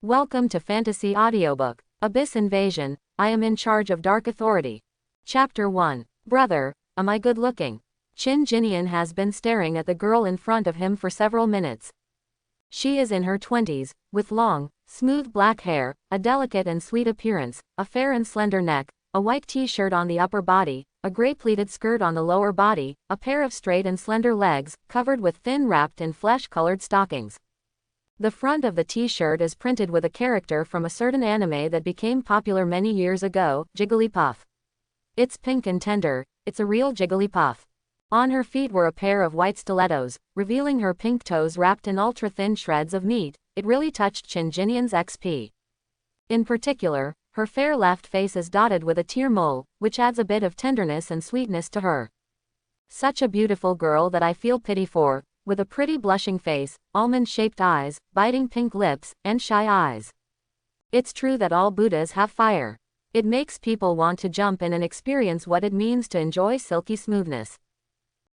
Welcome to Fantasy Audiobook, Abyss Invasion, I am in charge of Dark Authority. Chapter 1. Brother, am I good looking? Qin Jinian has been staring at the girl in front of him for several minutes. She is in her 20s, with long, smooth black hair, a delicate and sweet appearance, a fair and slender neck, a white t-shirt on the upper body, a gray pleated skirt on the lower body, a pair of straight and slender legs, covered with thin wrapped in flesh-colored stockings. The front of the t-shirt is printed with a character from a certain anime that became popular many years ago, Jigglypuff. It's pink and tender, it's a real Jigglypuff. On her feet were a pair of white stilettos, revealing her pink toes wrapped in ultra-thin shreds of meat. It really touched Qin Jinian's XP. In particular, her fair left face is dotted with a tear mole, which adds a bit of tenderness and sweetness to her. Such a beautiful girl that I feel pity for, with a pretty blushing face, almond-shaped eyes, biting pink lips, and shy eyes. It's true that all Buddhas have fire. It makes people want to jump in and experience what it means to enjoy silky smoothness.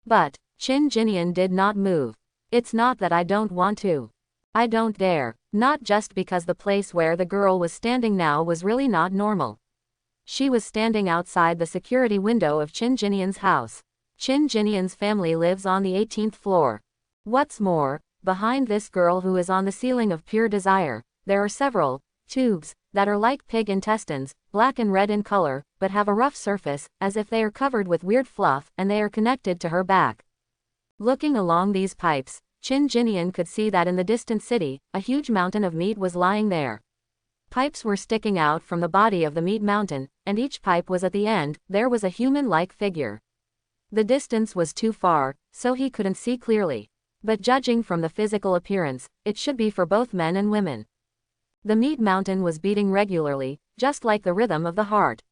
But Qin Jinian did not move. It's not that I don't want to. I don't dare, not just because the place where the girl was standing now was really not normal. She was standing outside the security window of Qin Jinian's house. Qin Jinian's family lives on the 18th floor. What's more, behind this girl who is on the ceiling of pure desire, there are several tubes that are like pig intestines, black and red in color, but have a rough surface, as if they are covered with weird fluff, and they are connected to her back. Looking along these pipes, Qin Jinian could see that in the distant city, a huge mountain of meat was lying there. Pipes were sticking out from the body of the meat mountain, and each pipe was at the end, there was a human-like figure. The distance was too far, so he couldn't see clearly. But judging from the physical appearance, it should be for both men and women. The meat mountain was beating regularly, just like the rhythm of the heart.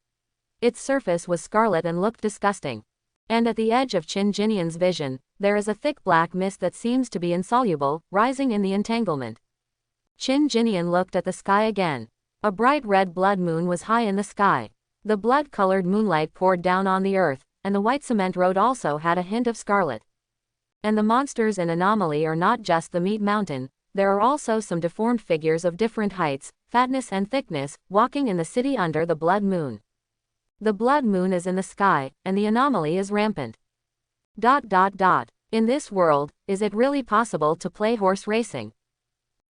Its surface was scarlet and looked disgusting. And at the edge of Qin Jinian's vision, there is a thick black mist that seems to be insoluble, rising in the entanglement. Qin Jinian looked at the sky again. A bright red blood moon was high in the sky. The blood-colored moonlight poured down on the earth, and the white cement road also had a hint of scarlet. And the monsters in Anomaly are not just the meat mountain, there are also some deformed figures of different heights, fatness and thickness, walking in the city under the blood moon. The blood moon is in the sky, and the anomaly is rampant. In this world, is it really possible to play horse racing?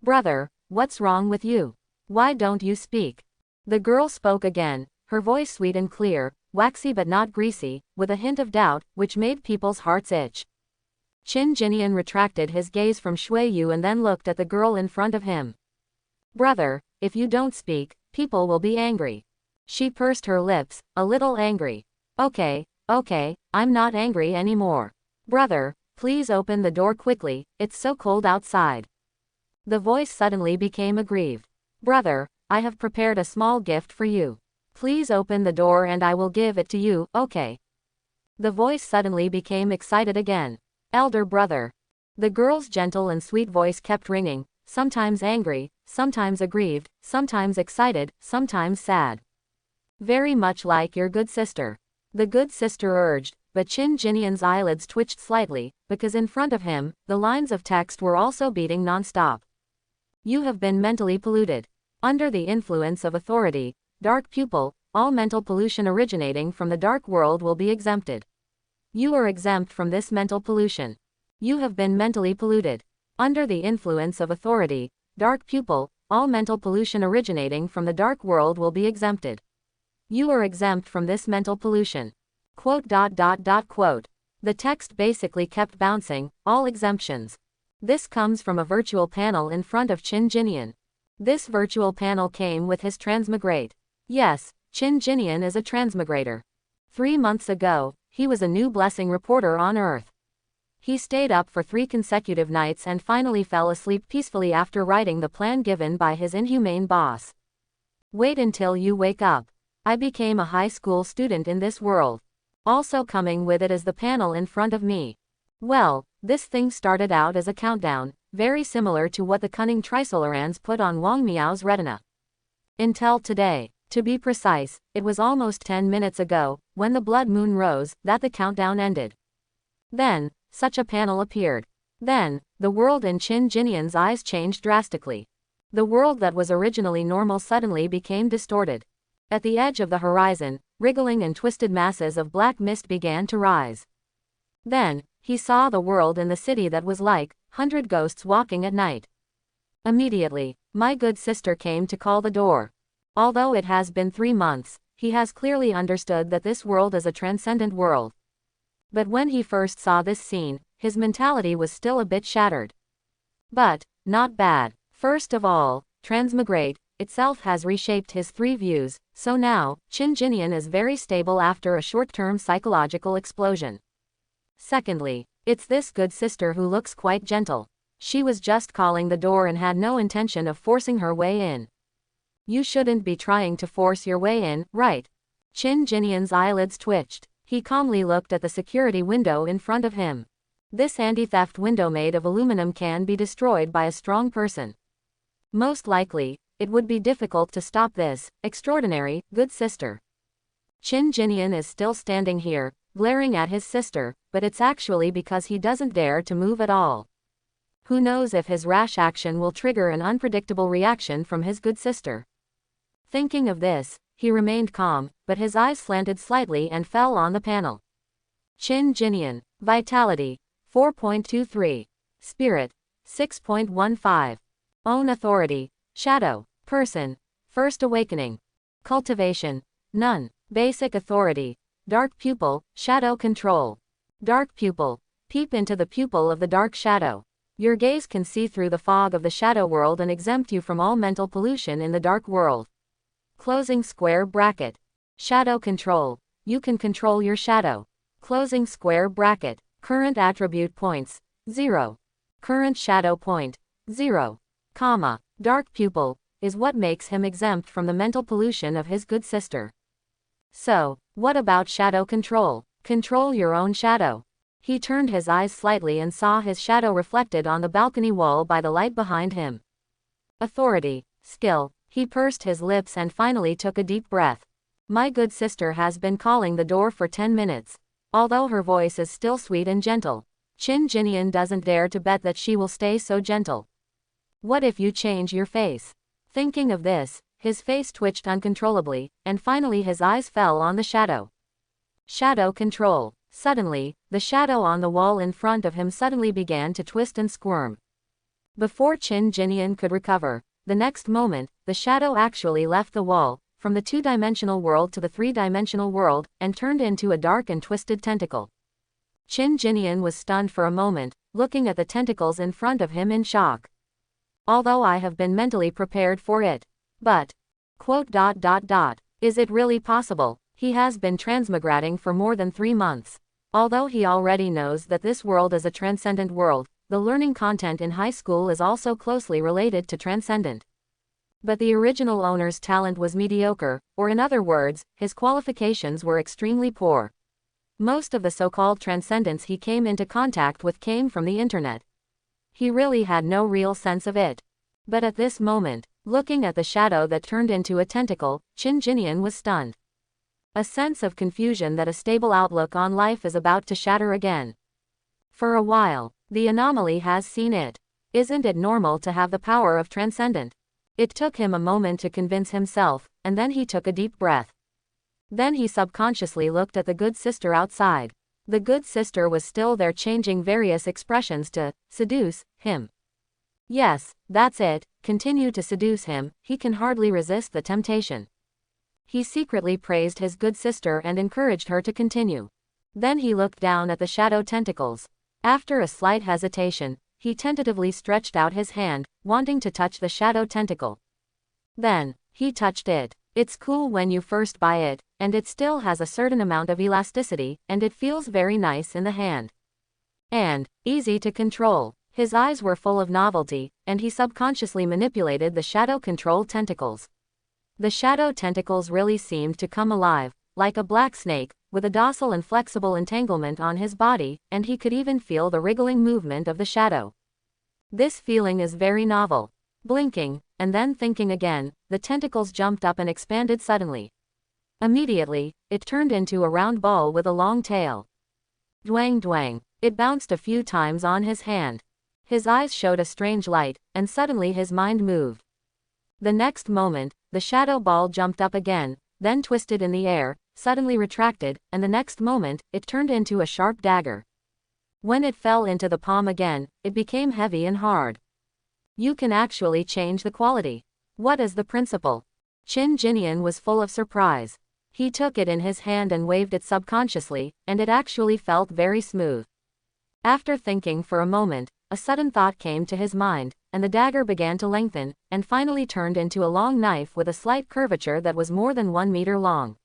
Brother, what's wrong with you? Why don't you speak? The girl spoke again, her voice sweet and clear, waxy but not greasy, with a hint of doubt, which made people's hearts itch. Qin Jinian retracted his gaze from Shui Yu and then looked at the girl in front of him. Brother, if you don't speak, people will be angry. She pursed her lips, a little angry. Okay, I'm not angry anymore. Brother, please open the door quickly, it's so cold outside. The voice suddenly became aggrieved. Brother, I have prepared a small gift for you. Please open the door and I will give it to you, okay? The voice suddenly became excited again. Elder brother. The girl's gentle and sweet voice kept ringing, sometimes angry, sometimes aggrieved, sometimes excited, sometimes sad. Very much like your good sister. The good sister urged, but Qin Jinian's eyelids twitched slightly, because in front of him, the lines of text were also beating non-stop. You have been mentally polluted. Under the influence of authority, dark pupil, all mental pollution originating from the dark world will be exempted. You are exempt from this mental pollution. You have been mentally polluted. Under the influence of authority, dark pupil, all mental pollution originating from the dark world will be exempted. You are exempt from this mental pollution. Quote. The text basically kept bouncing, all exemptions. This comes from a virtual panel in front of Qin Jinian. This virtual panel came with his transmigrate. Yes, Qin Jinian is a transmigrator. 3 months ago, he was a new blessing reporter on Earth. He stayed up for 3 consecutive nights and finally fell asleep peacefully after writing the plan given by his inhumane boss. Wait until you wake up. I became a high school student in this world. Also coming with it is the panel in front of me. Well, this thing started out as a countdown, very similar to what the cunning Trisolarans put on Wang Miao's retina. Until today. To be precise, it was almost 10 minutes ago, when the blood moon rose, that the countdown ended. Then, such a panel appeared. Then, the world in Qin Jinian's eyes changed drastically. The world that was originally normal suddenly became distorted. At the edge of the horizon, wriggling and twisted masses of black mist began to rise. Then, he saw the world in the city that was like 100 ghosts walking at night. Immediately, my good sister came to call the door. Although it has been 3 months, he has clearly understood that this world is a transcendent world. But when he first saw this scene, his mentality was still a bit shattered. But, not bad. First of all, transmigrate itself has reshaped his 3 views, so now, Qin Jinyan is very stable after a short-term psychological explosion. Secondly, it's this good sister who looks quite gentle. She was just calling the door and had no intention of forcing her way in. You shouldn't be trying to force your way in, right? Qin Jinyan's eyelids twitched. He calmly looked at the security window in front of him. This anti-theft window made of aluminum can be destroyed by a strong person. Most likely, it would be difficult to stop this extraordinary, good sister. Qin Jinyan is still standing here, glaring at his sister, but it's actually because he doesn't dare to move at all. Who knows if his rash action will trigger an unpredictable reaction from his good sister. Thinking of this, he remained calm, but his eyes slanted slightly and fell on the panel. Qin Jinyan, Vitality, 4.23. Spirit, 6.15. Own Authority, Shadow, Person, First Awakening. Cultivation, None. Basic Authority, Dark Pupil, Shadow Control. Dark Pupil, peep into the pupil of the dark shadow. Your gaze can see through the fog of the shadow world and exempt you from all mental pollution in the dark world. Closing square bracket. Shadow Control, you can control your shadow. Closing square bracket. Current attribute points, 0. Current shadow point, 0. Comma. Dark Pupil, is what makes him exempt from the mental pollution of his good sister. So, what about shadow control? Control your own shadow. He turned his eyes slightly and saw his shadow reflected on the balcony wall by the light behind him. Authority, skill. He pursed his lips and finally took a deep breath. My good sister has been calling the door for 10 minutes. Although her voice is still sweet and gentle, Qin Jinyan doesn't dare to bet that she will stay so gentle. What if you change your face? Thinking of this, his face twitched uncontrollably, and finally his eyes fell on the shadow. Shadow Control. Suddenly, the shadow on the wall in front of him suddenly began to twist and squirm. Before Qin Jinyan could recover, the next moment, the shadow actually left the wall, from the 2-dimensional world to the 3-dimensional world, and turned into a dark and twisted tentacle. Qin Jinyan was stunned for a moment, looking at the tentacles in front of him in shock. Although I have been mentally prepared for it. But, ... is it really possible? He has been transmigrating for more than 3 months. Although he already knows that this world is a transcendent world, the learning content in high school is also closely related to transcendent. But the original owner's talent was mediocre, or in other words, his qualifications were extremely poor. Most of the so-called transcendence he came into contact with came from the internet. He really had no real sense of it. But at this moment, looking at the shadow that turned into a tentacle, Qin Jinyan was stunned. A sense of confusion that a stable outlook on life is about to shatter again. For a while, the anomaly has seen it. Isn't it normal to have the power of transcendent? It took him a moment to convince himself, and then he took a deep breath. Then he subconsciously looked at the good sister outside. The good sister was still there, changing various expressions to seduce him. Yes, that's it, continue to seduce him, he can hardly resist the temptation. He secretly praised his good sister and encouraged her to continue. Then he looked down at the shadow tentacles. After a slight hesitation, he tentatively stretched out his hand, wanting to touch the shadow tentacle. Then, he touched it. It's cool when you first buy it, and it still has a certain amount of elasticity, and it feels very nice in the hand. And, easy to control. His eyes were full of novelty, and he subconsciously manipulated the shadow control tentacles. The shadow tentacles really seemed to come alive, like a black snake, with a docile and flexible entanglement on his body, and he could even feel the wriggling movement of the shadow. This feeling is very novel. Blinking, and then thinking again, the tentacles jumped up and expanded suddenly. Immediately, it turned into a round ball with a long tail. Dwang dwang. It bounced a few times on his hand. His eyes showed a strange light, and suddenly his mind moved. The next moment, the shadow ball jumped up again, then twisted in the air, suddenly retracted, and the next moment, it turned into a sharp dagger. When it fell into the palm again, it became heavy and hard. You can actually change the quality. What is the principle? Qin Jinian was full of surprise. He took it in his hand and waved it subconsciously, and it actually felt very smooth. After thinking for a moment, a sudden thought came to his mind, and the dagger began to lengthen, and finally turned into a long knife with a slight curvature that was more than 1 meter long.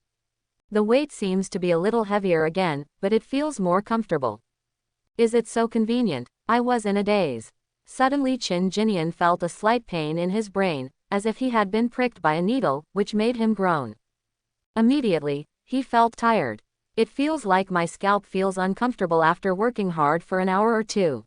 The weight seems to be a little heavier again, but it feels more comfortable. Is it so convenient? I was in a daze. Suddenly Qin Jinian felt a slight pain in his brain, as if he had been pricked by a needle, which made him groan. Immediately, he felt tired. It feels like my scalp feels uncomfortable after working hard for an hour or two.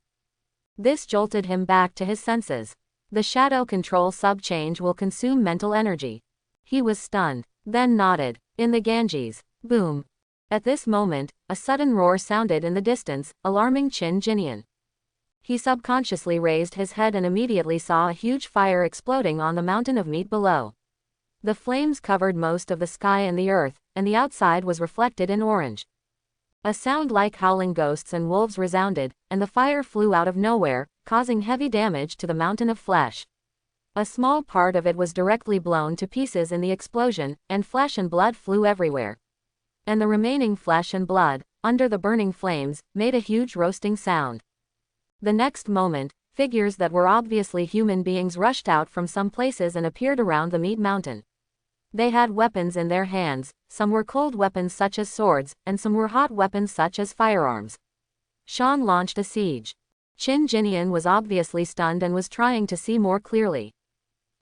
This jolted him back to his senses. The shadow control sub-change will consume mental energy. He was stunned, then nodded. In the Ganges, boom. At this moment, a sudden roar sounded in the distance, alarming Qin Jinian. He subconsciously raised his head and immediately saw a huge fire exploding on the mountain of meat below. The flames covered most of the sky and the earth, and the outside was reflected in orange. A sound like howling ghosts and wolves resounded, and the fire flew out of nowhere, causing heavy damage to the mountain of flesh. A small part of it was directly blown to pieces in the explosion, and flesh and blood flew everywhere. And the remaining flesh and blood, under the burning flames, made a huge roasting sound. The next moment, figures that were obviously human beings rushed out from some places and appeared around the meat mountain. They had weapons in their hands, some were cold weapons such as swords, and some were hot weapons such as firearms. Shan launched a siege. Qin Jinian was obviously stunned and was trying to see more clearly.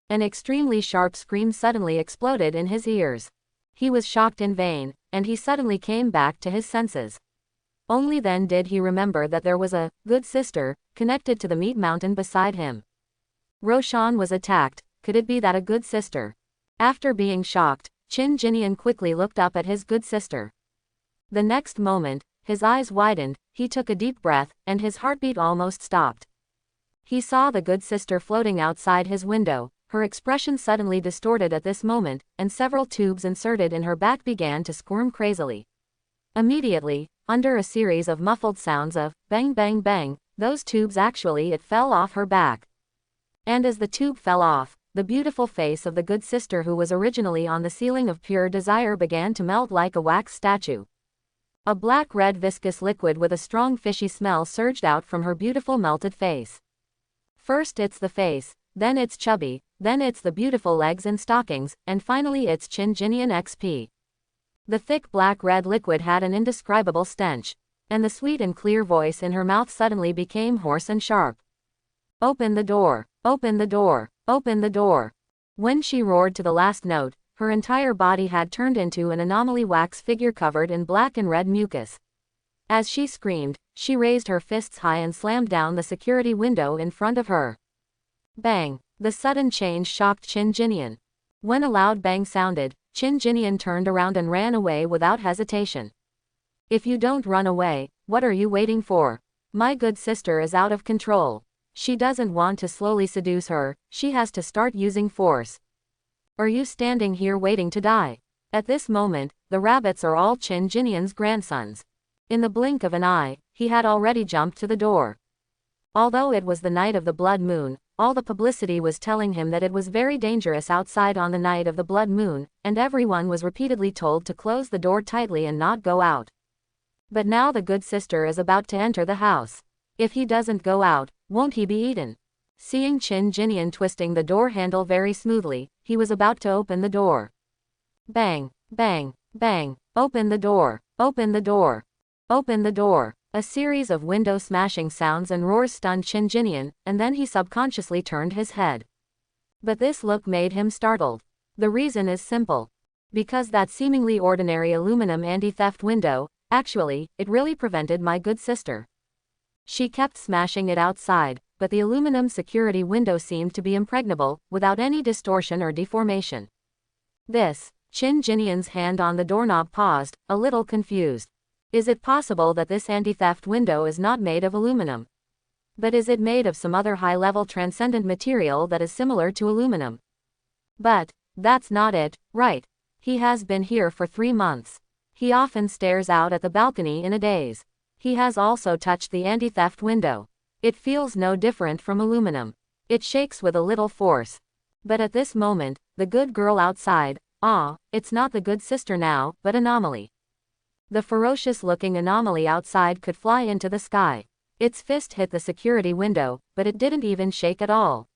An extremely sharp scream suddenly exploded in his ears. He was shocked in vain, and he suddenly came back to his senses. Only then did he remember that there was a good sister connected to the meat mountain beside him. Roshan was attacked. Could it be that a good sister? After being shocked, Qin Jinian quickly looked up at his good sister. The next moment, his eyes widened, he took a deep breath, and his heartbeat almost stopped. He saw the good sister floating outside his window. Her expression suddenly distorted at this moment, and several tubes inserted in her back began to squirm crazily. Immediately, under a series of muffled sounds of bang bang bang, those tubes actually fell off her back. And as the tube fell off, the beautiful face of the good sister who was originally on the ceiling of pure desire began to melt like a wax statue. A black-red viscous liquid with a strong fishy smell surged out from her beautiful melted face. First it's the face, then it's chubby, then it's the beautiful legs and stockings, and finally it's Qin Jinian XP. The thick black-red liquid had an indescribable stench, and the sweet and clear voice in her mouth suddenly became hoarse and sharp. Open the door, open the door, open the door. When she roared to the last note, her entire body had turned into an anomaly wax figure covered in black and red mucus. As she screamed, she raised her fists high and slammed down the security window in front of her. Bang! The sudden change shocked Qin Jinian. When a loud bang sounded, Qin Jinian turned around and ran away without hesitation. If you don't run away, what are you waiting for? My good sister is out of control. She doesn't want to slowly seduce her, she has to start using force. Are you standing here waiting to die? At this moment, the rabbits are all Qin Jinian's grandsons. In the blink of an eye, he had already jumped to the door. Although it was the night of the blood moon, all the publicity was telling him that it was very dangerous outside on the night of the blood moon, and everyone was repeatedly told to close the door tightly and not go out. But now the good sister is about to enter the house. If he doesn't go out, won't he be eaten? Seeing Qin Jinian twisting the door handle very smoothly, he was about to open the door. Bang, bang, bang, open the door, open the door, open the door. A series of window smashing sounds and roars stunned Qin Jinian, and then he subconsciously turned his head. But this look made him startled. The reason is simple. Because that seemingly ordinary aluminum anti-theft window, actually, it really prevented my good sister. She kept smashing it outside, but the aluminum security window seemed to be impregnable, without any distortion or deformation. Qin Jinian's hand on the doorknob paused, a little confused. Is it possible that this anti-theft window is not made of aluminum? But is it made of some other high-level transcendent material that is similar to aluminum? But that's not it, right? He has been here for 3 months. He often stares out at the balcony in a daze. He has also touched the anti-theft window. It feels no different from aluminum. It shakes with a little force. But at this moment, the good girl outside, it's not the good sister now, but Anomaly. The ferocious-looking Anomaly outside could fly into the sky. Its fist hit the security window, but it didn't even shake at all.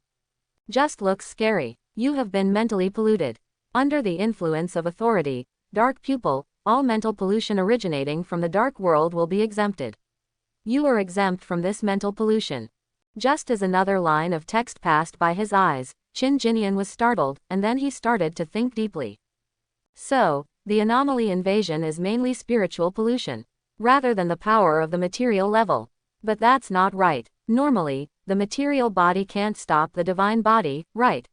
Just looks scary. You have been mentally polluted. Under the influence of authority, dark pupil, all mental pollution originating from the dark world will be exempted. You are exempt from this mental pollution. Just as another line of text passed by his eyes, Qin Jinian was startled, and then he started to think deeply. So, the anomaly invasion is mainly spiritual pollution, rather than the power of the material level. But that's not right. Normally, the material body can't stop the divine body, right?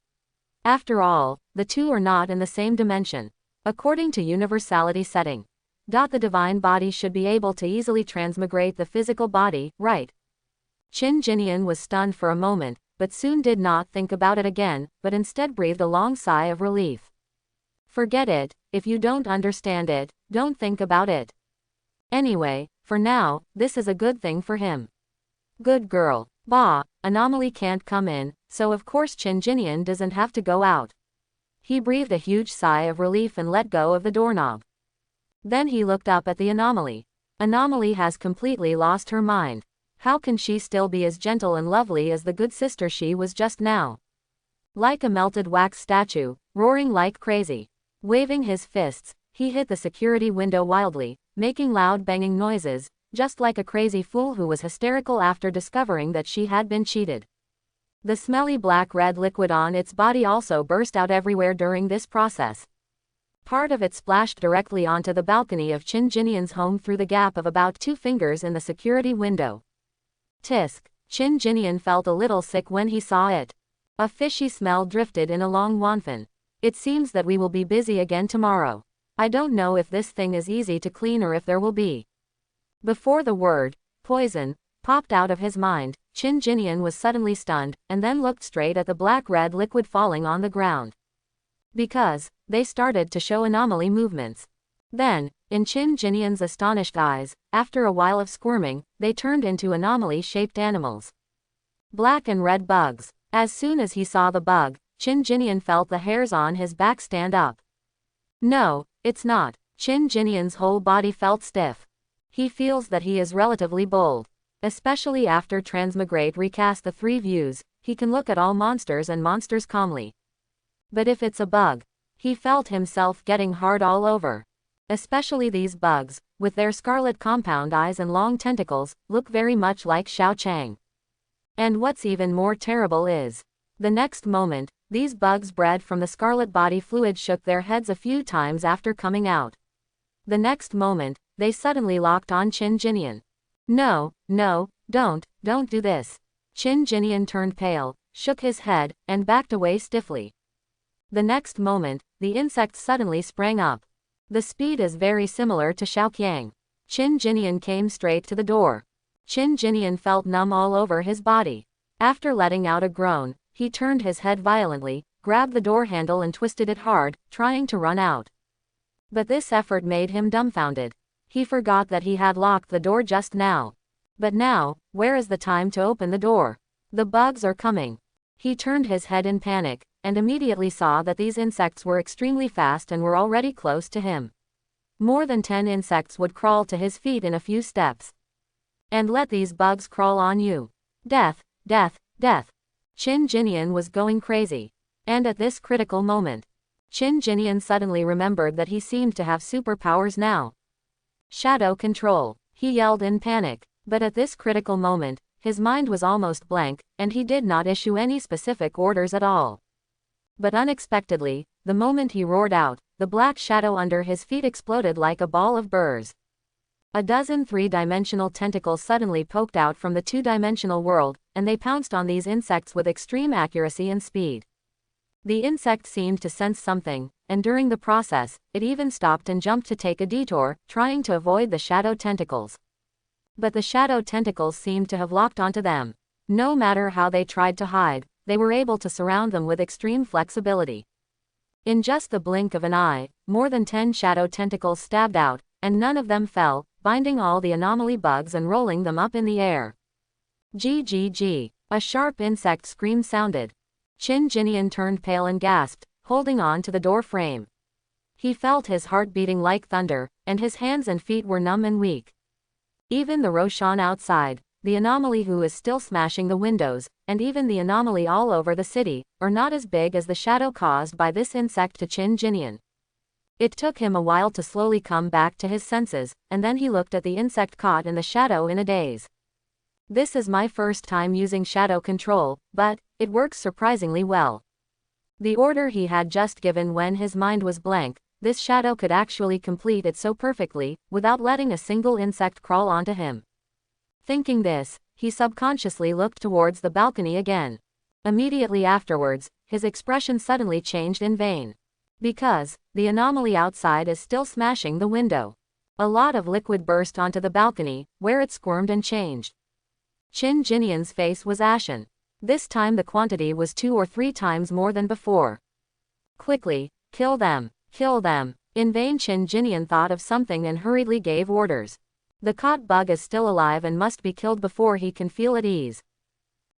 After all, the two are not in the same dimension. According to universality setting, the divine body should be able to easily transmigrate the physical body, right? Qin Jinian was stunned for a moment, but soon did not think about it again, but instead breathed a long sigh of relief. Forget it, if you don't understand it, don't think about it. Anyway, for now, this is a good thing for him. Good girl. Anomaly can't come in, so of course Qin Jinian doesn't have to go out. He breathed a huge sigh of relief and let go of the doorknob. Then he looked up at the anomaly. Anomaly has completely lost her mind. How can she still be as gentle and lovely as the good sister she was just now? Like a melted wax statue, roaring like crazy. Waving his fists, he hit the security window wildly, making loud banging noises, just like a crazy fool who was hysterical after discovering that she had been cheated. The smelly black-red liquid on its body also burst out everywhere during this process. Part of it splashed directly onto the balcony of Qin Jinian's home through the gap of about 2 fingers in the security window. Tisk. Qin Jinian felt a little sick when he saw it. A fishy smell drifted in along Wanfan. It seems that we will be busy again tomorrow. I don't know if this thing is easy to clean or if there will be. Before the word, poison, popped out of his mind, Qin Jinian was suddenly stunned, and then looked straight at the black-red liquid falling on the ground. Because they started to show anomaly movements. Then, in Qin Jinian's astonished eyes, after a while of squirming, they turned into anomaly-shaped animals. Black and red bugs. As soon as he saw the bug, Qin Jinian felt the hairs on his back stand up. No, it's not. Qin Jinian's whole body felt stiff. He feels that he is relatively bold. Especially after Transmigrate recast the 3 views, he can look at all monsters and monsters calmly. But if it's a bug, he felt himself getting hard all over. Especially these bugs, with their scarlet compound eyes and long tentacles, look very much like Xiao Chang. And what's even more terrible is, the next moment, these bugs bred from the scarlet body fluid shook their heads a few times after coming out. The next moment, they suddenly locked on Qin Jinian. No, don't do this. Qin Jinian turned pale, shook his head, and backed away stiffly. The next moment, the insects suddenly sprang up. The speed is very similar to Xiaoqiang. Qin Jinian came straight to the door. Qin Jinian felt numb all over his body. After letting out a groan, he turned his head violently, grabbed the door handle and twisted it hard, trying to run out. But this effort made him dumbfounded. He forgot that he had locked the door just now. But now, where is the time to open the door? The bugs are coming. He turned his head in panic, and immediately saw that these insects were extremely fast and were already close to him. More than 10 insects would crawl to his feet in a few steps. And let these bugs crawl on you. Death, death, death. Qin Jinian was going crazy. And at this critical moment, Qin Jinian suddenly remembered that he seemed to have superpowers now. Shadow control, he yelled in panic. But at this critical moment, his mind was almost blank, and he did not issue any specific orders at all. But unexpectedly, the moment he roared out, the black shadow under his feet exploded like a ball of burrs. A dozen 3-dimensional tentacles suddenly poked out from the 2-dimensional world, and they pounced on these insects with extreme accuracy and speed. The insect seemed to sense something, and during the process, it even stopped and jumped to take a detour, trying to avoid the shadow tentacles. But the shadow tentacles seemed to have locked onto them. No matter how they tried to hide, they were able to surround them with extreme flexibility. In just the blink of an eye, more than 10 shadow tentacles stabbed out, and none of them fell, binding all the anomaly bugs and rolling them up in the air. GGG. A sharp insect scream sounded. Qin Jinian turned pale and gasped, holding on to the door frame. He felt his heart beating like thunder, and his hands and feet were numb and weak. Even the Roshan outside, the anomaly who is still smashing the windows, and even the anomaly all over the city, are not as big as the shadow caused by this insect to Qin Jinian. It took him a while to slowly come back to his senses, and then he looked at the insect caught in the shadow in a daze. This is my first time using shadow control, but it works surprisingly well. The order he had just given when his mind was blank, this shadow could actually complete it so perfectly, without letting a single insect crawl onto him. Thinking this, he subconsciously looked towards the balcony again. Immediately afterwards, his expression suddenly changed in vain. Because the anomaly outside is still smashing the window. A lot of liquid burst onto the balcony, where it squirmed and changed. Qin Jinian's face was ashen. This time the quantity was 2 or 3 times more than before. Quickly, kill them, kill them. In vain Qin Jinian thought of something and hurriedly gave orders. The caught bug is still alive and must be killed before he can feel at ease.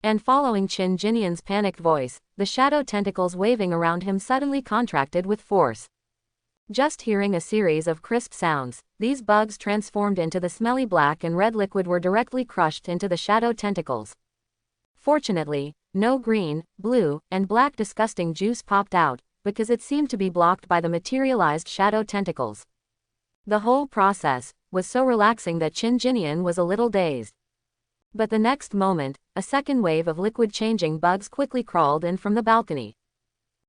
And following Qin Jinian's panicked voice, the shadow tentacles waving around him suddenly contracted with force. Just hearing a series of crisp sounds, these bugs transformed into the smelly black and red liquid were directly crushed into the shadow tentacles. Fortunately, no green, blue, and black disgusting juice popped out, because it seemed to be blocked by the materialized shadow tentacles. The whole process was so relaxing that Qin Jinian was a little dazed. But the next moment, a second wave of liquid-changing bugs quickly crawled in from the balcony.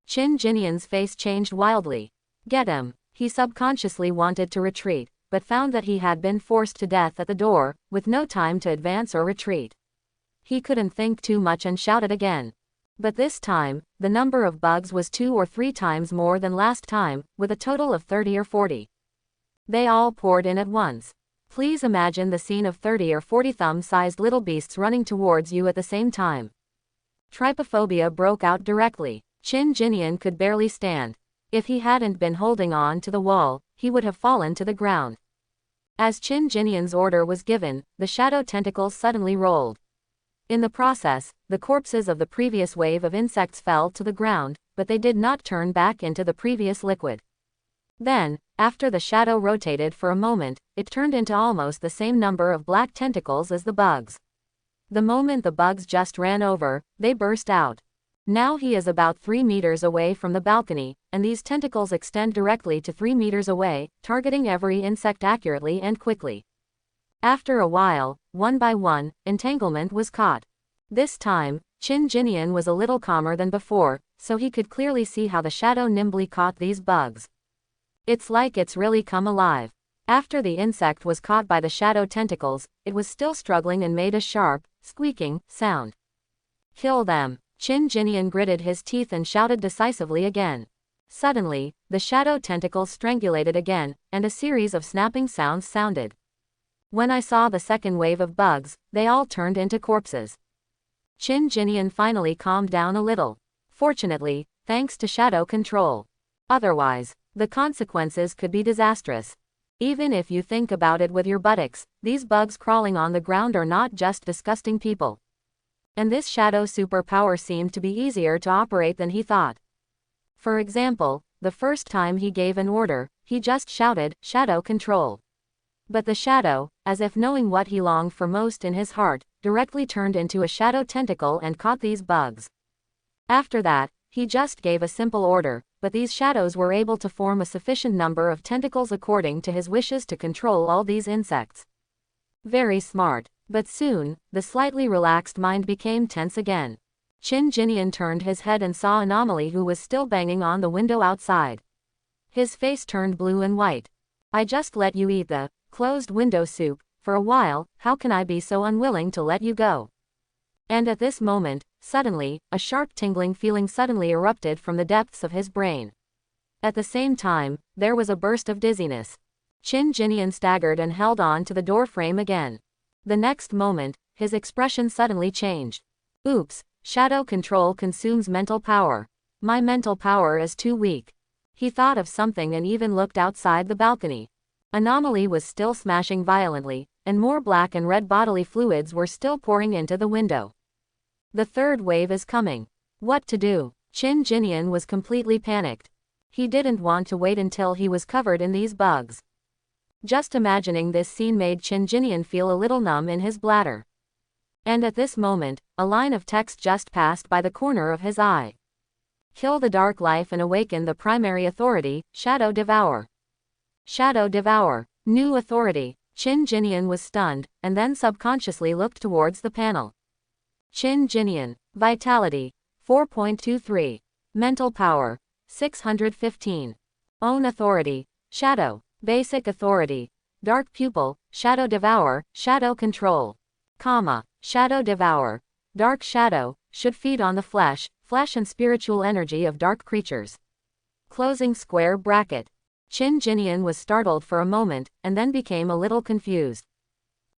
Qin Jinian's face changed wildly. Get him! He subconsciously wanted to retreat, but found that he had been forced to death at the door, with no time to advance or retreat. He couldn't think too much and shouted again. But this time, the number of bugs was 2 or 3 times more than last time, with a total of 30 or 40. They all poured in at once. Please imagine the scene of 30 or 40 thumb-sized little beasts running towards you at the same time. Trypophobia broke out directly. Qin Jinian could barely stand. If he hadn't been holding on to the wall, he would have fallen to the ground. As Qin Jinian's order was given, the shadow tentacles suddenly rolled. In the process, the corpses of the previous wave of insects fell to the ground, but they did not turn back into the previous liquid. Then, after the shadow rotated for a moment, it turned into almost the same number of black tentacles as the bugs. The moment the bugs just ran over, they burst out. Now he is about 3 meters away from the balcony, and these tentacles extend directly to 3 meters away, targeting every insect accurately and quickly. After a while, one by one, entanglement was caught. This time, Qin Jinian was a little calmer than before, so he could clearly see how the shadow nimbly caught these bugs. It's like it's really come alive. After the insect was caught by the shadow tentacles, it was still struggling and made a sharp, squeaking sound. Kill them! Qin Jinian gritted his teeth and shouted decisively again. Suddenly, the shadow tentacles strangulated again, and a series of snapping sounds sounded. When I saw the second wave of bugs, they all turned into corpses. Qin Jinian finally calmed down a little. Fortunately, thanks to shadow control. Otherwise, the consequences could be disastrous. Even if you think about it with your buttocks, these bugs crawling on the ground are not just disgusting people. And this shadow superpower seemed to be easier to operate than he thought. For example, the first time he gave an order, he just shouted, "Shadow control." But the shadow, as if knowing what he longed for most in his heart, directly turned into a shadow tentacle and caught these bugs. After that, he just gave a simple order, but these shadows were able to form a sufficient number of tentacles according to his wishes to control all these insects. Very smart. But soon, the slightly relaxed mind became tense again. Qin Jinian turned his head and saw Anomaly, who was still banging on the window outside. His face turned blue and white. I just let you eat the closed window soup for a while, how can I be so unwilling to let you go? And at this moment, suddenly, a sharp tingling feeling suddenly erupted from the depths of his brain. At the same time, there was a burst of dizziness. Qin Jinian staggered and held on to the door frame again. The next moment, his expression suddenly changed. Oops, shadow control consumes mental power. My mental power is too weak. He thought of something and even looked outside the balcony. Anomaly was still smashing violently, and more black and red bodily fluids were still pouring into the window. The third wave is coming. What to do? Qin Jinian was completely panicked. He didn't want to wait until he was covered in these bugs. Just imagining this scene made Qin Jinian feel a little numb in his bladder. And at this moment, a line of text just passed by the corner of his eye. Kill the dark life and awaken the primary authority, Shadow Devour. Shadow Devour. New authority. Qin Jinian was stunned, and then subconsciously looked towards the panel. Qin Jinian. Vitality. 4.23. Mental power. 615. Own authority. Shadow. Basic authority. Dark pupil, Shadow Devour, Shadow Control. Shadow Devour. Dark shadow, should feed on the flesh and spiritual energy of dark creatures. Closing square bracket. Qin Jinian was startled for a moment, and then became a little confused.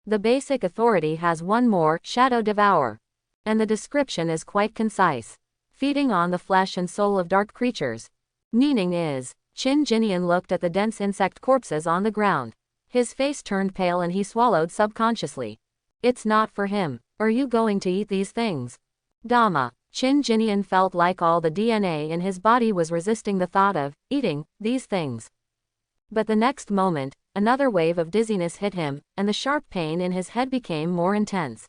The basic authority has one more, Shadow Devour. And the description is quite concise. Feeding on the flesh and soul of dark creatures. Meaning is, Qin Jinian looked at the dense insect corpses on the ground. His face turned pale and he swallowed subconsciously. It's not for him. Are you going to eat these things? Dama. Qin Jinian felt like all the DNA in his body was resisting the thought of eating these things. But the next moment, another wave of dizziness hit him, and the sharp pain in his head became more intense.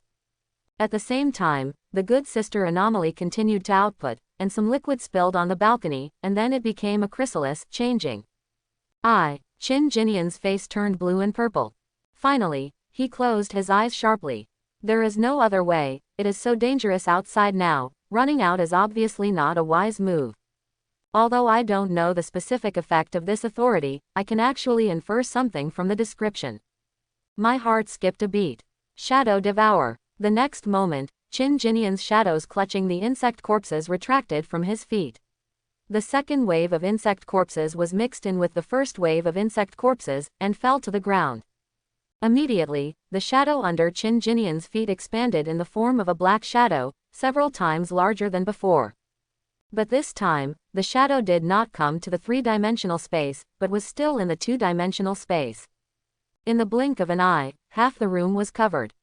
At the same time, the good sister anomaly continued to output, and some liquid spilled on the balcony, and then it became a chrysalis, changing. Qin Jinian's face turned blue and purple. Finally, he closed his eyes sharply. There is no other way, it is so dangerous outside now, running out is obviously not a wise move. Although I don't know the specific effect of this authority, I can actually infer something from the description. My heart skipped a beat. Shadow Devour. The next moment, Qin Jinian's shadows clutching the insect corpses retracted from his feet. The second wave of insect corpses was mixed in with the first wave of insect corpses, and fell to the ground. Immediately, the shadow under Qin Jinian's feet expanded in the form of a black shadow, several times larger than before. But this time, the shadow did not come to the three-dimensional space, but was still in the two-dimensional space. In the blink of an eye, half the room was covered.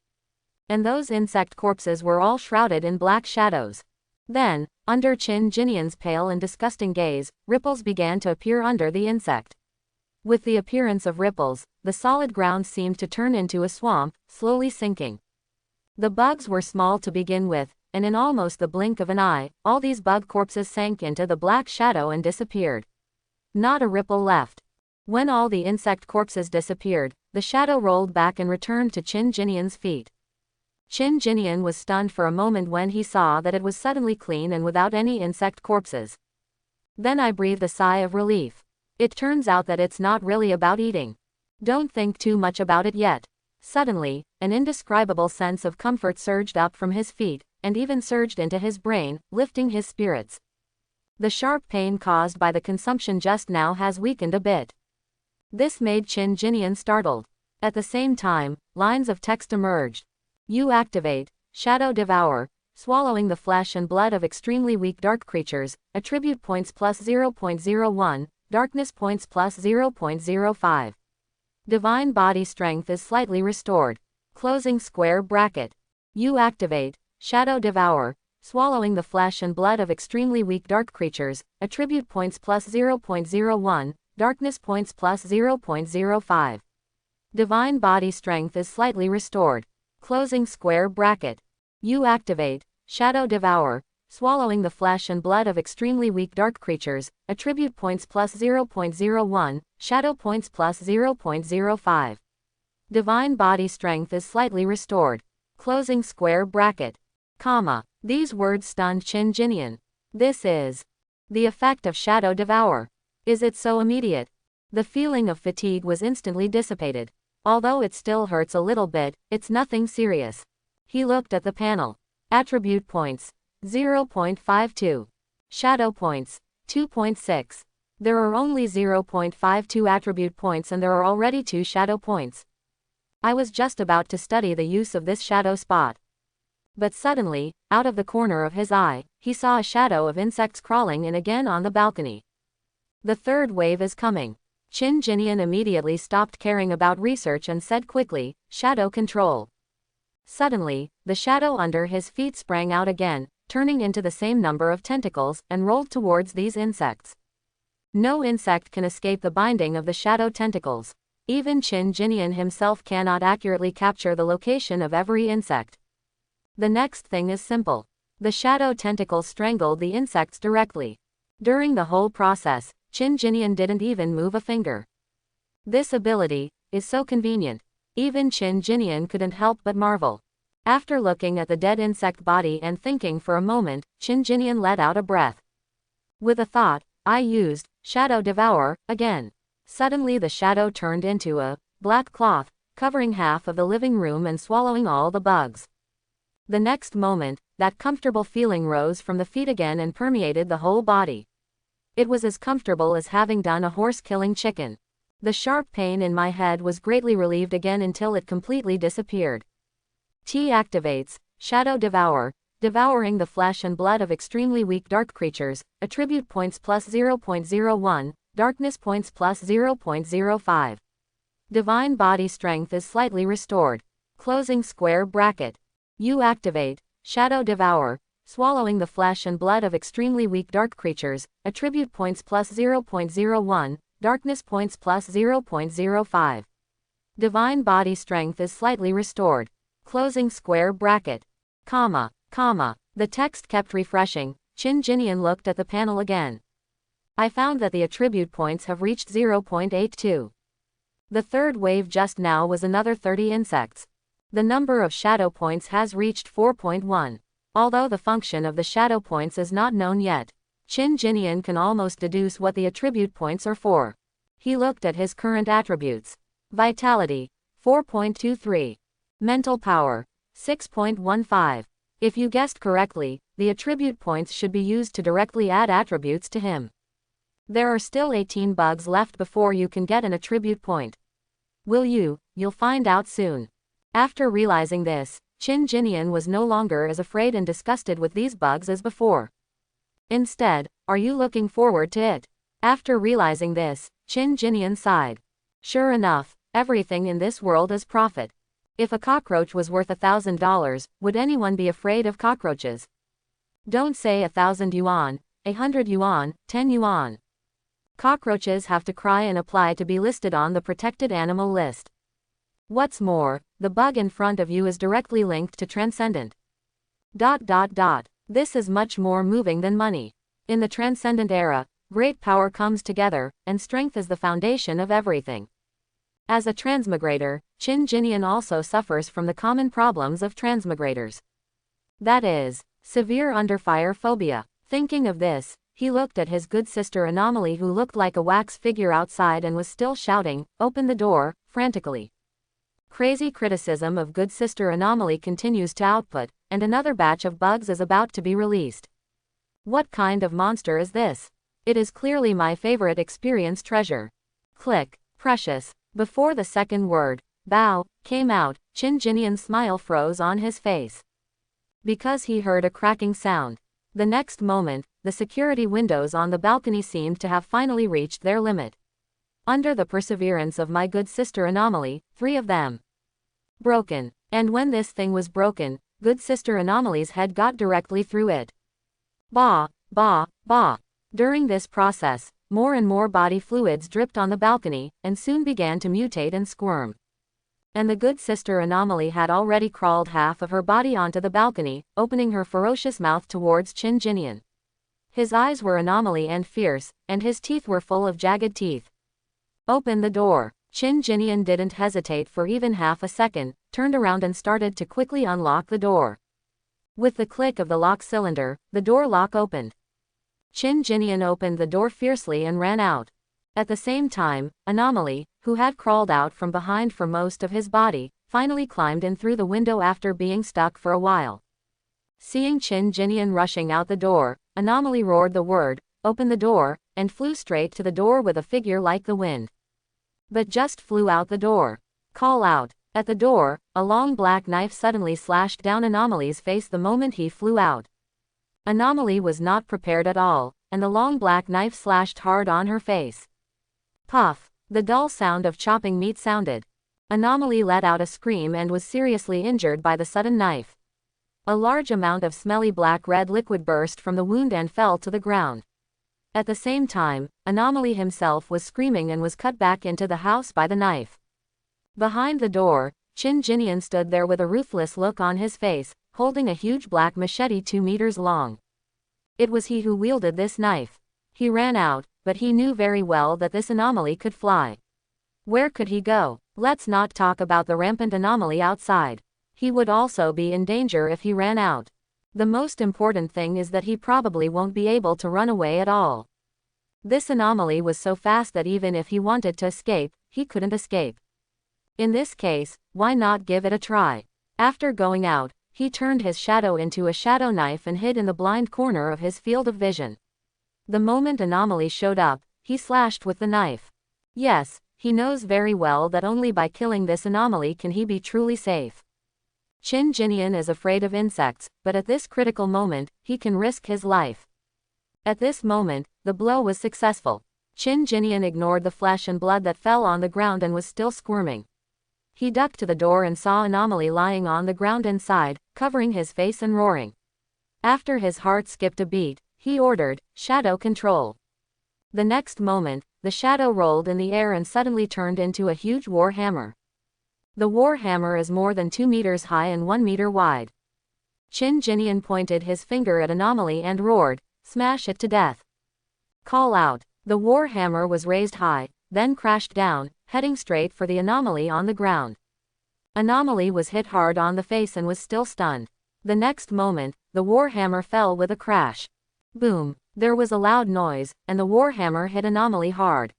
And those insect corpses were all shrouded in black shadows. Then, under Qin Jinian's pale and disgusting gaze, ripples began to appear under the insect. With the appearance of ripples, the solid ground seemed to turn into a swamp, slowly sinking. The bugs were small to begin with, and in almost the blink of an eye, all these bug corpses sank into the black shadow and disappeared. Not a ripple left. When all the insect corpses disappeared, the shadow rolled back and returned to Qin Jinian's feet. Qin Jinian was stunned for a moment when he saw that it was suddenly clean and without any insect corpses. Then I breathed a sigh of relief. It turns out that it's not really about eating. Don't think too much about it yet. Suddenly, an indescribable sense of comfort surged up from his feet, and even surged into his brain, lifting his spirits. The sharp pain caused by the consumption just now has weakened a bit. This made Qin Jinian startled. At the same time, lines of text emerged. You activate, Shadow Devour, swallowing the flesh and blood of extremely weak dark creatures, attribute points plus 0.01, darkness points plus 0.05. Divine body strength is slightly restored. Closing square bracket. You activate, Shadow Devour, swallowing the flesh and blood of extremely weak dark creatures, attribute points plus 0.01, darkness points plus 0.05. Divine body strength is slightly restored. Closing square bracket. You activate, Shadow Devour, swallowing the flesh and blood of extremely weak dark creatures, attribute points plus 0.01, shadow points plus 0.05. Divine body strength is slightly restored. Closing square bracket. These words stunned Qin Jinian. This is the effect of Shadow Devour. Is it so immediate? The feeling of fatigue was instantly dissipated. Although it still hurts a little bit, it's nothing serious. He looked at the panel. Attribute points. 0.52. Shadow points. 2.6. There are only 0.52 attribute points and there are already 2 shadow points. I was just about to study the use of this shadow spot. But suddenly, out of the corner of his eye, he saw a shadow of insects crawling in again on the balcony. The third wave is coming. Qin Jinian immediately stopped caring about research and said quickly, "Shadow control." Suddenly, the shadow under his feet sprang out again, turning into the same number of tentacles, and rolled towards these insects. No insect can escape the binding of the shadow tentacles. Even Qin Jinian himself cannot accurately capture the location of every insect. The next thing is simple. The shadow tentacles strangled the insects directly. During the whole process, Qin Jinian didn't even move a finger. This ability is so convenient. Even Qin Jinian couldn't help but marvel. After looking at the dead insect body and thinking for a moment, Qin Jinian let out a breath. With a thought, I used Shadow Devour again. Suddenly the shadow turned into a black cloth, covering half of the living room and swallowing all the bugs. The next moment, that comfortable feeling rose from the feet again and permeated the whole body. It was as comfortable as having done a horse killing chicken. The sharp pain in my head was greatly relieved again until it completely disappeared. T activates Shadow Devour, devouring the flesh and blood of extremely weak dark creatures, attribute points plus 0.01, darkness points plus 0.05. Divine body strength is slightly restored. Closing square bracket. You activate Shadow Devour, swallowing the flesh and blood of extremely weak dark creatures, attribute points plus 0.01, darkness points plus 0.05. Divine body strength is slightly restored. Closing square bracket. Comma. The text kept refreshing. Qin Jinian looked at the panel again. I found that the attribute points have reached 0.82. The third wave just now was another 30 insects. The number of shadow points has reached 4.1. Although the function of the shadow points is not known yet, Qin Jinian can almost deduce what the attribute points are for. He looked at his current attributes. Vitality, 4.23. Mental power, 6.15. If you guessed correctly, the attribute points should be used to directly add attributes to him. There are still 18 bugs left before you can get an attribute point. Will you? You'll find out soon. After realizing this, Qin Jinian was no longer as afraid and disgusted with these bugs as before. Instead, are you looking forward to it? After realizing this, Qin Jinian sighed. Sure enough, everything in this world is profit. If a cockroach was worth $1,000, would anyone be afraid of cockroaches? Don't say 1,000 yuan, 100 yuan, 10 yuan. Cockroaches have to cry and apply to be listed on the protected animal list. What's more, the bug in front of you is directly linked to Transcendent. This is much more moving than money. In the Transcendent era, great power comes together, and strength is the foundation of everything. As a transmigrator, Qin Jinian also suffers from the common problems of transmigrators. That is, severe underfire phobia. Thinking of this, he looked at his good sister Anomaly, who looked like a wax figure outside and was still shouting, "Open the door," frantically. Crazy criticism of good sister Anomaly continues to output, and another batch of bugs is about to be released. What kind of monster is this? It is clearly my favorite experience treasure. Click. Precious. Before the second word, "bow," came out, Qin Jinian's smile froze on his face. Because he heard a cracking sound. The next moment, the security windows on the balcony seemed to have finally reached their limit. Under the perseverance of my good sister Anomaly, 3 of them broken. And when this thing was broken, good sister Anomaly's head got directly through it. Bah, bah, bah. During this process, more and more body fluids dripped on the balcony, and soon began to mutate and squirm. And the good sister Anomaly had already crawled half of her body onto the balcony, opening her ferocious mouth towards Qin Jinian. His eyes were Anomaly and fierce, and his teeth were full of jagged teeth. Open the door. Qin Jinian didn't hesitate for even half a second, turned around and started to quickly unlock the door. With the click of the lock cylinder, the door lock opened. Qin Jinian opened the door fiercely and ran out. At the same time, Anomaly, who had crawled out from behind for most of his body, finally climbed in through the window after being stuck for a while. Seeing Qin Jinian rushing out the door, Anomaly roared the word, "Open the door," and flew straight to the door with a figure like the wind. But just flew out the door. Call out. At the door, a long black knife suddenly slashed down Anomaly's face the moment he flew out. Anomaly was not prepared at all, and the long black knife slashed hard on her face. Puff! The dull sound of chopping meat sounded. Anomaly let out a scream and was seriously injured by the sudden knife. A large amount of smelly black-red liquid burst from the wound and fell to the ground. At the same time, Anomaly himself was screaming and was cut back into the house by the knife. Behind the door, Qin Jinian stood there with a ruthless look on his face, holding a huge black machete 2 meters long. It was he who wielded this knife. He ran out, but he knew very well that this Anomaly could fly. Where could he go? Let's not talk about the rampant Anomaly outside. He would also be in danger if he ran out. The most important thing is that he probably won't be able to run away at all. This Anomaly was so fast that even if he wanted to escape, he couldn't escape. In this case, why not give it a try? After going out, he turned his shadow into a shadow knife and hid in the blind corner of his field of vision. The moment Anomaly showed up, he slashed with the knife. Yes, he knows very well that only by killing this Anomaly can he be truly safe. Qin Jinian is afraid of insects, but at this critical moment, he can risk his life. At this moment, the blow was successful. Qin Jinian ignored the flesh and blood that fell on the ground and was still squirming. He ducked to the door and saw Anomaly lying on the ground inside, covering his face and roaring. After his heart skipped a beat, he ordered, "Shadow control." The next moment, the shadow rolled in the air and suddenly turned into a huge war hammer. The war hammer is more than 2 meters high and 1 meter wide. Qin Jinian pointed his finger at Anomaly and roared, "Smash it to death." Call out. The war hammer was raised high, then crashed down, heading straight for the Anomaly on the ground. Anomaly was hit hard on the face and was still stunned. The next moment, the war hammer fell with a crash. Boom! There was a loud noise, and the war hammer hit Anomaly hard.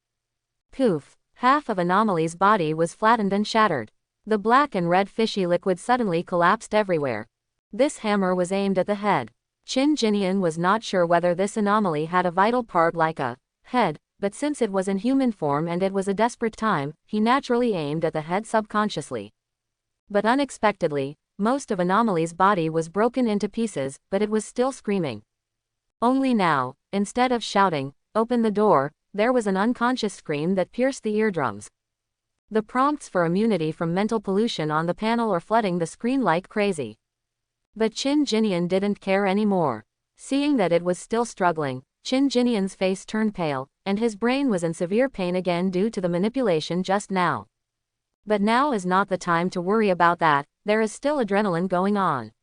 Poof! Half of Anomaly's body was flattened and shattered. The black and red fishy liquid suddenly collapsed everywhere. This hammer was aimed at the head. Qin Jinian was not sure whether this Anomaly had a vital part like a head, but since it was in human form and it was a desperate time, he naturally aimed at the head subconsciously. But unexpectedly, most of Anomaly's body was broken into pieces, but it was still screaming. Only now, instead of shouting, "Open the door," there was an unconscious scream that pierced the eardrums. The prompts for immunity from mental pollution on the panel are flooding the screen like crazy. But Qin Jinian didn't care anymore. Seeing that it was still struggling, Qin Jinian's face turned pale, and his brain was in severe pain again due to the manipulation just now. But now is not the time to worry about that, there is still adrenaline going on.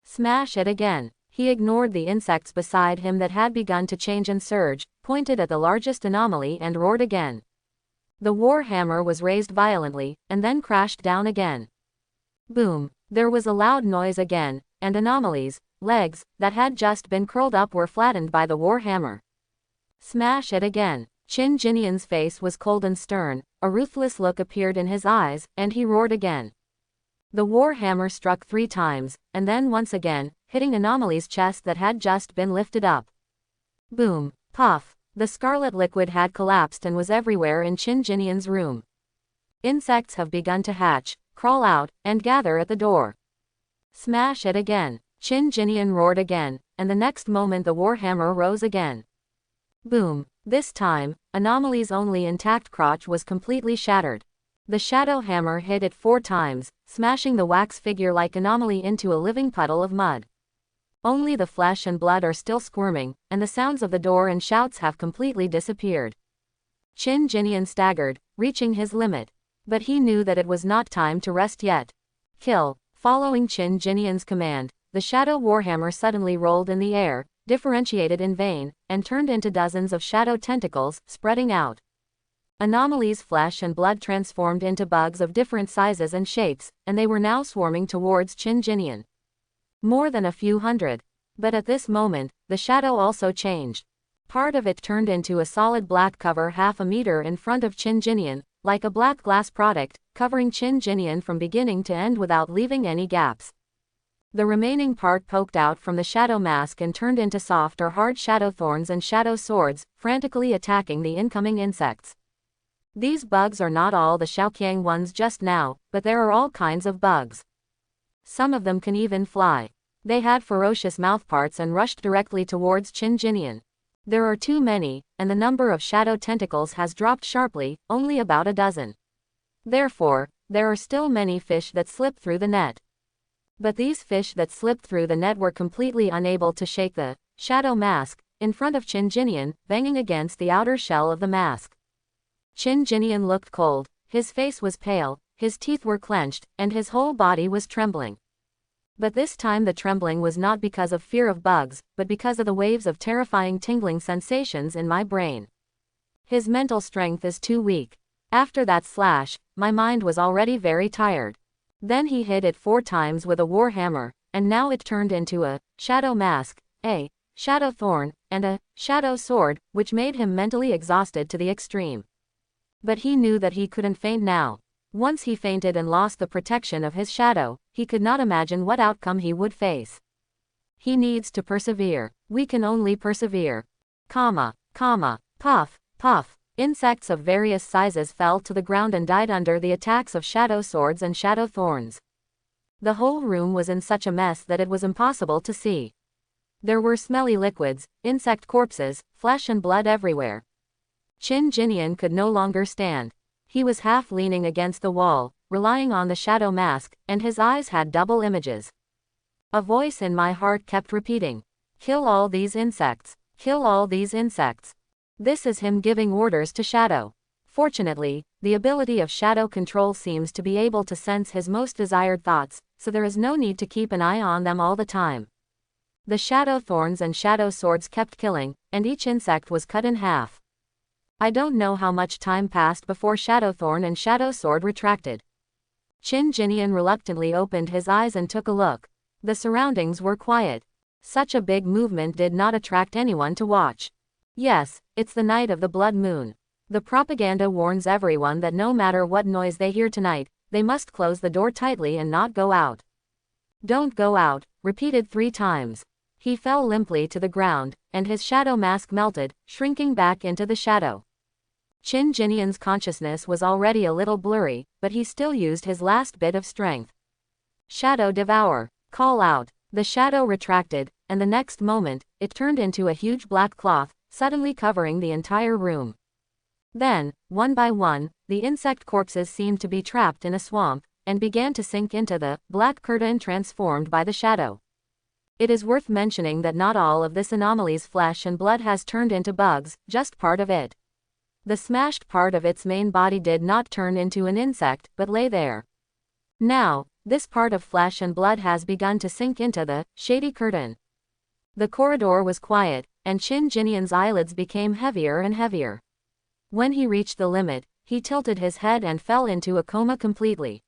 Smash it again. He ignored the insects beside him that had begun to change and surge, pointed at the largest Anomaly and roared again. The war hammer was raised violently, and then crashed down again. Boom! There was a loud noise again, and Anomaly's legs, that had just been curled up, were flattened by the war hammer. Smash it again. Qin Jinian's face was cold and stern, a ruthless look appeared in his eyes, and he roared again. The war hammer struck 3 times, and then once again, hitting Anomaly's chest that had just been lifted up. Boom! Puff! The scarlet liquid had collapsed and was everywhere in Qin Jinian's room. Insects have begun to hatch, crawl out, and gather at the door. Smash it again. Qin Jinian roared again, and the next moment the war hammer rose again. Boom! This time, Anomaly's only intact crotch was completely shattered. The shadow hammer hit it 4 times, smashing the wax figure-like Anomaly into a living puddle of mud. Only the flesh and blood are still squirming, and the sounds of the door and shouts have completely disappeared. Qin Jinian staggered, reaching his limit. But he knew that it was not time to rest yet. Kill! Following Qin Jinian's command, the shadow warhammer suddenly rolled in the air, differentiated in vain, and turned into dozens of shadow tentacles, spreading out. Anomaly's flesh and blood transformed into bugs of different sizes and shapes, and they were now swarming towards Qin Jinian. More than a few hundred. But at this moment, the shadow also changed. Part of it turned into a solid black cover half a meter in front of Qin Jinian, like a black glass product, covering Qin Jinian from beginning to end without leaving any gaps. The remaining part poked out from the shadow mask and turned into soft or hard shadow thorns and shadow swords, frantically attacking the incoming insects. These bugs are not all the Shaoqiang ones just now, but there are all kinds of bugs. Some of them can even fly. They had ferocious mouthparts and rushed directly towards Qin Jinian. There are too many, and the number of shadow tentacles has dropped sharply, only about a dozen. Therefore, there are still many fish that slip through the net. But these fish that slipped through the net were completely unable to shake the shadow mask in front of Qin Jinian, banging against the outer shell of the mask. Qin Jinian looked cold, his face was pale, his teeth were clenched, and his whole body was trembling. But this time the trembling was not because of fear of bugs, but because of the waves of terrifying tingling sensations in my brain. His mental strength is too weak. After that slash, my mind was already very tired. Then he hit it 4 times with a war hammer, and now it turned into a shadow mask, a shadow thorn, and a shadow sword, which made him mentally exhausted to the extreme. But he knew that he couldn't faint now. Once he fainted and lost the protection of his shadow, he could not imagine what outcome he would face. He needs to persevere. We can only persevere. Puff, puff. Insects of various sizes fell to the ground and died under the attacks of shadow swords and shadow thorns. The whole room was in such a mess that it was impossible to see. There were smelly liquids, insect corpses, flesh and blood everywhere. Qin Jinian could no longer stand. He was half leaning against the wall, relying on the shadow mask, and his eyes had double images. A voice in my heart kept repeating, "Kill all these insects. Kill all these insects." This is him giving orders to Shadow. Fortunately, the ability of Shadow control seems to be able to sense his most desired thoughts, so there is no need to keep an eye on them all the time. The shadow thorns and shadow swords kept killing, and each insect was cut in half. I don't know how much time passed before shadow thorn and shadow sword retracted. Qin Jinian reluctantly opened his eyes and took a look. The surroundings were quiet. Such a big movement did not attract anyone to watch. Yes, it's the night of the blood moon. The propaganda warns everyone that no matter what noise they hear tonight, they must close the door tightly and not go out. Don't go out, repeated 3 times. He fell limply to the ground, and his shadow mask melted, shrinking back into the shadow. Qin Jinian's consciousness was already a little blurry, but he still used his last bit of strength. Shadow devour. Call out. The shadow retracted, and the next moment, it turned into a huge black cloth, suddenly covering the entire room. Then, one by one, the insect corpses seemed to be trapped in a swamp, and began to sink into the black curtain transformed by the shadow. It is worth mentioning that not all of this anomaly's flesh and blood has turned into bugs, just part of it. The smashed part of its main body did not turn into an insect, but lay there. Now, this part of flesh and blood has begun to sink into the shady curtain. The corridor was quiet, and Qin Jinian's eyelids became heavier and heavier. When he reached the limit, he tilted his head and fell into a coma completely.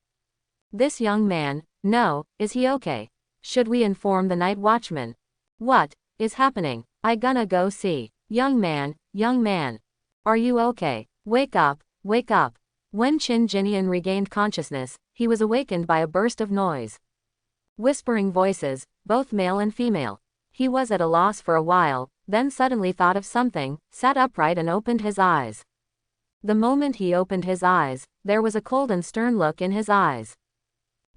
This young man, no, is he okay? Should we inform the night watchman? What is happening? I gonna go see. Young man, are you okay? Wake up, wake up. When Qin Jinian regained consciousness, he was awakened by a burst of noise. Whispering voices, both male and female. He was at a loss for a while, then suddenly thought of something, sat upright and opened his eyes. The moment he opened his eyes, there was a cold and stern look in his eyes.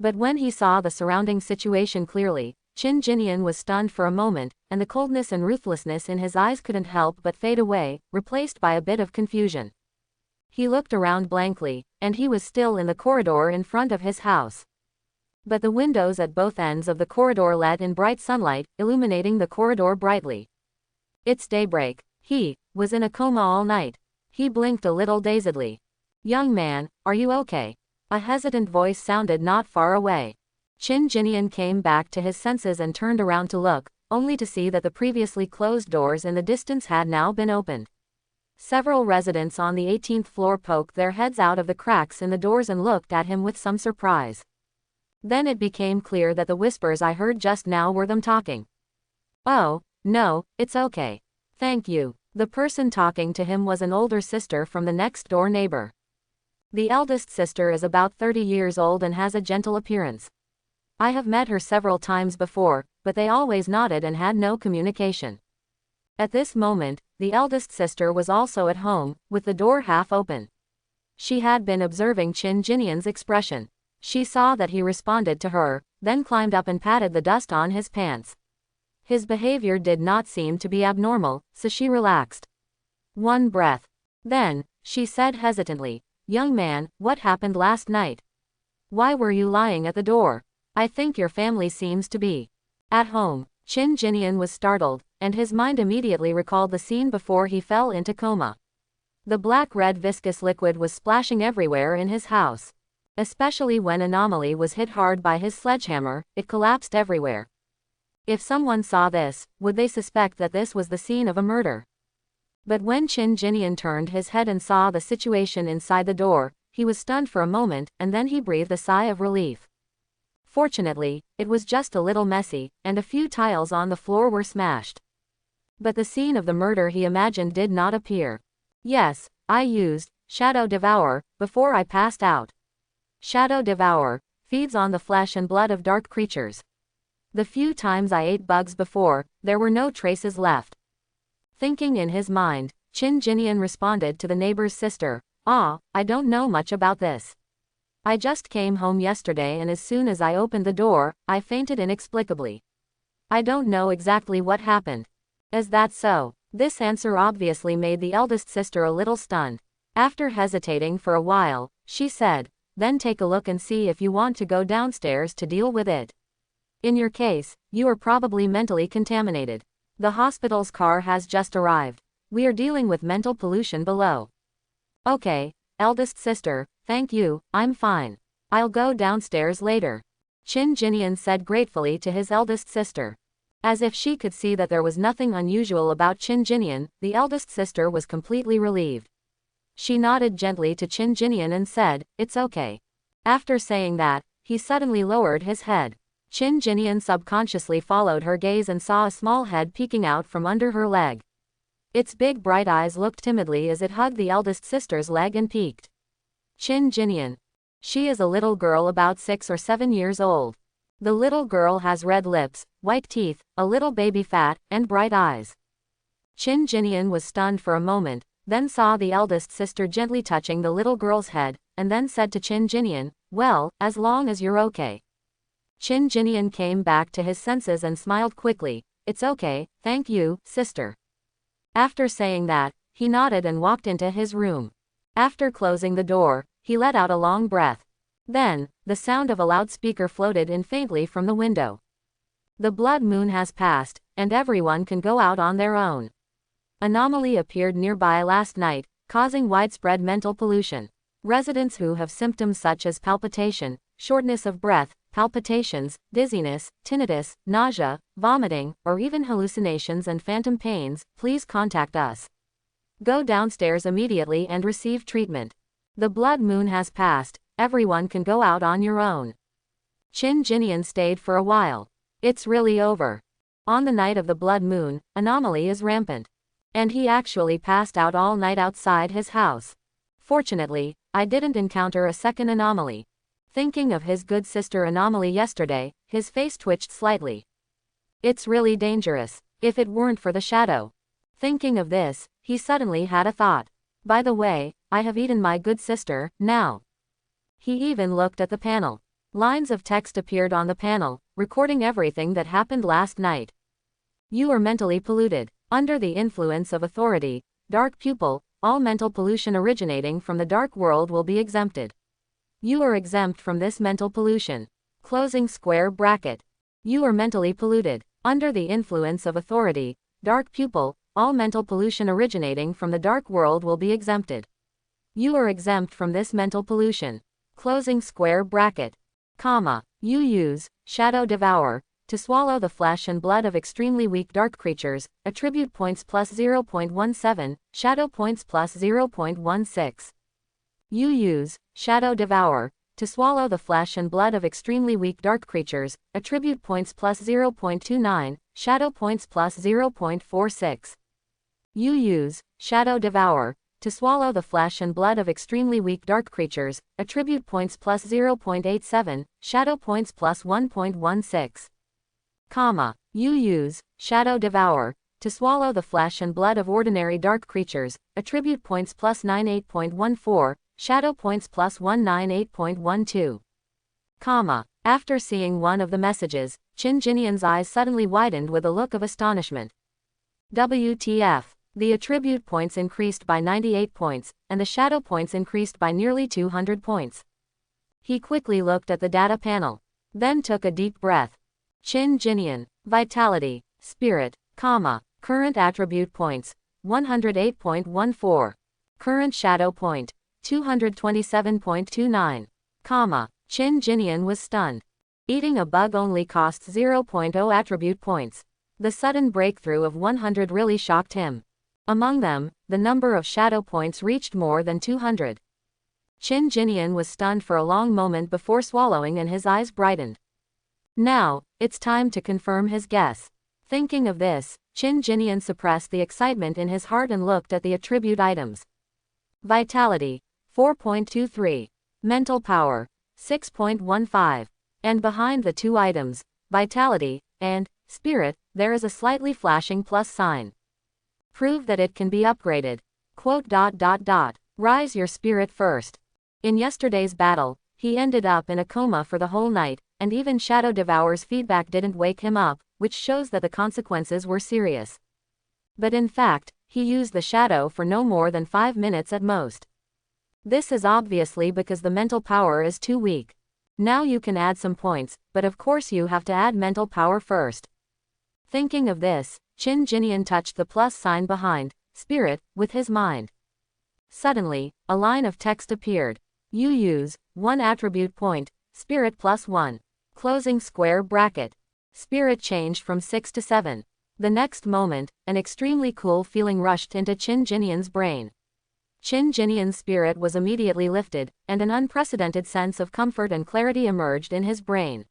But when he saw the surrounding situation clearly, Qin Jinian was stunned for a moment, and the coldness and ruthlessness in his eyes couldn't help but fade away, replaced by a bit of confusion. He looked around blankly, and he was still in the corridor in front of his house. But the windows at both ends of the corridor let in bright sunlight, illuminating the corridor brightly. It's daybreak. He was in a coma all night. He blinked a little dazedly. Young man, are you okay? A hesitant voice sounded not far away. Qin Jinian came back to his senses and turned around to look, only to see that the previously closed doors in the distance had now been opened. Several residents on the 18th floor poked their heads out of the cracks in the doors and looked at him with some surprise. Then it became clear that the whispers I heard just now were them talking. Oh, no, it's okay. Thank you. The person talking to him was an older sister from the next door neighbor. The eldest sister is about 30 years old and has a gentle appearance. I have met her several times before, but they always nodded and had no communication. At this moment, the eldest sister was also at home, with the door half open. She had been observing Qin Jinian's expression. She saw that he responded to her, then climbed up and patted the dust on his pants. His behavior did not seem to be abnormal, so she relaxed. One breath. Then, she said hesitantly, "Young man, what happened last night? Why were you lying at the door? I think your family seems to be at home." Chin Jinian was startled, and his mind immediately recalled the scene before he fell into coma. The black-red viscous liquid was splashing everywhere in his house. Especially when Anomaly was hit hard by his sledgehammer, it collapsed everywhere. If someone saw this, would they suspect that this was the scene of a murder? But when Chin Jinian turned his head and saw the situation inside the door, he was stunned for a moment, and then he breathed a sigh of relief. Fortunately, it was just a little messy, and a few tiles on the floor were smashed. But the scene of the murder he imagined did not appear. "Yes, I used Shadow Devour before I passed out. Shadow Devour feeds on the flesh and blood of dark creatures. The few times I ate bugs before, there were no traces left." Thinking in his mind, Chin Jinian responded to the neighbor's sister, "Ah, I don't know much about this. I just came home yesterday and as soon as I opened the door, I fainted inexplicably. I don't know exactly what happened." "Is that so?" This answer obviously made the eldest sister a little stunned. After hesitating for a while, she said, "Then take a look and see if you want to go downstairs to deal with it. In your case, you are probably mentally contaminated. The hospital's car has just arrived. We are dealing with mental pollution below." "Okay, eldest sister, thank you, I'm fine. I'll go downstairs later," Chin Jinian said gratefully to his eldest sister. As if she could see that there was nothing unusual about Chin Jinian, the eldest sister was completely relieved. She nodded gently to Chin Jinian and said, "It's okay." After saying that, he suddenly lowered his head. Chin Jinian subconsciously followed her gaze and saw a small head peeking out from under her leg. Its big bright eyes looked timidly as it hugged the eldest sister's leg and peeked. Chin Jinian. She is a little girl about 6 or 7 years old. The little girl has red lips, white teeth, a little baby fat, and bright eyes. Chin Jinian was stunned for a moment, then saw the eldest sister gently touching the little girl's head, and then said to Chin Jinian, "Well, as long as you're okay." Chin Jinian came back to his senses and smiled quickly, "It's okay, thank you, sister." After saying that, he nodded and walked into his room. After closing the door, he let out a long breath. Then, the sound of a loudspeaker floated in faintly from the window. "The blood moon has passed, and everyone can go out on their own. Anomaly appeared nearby last night, causing widespread mental pollution. Residents who have symptoms such as palpitation, shortness of breath, palpitations, dizziness, tinnitus, nausea, vomiting, or even hallucinations and phantom pains, please contact us. Go downstairs immediately and receive treatment. The blood moon has passed, everyone can go out on your own." Chin Jinian stayed for a while. It's really over. On the night of the blood moon, Anomaly is rampant. And he actually passed out all night outside his house. Fortunately, I didn't encounter a second Anomaly. Thinking of his good sister Anomaly yesterday, his face twitched slightly. It's really dangerous, if it weren't for the shadow. Thinking of this, he suddenly had a thought. By the way, I have eaten my good sister, now. He even looked at the panel. Lines of text appeared on the panel, recording everything that happened last night. You are mentally polluted. Under the influence of authority, dark pupil, all mental pollution originating from the dark world will be exempted. You are exempt from this mental pollution. Closing square bracket. You are mentally polluted. Under the influence of authority, dark pupil, all mental pollution originating from the dark world will be exempted. You are exempt from this mental pollution. Closing square bracket. Comma. You use Shadow Devour to swallow the flesh and blood of extremely weak dark creatures, attribute points plus 0.17, shadow points plus 0.16. You use Shadow Devour to swallow the flesh and blood of extremely weak dark creatures, attribute points plus 0.29, shadow points plus 0.46. You use Shadow Devour to swallow the flesh and blood of extremely weak dark creatures, attribute points plus 0.87, shadow points plus 1.16. Comma. You use Shadow Devour to swallow the flesh and blood of ordinary dark creatures, attribute points plus 98.14, shadow points plus 198.12. Comma. After seeing one of the messages, Qin Jinian's eyes suddenly widened with a look of astonishment. WTF. The attribute points increased by 98 points, and the shadow points increased by nearly 200 points. He quickly looked at the data panel, then took a deep breath. Qin Jinian, Vitality, Spirit, current attribute points, 108.14. Current shadow point, 227.29. Qin Jinian was stunned. Eating a bug only costs 0.0 attribute points. The sudden breakthrough of 100 really shocked him. Among them, the number of shadow points reached more than 200. Qin Jinian was stunned for a long moment before swallowing, and his eyes brightened. Now, it's time to confirm his guess. Thinking of this, Qin Jinian suppressed the excitement in his heart and looked at the attribute items. Vitality, 4.23. Mental power, 6.15. And behind the two items, Vitality and Spirit, there is a slightly flashing plus sign. Prove that it can be upgraded. Rise your spirit first. In yesterday's battle, he ended up in a coma for the whole night, and even Shadow Devour's feedback didn't wake him up, which shows that the consequences were serious. But in fact, he used the shadow for no more than 5 minutes at most. This is obviously because the mental power is too weak. Now you can add some points, but of course you have to add mental power first. Thinking of this, Qin Jinian touched the plus sign behind Spirit with his mind. Suddenly, a line of text appeared. You use 1 attribute point, Spirit plus 1. Closing square bracket. Spirit changed from 6 to 7. The next moment, an extremely cool feeling rushed into Qin Jinian's brain. Qin Jinian's spirit was immediately lifted, and an unprecedented sense of comfort and clarity emerged in his brain.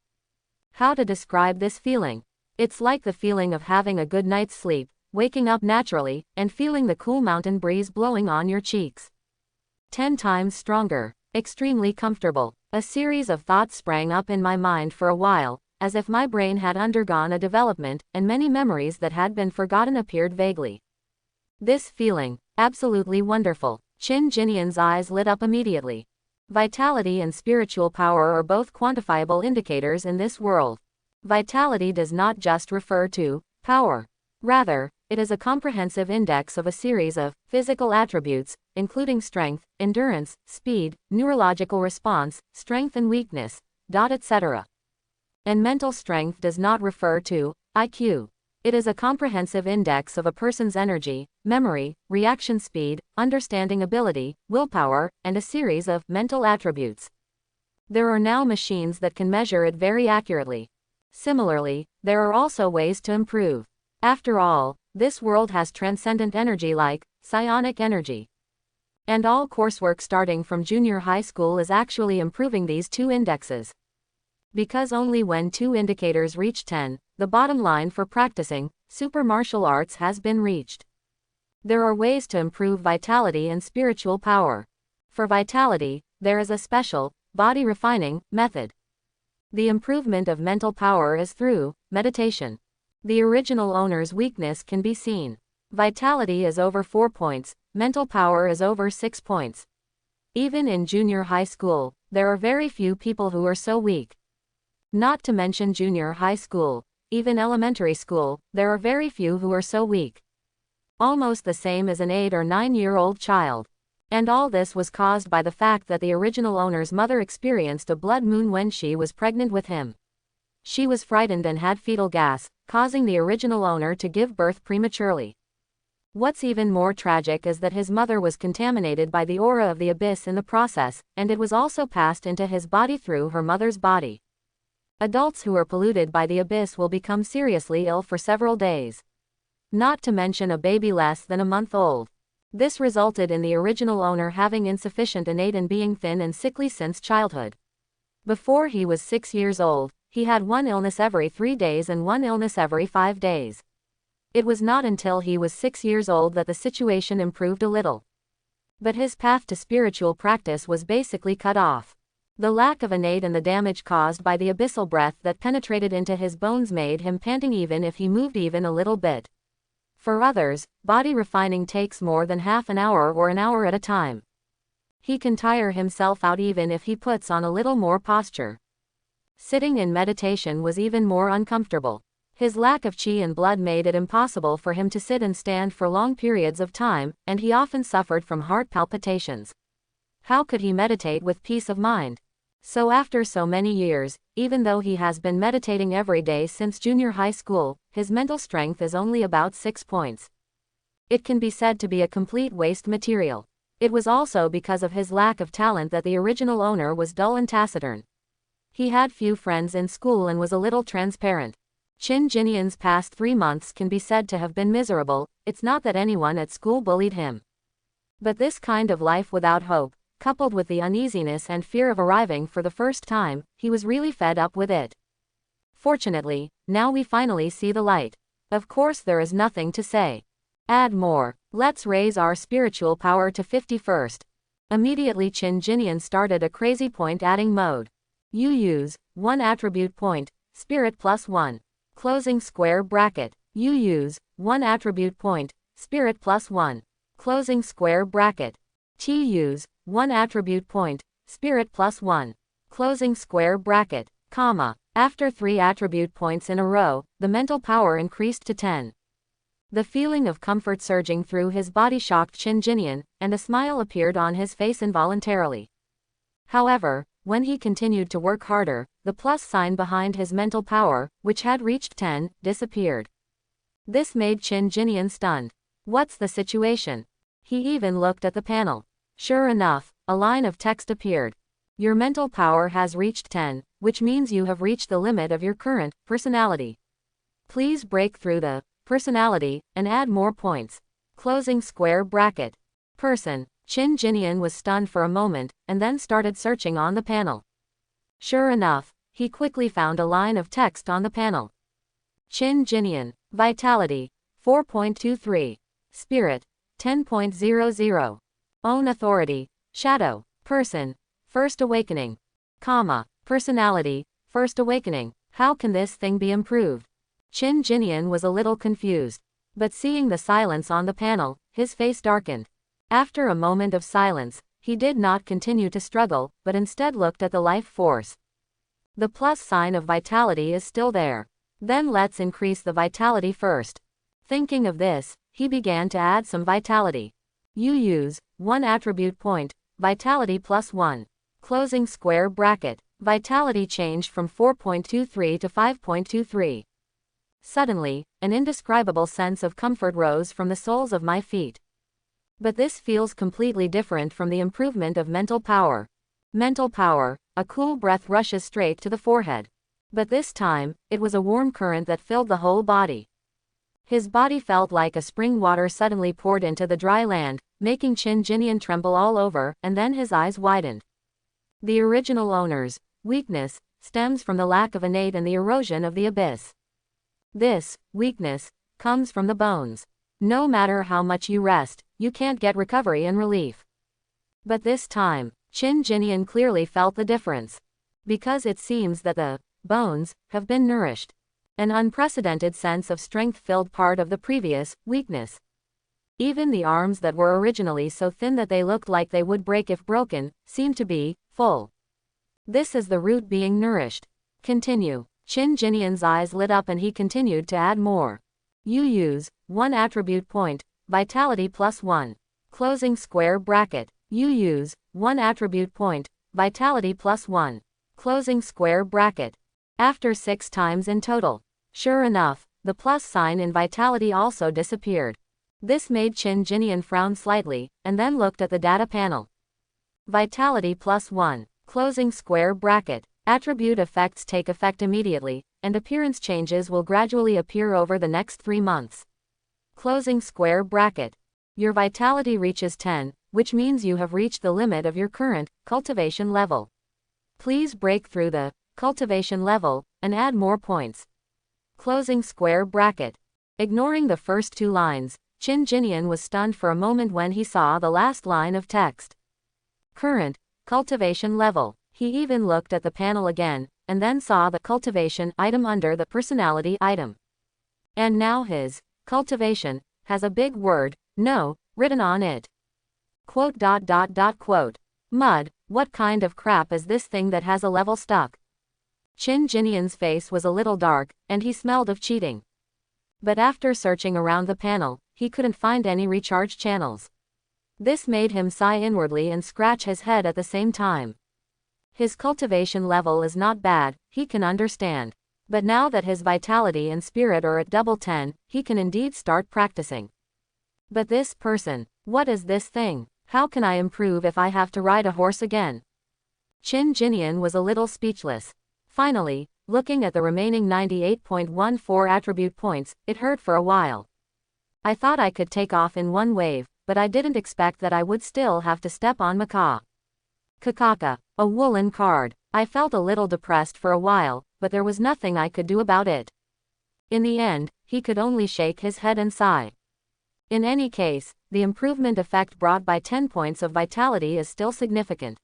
How to describe this feeling? It's like the feeling of having a good night's sleep, waking up naturally, and feeling the cool mountain breeze blowing on your cheeks. 10 times stronger. Extremely comfortable. A series of thoughts sprang up in my mind for a while, as if my brain had undergone a development, and many memories that had been forgotten appeared vaguely. This feeling, absolutely wonderful. Qin Jinian's eyes lit up immediately. Vitality and spiritual power are both quantifiable indicators in this world. Vitality does not just refer to power. Rather, it is a comprehensive index of a series of physical attributes, including strength, endurance, speed, neurological response, strength and weakness, etc. And mental strength does not refer to IQ. It is a comprehensive index of a person's energy, memory, reaction speed, understanding ability, willpower, and a series of mental attributes. There are now machines that can measure it very accurately. Similarly, there are also ways to improve. After all, this world has transcendent energy like psionic energy. And all coursework starting from junior high school is actually improving these two indexes. Because only when 2 indicators reach 10, the bottom line for practicing super martial arts has been reached. There are ways to improve vitality and spiritual power. For vitality, there is a special, body refining method. The improvement of mental power is through meditation. The original owner's weakness can be seen. Vitality is over 4 points, mental power is over 6 points. Even in junior high school, there are very few people who are so weak. Not to mention junior high school, even elementary school, there are very few who are so weak. Almost the same as an 8 or 9-year-old child. And all this was caused by the fact that the original owner's mother experienced a blood moon when she was pregnant with him. She was frightened and had fetal gas, causing the original owner to give birth prematurely. What's even more tragic is that his mother was contaminated by the aura of the abyss in the process, and it was also passed into his body through her mother's body. Adults who are polluted by the abyss will become seriously ill for several days. Not to mention a baby less than a month old. This resulted in the original owner having insufficient innate and being thin and sickly since childhood. Before he was 6 years old, he had 1 illness every 3 days and 1 illness every 5 days. It was not until he was 6 years old that the situation improved a little. But his path to spiritual practice was basically cut off. The lack of innate and the damage caused by the abyssal breath that penetrated into his bones made him panting even if he moved even a little bit. For others, body refining takes more than half an hour or an hour at a time. He can tire himself out even if he puts on a little more posture. Sitting in meditation was even more uncomfortable. His lack of qi and blood made it impossible for him to sit and stand for long periods of time, and he often suffered from heart palpitations. How could he meditate with peace of mind? So after so many years, even though he has been meditating every day since junior high school, his mental strength is only about 6 points. It can be said to be a complete waste material. It was also because of his lack of talent that the original owner was dull and taciturn. He had few friends in school and was a little transparent. Qin Jinian's past 3 months can be said to have been miserable. It's not that anyone at school bullied him. But this kind of life without hope, coupled with the uneasiness and fear of arriving for the first time, he was really fed up with it. Fortunately, now we finally see the light. Of course there is nothing to say. Add more. Let's raise our spiritual power to 50 first. Immediately Qin Jinian started a crazy point adding mode. You use 1 attribute point, spirit plus 1. Closing square bracket. You use 1 attribute point, spirit plus 1. Closing square bracket. T use 1 attribute point, spirit plus 1. Closing square bracket, comma. After 3 attribute points in a row, the mental power increased to 10. The feeling of comfort surging through his body shocked Qin Jinian, and a smile appeared on his face involuntarily. However, when he continued to work harder, the plus sign behind his mental power, which had reached 10, disappeared. This made Qin Jinian stunned. What's the situation? He even looked at the panel. Sure enough, a line of text appeared. Your mental power has reached 10, which means you have reached the limit of your current personality. Please break through the personality and add more points. Closing square bracket. Person. Qin Jinian was stunned for a moment, and then started searching on the panel. Sure enough, he quickly found a line of text on the panel. Qin Jinian. Vitality. 4.23. Spirit. 10.00. Own authority. Shadow. Person. First awakening. Comma. Personality. First awakening. How can this thing be improved? Qin Jinian was a little confused. But seeing the silence on the panel, his face darkened. After a moment of silence, he did not continue to struggle, but instead looked at the life force. The plus sign of vitality is still there. Then let's increase the vitality first. Thinking of this, he began to add some vitality. You use 1 attribute point, vitality plus 1. Closing square bracket. Vitality changed from 4.23 to 5.23. Suddenly, an indescribable sense of comfort rose from the soles of my feet. But this feels completely different from the improvement of mental power. Mental power, a cool breath rushes straight to the forehead. But this time, it was a warm current that filled the whole body. His body felt like a spring water suddenly poured into the dry land, making Qin Jinian tremble all over, and then his eyes widened. The original owner's weakness stems from the lack of innate and the erosion of the abyss. This weakness comes from the bones. No matter how much you rest, you can't get recovery and relief. But this time, Qin Jinian clearly felt the difference. Because it seems that the bones have been nourished. An unprecedented sense of strength filled part of the previous weakness. Even the arms that were originally so thin that they looked like they would break if broken, seemed to be full. This is the root being nourished. Continue. Qin Jinian's eyes lit up and he continued to add more. You use 1 attribute point, vitality plus 1. Closing square bracket. You use 1 attribute point, vitality plus 1. Closing square bracket. After 6 times in total. Sure enough, the plus sign in vitality also disappeared. This made Qin Jinian frown slightly, and then looked at the data panel. Vitality plus 1. Closing square bracket. Attribute effects take effect immediately, and appearance changes will gradually appear over the next 3 months. Closing square bracket. Your vitality reaches 10, which means you have reached the limit of your current cultivation level. Please break through the cultivation level and add more points. Closing square bracket. Ignoring the first 2 lines, Qin Jinian was stunned for a moment when he saw the last line of text. Current cultivation level. He even looked at the panel again, and then saw the cultivation item under the personality item. And now his cultivation has a big word, no, written on it. Quote. Mud, what kind of crap is this thing that has a level stuck? Chin Jinian's face was a little dark, and he smelled of cheating. But after searching around the panel, he couldn't find any recharge channels. This made him sigh inwardly and scratch his head at the same time. His cultivation level is not bad, he can understand. But now that his vitality and spirit are at double 10, he can indeed start practicing. But this person, what is this thing? How can I improve if I have to ride a horse again? Chin Jinian was a little speechless. Finally, looking at the remaining 98.14 attribute points, it hurt for a while. I thought I could take off in one wave, but I didn't expect that I would still have to step on macaw. Kakaka, a woolen card. I felt a little depressed for a while, but there was nothing I could do about it. In the end, he could only shake his head and sigh. In any case, the improvement effect brought by 10 points of vitality is still significant.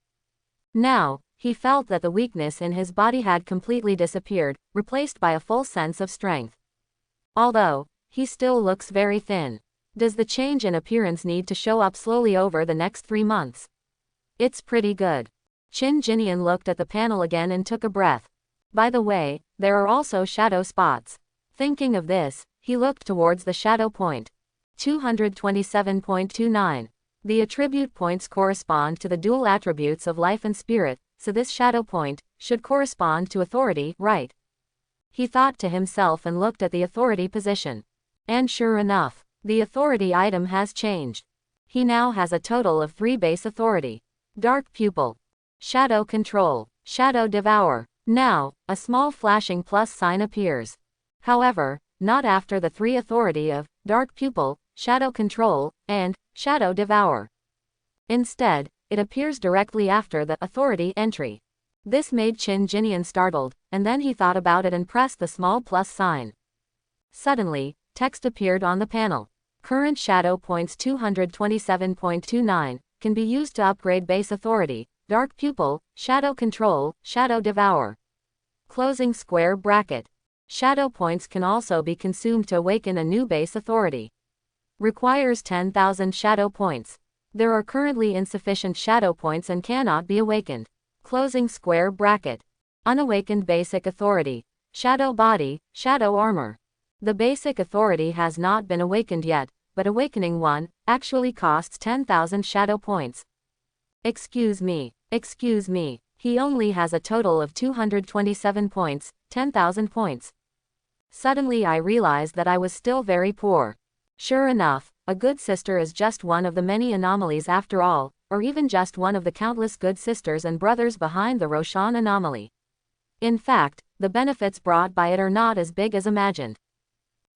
Now, he felt that the weakness in his body had completely disappeared, replaced by a full sense of strength. Although, he still looks very thin. Does the change in appearance need to show up slowly over the next 3 months? It's pretty good. Chin Jinian looked at the panel again and took a breath. By the way, there are also shadow spots. Thinking of this, he looked towards the shadow point. 227.29. The attribute points correspond to the dual attributes of life and spirit, so this shadow point should correspond to authority, right? He thought to himself and looked at the authority position. And sure enough, the authority item has changed. He now has a total of 3 base authority. Dark Pupil, Shadow Control, Shadow Devour. Now, a small flashing plus sign appears. However, not after the 3 authority of Dark Pupil, Shadow Control, and Shadow Devour. Instead, it appears directly after the authority entry. This made Chin Jinian startled, and then he thought about it and pressed the small plus sign. Suddenly, text appeared on the panel. Current shadow points 227.29 can be used to upgrade base authority, Dark Pupil, Shadow Control, Shadow Devour. Closing square bracket. Shadow points can also be consumed to awaken a new base authority. Requires 10,000 shadow points. There are currently insufficient shadow points and cannot be awakened. Closing square bracket. Unawakened basic authority. Shadow Body, Shadow Armor. The basic authority has not been awakened yet, but awakening one actually costs 10,000 shadow points. Excuse me, he only has a total of 227 points, 10,000 points. Suddenly I realized that I was still very poor. Sure enough, a good sister is just one of the many anomalies after all, or even just one of the countless good sisters and brothers behind the Roshan anomaly. In fact, the benefits brought by it are not as big as imagined.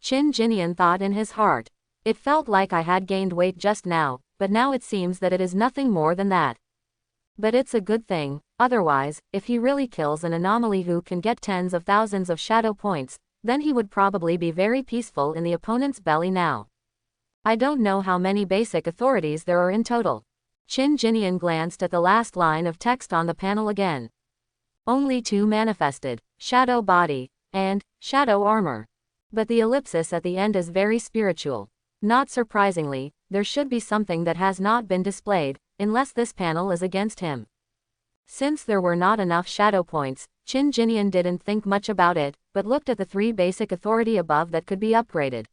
Chin Jinian thought in his heart. It felt like I had gained weight just now, but now it seems that it is nothing more than that. But it's a good thing, otherwise, if he really kills an anomaly who can get tens of thousands of shadow points, then he would probably be very peaceful in the opponent's belly now. I don't know how many basic authorities there are in total. Chin Jinian glanced at the last line of text on the panel again. Only 2 manifested, Shadow Body, and Shadow Armor. But the ellipsis at the end is very spiritual. Not surprisingly, there should be something that has not been displayed, unless this panel is against him. Since there were not enough shadow points, Chin Jinian didn't think much about it, but looked at the 3 basic authority above that could be upgraded.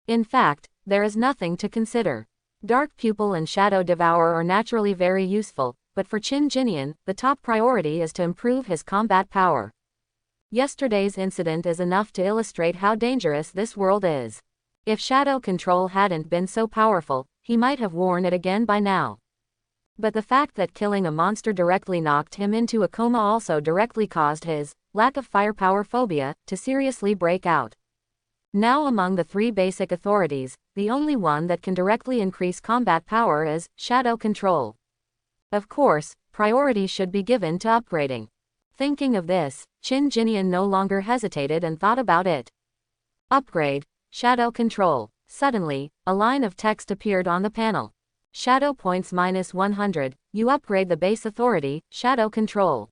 In fact, there is nothing to consider. Dark Pupil and Shadow Devour are naturally very useful, but for Chin Jinian, the top priority is to improve his combat power. Yesterday's incident is enough to illustrate how dangerous this world is. If Shadow Control hadn't been so powerful, he might have worn it again by now. But the fact that killing a monster directly knocked him into a coma also directly caused his lack of firepower phobia to seriously break out. Now among the 3 basic authorities, the only one that can directly increase combat power is Shadow Control. Of course, priority should be given to upgrading. Thinking of this, Chin Jinian no longer hesitated and thought about it. Upgrade, Shadow Control. Suddenly, a line of text appeared on the panel. Shadow points -100, you upgrade the base authority, Shadow Control.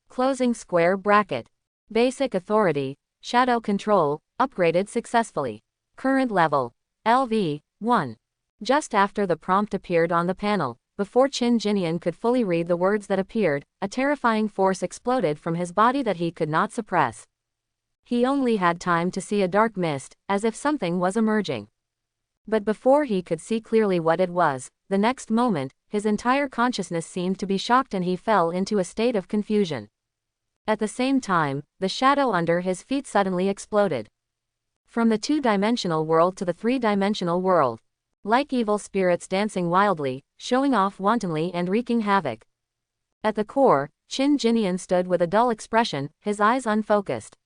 Closing square bracket. Basic authority, Shadow Control, upgraded successfully. Current level, LV, 1. Just after the prompt appeared on the panel, before Qin Jinian could fully read the words that appeared, a terrifying force exploded from his body that he could not suppress. He only had time to see a dark mist, as if something was emerging. But before he could see clearly what it was, the next moment, his entire consciousness seemed to be shocked and he fell into a state of confusion. At the same time, the shadow under his feet suddenly exploded. From the two-dimensional world to the three-dimensional world. Like evil spirits dancing wildly, showing off wantonly and wreaking havoc. At the core, Qin Jinian stood with a dull expression, his eyes unfocused.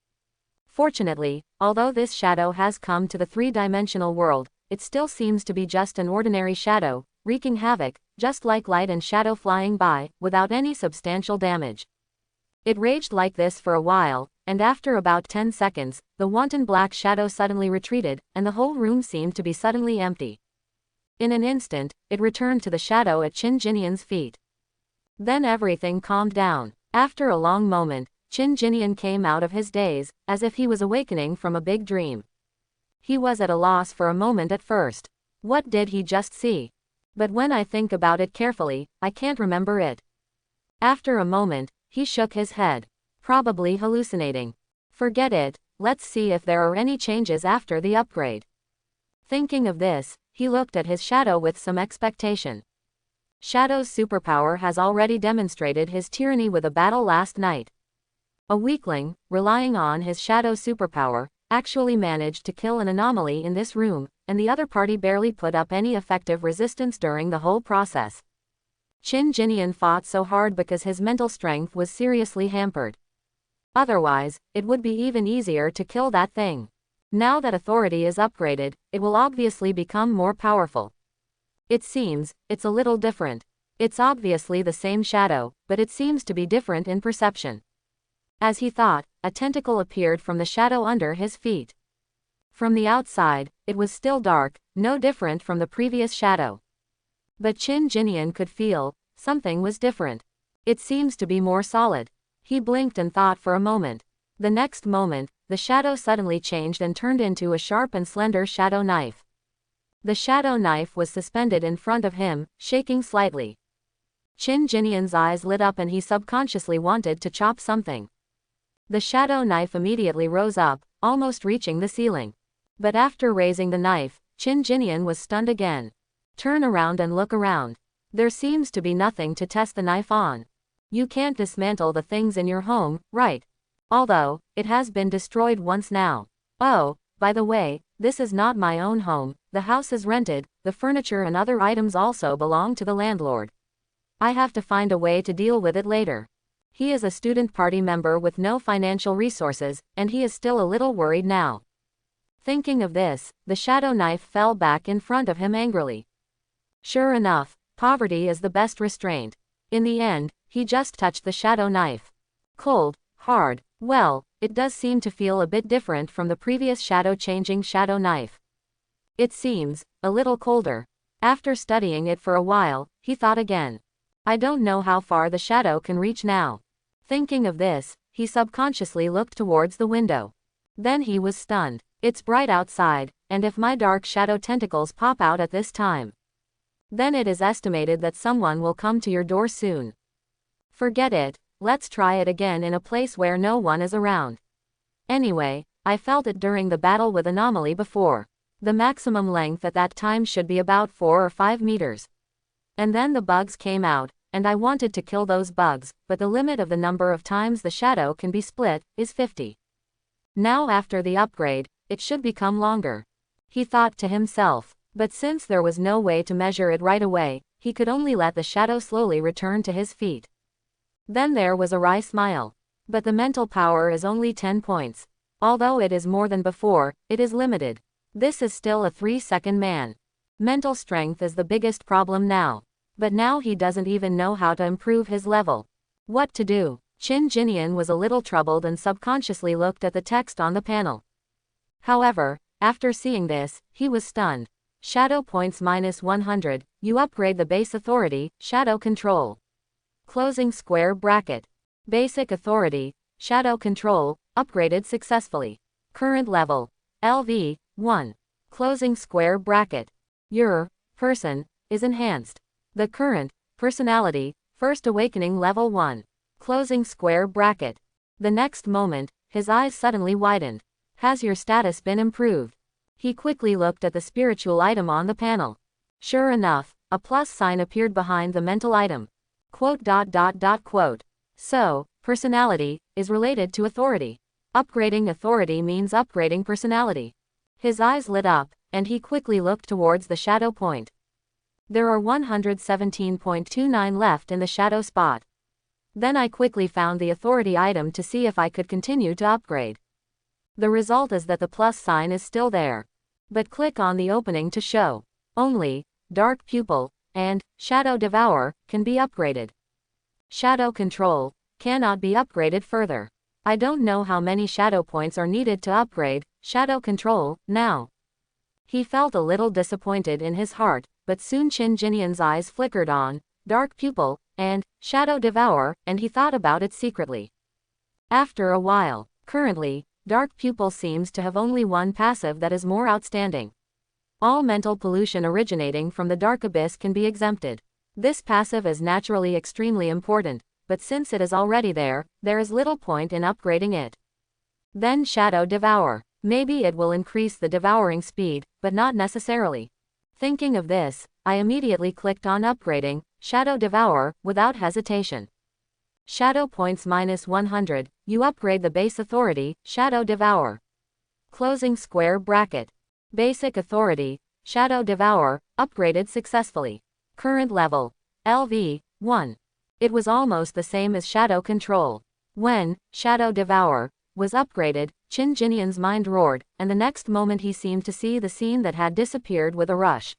Fortunately, although this shadow has come to the three-dimensional world, it still seems to be just an ordinary shadow, wreaking havoc, just like light and shadow flying by, without any substantial damage. It raged like this for a while, and after about 10 seconds, the wanton black shadow suddenly retreated, and the whole room seemed to be suddenly empty. In an instant, it returned to the shadow at Qin Jinian's feet. Then everything calmed down. After a long moment, Qin Jinian came out of his daze, as if he was awakening from a big dream. He was at a loss for a moment at first. What did he just see? But when I think about it carefully, I can't remember it. After a moment, he shook his head. Probably hallucinating. Forget it, let's see if there are any changes after the upgrade. Thinking of this, he looked at his shadow with some expectation. Shadow's superpower has already demonstrated his tyranny with a battle last night. A weakling, relying on his shadow superpower, actually managed to kill an anomaly in this room, and the other party barely put up any effective resistance during the whole process. Qin Jinian fought so hard because his mental strength was seriously hampered. Otherwise, it would be even easier to kill that thing. Now that authority is upgraded, it will obviously become more powerful. It seems, it's a little different. It's obviously the same shadow, but it seems to be different in perception. As he thought, a tentacle appeared from the shadow under his feet. From the outside, it was still dark, no different from the previous shadow. But Qin Jinian could feel, something was different. It seems to be more solid. He blinked and thought for a moment. The next moment, the shadow suddenly changed and turned into a sharp and slender shadow knife. The shadow knife was suspended in front of him, shaking slightly. Qin Jinian's eyes lit up and he subconsciously wanted to chop something. The shadow knife immediately rose up, almost reaching the ceiling. But after raising the knife, Qin Jinian was stunned again. Turn around and look around. There seems to be nothing to test the knife on. You can't dismantle the things in your home, right? Although, it has been destroyed once now. Oh, by the way, this is not my own home, the house is rented, the furniture and other items also belong to the landlord. I have to find a way to deal with it later. He is a student party member with no financial resources, and he is still a little worried now. Thinking of this, the shadow knife fell back in front of him angrily. Sure enough, poverty is the best restraint. In the end, he just touched the shadow knife. Cold, hard, well, it does seem to feel a bit different from the previous shadow-changing shadow knife. It seems, a little colder. After studying it for a while, he thought again. I don't know how far the shadow can reach now. Thinking of this, he subconsciously looked towards the window. Then he was stunned. It's bright outside, and if my dark shadow tentacles pop out at this time, then it is estimated that someone will come to your door soon. Forget it, let's try it again in a place where no one is around. Anyway, I felt it during the battle with Anomaly before. The maximum length at that time should be about 4 or 5 meters. And then the bugs came out, and I wanted to kill those bugs, but the limit of the number of times the shadow can be split is 50. Now after the upgrade, it should become longer. He thought to himself, but since there was no way to measure it right away, he could only let the shadow slowly return to his feet. Then there was a wry smile. But the mental power is only 10 points. Although it is more than before, it is limited. This is still a 3-second man. Mental strength is the biggest problem now. But now he doesn't even know how to improve his level. What to do? Qin Jinian was a little troubled and subconsciously looked at the text on the panel. However, after seeing this, he was stunned. Shadow points -100, you upgrade the base authority, shadow control. Closing square bracket. Basic authority, shadow control, upgraded successfully. Current level, LV, 1. Closing square bracket. Your person is enhanced. The current Personality, First Awakening Level 1. Closing square bracket. The next moment, his eyes suddenly widened. Has your status been improved? He quickly looked at the spiritual item on the panel. Sure enough, a plus sign appeared behind the mental item. Quote. So, personality is related to authority. Upgrading authority means upgrading personality. His eyes lit up, and he quickly looked towards the shadow point. There are 117.29 left in the shadow spot. Then I quickly found the authority item to see if I could continue to upgrade. The result is that the plus sign is still there. But click on the opening to show. Only Dark Pupil and Shadow Devourer can be upgraded. Shadow Control cannot be upgraded further. I don't know how many shadow points are needed to upgrade Shadow Control now. He felt a little disappointed in his heart, but soon Qin Jinian's eyes flickered on Dark Pupil and Shadow Devourer, and he thought about it secretly. After a while, currently, Dark Pupil seems to have only one passive that is more outstanding. All mental pollution originating from the dark abyss can be exempted. This passive is naturally extremely important, but since it is already there is little point in upgrading it. Then Shadow Devour. Maybe it will increase the devouring speed, but not necessarily. Thinking of this, I immediately clicked on upgrading Shadow Devourer without hesitation. Shadow points minus 100, you upgrade the base authority, Shadow Devourer. Closing square bracket. Basic authority, Shadow Devourer, upgraded successfully. Current level, LV, 1. It was almost the same as Shadow Control. When Shadow Devourer was upgraded, Qin Jinian's mind roared, and the next moment he seemed to see the scene that had disappeared with a rush.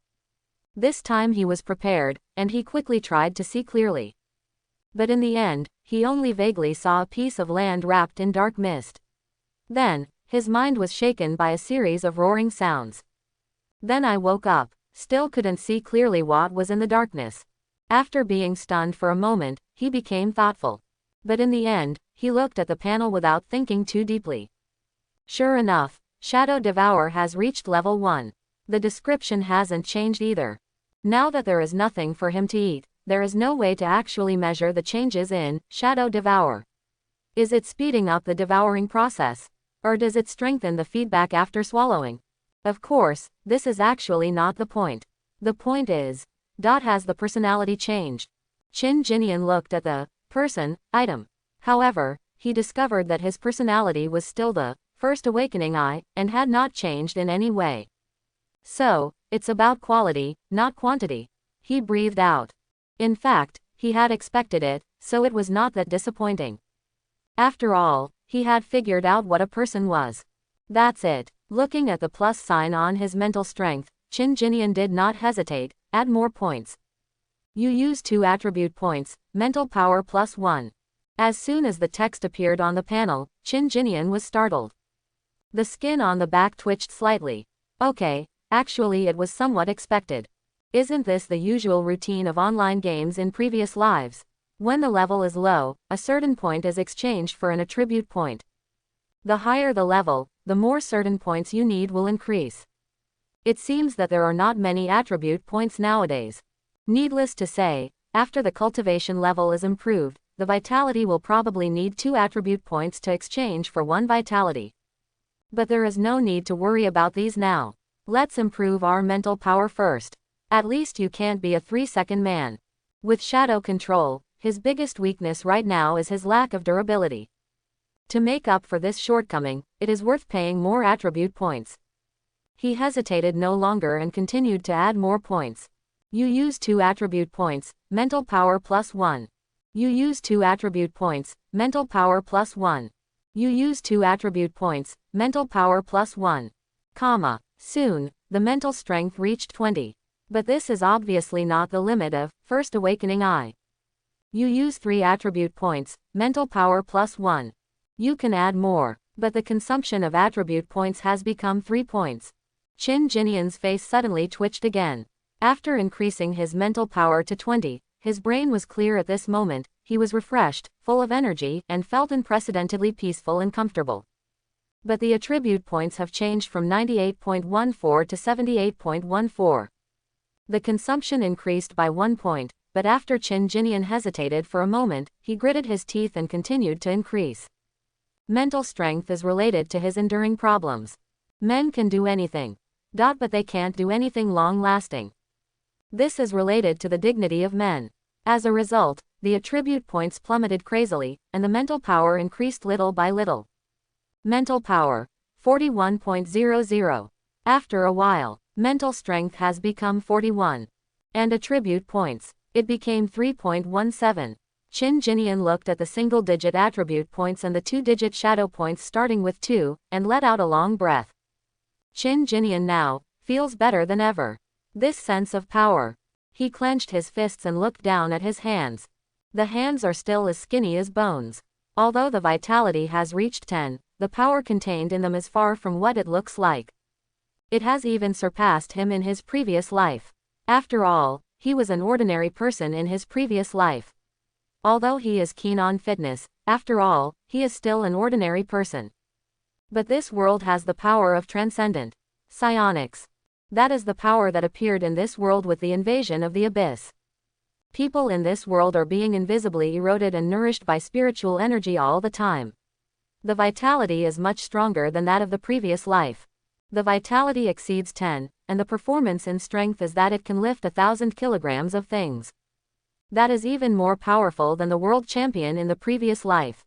This time he was prepared, and he quickly tried to see clearly. But in the end, he only vaguely saw a piece of land wrapped in dark mist. Then, his mind was shaken by a series of roaring sounds. Then I woke up, still couldn't see clearly what was in the darkness. After being stunned for a moment, he became thoughtful. But in the end, he looked at the panel without thinking too deeply. Sure enough, Shadow Devourer has reached level 1. The description hasn't changed either. Now that there is nothing for him to eat, there is no way to actually measure the changes in Shadow Devourer. Is it speeding up the devouring process? Or does it strengthen the feedback after swallowing? Of course, this is actually not the point. The point is, has the personality changed? Qin Jinian looked at the person item. However, he discovered that his personality was still the First Awakening I, and had not changed in any way. So, it's about quality, not quantity. He breathed out. In fact, he had expected it, so it was not that disappointing. After all, he had figured out what a person was. That's it. Looking at the plus sign on his mental strength, Qin Jinian did not hesitate. Add more points. You use 2 attribute points, mental power plus 1. As soon as the text appeared on the panel, Qin Jinian was startled. The skin on the back twitched slightly. Okay, actually it was somewhat expected. Isn't this the usual routine of online games in previous lives? When the level is low, a certain point is exchanged for an attribute point. The higher the level, the more certain points you need will increase. It seems that there are not many attribute points nowadays. Needless to say, after the cultivation level is improved, the vitality will probably need 2 attribute points to exchange for 1 vitality. But there is no need to worry about these now. Let's improve our mental power first. At least you can't be a 3-second man. With Shadow Control, his biggest weakness right now is his lack of durability. To make up for this shortcoming, it is worth paying more attribute points. He hesitated no longer and continued to add more points. You use 2 attribute points, mental power plus 1. You use 2 attribute points, mental power plus 1. You use 2 attribute points, mental power plus 1. Soon, the mental strength reached 20. But this is obviously not the limit of First Awakening I. You use 3 attribute points, mental power plus 1. You can add more, but the consumption of attribute points has become 3 points. Qin Jinian's face suddenly twitched again. After increasing his mental power to 20, his brain was clear at this moment, he was refreshed, full of energy, and felt unprecedentedly peaceful and comfortable. But the attribute points have changed from 98.14 to 78.14. The consumption increased by 1 point, but after Qin Jinian hesitated for a moment, he gritted his teeth and continued to increase. Mental strength is related to his enduring problems. Men can do anything. But they can't do anything long-lasting. This is related to the dignity of men. As a result, the attribute points plummeted crazily, and the mental power increased little by little. Mental power, 41.00. After a while, mental strength has become 41. And attribute points, it became 3.17. Qin Jinian looked at the single-digit attribute points and the two-digit shadow points starting with 2, and let out a long breath. Qin Jinian now feels better than ever. This sense of power. He clenched his fists and looked down at his hands. The hands are still as skinny as bones. Although the vitality has reached 10, the power contained in them is far from what it looks like. It has even surpassed him in his previous life. After all, he was an ordinary person in his previous life. Although he is keen on fitness, after all, he is still an ordinary person. But this world has the power of transcendent psionics. That is the power that appeared in this world with the invasion of the abyss. People in this world are being invisibly eroded and nourished by spiritual energy all the time. The vitality is much stronger than that of the previous life. The vitality exceeds 10, and the performance in strength is that it can lift 1,000 kilograms of things. That is even more powerful than the world champion in the previous life.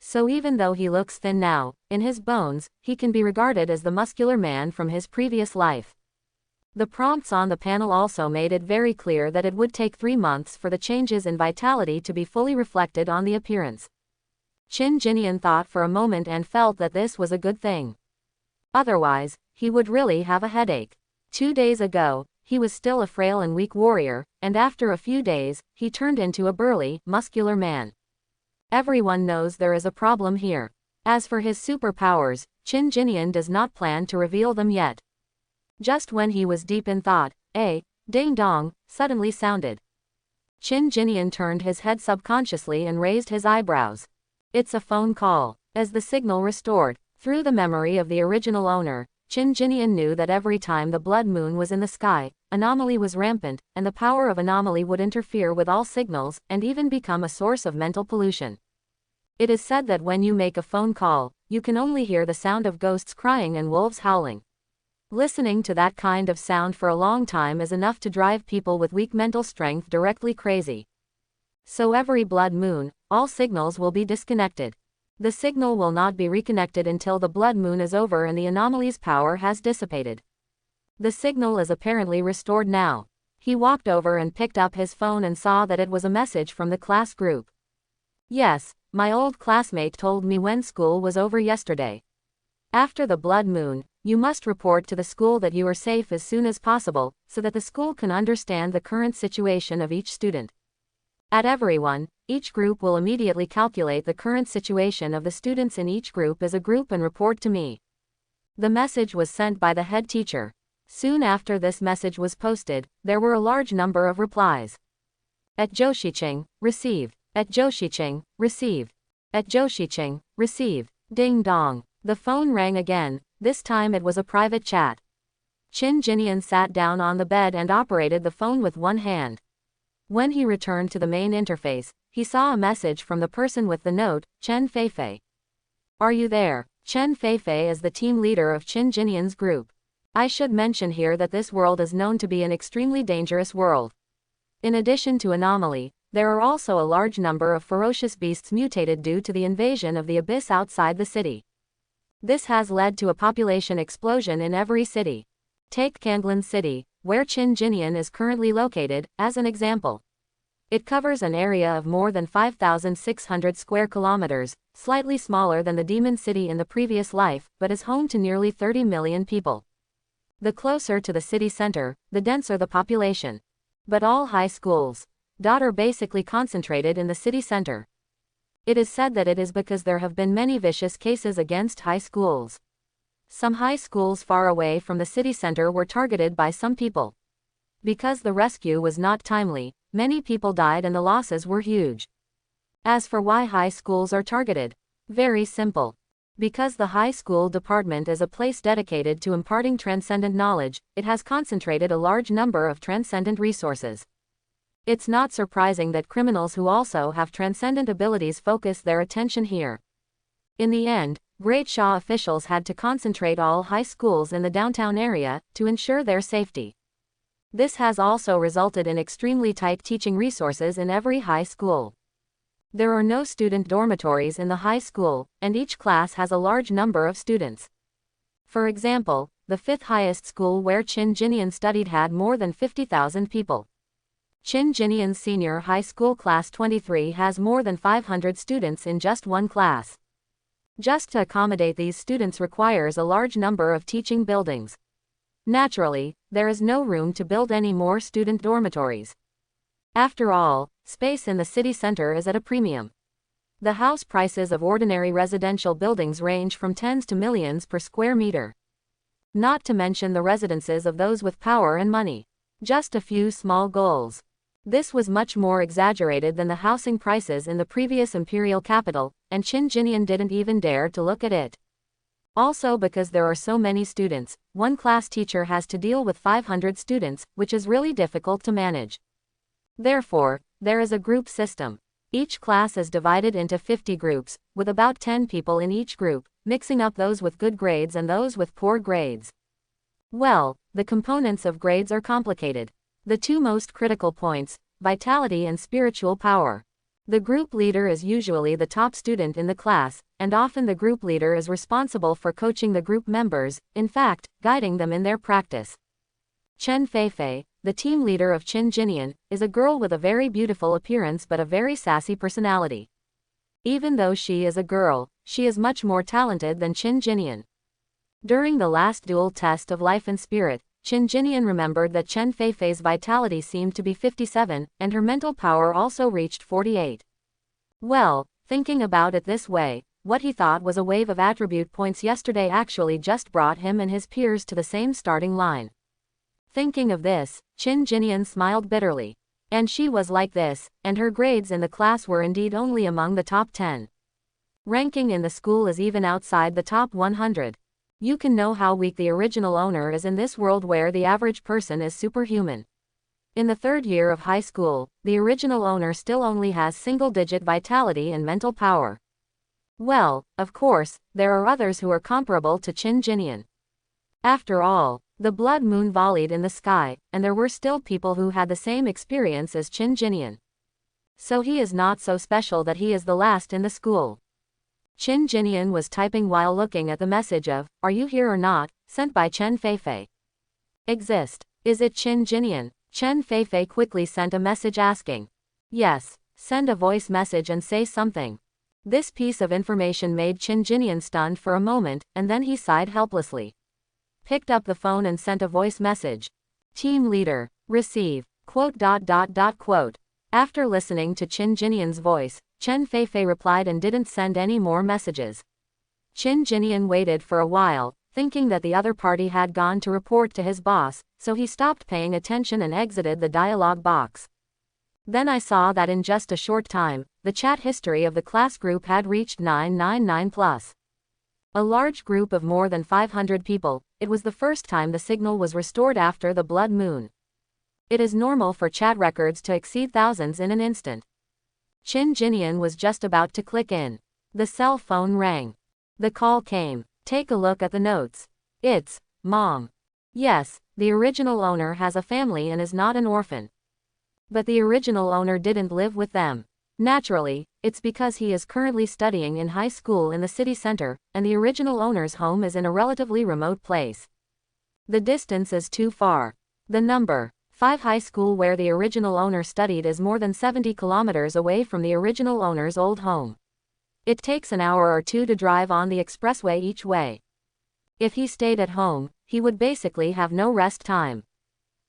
So even though he looks thin now, in his bones, he can be regarded as the muscular man from his previous life. The prompts on the panel also made it very clear that it would take 3 months for the changes in vitality to be fully reflected on the appearance. Qin Jinian thought for a moment and felt that this was a good thing. Otherwise, he would really have a headache. 2 days ago, he was still a frail and weak warrior, and after a few days, he turned into a burly, muscular man. Everyone knows there is a problem here. As for his superpowers, Qin Jinian does not plan to reveal them yet. Just when he was deep in thought, a ding-dong suddenly sounded. Qin Jinian turned his head subconsciously and raised his eyebrows. It's a phone call. As the signal restored, through the memory of the original owner, Qin Jinian knew that every time the blood moon was in the sky, anomaly was rampant, and the power of anomaly would interfere with all signals, and even become a source of mental pollution. It is said that when you make a phone call, you can only hear the sound of ghosts crying and wolves howling. Listening to that kind of sound for a long time is enough to drive people with weak mental strength directly crazy. So every blood moon, all signals will be disconnected. The signal will not be reconnected until the blood moon is over and the anomaly's power has dissipated. The signal is apparently restored now. He walked over and picked up his phone and saw that it was a message from the class group. Yes, my old classmate told me when school was over yesterday. After the blood moon, you must report to the school that you are safe as soon as possible, so that the school can understand the current situation of each student. At everyone, each group will immediately calculate the current situation of the students in each group as a group and report to me. The message was sent by the head teacher. Soon after this message was posted, there were a large number of replies. At Joshicheng, received. At Joshicheng, received. At Joshicheng, received. Ding dong. The phone rang again, this time it was a private chat. Qin Jinian sat down on the bed and operated the phone with one hand. When he returned to the main interface, he saw a message from the person with the note, Chen Feifei. Are you there? Chen Feifei is the team leader of Qin Jinian's group. I should mention here that this world is known to be an extremely dangerous world. In addition to anomaly, there are also a large number of ferocious beasts mutated due to the invasion of the abyss outside the city. This has led to a population explosion in every city. Take Kanglan City, where Qin Jinian is currently located, as an example. It covers an area of more than 5,600 square kilometers, slightly smaller than the Demon City in the previous life, but is home to nearly 30 million people. The closer to the city center, the denser the population. But all high schools are basically concentrated in the city center. It is said that it is because there have been many vicious cases against high schools. Some high schools far away from the city center were targeted by some people. Because the rescue was not timely, many people died and the losses were huge. As for why high schools are targeted, very simple. Because the high school department is a place dedicated to imparting transcendent knowledge, it has concentrated a large number of transcendent resources. It's not surprising that criminals who also have transcendent abilities focus their attention here. In the end, Great Shah officials had to concentrate all high schools in the downtown area to ensure their safety. This has also resulted in extremely tight teaching resources in every high school. There are no student dormitories in the high school, and each class has a large number of students. For example, the fifth highest school where Chin Jinian studied had more than 50,000 people. Chin Jinian's senior high school class 23 has more than 500 students in just one class. Just to accommodate these students requires a large number of teaching buildings. Naturally, there is no room to build any more student dormitories. After all, space in the city center is at a premium. The house prices of ordinary residential buildings range from tens to millions per square meter. Not to mention the residences of those with power and money. Just a few small goals. This was much more exaggerated than the housing prices in the previous imperial capital, and Chin Jinian didn't even dare to look at it. Also, because there are so many students, one class teacher has to deal with 500 students, which is really difficult to manage. Therefore, there is a group system. Each class is divided into 50 groups, with about 10 people in each group, mixing up those with good grades and those with poor grades. Well, the components of grades are complicated. The two most critical points, vitality and spiritual power. The group leader is usually the top student in the class, and often the group leader is responsible for coaching the group members, in fact, guiding them in their practice. Chen Feifei, the team leader of Chin Jinian, is a girl with a very beautiful appearance but a very sassy personality. Even though she is a girl, she is much more talented than Chin Jinian. During the last dual test of life and spirit, Chin Jinian remembered that Chen Feifei's vitality seemed to be 57, and her mental power also reached 48. Well, thinking about it this way, what he thought was a wave of attribute points yesterday actually just brought him and his peers to the same starting line. Thinking of this, Chin Jinian smiled bitterly. And she was like this, and her grades in the class were indeed only among the top 10. Ranking in the school is even outside the top 100. You can know how weak the original owner is in this world where the average person is superhuman. In the third year of high school, the original owner still only has single-digit vitality and mental power. Well, of course, there are others who are comparable to Chin Jinian. After all, the blood moon volleyed in the sky, and there were still people who had the same experience as Chin Jinian. So he is not so special that he is the last in the school. Chin Jinian was typing while looking at the message of, "Are you here or not?" sent by Chen Feifei. Exist. Is it Chin Jinian? Chen Feifei quickly sent a message asking. Yes. Send a voice message and say something. This piece of information made Chin Jinian stunned for a moment, and then he sighed helplessly. Picked up the phone and sent a voice message. Team leader. Receive. Quote. After listening to Chin Jinian's voice, Chen Feifei replied and didn't send any more messages. Chin Jinian waited for a while, thinking that the other party had gone to report to his boss, so he stopped paying attention and exited the dialog box. Then I saw that in just a short time, the chat history of the class group had reached 999+. A large group of more than 500 people. It was the first time the signal was restored after the blood moon. It is normal for chat records to exceed thousands in an instant. Chin Jinian was just about to click in. The cell phone rang. The call came. Take a look at the notes. It's Mom. Yes, the original owner has a family and is not an orphan. But the original owner didn't live with them. Naturally, it's because he is currently studying in high school in the city center, and the original owner's home is in a relatively remote place. The distance is too far. The number 5 high school where the original owner studied is more than 70 kilometers away from the original owner's old home. It takes an hour or two to drive on the expressway each way. If he stayed at home, he would basically have no rest time.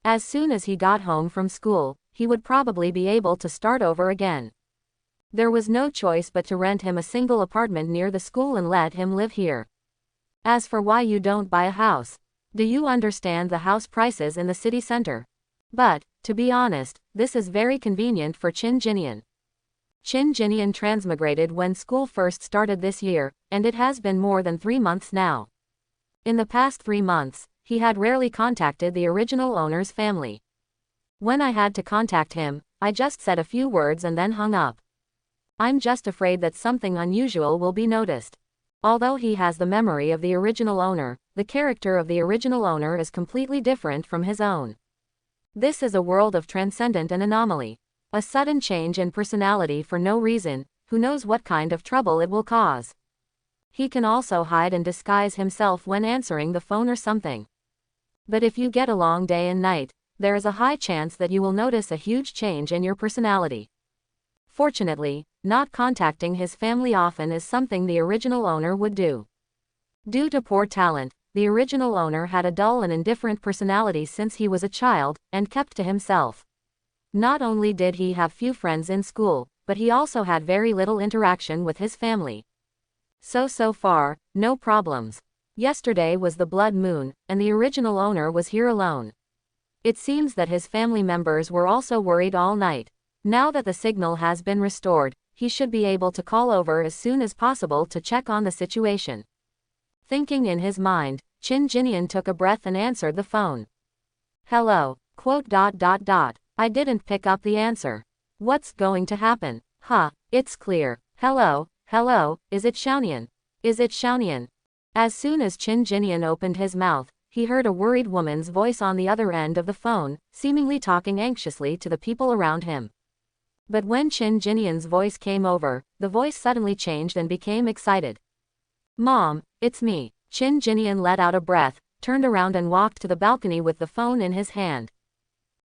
As soon as he got home from school, he would probably be able to start over again. There was no choice but to rent him a single apartment near the school and let him live here. As for why you don't buy a house, do you understand the house prices in the city center? But, to be honest, this is very convenient for Chin Jinian. Chin Jinian transmigrated when school first started this year, and it has been more than 3 months now. In the past 3 months, he had rarely contacted the original owner's family. When I had to contact him, I just said a few words and then hung up. I'm just afraid that something unusual will be noticed. Although he has the memory of the original owner, the character of the original owner is completely different from his own. This is a world of transcendent and anomaly. A sudden change in personality for no reason, who knows what kind of trouble it will cause. He can also hide and disguise himself when answering the phone or something. But if you get along day and night, there is a high chance that you will notice a huge change in your personality. Fortunately, not contacting his family often is something the original owner would do. Due to poor talent, the original owner had a dull and indifferent personality since he was a child, and kept to himself. Not only did he have few friends in school, but he also had very little interaction with his family. So far, no problems. Yesterday was the blood moon, and the original owner was here alone. It seems that his family members were also worried all night. Now that the signal has been restored, he should be able to call over as soon as possible to check on the situation. Thinking in his mind, Chin Jinian took a breath and answered the phone. Hello, ... I didn't pick up the answer. What's going to happen? It's clear. Hello, is it Xiaonian? Is it Xiaonian? As soon as Chin Jinian opened his mouth, he heard a worried woman's voice on the other end of the phone, seemingly talking anxiously to the people around him. But when Chin Jinian's voice came over, the voice suddenly changed and became excited. Mom, it's me. Chin Jinian let out a breath, turned around and walked to the balcony with the phone in his hand.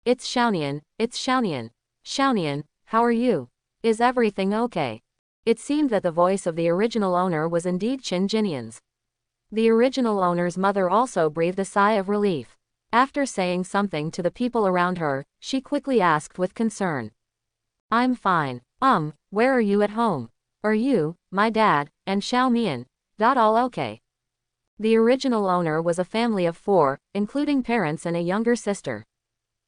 It's Xiaonian, it's Xiaonian. Xiaonian, how are you? Is everything okay? It seemed that the voice of the original owner was indeed Chin Jinian's. The original owner's mother also breathed a sigh of relief. After saying something to the people around her, she quickly asked with concern. I'm fine. Where are you at home? Are you, my dad, and Xiao Mian, all okay? The original owner was a family of 4, including parents and a younger sister.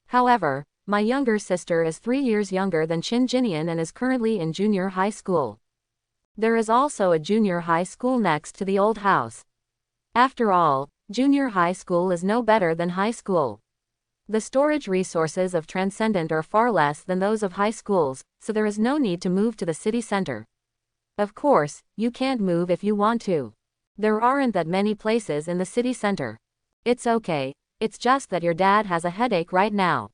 However, my younger sister is 3 years younger than Chin Jinian and is currently in junior high school. There is also a junior high school next to the old house. After all, junior high school is no better than high school. The storage resources of Transcendent are far less than those of high schools, so there is no need to move to the city center. Of course, you can't move if you want to. There aren't that many places in the city center. It's okay, it's just that your dad has a headache right now.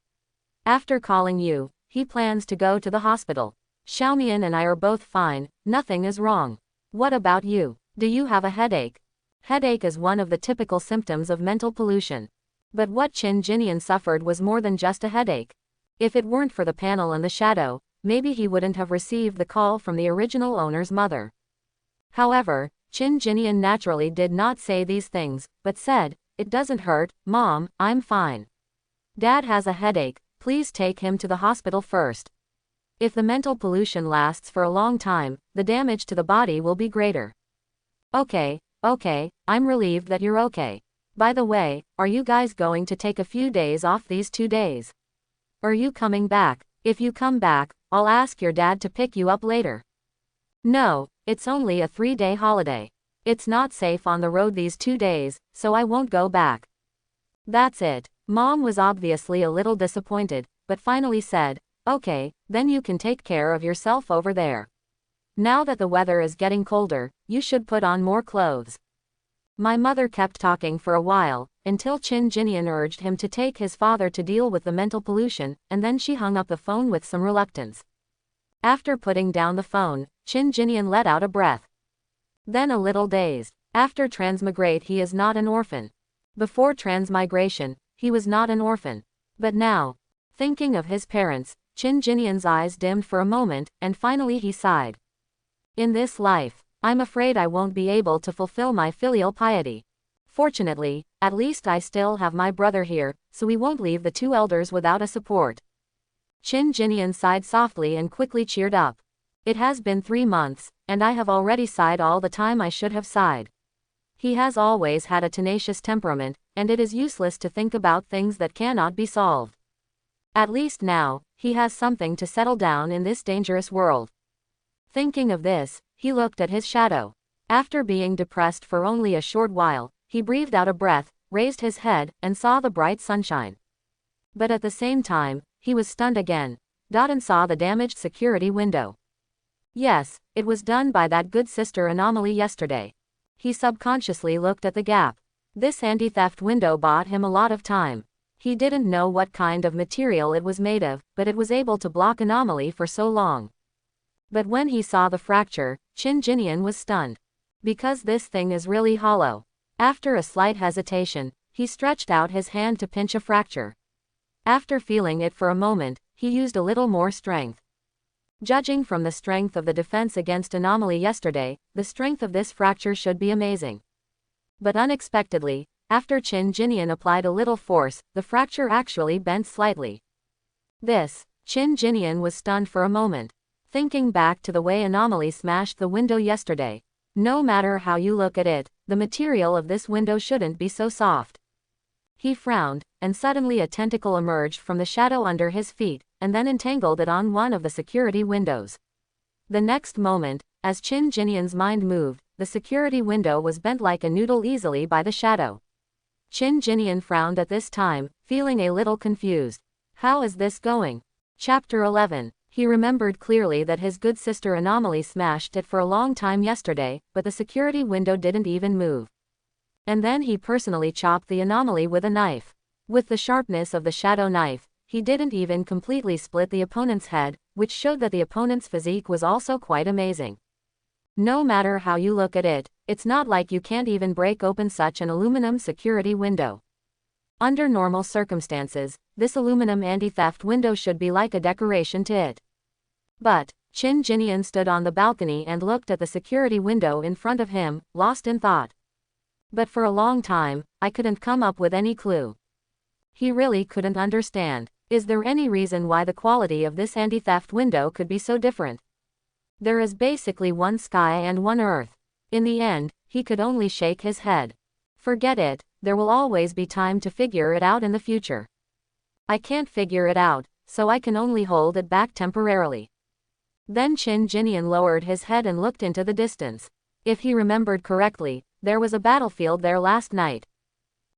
After calling you, he plans to go to the hospital. Xiaomian and I are both fine, nothing is wrong. What about you? Do you have a headache? Headache is one of the typical symptoms of mental pollution. But what Chin Jinian suffered was more than just a headache. If it weren't for the panel and the shadow, maybe he wouldn't have received the call from the original owner's mother. However, Chin Jinian naturally did not say these things, but said, "It doesn't hurt, Mom, I'm fine. Dad has a headache, please take him to the hospital first. If the mental pollution lasts for a long time, the damage to the body will be greater." Okay, I'm relieved that you're okay. By the way, are you guys going to take a few days off these 2 days? Are you coming back? If you come back, I'll ask your dad to pick you up later. No, it's only a 3-day holiday. It's not safe on the road these 2 days, so I won't go back. That's it. Mom was obviously a little disappointed, but finally said, okay, then you can take care of yourself over there. Now that the weather is getting colder, you should put on more clothes. My mother kept talking for a while, until Chin Jinian urged him to take his father to deal with the mental pollution, and then she hung up the phone with some reluctance. After putting down the phone, Chin Jinian let out a breath. Then a little dazed. After transmigrate he is not an orphan. Before transmigration, he was not an orphan. But now, thinking of his parents, Chin Jinian's eyes dimmed for a moment, and finally he sighed. In this life, I'm afraid I won't be able to fulfill my filial piety. Fortunately, at least I still have my brother here, so we won't leave the 2 elders without a support. Chin Jinian sighed softly and quickly cheered up. It has been 3 months, and I have already sighed all the time I should have sighed. He has always had a tenacious temperament, and it is useless to think about things that cannot be solved. At least now, he has something to settle down in this dangerous world. Thinking of this, he looked at his shadow. After being depressed for only a short while, he breathed out a breath, raised his head, and saw the bright sunshine. But at the same time, he was stunned again. and saw the damaged security window. Yes, it was done by that good sister Anomaly yesterday. He subconsciously looked at the gap. This anti-theft window bought him a lot of time. He didn't know what kind of material it was made of, but it was able to block Anomaly for so long. But when he saw the fracture, Qin Jinian was stunned. Because this thing is really hollow. After a slight hesitation, he stretched out his hand to pinch a fracture. After feeling it for a moment, he used a little more strength. Judging from the strength of the defense against Anomaly yesterday, the strength of this fracture should be amazing. But unexpectedly, after Qin Jinian applied a little force, the fracture actually bent slightly. Qin Jinian was stunned for a moment. Thinking back to the way Anomaly smashed the window yesterday. No matter how you look at it, the material of this window shouldn't be so soft. He frowned, and suddenly a tentacle emerged from the shadow under his feet, and then entangled it on one of the security windows. The next moment, as Qin Jinian's mind moved, the security window was bent like a noodle easily by the shadow. Qin Jinian frowned at this time, feeling a little confused. How is this going? Chapter 11. He remembered clearly that his good sister Anomaly smashed it for a long time yesterday, but the security window didn't even move. And then he personally chopped the Anomaly with a knife. With the sharpness of the shadow knife, he didn't even completely split the opponent's head, which showed that the opponent's physique was also quite amazing. No matter how you look at it, it's not like you can't even break open such an aluminum security window. Under normal circumstances, this aluminum anti-theft window should be like a decoration to it. But, Qin Jinian stood on the balcony and looked at the security window in front of him, lost in thought. But for a long time, I couldn't come up with any clue. He really couldn't understand. Is there any reason why the quality of this anti-theft window could be so different? There is basically one sky and one earth. In the end, he could only shake his head. Forget it, there will always be time to figure it out in the future. I can't figure it out, so I can only hold it back temporarily. Then Qin Jinian lowered his head and looked into the distance. If he remembered correctly, there was a battlefield there last night.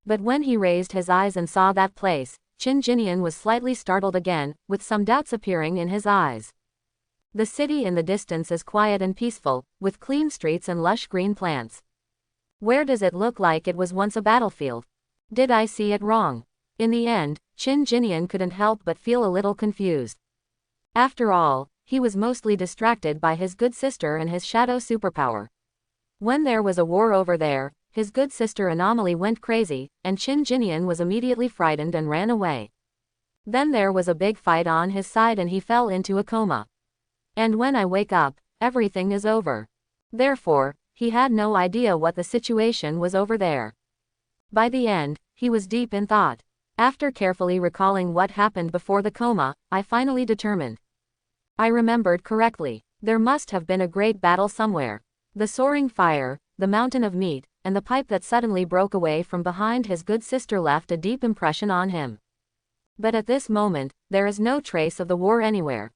But when he raised his eyes and saw that place, Qin Jinian was slightly startled again, with some doubts appearing in his eyes. The city in the distance is quiet and peaceful, with clean streets and lush green plants. Where does it look like it was once a battlefield? Did I see it wrong? In the end, Qin Jinian couldn't help but feel a little confused. After all, he was mostly distracted by his good sister and his shadow superpower. When there was a war over there, his good sister Anomaly went crazy, and Qin Jinian was immediately frightened and ran away. Then there was a big fight on his side and he fell into a coma. And when I wake up, everything is over. Therefore, he had no idea what the situation was over there. By the end, he was deep in thought. After carefully recalling what happened before the coma, I finally determined. I remembered correctly. There must have been a great battle somewhere. The soaring fire, the mountain of meat, and the pipe that suddenly broke away from behind his good sister left a deep impression on him. But at this moment, there is no trace of the war anywhere.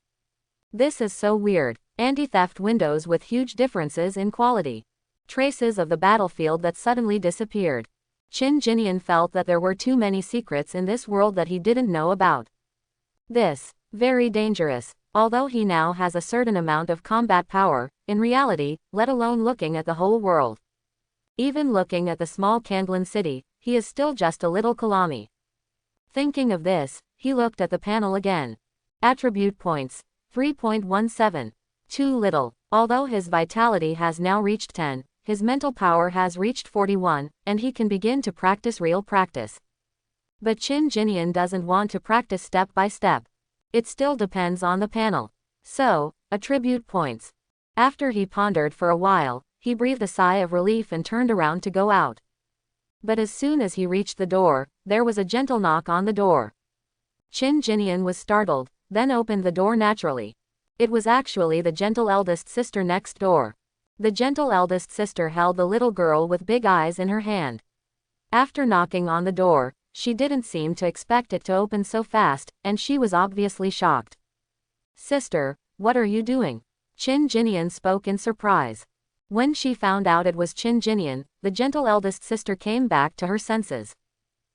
This is so weird. Anti-theft windows with huge differences in quality. Traces of the battlefield that suddenly disappeared. Qin Jinian felt that there were too many secrets in this world that he didn't know about. This, very dangerous. Although he now has a certain amount of combat power, in reality, let alone looking at the whole world. Even looking at the small Kandlan city, he is still just a little Kalami. Thinking of this, he looked at the panel again. Attribute points, 3.17. Too little. Although his vitality has now reached 10, his mental power has reached 41, and he can begin to practice real practice. But Qin Jinian doesn't want to practice step by step. It still depends on the panel. So, attribute points. After he pondered for a while, he breathed a sigh of relief and turned around to go out. But as soon as he reached the door, there was a gentle knock on the door. Qin Jinian was startled, then opened the door naturally. It was actually the gentle eldest sister next door. The gentle eldest sister held the little girl with big eyes in her hand. After knocking on the door, she didn't seem to expect it to open so fast, and she was obviously shocked. Sister, what are you doing? Qin Jinian spoke in surprise. When she found out it was Qin Jinian, the gentle eldest sister came back to her senses.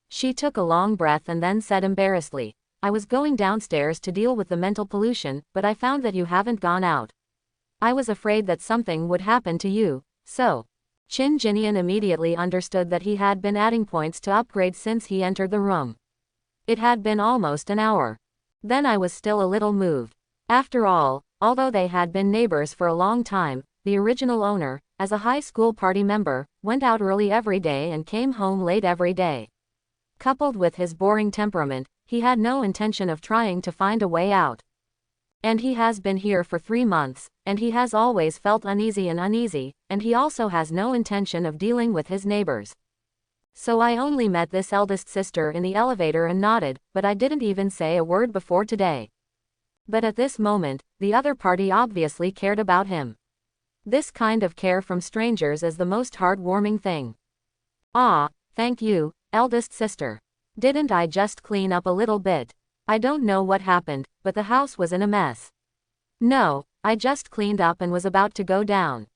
She took a long breath and then said embarrassedly, I was going downstairs to deal with the mental pollution, but I found that you haven't gone out. I was afraid that something would happen to you, so. Chin Jinian immediately understood that he had been adding points to upgrade since he entered the room. It had been almost an hour. Then I was still a little moved. After all, although they had been neighbors for a long time, the original owner, as a high school party member, went out early every day and came home late every day. Coupled with his boring temperament, he had no intention of trying to find a way out. And he has been here for 3 months, and he has always felt uneasy, and he also has no intention of dealing with his neighbors. So I only met this eldest sister in the elevator and nodded, but I didn't even say a word before today. But at this moment, the other party obviously cared about him. This kind of care from strangers is the most heartwarming thing. Ah, thank you, eldest sister. Didn't I just clean up a little bit? I don't know what happened, but the house was in a mess. No, I just cleaned up and was about to go down.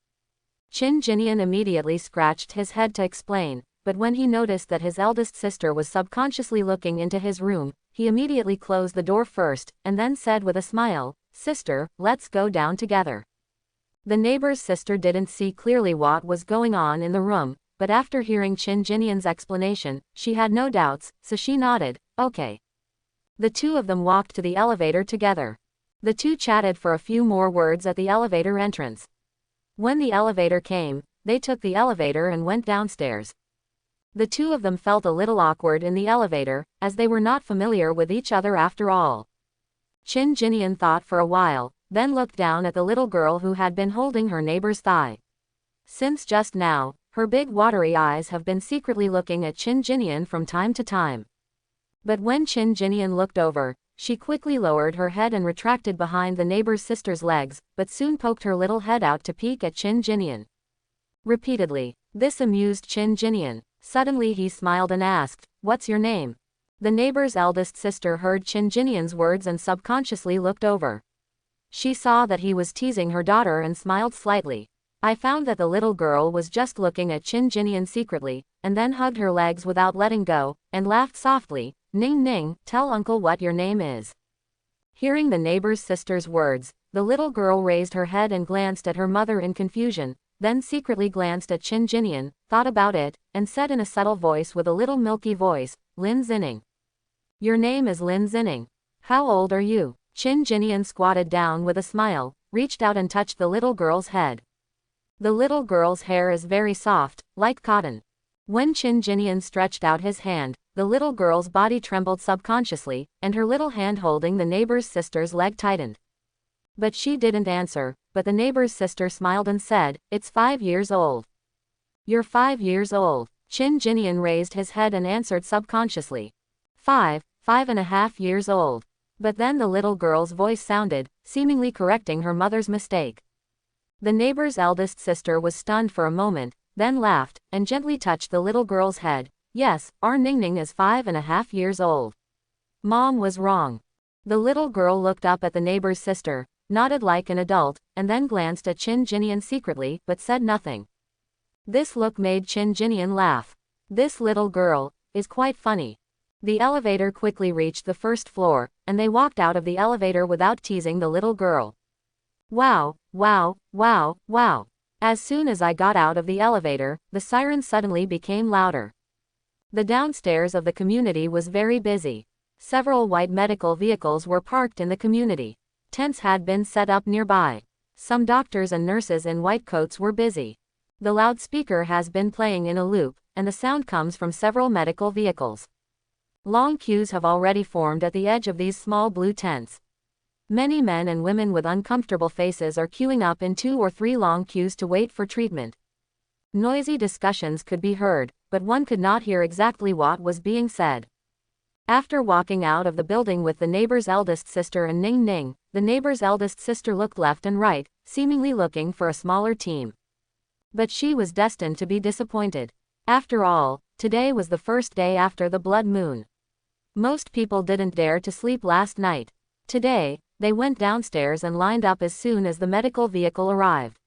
Chin Jinian immediately scratched his head to explain, but when he noticed that his eldest sister was subconsciously looking into his room, he immediately closed the door first, and then said with a smile, "Sister, let's go down together." The neighbor's sister didn't see clearly what was going on in the room, but after hearing Chin Jinian's explanation, she had no doubts, so she nodded, "Okay." The two of them walked to the elevator together. The two chatted for a few more words at the elevator entrance. When the elevator came, they took the elevator and went downstairs. The two of them felt a little awkward in the elevator, as they were not familiar with each other after all. Chin Jinian thought for a while, then looked down at the little girl who had been holding her neighbor's thigh. Since just now, her big watery eyes have been secretly looking at Chin Jinian from time to time. But when Chin Jinian looked over, she quickly lowered her head and retracted behind the neighbor's sister's legs, but soon poked her little head out to peek at Chin Jinian. Repeatedly, this amused Chin Jinian. Suddenly he smiled and asked, "What's your name?" The neighbor's eldest sister heard Chin Jinian's words and subconsciously looked over. She saw that he was teasing her daughter and smiled slightly. I found that the little girl was just looking at Chin Jinian secretly, and then hugged her legs without letting go, and laughed softly, "Ning Ning, tell uncle what your name is." Hearing the neighbor's sister's words, the little girl raised her head and glanced at her mother in confusion, then secretly glanced at Chin Jinian, thought about it, and said in a subtle voice with a little milky voice, "Lin Zinning. Your name is Lin Zinning. How old are you?" Chin Jinian squatted down with a smile, reached out and touched the little girl's head. The little girl's hair is very soft, like cotton. When Chin Jinian stretched out his hand, the little girl's body trembled subconsciously, and her little hand holding the neighbor's sister's leg tightened. But she didn't answer, but the neighbor's sister smiled and said, "It's 5 years old." "You're 5 years old." Chin Jinian raised his head and answered subconsciously. 5.5 years old. But then the little girl's voice sounded, seemingly correcting her mother's mistake. The neighbor's eldest sister was stunned for a moment, then laughed, and gently touched the little girl's head. "Yes, our Ningning is 5.5 years old. Mom was wrong." The little girl looked up at the neighbor's sister, nodded like an adult, and then glanced at Chin Jinian secretly, but said nothing. This look made Chin Jinian laugh. This little girl is quite funny. The elevator quickly reached the first floor, and they walked out of the elevator without teasing the little girl. Wow, wow, wow, wow. As soon as I got out of the elevator, the siren suddenly became louder. The downstairs of the community was very busy. Several white medical vehicles were parked in the community. Tents had been set up nearby. Some doctors and nurses in white coats were busy. The loudspeaker has been playing in a loop, and the sound comes from several medical vehicles. Long queues have already formed at the edge of these small blue tents. Many men and women with uncomfortable faces are queuing up in 2 or 3 long queues to wait for treatment. Noisy discussions could be heard, but one could not hear exactly what was being said. After walking out of the building with the neighbor's eldest sister and Ning Ning, the neighbor's eldest sister looked left and right, seemingly looking for a smaller team. But she was destined to be disappointed. After all, today was the first day after the blood moon. Most people didn't dare to sleep last night. Today, they went downstairs and lined up as soon as the medical vehicle arrived.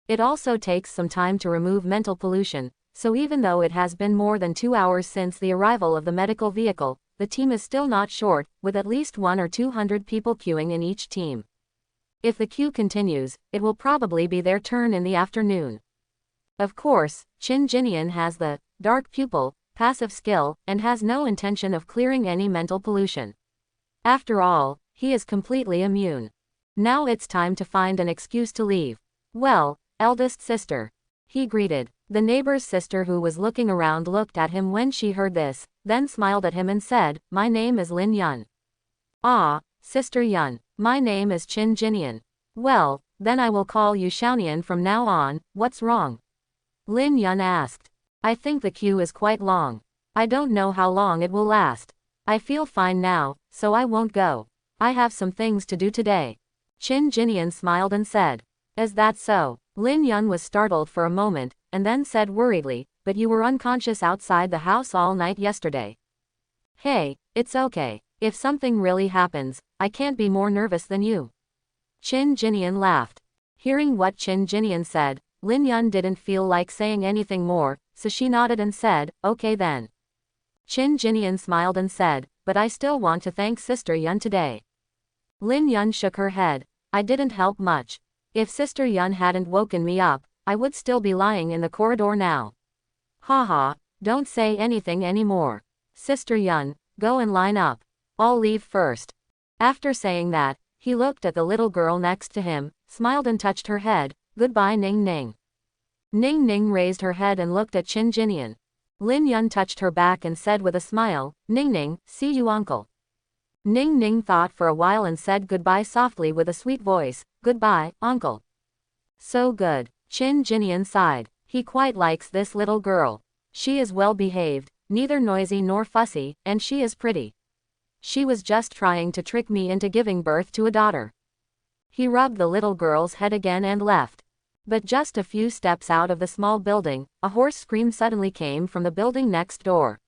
It also takes some time to remove mental pollution, so even though it has been more than 2 hours since the arrival of the medical vehicle, the team is still not short, with at least 100 or 200 people queuing in each team. If the queue continues, it will probably be their turn in the afternoon. Of course, Qin Jinian has the dark pupil, passive skill, and has no intention of clearing any mental pollution. After all, he is completely immune. Now it's time to find an excuse to leave. Well, eldest sister. He greeted. The neighbor's sister who was looking around looked at him when she heard this, then smiled at him and said, "My name is Lin Yun." "Ah, Sister Yun, my name is Qin Jinian." "Well, then I will call you Xiaonian from now on, what's wrong?" Lin Yun asked. "I think the queue is quite long. I don't know how long it will last. I feel fine now, so I won't go. I have some things to do today." Qin Jinian smiled and said. "Is that so?" Lin Yun was startled for a moment, and then said worriedly, "But you were unconscious outside the house all night yesterday." "Hey, it's okay. If something really happens, I can't be more nervous than you." Qin Jinian laughed. Hearing what Qin Jinian said, Lin Yun didn't feel like saying anything more, so she nodded and said, "Okay then." Qin Jinian smiled and said, "But I still want to thank Sister Yun today." Lin Yun shook her head. "I didn't help much. If Sister Yun hadn't woken me up, I would still be lying in the corridor now." "Haha, don't say anything anymore. Sister Yun, go and line up. I'll leave first." After saying that, he looked at the little girl next to him, smiled and touched her head. "Goodbye Ning Ning." Ning Ning raised her head and looked at Qin Jinian. Lin Yun touched her back and said with a smile, "Ning Ning, see you uncle." Ning Ning thought for a while and said goodbye softly with a sweet voice, "Goodbye, uncle." "So good." Qin Jinian sighed. He quite likes this little girl. She is well behaved, neither noisy nor fussy, and she is pretty. She was just trying to trick me into giving birth to a daughter. He rubbed the little girl's head again and left. But just a few steps out of the small building, a hoarse scream suddenly came from the building next door.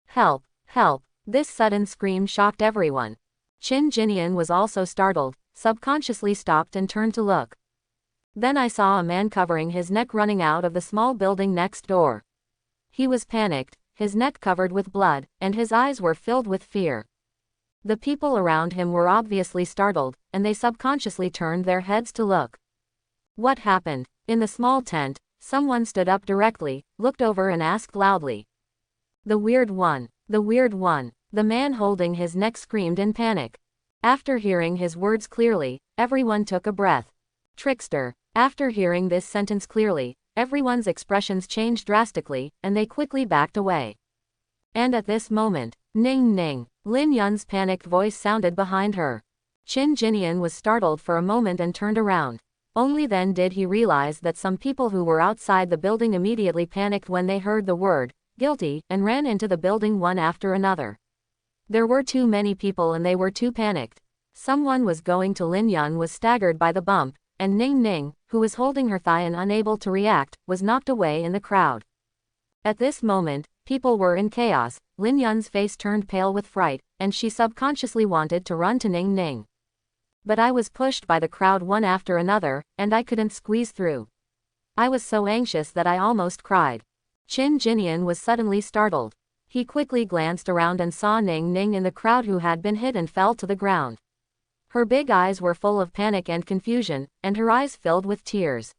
"Help! Help!" This sudden scream shocked everyone. Qin Jinian was also startled, subconsciously stopped and turned to look. Then I saw a man covering his neck running out of the small building next door. He was panicked, his neck covered with blood, and his eyes were filled with fear. The people around him were obviously startled, and they subconsciously turned their heads to look. What happened? In the small tent, someone stood up directly, looked over and asked loudly. "The weird one. The weird one." The man holding his neck screamed in panic. After hearing his words clearly, everyone took a breath. "Trickster." After hearing this sentence clearly, everyone's expressions changed drastically, and they quickly backed away. And at this moment, "Ning Ning." Lin Yun's panicked voice sounded behind her. Qin Jinian was startled for a moment and turned around. Only then did he realize that some people who were outside the building immediately panicked when they heard the word, "guilty," and ran into the building one after another. There were too many people and they were too panicked. Someone was going to Lin Yun was staggered by the bump, and Ning Ning, who was holding her thigh and unable to react, was knocked away in the crowd. At this moment, people were in chaos. Lin Yun's face turned pale with fright, and she subconsciously wanted to run to Ning Ning. But I was pushed by the crowd one after another, and I couldn't squeeze through. I was so anxious that I almost cried. Qin Jinian was suddenly startled. He quickly glanced around and saw Ning Ning in the crowd who had been hit and fell to the ground. Her big eyes were full of panic and confusion, and her eyes filled with tears.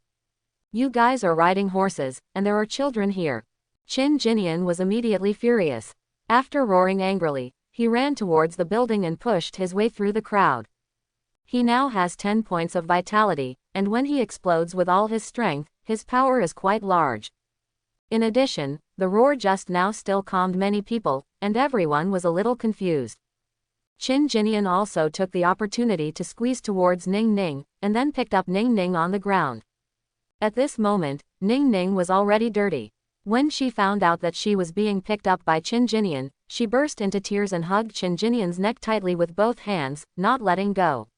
"You guys are riding horses, and there are children here." Qin Jinian was immediately furious. After roaring angrily, he ran towards the building and pushed his way through the crowd. He now has 10 points of vitality, and when he explodes with all his strength, his power is quite large. In addition, the roar just now still calmed many people, and everyone was a little confused. Qin Jinian also took the opportunity to squeeze towards Ning Ning, and then picked up Ning Ning on the ground. At this moment, Ning Ning was already dirty. When she found out that she was being picked up by Qin Jinian, she burst into tears and hugged Qin Jinian's neck tightly with both hands, not letting go.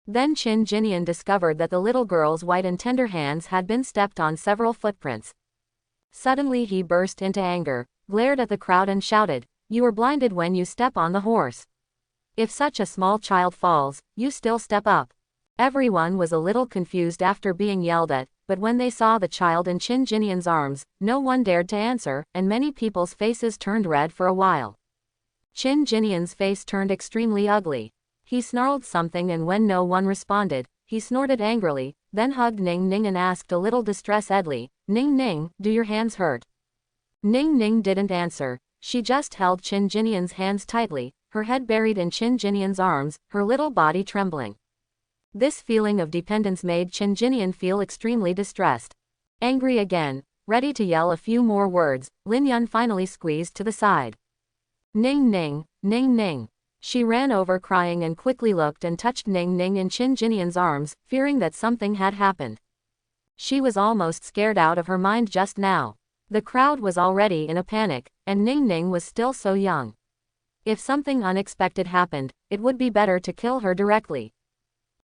Then Qin Jinian discovered that the little girl's white and tender hands had been stepped on several footprints. Suddenly he burst into anger, glared at the crowd and shouted, "You are blinded when you step on the horse. If such a small child falls, you still step up." Everyone was a little confused after being yelled at, but when they saw the child in Qin Jinian's arms, no one dared to answer, and many people's faces turned red for a while. Chin Jinian's face turned extremely ugly. He snarled something, and when no one responded, he snorted angrily, then hugged Ning Ning and asked a little distressed-edly, "Ning Ning, do your hands hurt?" Ning Ning didn't answer. She just held Chin Jinian's hands tightly, her head buried in Chin Jinian's arms, her little body trembling. This feeling of dependence made Chin Jinian feel extremely distressed. Angry again, ready to yell a few more words, Lin Yun finally squeezed to the side. "Ning Ning, Ning Ning." She ran over crying and quickly looked and touched Ning Ning in Chin Jinian's arms, fearing that something had happened. She was almost scared out of her mind just now. The crowd was already in a panic, and Ning Ning was still so young. If something unexpected happened, it would be better to kill her directly.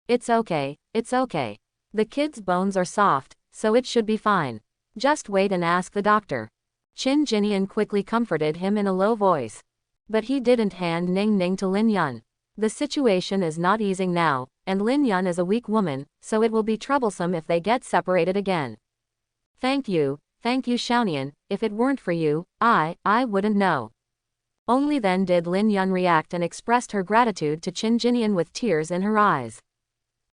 It's okay, it's okay. The kid's bones are soft, so it should be fine. Just wait and ask the doctor. Chin Jinian quickly comforted him in a low voice. But he didn't hand Ning Ning to Lin Yun. The situation is not easing now, and Lin Yun is a weak woman, so it will be troublesome if they get separated again. Thank you Xiaonian, if it weren't for you, I wouldn't know." Only then did Lin Yun react and expressed her gratitude to Chin Jinian with tears in her eyes.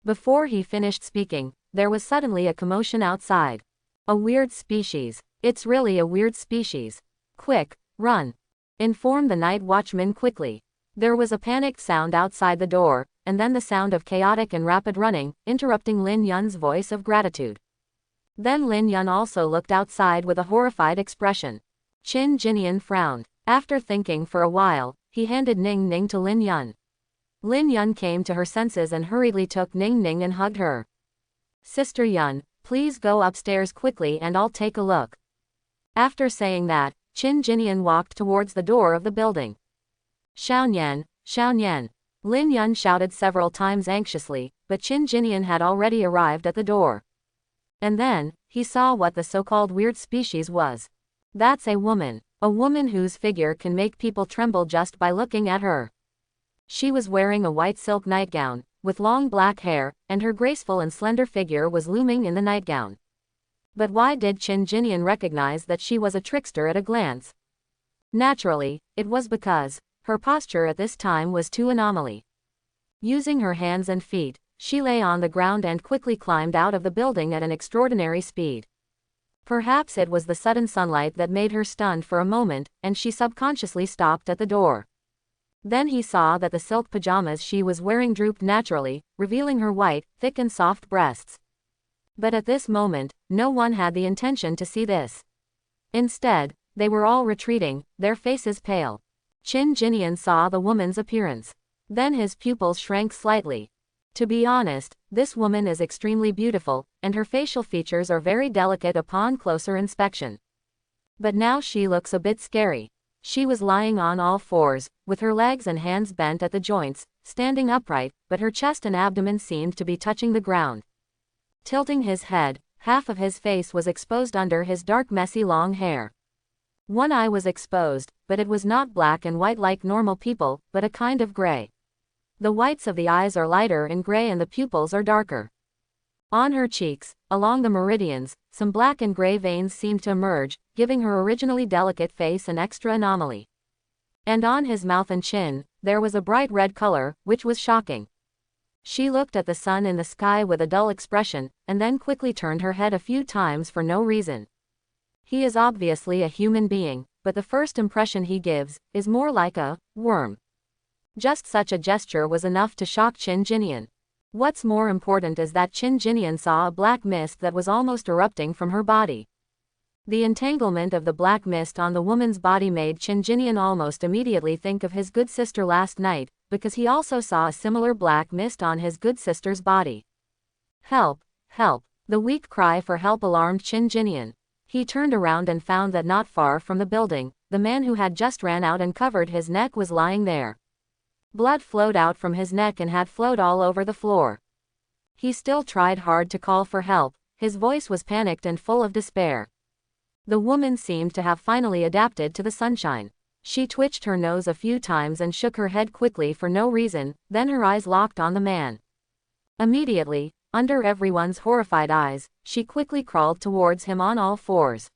Before he finished speaking, there was suddenly a commotion outside. "A weird species. It's really a weird species. Quick, run. Inform the night watchman quickly." There was a panicked sound outside the door, and then the sound of chaotic and rapid running, interrupting Lin Yun's voice of gratitude. Then Lin Yun also looked outside with a horrified expression. Chin Jinian frowned. After thinking for a while, he handed Ning Ning to Lin Yun. Lin Yun came to her senses and hurriedly took Ning Ning and hugged her. "Sister Yun, please go upstairs quickly and I'll take a look." After saying that, Chin Jinian walked towards the door of the building. "Xiaonian, Xiaonian." Lin Yun shouted several times anxiously, but Chin Jinian had already arrived at the door. And then, he saw what the so-called weird species was. That's a woman whose figure can make people tremble just by looking at her. She was wearing a white silk nightgown, with long black hair, and her graceful and slender figure was looming in the nightgown. But why did Chin Jinian recognize that she was a trickster at a glance? Naturally, it was because her posture at this time was too anomaly. Using her hands and feet, she lay on the ground and quickly climbed out of the building at an extraordinary speed. Perhaps it was the sudden sunlight that made her stunned for a moment, and she subconsciously stopped at the door. Then he saw that the silk pajamas she was wearing drooped naturally, revealing her white, thick and soft breasts. But at this moment, no one had the intention to see this. Instead, they were all retreating, their faces pale. Chin Jinian saw the woman's appearance. Then his pupils shrank slightly. To be honest, this woman is extremely beautiful, and her facial features are very delicate upon closer inspection. But now she looks a bit scary. She was lying on all fours, with her legs and hands bent at the joints, standing upright, but her chest and abdomen seemed to be touching the ground. Tilting his head, half of his face was exposed under his dark messy long hair. One eye was exposed, but it was not black and white like normal people, but a kind of gray. The whites of the eyes are lighter in gray and the pupils are darker. On her cheeks, along the meridians, some black and gray veins seemed to emerge, giving her originally delicate face an extra anomaly. And on his mouth and chin, there was a bright red color, which was shocking. She looked at the sun in the sky with a dull expression, and then quickly turned her head a few times for no reason. He is obviously a human being, but the first impression he gives is more like a worm. Just such a gesture was enough to shock Chin Jinian. What's more important is that Chin Jinian saw a black mist that was almost erupting from her body. The entanglement of the black mist on the woman's body made Chin Jinian almost immediately think of his good sister last night, because he also saw a similar black mist on his good sister's body. "Help! Help!" The weak cry for help alarmed Chin Jinian. He turned around and found that not far from the building, the man who had just ran out and covered his neck was lying there. Blood flowed out from his neck and had flowed all over the floor. He still tried hard to call for help, his voice was panicked and full of despair. The woman seemed to have finally adapted to the sunshine. She twitched her nose a few times and shook her head quickly for no reason, then her eyes locked on the man. Immediately, under everyone's horrified eyes, she quickly crawled towards him on all fours.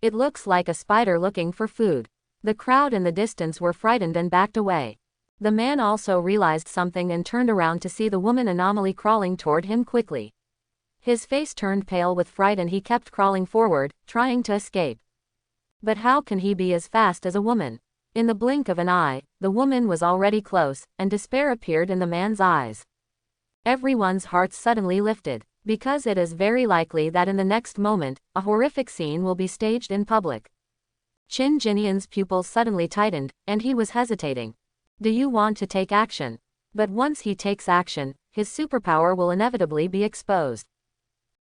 "It looks like a spider looking for food." The crowd in the distance were frightened and backed away. The man also realized something and turned around to see the woman anomaly crawling toward him quickly. His face turned pale with fright and he kept crawling forward, trying to escape. But how can he be as fast as a woman? In the blink of an eye, the woman was already close, and despair appeared in the man's eyes. Everyone's hearts suddenly lifted, because it is very likely that in the next moment, a horrific scene will be staged in public. Qin Jinian's pupils suddenly tightened, and he was hesitating. Do you want to take action? But once he takes action, his superpower will inevitably be exposed.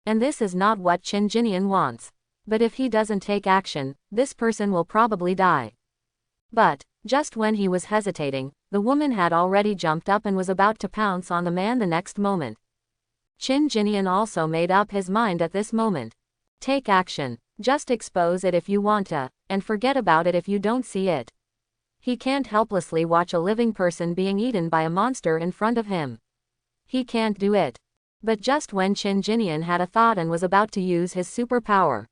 And this is not what Qin Jinian wants. But if he doesn't take action, this person will probably die. But, just when he was hesitating, the woman had already jumped up and was about to pounce on the man the next moment. Qin Jinian also made up his mind at this moment. Take action. Just expose it if you want to, and forget about it if you don't see it. He can't helplessly watch a living person being eaten by a monster in front of him. He can't do it. But just when Qin Jinian had a thought and was about to use his superpower,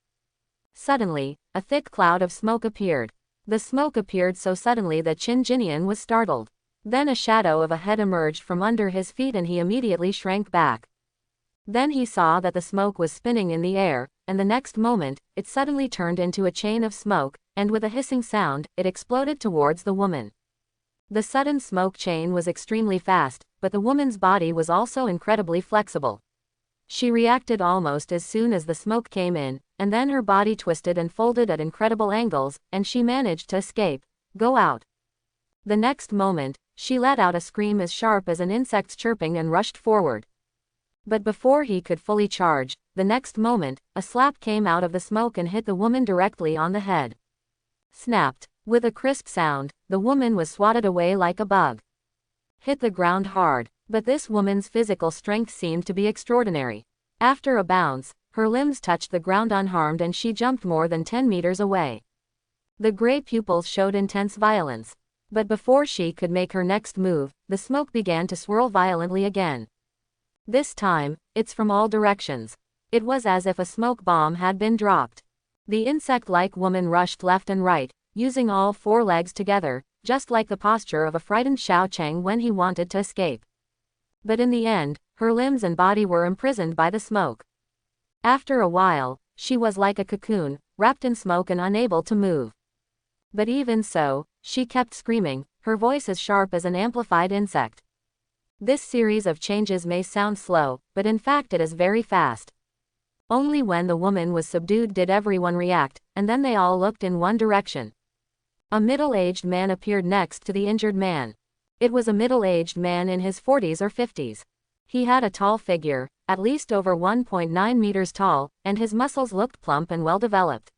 suddenly, a thick cloud of smoke appeared. The smoke appeared so suddenly that Qin Jinian was startled. Then a shadow of a head emerged from under his feet and he immediately shrank back. Then he saw that the smoke was spinning in the air, and the next moment, it suddenly turned into a chain of smoke, and with a hissing sound, it exploded towards the woman. The sudden smoke chain was extremely fast, but the woman's body was also incredibly flexible. She reacted almost as soon as the smoke came in, and then her body twisted and folded at incredible angles, and she managed to escape. Go out. The next moment, she let out a scream as sharp as an insect's chirping and rushed forward. But before he could fully charge, the next moment, a slap came out of the smoke and hit the woman directly on the head. Snapped. With a crisp sound, the woman was swatted away like a bug. Hit the ground hard, but this woman's physical strength seemed to be extraordinary. After a bounce, her limbs touched the ground unharmed and she jumped more than 10 meters away. The gray pupils showed intense violence. But before she could make her next move, the smoke began to swirl violently again. This time, it's from all directions. It was as if a smoke bomb had been dropped. The insect-like woman rushed left and right, using all 4 legs together, just like the posture of a frightened Xiao Cheng when he wanted to escape. But in the end, her limbs and body were imprisoned by the smoke. After a while, she was like a cocoon, wrapped in smoke and unable to move. But even so, she kept screaming, her voice as sharp as an amplified insect. This series of changes may sound slow, but in fact it is very fast. Only when the woman was subdued did everyone react, and then they all looked in one direction. A middle-aged man appeared next to the injured man. It was a middle-aged man in his 40s or 50s. He had a tall figure, at least over 1.9 meters tall, and his muscles looked plump and well-developed.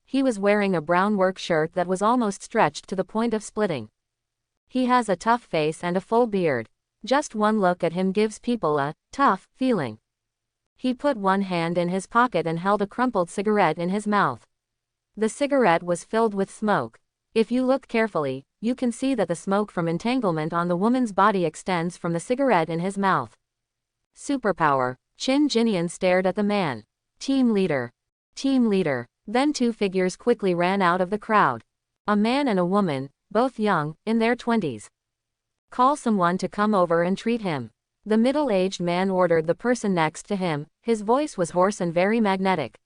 He was wearing a brown work shirt that was almost stretched to the point of splitting. He has a tough face and a full beard. Just one look at him gives people a tough feeling. He put one hand in his pocket and held a crumpled cigarette in his mouth. The cigarette was filled with smoke. If you look carefully, you can see that the smoke from entanglement on the woman's body extends from the cigarette in his mouth. Superpower. Qin Jinian stared at the man. Team leader. Team leader. Then 2 figures quickly ran out of the crowd. A man and a woman, both young, in their 20s. Call someone to come over and treat him. The middle-aged man ordered the person next to him. His voice was hoarse and very magnetic.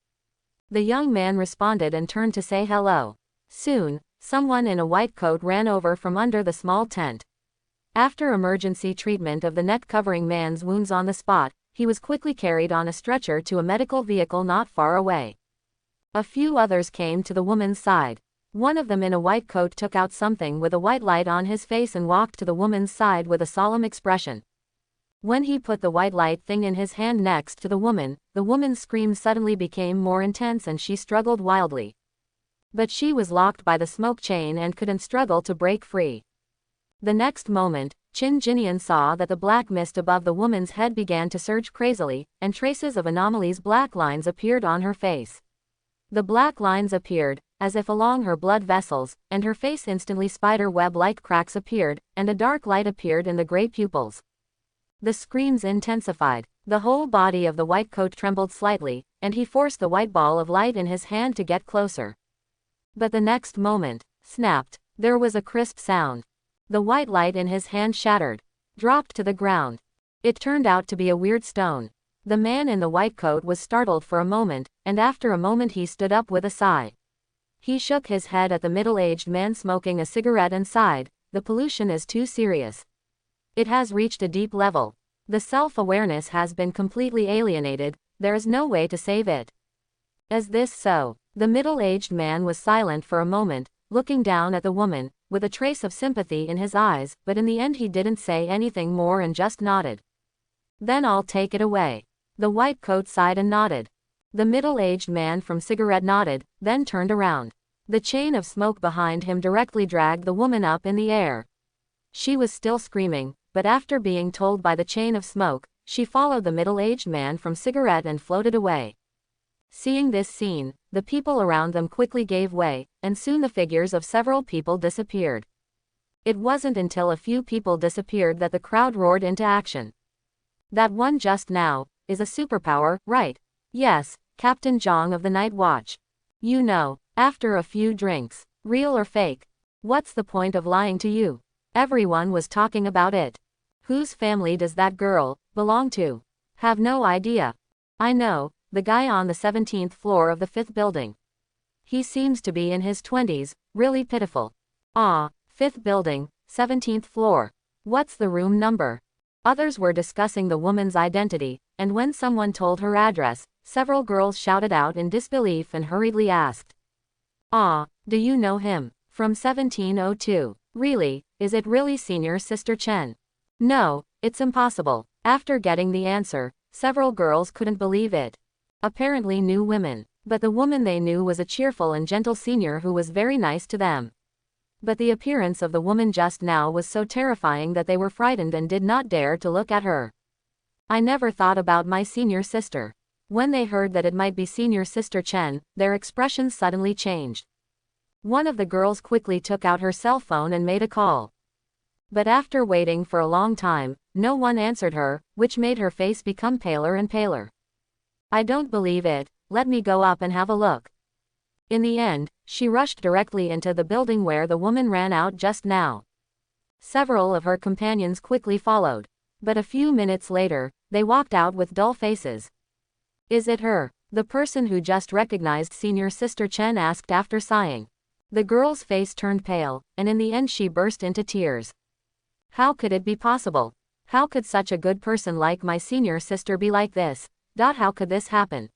The young man responded and turned to say hello. Soon, someone in a white coat ran over from under the small tent. After emergency treatment of the neck-covering man's wounds on the spot, he was quickly carried on a stretcher to a medical vehicle not far away. A few others came to the woman's side. One of them in a white coat took out something with a white light on his face and walked to the woman's side with a solemn expression. When he put the white light thing in his hand next to the woman's screams suddenly became more intense and she struggled wildly. But she was locked by the smoke chain and couldn't struggle to break free. The next moment, Qin Jinian saw that the black mist above the woman's head began to surge crazily, and traces of Anomaly's black lines appeared on her face. The black lines appeared, as if along her blood vessels, and her face instantly spider web-like cracks appeared, and a dark light appeared in the gray pupils. The screams intensified. The whole body of the white coat trembled slightly, and he forced the white ball of light in his hand to get closer. But the next moment, Snapped. There was a crisp sound. The white light in his hand shattered. Dropped to the ground. It turned out to be a weird stone. The man in the white coat was startled for a moment, and after a moment he stood up with a sigh. He shook his head at the middle-aged man smoking a cigarette and sighed, "The pollution is too serious. It has reached a deep level. The self-awareness has been completely alienated, there is no way to save it." "Is this so?" The middle-aged man was silent for a moment, looking down at the woman, with a trace of sympathy in his eyes, but in the end he didn't say anything more and just nodded. "Then I'll take it away." The white coat sighed and nodded. The middle-aged man from cigarette nodded, then turned around. The chain of smoke behind him directly dragged the woman up in the air. She was still screaming, but after being told by the chain of smoke, she followed the middle-aged man from cigarette and floated away. Seeing this scene, the people around them quickly gave way, and soon the figures of several people disappeared. It wasn't until a few people disappeared that the crowd roared into action. "That one just now is a superpower, right? Yes, Captain Zhang of the Night Watch. You know, after a few drinks. Real or fake? What's the point of lying to you?" Everyone was talking about it. "Whose family does that girl belong to?" "Have no idea." "I know, the guy on the 17th floor of the 5th building. He seems to be in his 20s, really pitiful." "Ah, 5th building, 17th floor. What's the room number?" Others were discussing the woman's identity, and when someone told her address, several girls shouted out in disbelief and hurriedly asked, "Ah, do you know him? From 1702. Really, is it really Senior Sister Chen?" "No, it's impossible." After getting the answer, several girls couldn't believe it. Apparently new women. But the woman they knew was a cheerful and gentle senior who was very nice to them. But the appearance of the woman just now was so terrifying that they were frightened and did not dare to look at her. "I never thought about my senior sister." When they heard that it might be Senior Sister Chen, their expressions suddenly changed. One of the girls quickly took out her cell phone and made a call. But after waiting for a long time, no one answered her, which made her face become paler and paler. "I don't believe it, let me go up and have a look." In the end, she rushed directly into the building where the woman ran out just now. Several of her companions quickly followed. But a few minutes later, they walked out with dull faces. "Is it her, the person who just recognized Senior Sister Chen?" asked after sighing. The girl's face turned pale, and in the end she burst into tears. "How could it be possible? How could such a good person like my senior sister be like this? How could this happen?"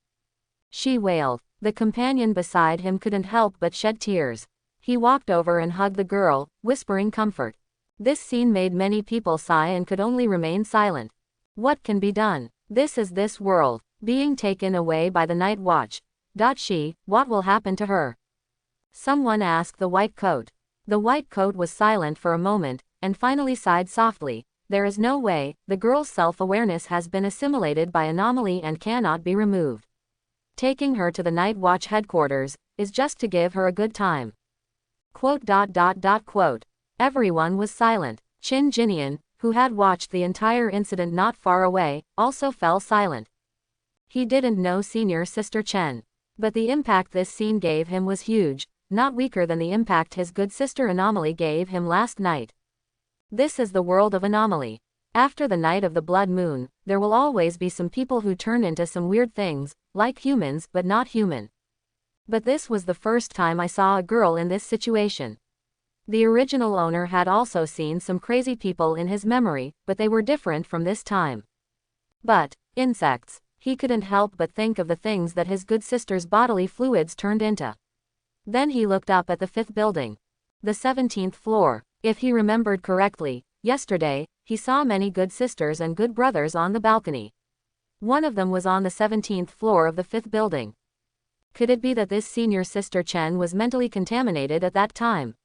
she wailed. The companion beside him couldn't help but shed tears. He walked over and hugged the girl, whispering comfort. This scene made many people sigh and could only remain silent. What can be done? This is this world, being taken away by the night watch. What will happen to her? Someone asked the white coat. The white coat was silent for a moment, and finally sighed softly. "There is no way, the girl's self-awareness has been assimilated by anomaly and cannot be removed. Taking her to the Night Watch headquarters is just to give her a good time." Quote. Everyone was silent. Qin Jinian, who had watched the entire incident not far away, also fell silent. He didn't know Senior Sister Chen. But the impact this scene gave him was huge, not weaker than the impact his good sister Anomaly gave him last night. This is the world of Anomaly. After the night of the blood moon, there will always be some people who turn into some weird things, like humans but not human. But this was the first time I saw a girl in this situation. The original owner had also seen some crazy people in his memory, but they were different from this time. But, insects. He couldn't help but think of the things that his good sister's bodily fluids turned into. Then he looked up at the 5th building. The 17th floor. If he remembered correctly, yesterday, he saw many good sisters and good brothers on the balcony. One of them was on the 17th floor of the 5th building. Could it be that this Senior Sister Chen was mentally contaminated at that time?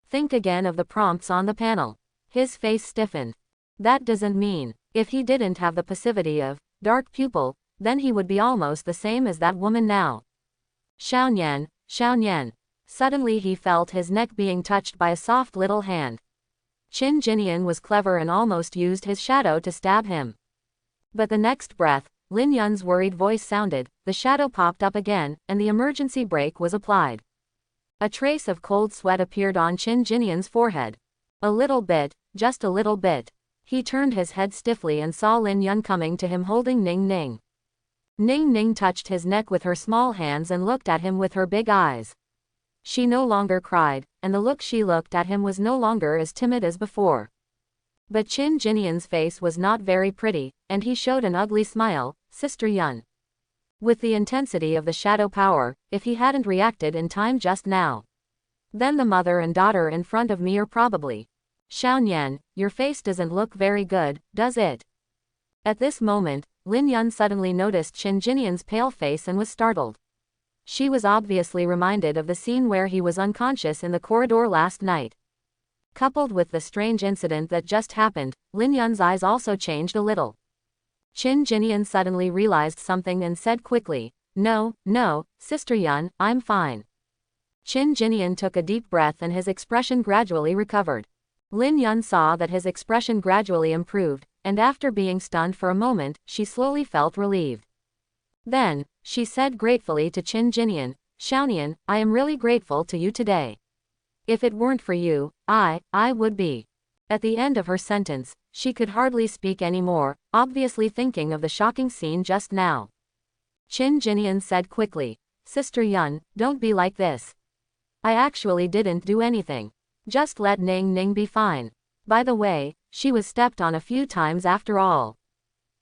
Think again of the prompts on the panel. His face stiffened. That doesn't mean, if he didn't have the passivity of dark pupil, then he would be almost the same as that woman now. Xiaoyan. Suddenly he felt his neck being touched by a soft little hand. Qin Jinian was clever and almost used his shadow to stab him. But the next breath, Lin Yun's worried voice sounded, the shadow popped up again, and the emergency brake was applied. A trace of cold sweat appeared on Qin Jinian's forehead. A little bit, just a little bit. He turned his head stiffly and saw Lin Yun coming to him holding Ning Ning. Ning Ning touched his neck with her small hands and looked at him with her big eyes. She no longer cried, and the look she looked at him was no longer as timid as before. But Qin Jinian's face was not very pretty, and he showed an ugly smile. Sister Yun. With the intensity of the shadow power, if he hadn't reacted in time just now, then the mother and daughter in front of me are probably. Xiaoyan, your face doesn't look very good, does it? At this moment, Lin Yun suddenly noticed Qin Jinian's pale face and was startled. She was obviously reminded of the scene where he was unconscious in the corridor last night. Coupled with the strange incident that just happened, Lin Yun's eyes also changed a little. Qin Jinian suddenly realized something and said quickly, "No, no, Sister Yun, I'm fine." Qin Jinian took a deep breath and his expression gradually recovered. Lin Yun saw that his expression gradually improved, and after being stunned for a moment, she slowly felt relieved. Then, she said gratefully to Qin Jinian, "Xiaoyan, I am really grateful to you today. If it weren't for you, I would be." At the end of her sentence, she could hardly speak anymore, obviously thinking of the shocking scene just now. Qin Jinian said quickly, "Sister Yun, don't be like this. I actually didn't do anything. Just let Ning Ning be fine. By the way, she was stepped on a few times after all.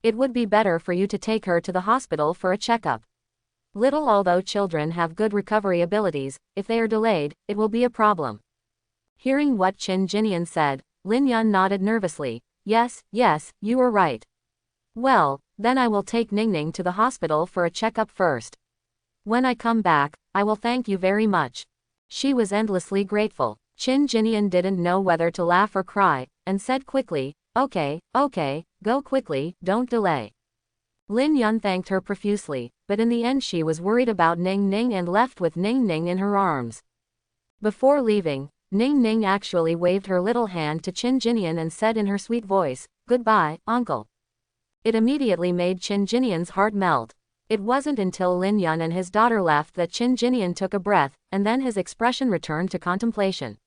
It would be better for you to take her to the hospital for a checkup. Little although children have good recovery abilities, if they are delayed, it will be a problem." Hearing what Qin Jinian said, Lin Yun nodded nervously. Yes, you are right. Well, then I will take Ning Ning to the hospital for a checkup first. When I come back, I will thank you very much." She was endlessly grateful. Qin Jinian didn't know whether to laugh or cry, and said quickly, Okay, go quickly, don't delay." Lin Yun thanked her profusely, but in the end she was worried about Ning Ning and left with Ning Ning in her arms. Before leaving, Ning Ning actually waved her little hand to Qin Jinian and said in her sweet voice, "Goodbye, uncle." It immediately made Qin Jinian's heart melt. It wasn't until Lin Yun and his daughter left that Qin Jinian took a breath, and then his expression returned to contemplation.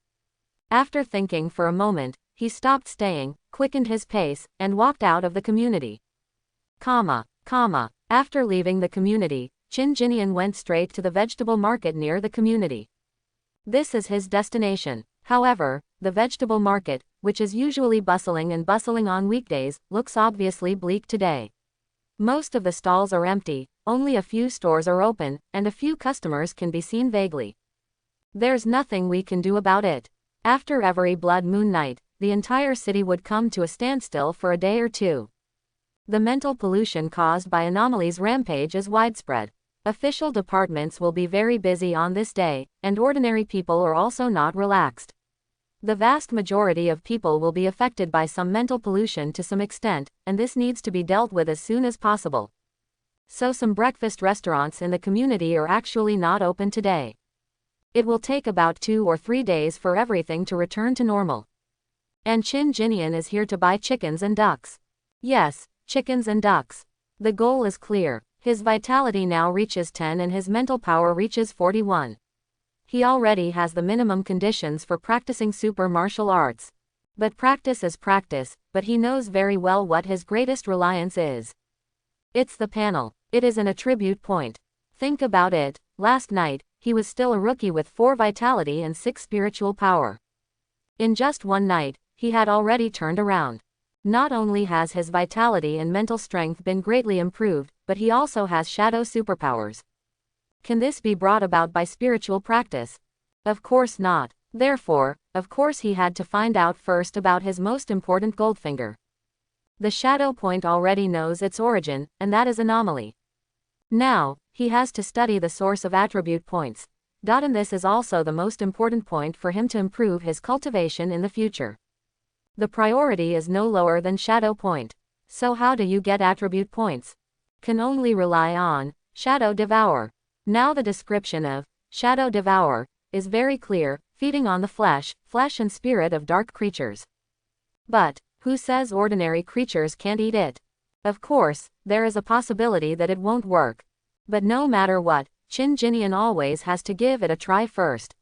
After thinking for a moment, he stopped staying, quickened his pace, and walked out of the community. After leaving the community, Qin Jinian went straight to the vegetable market near the community. This is his destination. However, the vegetable market, which is usually bustling on weekdays, looks obviously bleak today. Most of the stalls are empty, only a few stores are open, and a few customers can be seen vaguely. There's nothing we can do about it. After every blood moon night, the entire city would come to a standstill for a day or two. The mental pollution caused by anomalies rampage is widespread. Official departments will be very busy on this day, and ordinary people are also not relaxed. The vast majority of people will be affected by some mental pollution to some extent, and this needs to be dealt with as soon as possible. So some breakfast restaurants in the community are actually not open today. It will take about 2 or 3 days for everything to return to normal. And Qin Jinian is here to buy chickens and ducks. Yes, chickens and ducks. The goal is clear. His vitality now reaches 10 and his mental power reaches 41. He already has the minimum conditions for practicing super martial arts. But practice is practice, but he knows very well what his greatest reliance is. It's the panel. It is an attribute point. Think about it, last night, he was still a rookie with 4 vitality and 6 spiritual power. In just one night, he had already turned around. Not only has his vitality and mental strength been greatly improved, but he also has shadow superpowers. Can this be brought about by spiritual practice? Of course not. Therefore, of course he had to find out first about his most important Goldfinger. The shadow point already knows its origin, and that is anomaly. Now, he has to study the source of attribute points. And this is also the most important point for him to improve his cultivation in the future. The priority is no lower than shadow point. So how do you get attribute points? Can only rely on Shadow Devour. Now the description of Shadow Devour is very clear, feeding on the flesh and spirit of dark creatures. But who says ordinary creatures can't eat it? Of course, there is a possibility that it won't work. But no matter what, Qin Jinian always has to give it a try first.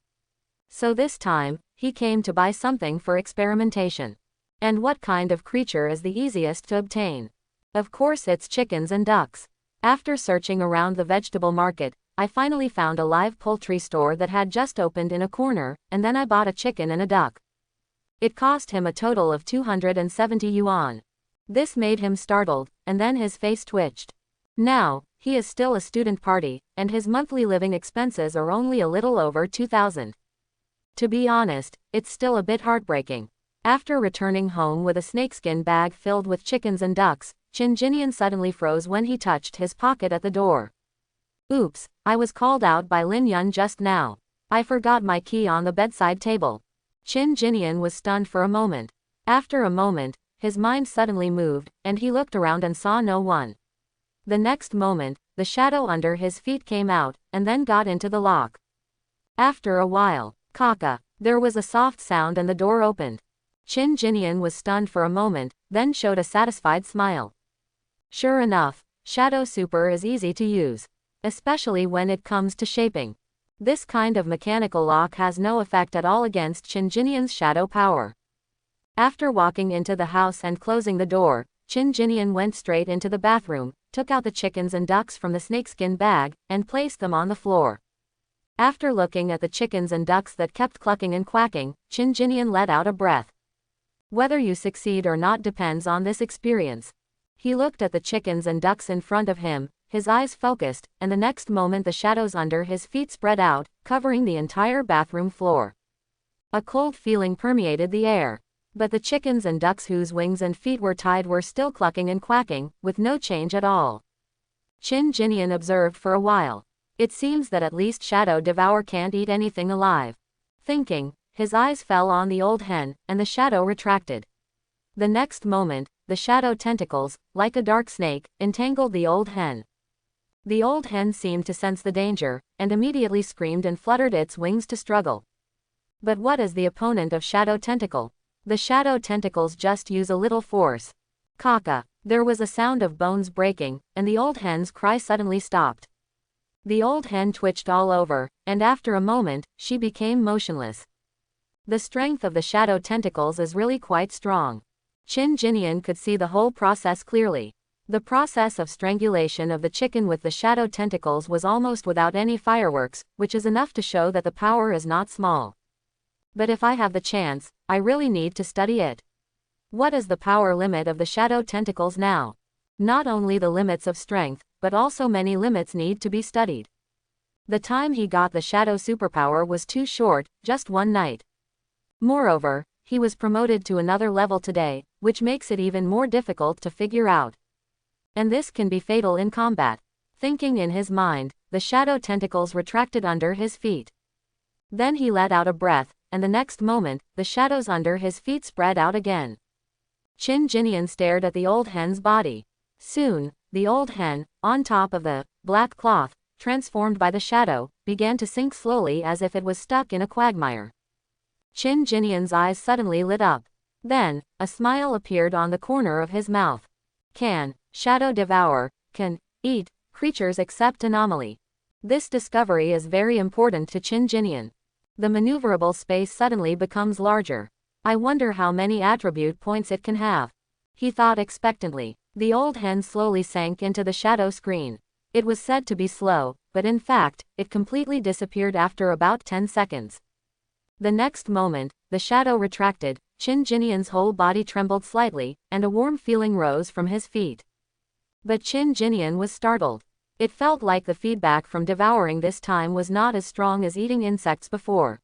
So this time, he came to buy something for experimentation. And what kind of creature is the easiest to obtain? Of course it's chickens and ducks. After searching around the vegetable market, I finally found a live poultry store that had just opened in a corner, and then I bought a chicken and a duck. It cost him a total of 270 yuan. This made him startled, and then his face twitched. Now, he is still a student party, and his monthly living expenses are only a little over 2,000. To be honest, it's still a bit heartbreaking. After returning home with a snakeskin bag filled with chickens and ducks, Qin Jinian suddenly froze when he touched his pocket at the door. Oops, I was called out by Lin Yun just now. I forgot my key on the bedside table. Qin Jinian was stunned for a moment. After a moment, his mind suddenly moved, and he looked around and saw no one. The next moment, the shadow under his feet came out, and then got into the lock. After a while, Kaka, there was a soft sound and the door opened. Qin Jinian was stunned for a moment, then showed a satisfied smile. Sure enough, Shadow Super is easy to use. Especially when it comes to shaping. This kind of mechanical lock has no effect at all against Qin Jinian's shadow power. After walking into the house and closing the door, Qin Jinian went straight into the bathroom, took out the chickens and ducks from the snakeskin bag, and placed them on the floor. After looking at the chickens and ducks that kept clucking and quacking, Qin Jinian let out a breath. Whether you succeed or not depends on this experience. He looked at the chickens and ducks in front of him, his eyes focused, and the next moment the shadows under his feet spread out, covering the entire bathroom floor. A cold feeling permeated the air. But the chickens and ducks whose wings and feet were tied were still clucking and quacking, with no change at all. Qin Jinian observed for a while. It seems that at least Shadow Devour can't eat anything alive. Thinking, his eyes fell on the old hen, and the shadow retracted. The next moment, the shadow tentacles, like a dark snake, entangled the old hen. The old hen seemed to sense the danger, and immediately screamed and fluttered its wings to struggle. But what is the opponent of Shadow Tentacle? The shadow tentacles just use a little force. Kaka. There was a sound of bones breaking, and the old hen's cry suddenly stopped. The old hen twitched all over, and after a moment, she became motionless. The strength of the shadow tentacles is really quite strong. Qin Jinian could see the whole process clearly. The process of strangulation of the chicken with the shadow tentacles was almost without any fireworks, which is enough to show that the power is not small. But if I have the chance, I really need to study it. What is the power limit of the shadow tentacles now? Not only the limits of strength, but also many limits need to be studied. The time he got the shadow superpower was too short, just one night. Moreover, he was promoted to another level today, which makes it even more difficult to figure out. And this can be fatal in combat. Thinking in his mind, the shadow tentacles retracted under his feet. Then he let out a breath, and the next moment, the shadows under his feet spread out again. Qin Jinian stared at the old hen's body. Soon, the old hen, on top of the black cloth, transformed by the shadow, began to sink slowly as if it was stuck in a quagmire. Qin Jinian's eyes suddenly lit up. Then, a smile appeared on the corner of his mouth. Shadow Devour, can eat creatures except anomaly. This discovery is very important to Qin Jinian. The maneuverable space suddenly becomes larger. I wonder how many attribute points it can have. He thought expectantly. The old hen slowly sank into the shadow screen. It was said to be slow, but in fact, it completely disappeared after about 10 seconds. The next moment, the shadow retracted, Qin Jinian's whole body trembled slightly, and a warm feeling rose from his feet. But Qin Jinian was startled. It felt like the feedback from devouring this time was not as strong as eating insects before.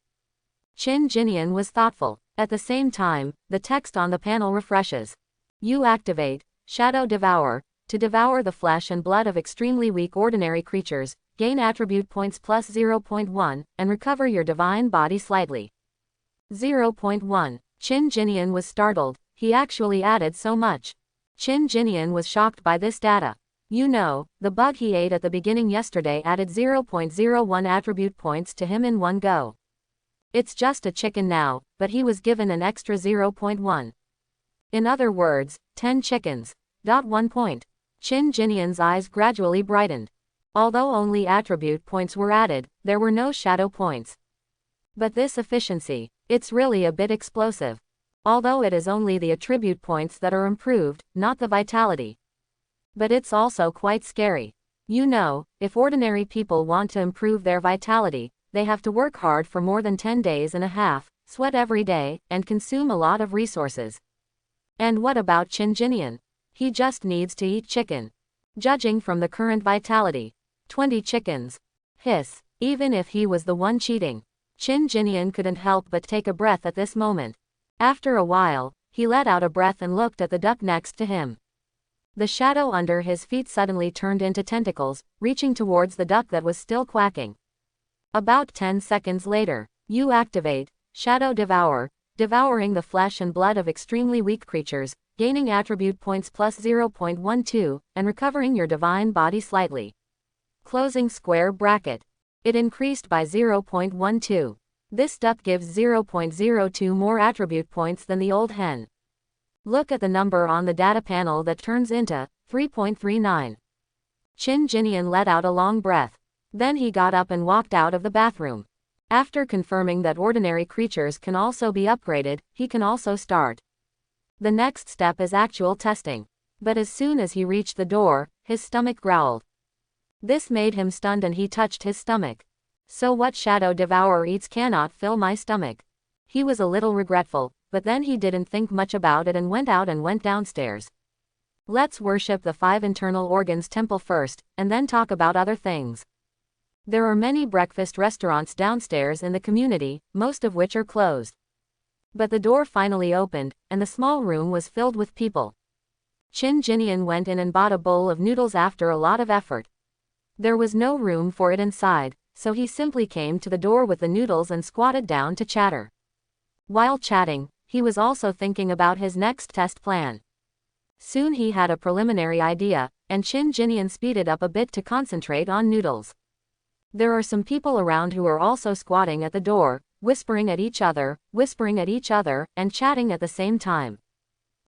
Qin Jinian was thoughtful. At the same time, the text on the panel refreshes. You activate Shadow Devour to devour the flesh and blood of extremely weak ordinary creatures, gain attribute points plus 0.1, and recover your divine body slightly. 0.1. Qin Jinian was startled. He actually added so much. Qin Jinian was shocked by this data. You know, the bug he ate at the beginning yesterday added 0.01 attribute points to him in one go. It's just a chicken now, but he was given an extra 0.1. In other words, 10 chickens. 1 point. Qin Jinian's eyes gradually brightened. Although only attribute points were added, there were no shadow points. But this efficiency, it's really a bit explosive. Although it is only the attribute points that are improved, not the vitality. But it's also quite scary. You know, if ordinary people want to improve their vitality, they have to work hard for more than 10 days and a half, sweat every day, and consume a lot of resources. And what about Qin Jinian? He just needs to eat chicken. Judging from the current vitality, 20 chickens. Hiss. Even if he was the one cheating, Qin Jinian couldn't help but take a breath at this moment. After a while, he let out a breath and looked at the duck next to him. The shadow under his feet suddenly turned into tentacles, reaching towards the duck that was still quacking. About 10 seconds later, you activate Shadow Devour, devouring the flesh and blood of extremely weak creatures, gaining attribute points plus 0.12, and recovering your divine body slightly. Closing square bracket. It increased by 0.12. This duck gives 0.02 more attribute points than the old hen. Look at the number on the data panel that turns into 3.39. Qin Jinian let out a long breath. Then he got up and walked out of the bathroom. After confirming that ordinary creatures can also be upgraded, he can also start. The next step is actual testing. But as soon as he reached the door, his stomach growled. This made him stunned and he touched his stomach. So what Shadow Devourer eats cannot fill my stomach. He was a little regretful, but then he didn't think much about it and went out and went downstairs. Let's worship the 5 internal organs temple first, and then talk about other things. There are many breakfast restaurants downstairs in the community, most of which are closed. But the door finally opened, and the small room was filled with people. Qin Jinian went in and bought a bowl of noodles after a lot of effort. There was no room for it inside, so he simply came to the door with the noodles and squatted down to chatter. While chatting, he was also thinking about his next test plan. Soon he had a preliminary idea, and Qin Jinian speeded up a bit to concentrate on noodles. There are some people around who are also squatting at the door, whispering at each other, and chatting at the same time.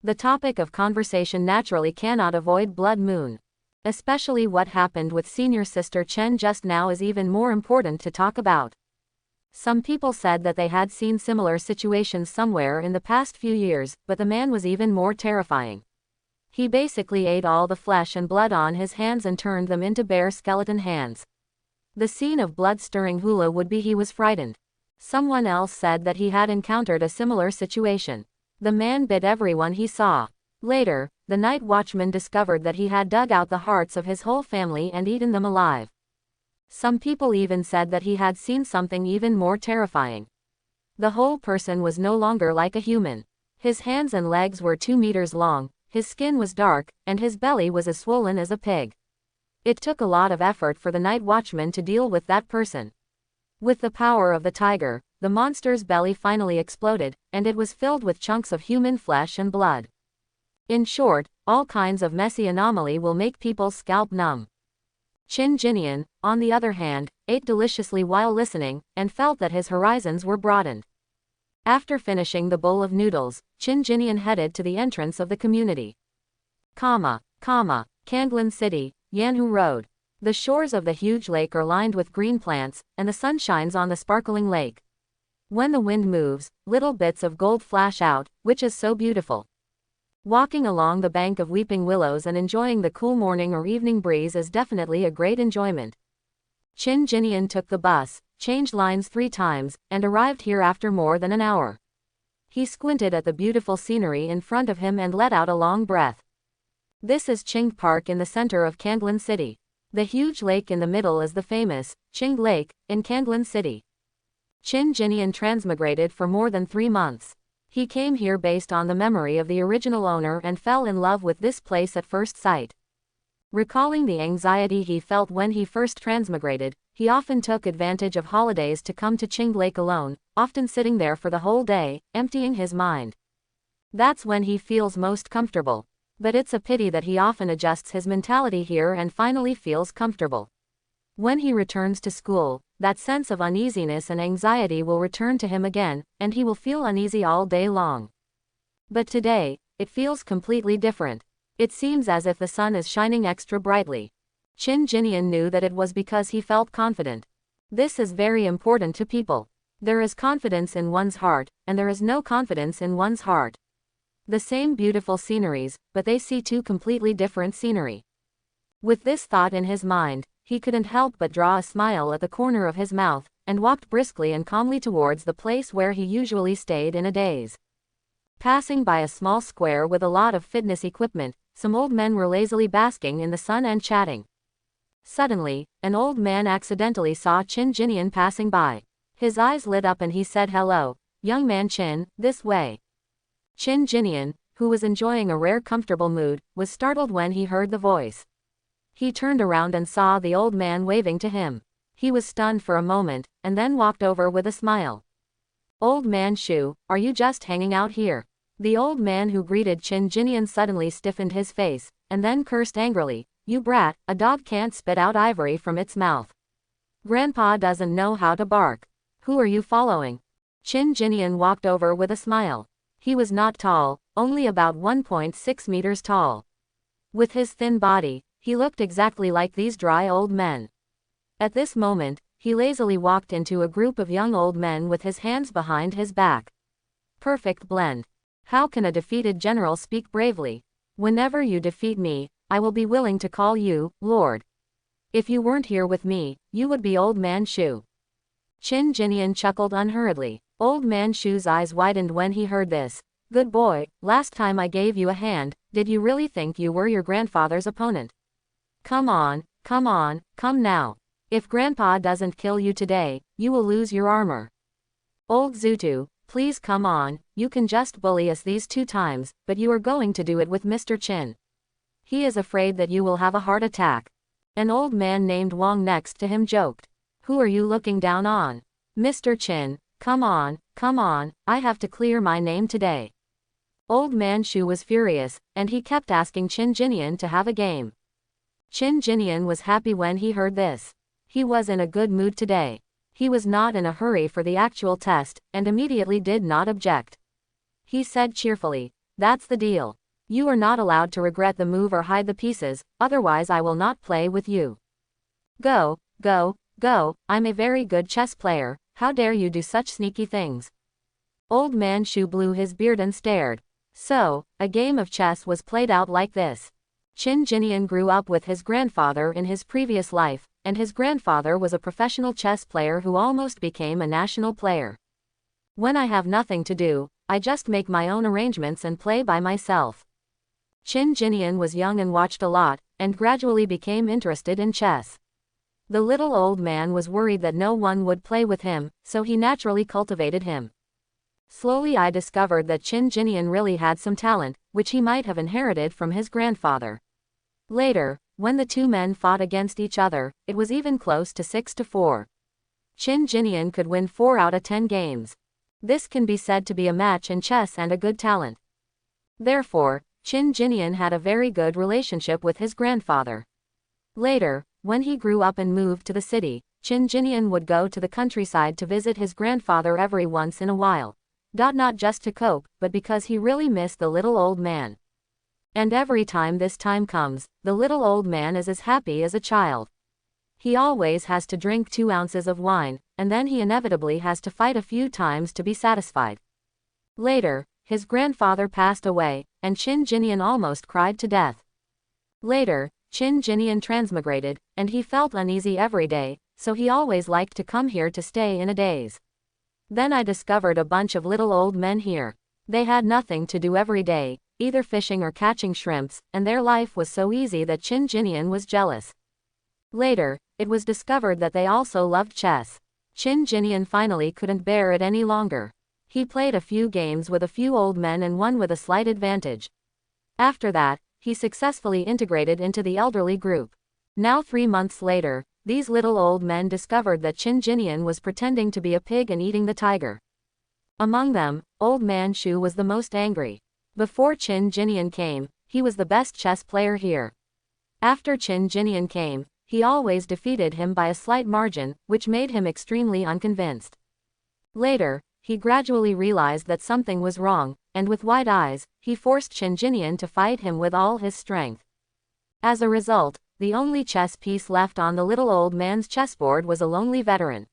The topic of conversation naturally cannot avoid Blood Moon. Especially what happened with senior sister Chen just now is even more important to talk about. Some people said that they had seen similar situations somewhere in the past few years, but the man was even more terrifying. He basically ate all the flesh and blood on his hands and turned them into bare skeleton hands. The scene of blood-stirring hula would be he was frightened. Someone else said that he had encountered a similar situation. The man bit everyone he saw. Later, the night watchman discovered that he had dug out the hearts of his whole family and eaten them alive. Some people even said that he had seen something even more terrifying. The whole person was no longer like a human. His hands and legs were 2 meters long, his skin was dark, and his belly was as swollen as a pig. It took a lot of effort for the night watchman to deal with that person. With the power of the tiger, the monster's belly finally exploded, and it was filled with chunks of human flesh and blood. In short, all kinds of messy anomaly will make people's scalp numb. Qin Jinian, on the other hand, ate deliciously while listening, and felt that his horizons were broadened. After finishing the bowl of noodles, Qin Jinian headed to the entrance of the community. Kanglan City, Yanhu Road. The shores of the huge lake are lined with green plants, and the sun shines on the sparkling lake. When the wind moves, little bits of gold flash out, which is so beautiful. Walking along the bank of weeping willows and enjoying the cool morning or evening breeze is definitely a great enjoyment. Qin Jinian took the bus, changed lines 3 times, and arrived here after more than an hour. He squinted at the beautiful scenery in front of him and let out a long breath. This is Qing Park in the center of Kanglan City. The huge lake in the middle is the famous Qing Lake in Kanglan City. Qin Jinian transmigrated for more than 3 months. He came here based on the memory of the original owner and fell in love with this place at first sight. Recalling the anxiety he felt when he first transmigrated, he often took advantage of holidays to come to Qing Lake alone, often sitting there for the whole day, emptying his mind. That's when he feels most comfortable. But it's a pity that he often adjusts his mentality here and finally feels comfortable. When he returns to school, that sense of uneasiness and anxiety will return to him again, and he will feel uneasy all day long. But today, it feels completely different. It seems as if the sun is shining extra brightly. Qin Jinian knew that it was because he felt confident. This is very important to people. There is confidence in one's heart, and there is no confidence in one's heart. The same beautiful sceneries, but they see two completely different scenery. With this thought in his mind, he couldn't help but draw a smile at the corner of his mouth, and walked briskly and calmly towards the place where he usually stayed in a daze. Passing by a small square with a lot of fitness equipment, some old men were lazily basking in the sun and chatting. Suddenly, an old man accidentally saw Qin Jinian passing by. His eyes lit up and he said, "Hello, young man Qin, this way." Qin Jinian, who was enjoying a rare comfortable mood, was startled when he heard the voice. He turned around and saw the old man waving to him. He was stunned for a moment, and then walked over with a smile. "Old man Shu, are you just hanging out here?" The old man who greeted Qin Jinian suddenly stiffened his face, and then cursed angrily, "You brat, a dog can't spit out ivory from its mouth. Grandpa doesn't know how to bark. Who are you following?" Qin Jinian walked over with a smile. He was not tall, only about 1.6 meters tall. With his thin body, he looked exactly like these dry old men. At this moment, he lazily walked into a group of young old men with his hands behind his back. Perfect blend. How can a defeated general speak bravely? "Whenever you defeat me, I will be willing to call you Lord. If you weren't here with me, you would be Old Man Shu." Qin Jinian chuckled unhurriedly. Old Man Shu's eyes widened when he heard this. "Good boy, last time I gave you a hand, did you really think you were your grandfather's opponent? Come on, come now. If Grandpa doesn't kill you today, you will lose your armor. Old Zutu, please come on, you can just bully us these 2 times, but you are going to do it with Mr. Qin. He is afraid that you will have a heart attack." An old man named Wang next to him joked. "Who are you looking down on? Mr. Qin, come on, I have to clear my name today." Old Man Shu was furious, and he kept asking Qin Jinian to have a game. Qin Jinian was happy when he heard this. He was in a good mood today. He was not in a hurry for the actual test, and immediately did not object. He said cheerfully, "That's the deal. You are not allowed to regret the move or hide the pieces, otherwise I will not play with you. Go, I'm a very good chess player, how dare you do such sneaky things." Old Man Shu blew his beard and stared. So, a game of chess was played out like this. Qin Jinian grew up with his grandfather in his previous life, and his grandfather was a professional chess player who almost became a national player. "When I have nothing to do, I just make my own arrangements and play by myself." Qin Jinian was young and watched a lot, and gradually became interested in chess. The little old man was worried that no one would play with him, so he naturally cultivated him. Slowly I discovered that Qin Jinian really had some talent, which he might have inherited from his grandfather. Later, when the 2 men fought against each other, it was even close to 6-4. Qin Jinian could win 4 out of 10 games. This can be said to be a match in chess and a good talent. Therefore, Qin Jinian had a very good relationship with his grandfather. Later, when he grew up and moved to the city, Qin Jinian would go to the countryside to visit his grandfather every once in a while. Not just to cope, but because he really missed the little old man. And every time this time comes, the little old man is as happy as a child. He always has to drink 2 ounces of wine, and then he inevitably has to fight a few times to be satisfied. Later, his grandfather passed away, and Qin Jinian almost cried to death. Later, Qin Jinian transmigrated, and he felt uneasy every day, so he always liked to come here to stay in a daze. Then I discovered a bunch of little old men here. They had nothing to do every day, either fishing or catching shrimps, and their life was so easy that Qin Jinian was jealous. Later, it was discovered that they also loved chess. Qin Jinian finally couldn't bear it any longer. He played a few games with a few old men and won with a slight advantage. After that, he successfully integrated into the elderly group. Now 3 months later, these little old men discovered that Qin Jinian was pretending to be a pig and eating the tiger. Among them, Old Man Shu was the most angry. Before Qin Jinian came, he was the best chess player here. After Qin Jinian came, he always defeated him by a slight margin, which made him extremely unconvinced. Later, he gradually realized that something was wrong, and with wide eyes, he forced Qin Jinian to fight him with all his strength. As a result, the only chess piece left on the little old man's chessboard was a lonely veteran.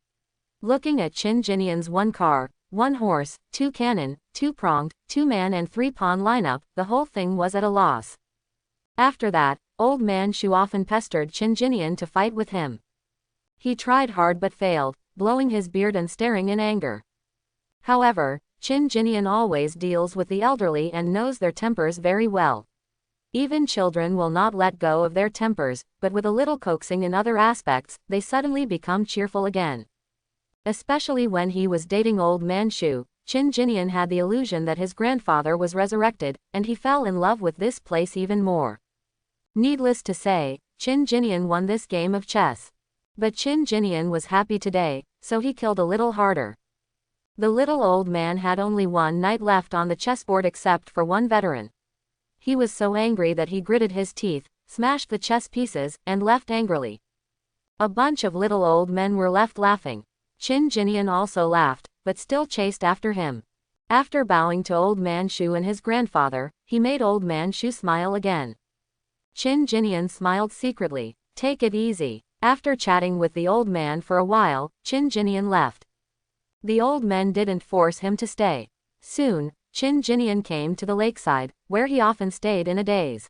Looking at Chin Jinian's 1 car, 1 horse, 2 cannon, 2-pronged, 2-man and 3-pawn lineup, the whole thing was at a loss. After that, Old Man Shu often pestered Chin Jinian to fight with him. He tried hard but failed, blowing his beard and staring in anger. However, Chin Jinian always deals with the elderly and knows their tempers very well. Even children will not let go of their tempers, but with a little coaxing in other aspects, they suddenly become cheerful again. Especially when he was dating Old Man Shu, Chin Jinian had the illusion that his grandfather was resurrected, and he fell in love with this place even more. Needless to say, Chin Jinian won this game of chess. But Chin Jinian was happy today, so he killed a little harder. The little old man had only 1 knight left on the chessboard except for 1 veteran. He was so angry that he gritted his teeth, smashed the chess pieces, and left angrily. A bunch of little old men were left laughing. Chin Jinian also laughed, but still chased after him. After bowing to Old Man Shu and his grandfather, he made Old Man Shu smile again. Chin Jinian smiled secretly. Take it easy. After chatting with the old man for a while, Chin Jinian left. The old men didn't force him to stay. Soon, Chin Jinian came to the lakeside, where he often stayed in a daze.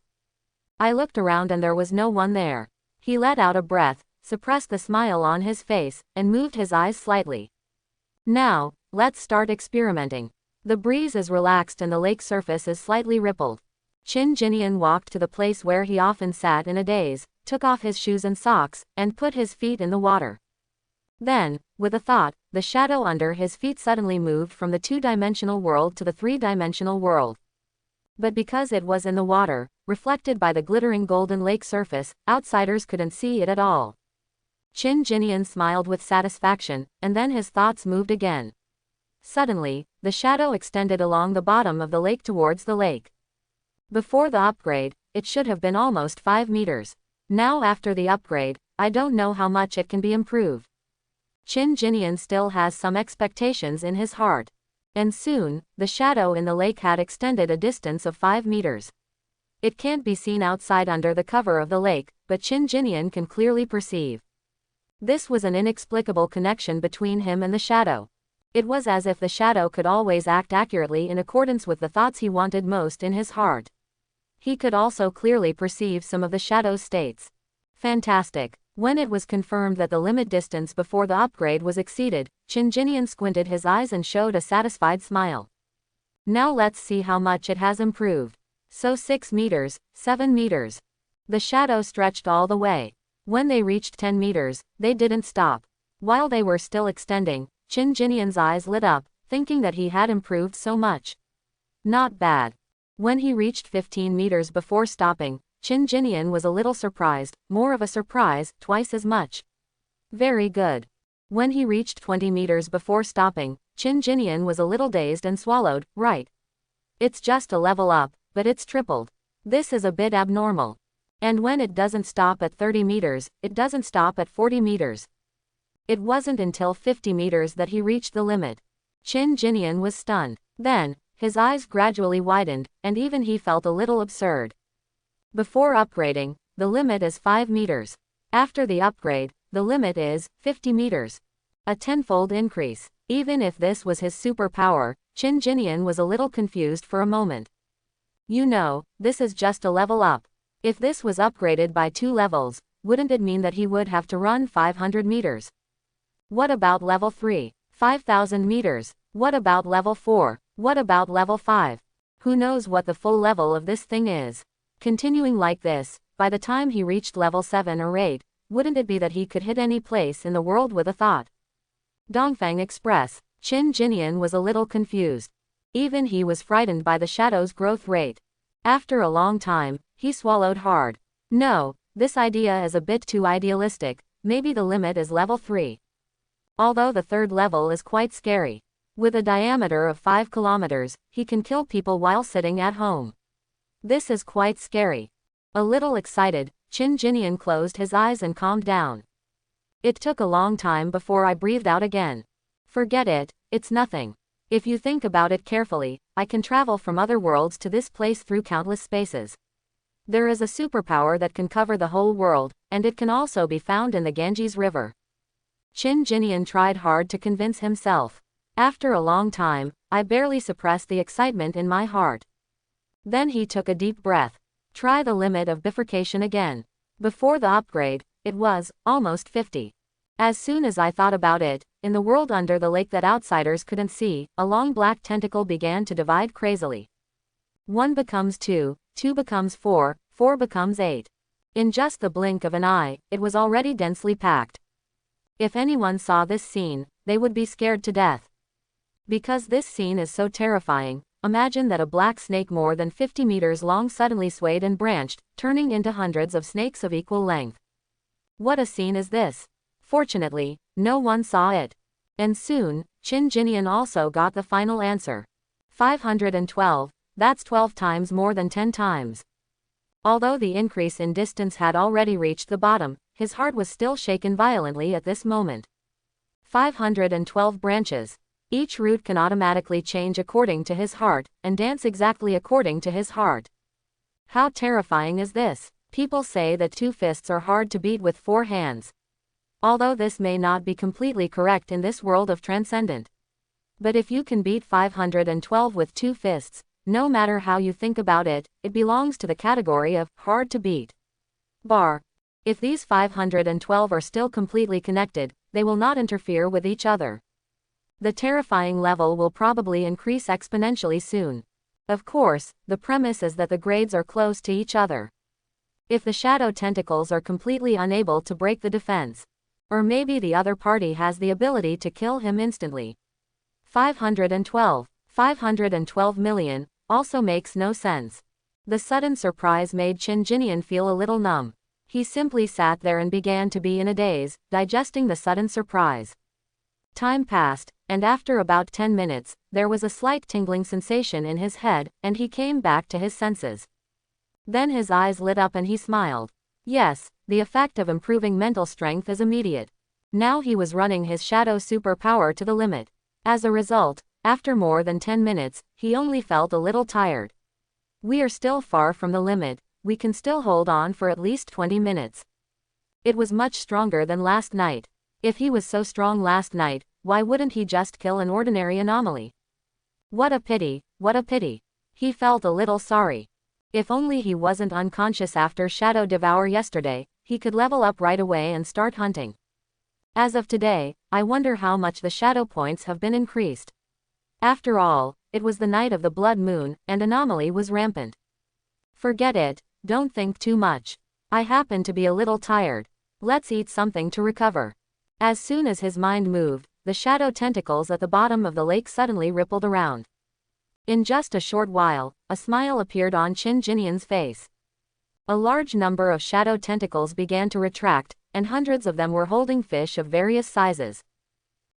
I looked around and there was no one there. He let out a breath, suppressed the smile on his face, and moved his eyes slightly. Now, let's start experimenting. The breeze is relaxed and the lake surface is slightly rippled. Chin Jinian walked to the place where he often sat in a daze, took off his shoes and socks, and put his feet in the water. Then, with a thought, the shadow under his feet suddenly moved from the 2-dimensional world to the 3-dimensional world. But because it was in the water, reflected by the glittering golden lake surface, outsiders couldn't see it at all. Chin Jinian smiled with satisfaction, and then his thoughts moved again. Suddenly, the shadow extended along the bottom of the lake towards the lake. Before the upgrade, it should have been almost 5 meters. Now after the upgrade, I don't know how much it can be improved. Chin Jinian still has some expectations in his heart. And soon, the shadow in the lake had extended a distance of 5 meters. It can't be seen outside under the cover of the lake, but Chin Jinian can clearly perceive. This was an inexplicable connection between him and the shadow. It was as if the shadow could always act accurately in accordance with the thoughts he wanted most in his heart. He could also clearly perceive some of the shadow's states. Fantastic. When it was confirmed that the limit distance before the upgrade was exceeded, Chin Jinian squinted his eyes and showed a satisfied smile. Now let's see how much it has improved. So 6 meters, 7 meters. The shadow stretched all the way. When they reached 10 meters, they didn't stop. While they were still extending, Chin Jinian's eyes lit up, thinking that he had improved so much. Not bad. When he reached 15 meters before stopping, Chin Jinian was a little surprised, more of a surprise, twice as much. Very good. When he reached 20 meters before stopping, Chin Jinian was a little dazed and swallowed. Right. It's just a level up, but it's tripled. This is a bit abnormal. And when it doesn't stop at 30 meters, it doesn't stop at 40 meters. It wasn't until 50 meters that he reached the limit. Chin Jinian was stunned. Then, his eyes gradually widened, and even he felt a little absurd. Before upgrading, the limit is 5 meters. After the upgrade, the limit is 50 meters. A tenfold increase. Even if this was his superpower, Chin Jinian was a little confused for a moment. You know, this is just a level up. If this was upgraded by 2 levels, wouldn't it mean that he would have to run 500 meters? What about level 3? 5,000 meters. What about level 4? What about level 5? Who knows what the full level of this thing is? Continuing like this, by the time he reached level 7 or 8, wouldn't it be that he could hit any place in the world with a thought? Dongfang Express. Chin Jinian was a little confused. Even he was frightened by the shadow's growth rate. After a long time, he swallowed hard. No, this idea is a bit too idealistic. Maybe the limit is level 3. Although the 3rd level is quite scary. With a diameter of 5 kilometers, he can kill people while sitting at home. This is quite scary. A little excited, Chin Jinian closed his eyes and calmed down. It took a long time before I breathed out again. Forget it, it's nothing. If you think about it carefully, I can travel from other worlds to this place through countless spaces. There is a superpower that can cover the whole world, and it can also be found in the Ganges River. Qin Jinian tried hard to convince himself. After a long time, I barely suppressed the excitement in my heart. Then he took a deep breath. Try the limit of bifurcation again. Before the upgrade, it was almost 50. As soon as I thought about it, in the world under the lake that outsiders couldn't see, a long black tentacle began to divide crazily. 1 becomes 2, 2 becomes 4, 4 becomes 8. In just the blink of an eye, it was already densely packed. If anyone saw this scene, they would be scared to death. Because this scene is so terrifying, imagine that a black snake more than 50 meters long suddenly swayed and branched, turning into hundreds of snakes of equal length. What a scene is this? Fortunately, no one saw it. And soon, Qin Jinian also got the final answer. 512, that's 12 times more than 10 times. Although the increase in distance had already reached the bottom, his heart was still shaken violently at this moment. 512 branches. Each root can automatically change according to his heart, and dance exactly according to his heart. How terrifying is this? People say that 2 fists are hard to beat with 4 hands. Although this may not be completely correct in this world of transcendent. But if you can beat 512 with 2 fists, no matter how you think about it, it belongs to the category of hard to beat. If these 512 are still completely connected, they will not interfere with each other. The terrifying level will probably increase exponentially soon. Of course, the premise is that the grades are close to each other. If the shadow tentacles are completely unable to break the defense, or maybe the other party has the ability to kill him instantly. 512 million, also makes no sense. The sudden surprise made Qin Jinian feel a little numb. He simply sat there and began to be in a daze, digesting the sudden surprise. Time passed, and after about 10 minutes, there was a slight tingling sensation in his head, and he came back to his senses. Then his eyes lit up and he smiled. Yes, the effect of improving mental strength is immediate. Now he was running his shadow superpower to the limit. As a result, after more than 10 minutes, he only felt a little tired. We are still far from the limit, we can still hold on for at least 20 minutes. It was much stronger than last night. If he was so strong last night, why wouldn't he just kill an ordinary anomaly? What a pity, what a pity. He felt a little sorry. If only he wasn't unconscious after Shadow Devour yesterday, he could level up right away and start hunting. As of today, I wonder how much the shadow points have been increased. After all, it was the night of the blood moon, and anomaly was rampant. Forget it, don't think too much. I happen to be a little tired. Let's eat something to recover. As soon as his mind moved, the shadow tentacles at the bottom of the lake suddenly rippled around. In just a short while, a smile appeared on Qin Jinian's face. A large number of shadow tentacles began to retract, and hundreds of them were holding fish of various sizes.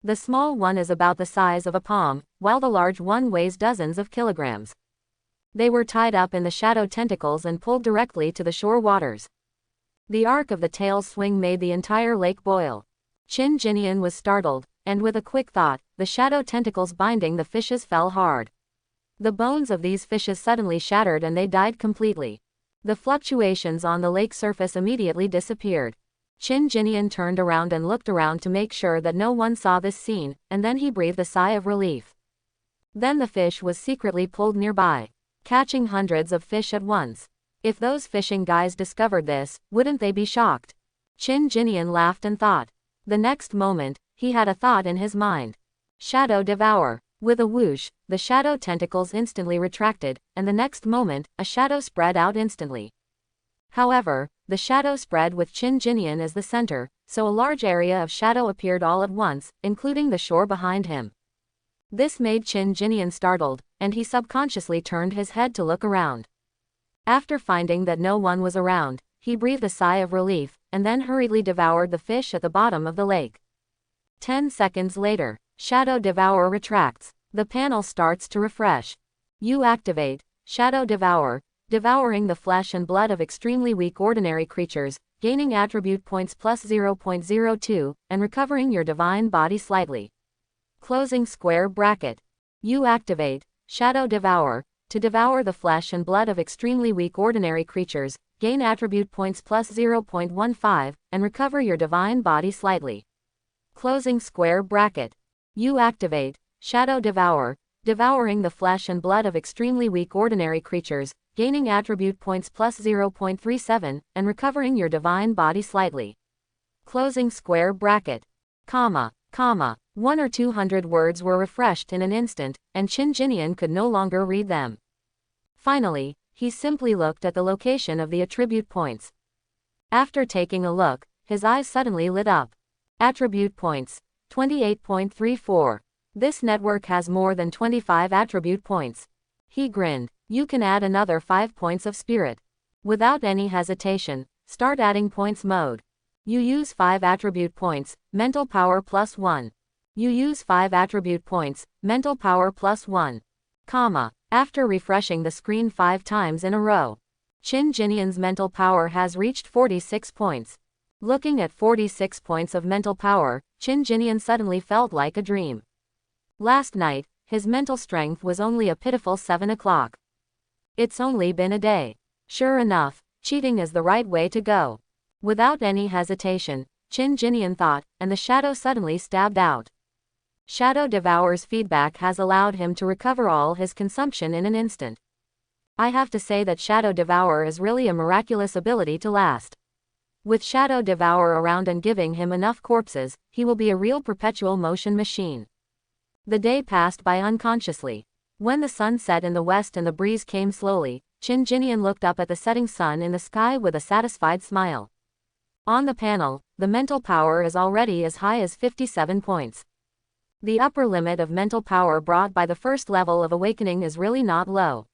The small one is about the size of a palm, while the large one weighs dozens of kilograms. They were tied up in the shadow tentacles and pulled directly to the shore waters. The arc of the tail's swing made the entire lake boil. Qin Jinian was startled, and with a quick thought, the shadow tentacles binding the fishes fell hard. The bones of these fishes suddenly shattered and they died completely. The fluctuations on the lake surface immediately disappeared. Qin Jinian turned around and looked around to make sure that no one saw this scene, and then he breathed a sigh of relief. Then the fish was secretly pulled nearby, catching hundreds of fish at once. If those fishing guys discovered this, wouldn't they be shocked? Qin Jinian laughed and thought. The next moment, he had a thought in his mind. Shadow Devour. With a whoosh, the shadow tentacles instantly retracted, and the next moment, a shadow spread out instantly. However, the shadow spread with Qin Jinian as the center, so a large area of shadow appeared all at once, including the shore behind him. This made Qin Jinian startled, and he subconsciously turned his head to look around. After finding that no one was around, he breathed a sigh of relief, and then hurriedly devoured the fish at the bottom of the lake. 10 seconds later, Shadow Devour retracts. The panel starts to refresh. You activate Shadow Devour, devouring the flesh and blood of extremely weak ordinary creatures, gaining attribute points plus 0.02, and recovering your divine body slightly. Closing square bracket. You activate Shadow Devour, to devour the flesh and blood of extremely weak ordinary creatures, gain attribute points plus 0.15, and recover your divine body slightly. Closing square bracket. You activate Shadow Devour, devouring the flesh and blood of extremely weak ordinary creatures, gaining attribute points plus 0.37, and recovering your divine body slightly. Closing square bracket. Comma. 1 or 200 words were refreshed in an instant, and Qin Jinian could no longer read them. Finally, he simply looked at the location of the attribute points. After taking a look, his eyes suddenly lit up. Attribute points. 28.34. This network has more than 25 attribute points. He grinned. You can add another 5 points of spirit. Without any hesitation, start adding points mode. You use 5 attribute points, mental power plus 1. You use 5 attribute points, mental power plus 1. Comma. After refreshing the screen 5 times in a row, Qin Jinian's mental power has reached 46 points. Looking at 46 points of mental power, Qin Jinian suddenly felt like a dream. Last night, his mental strength was only a pitiful 7 o'clock. It's only been a day. Sure enough, cheating is the right way to go. Without any hesitation, Qin Jinian thought, and the shadow suddenly stabbed out. Shadow Devour's feedback has allowed him to recover all his consumption in an instant. I have to say that Shadow Devour is really a miraculous ability to last. With Shadow Devour around and giving him enough corpses, he will be a real perpetual motion machine. The day passed by unconsciously. When the sun set in the west and the breeze came slowly, Qin Jinian looked up at the setting sun in the sky with a satisfied smile. On the panel, the mental power is already as high as 57 points. The upper limit of mental power brought by the first level of awakening is really not low.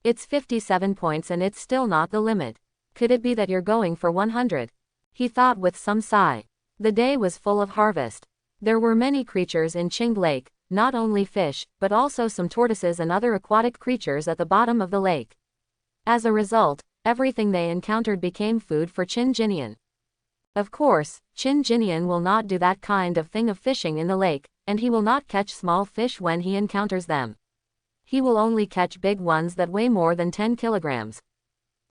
It's 57 points and it's still not the limit. Could it be that you're going for 100? He thought with some sigh. The day was full of harvest. There were many creatures in Qing Lake, not only fish, but also some tortoises and other aquatic creatures at the bottom of the lake. As a result, everything they encountered became food for Qin Jinian. Of course, Qin Jinian will not do that kind of thing of fishing in the lake, and he will not catch small fish when he encounters them. He will only catch big ones that weigh more than 10 kilograms.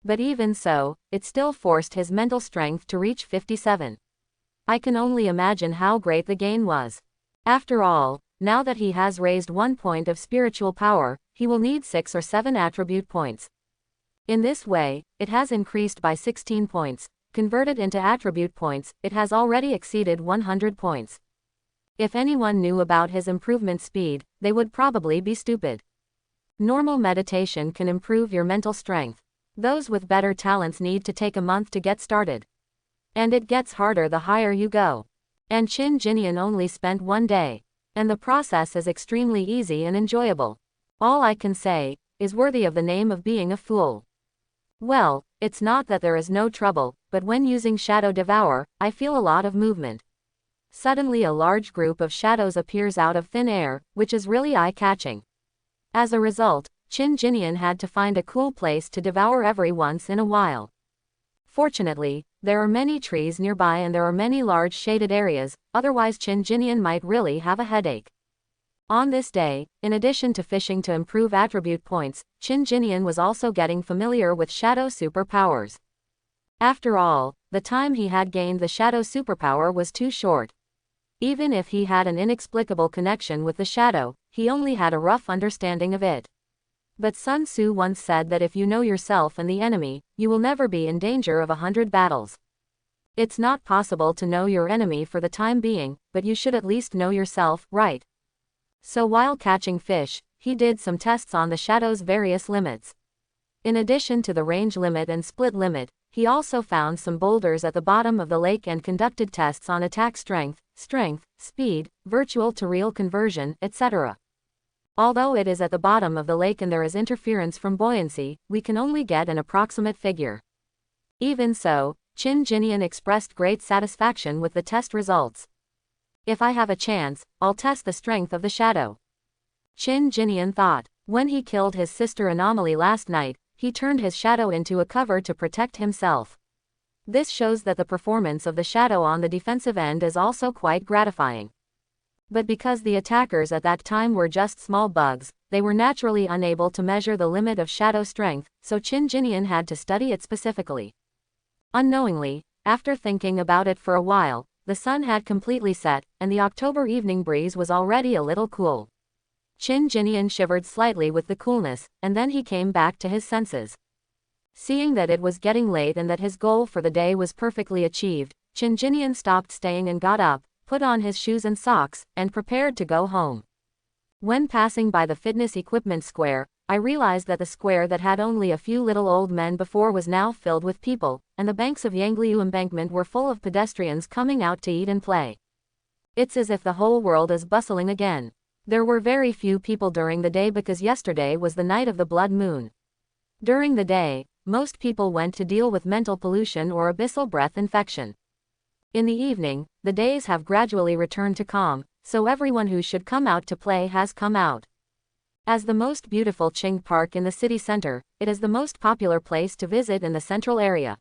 But even so, it still forced his mental strength to reach 57. I can only imagine how great the gain was. After all, now that he has raised 1 point of spiritual power, he will need 6 or 7 attribute points. In this way, it has increased by 16 points. Converted into attribute points, it has already exceeded 100 points. If anyone knew about his improvement speed, they would probably be stupid. Normal meditation can improve your mental strength. Those with better talents need to take a month to get started. And it gets harder the higher you go. And Qin Jinian only spent 1 day. And the process is extremely easy and enjoyable. All I can say is worthy of the name of being a fool. Well, it's not that there is no trouble, but when using Shadow Devour, I feel a lot of movement. Suddenly a large group of shadows appears out of thin air, which is really eye-catching. As a result, Qin Jinian had to find a cool place to devour every once in a while. Fortunately, there are many trees nearby and there are many large shaded areas, otherwise Qin Jinian might really have a headache. On this day, in addition to fishing to improve attribute points, Qin Jinian was also getting familiar with shadow superpowers. After all, the time he had gained the shadow superpower was too short. Even if he had an inexplicable connection with the shadow, he only had a rough understanding of it. But Sun Tzu once said that if you know yourself and the enemy, you will never be in danger of 100 battles. It's not possible to know your enemy for the time being, but you should at least know yourself, right? So while catching fish, he did some tests on the shadow's various limits. In addition to the range limit and split limit, he also found some boulders at the bottom of the lake and conducted tests on attack strength, speed, virtual to real conversion, etc. Although it is at the bottom of the lake and there is interference from buoyancy, we can only get an approximate figure. Even so, Qin Jinian expressed great satisfaction with the test results. If I have a chance, I'll test the strength of the shadow. Qin Jinian thought. When he killed his sister Anomaly last night, he turned his shadow into a cover to protect himself. This shows that the performance of the shadow on the defensive end is also quite gratifying. But because the attackers at that time were just small bugs, they were naturally unable to measure the limit of shadow strength, so Qin Jinian had to study it specifically. Unknowingly, after thinking about it for a while, the sun had completely set, and the October evening breeze was already a little cool. Qin Jinian shivered slightly with the coolness, and then he came back to his senses. Seeing that it was getting late and that his goal for the day was perfectly achieved, Qin Jinian stopped staying and got up, put on his shoes and socks, and prepared to go home. When passing by the fitness equipment square, I realized that the square that had only a few little old men before was now filled with people, and the banks of Yangliu embankment were full of pedestrians coming out to eat and play. It's as if the whole world is bustling again. There were very few people during the day because yesterday was the night of the blood moon. During the day, most people went to deal with mental pollution or abyssal breath infection. In the evening, the days have gradually returned to calm, so everyone who should come out to play has come out. As the most beautiful Qing Park in the city center, it is the most popular place to visit in the central area.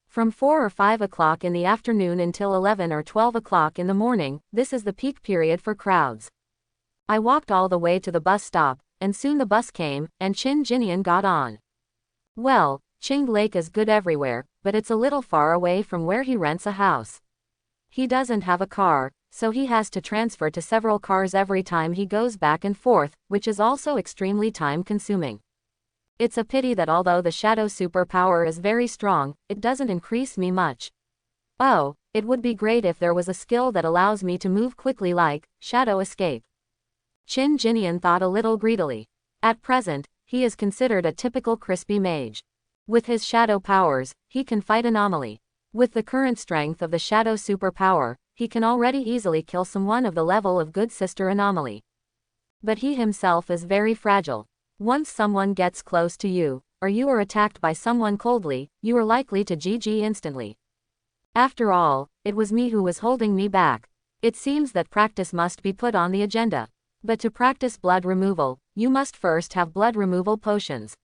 From 4 or 5 o'clock in the afternoon until 11 or 12 o'clock in the morning, this is the peak period for crowds. I walked all the way to the bus stop, and soon the bus came, and Qin Jinian got on. Well, Qing Lake is good everywhere, but it's a little far away from where he rents a house. He doesn't have a car, so he has to transfer to several cars every time he goes back and forth, which is also extremely time-consuming. It's a pity that although the shadow superpower is very strong, it doesn't increase me much. Oh, it would be great if there was a skill that allows me to move quickly like shadow escape. Qin Jinian thought a little greedily. At present, he is considered a typical crispy mage. With his shadow powers, he can fight anomaly. With the current strength of the shadow superpower, he can already easily kill someone of the level of good sister anomaly. But he himself is very fragile. Once someone gets close to you, or you are attacked by someone coldly, you are likely to GG instantly. After all, it was me who was holding me back. It seems that practice must be put on the agenda. But to practice blood removal, you must first have blood removal potions.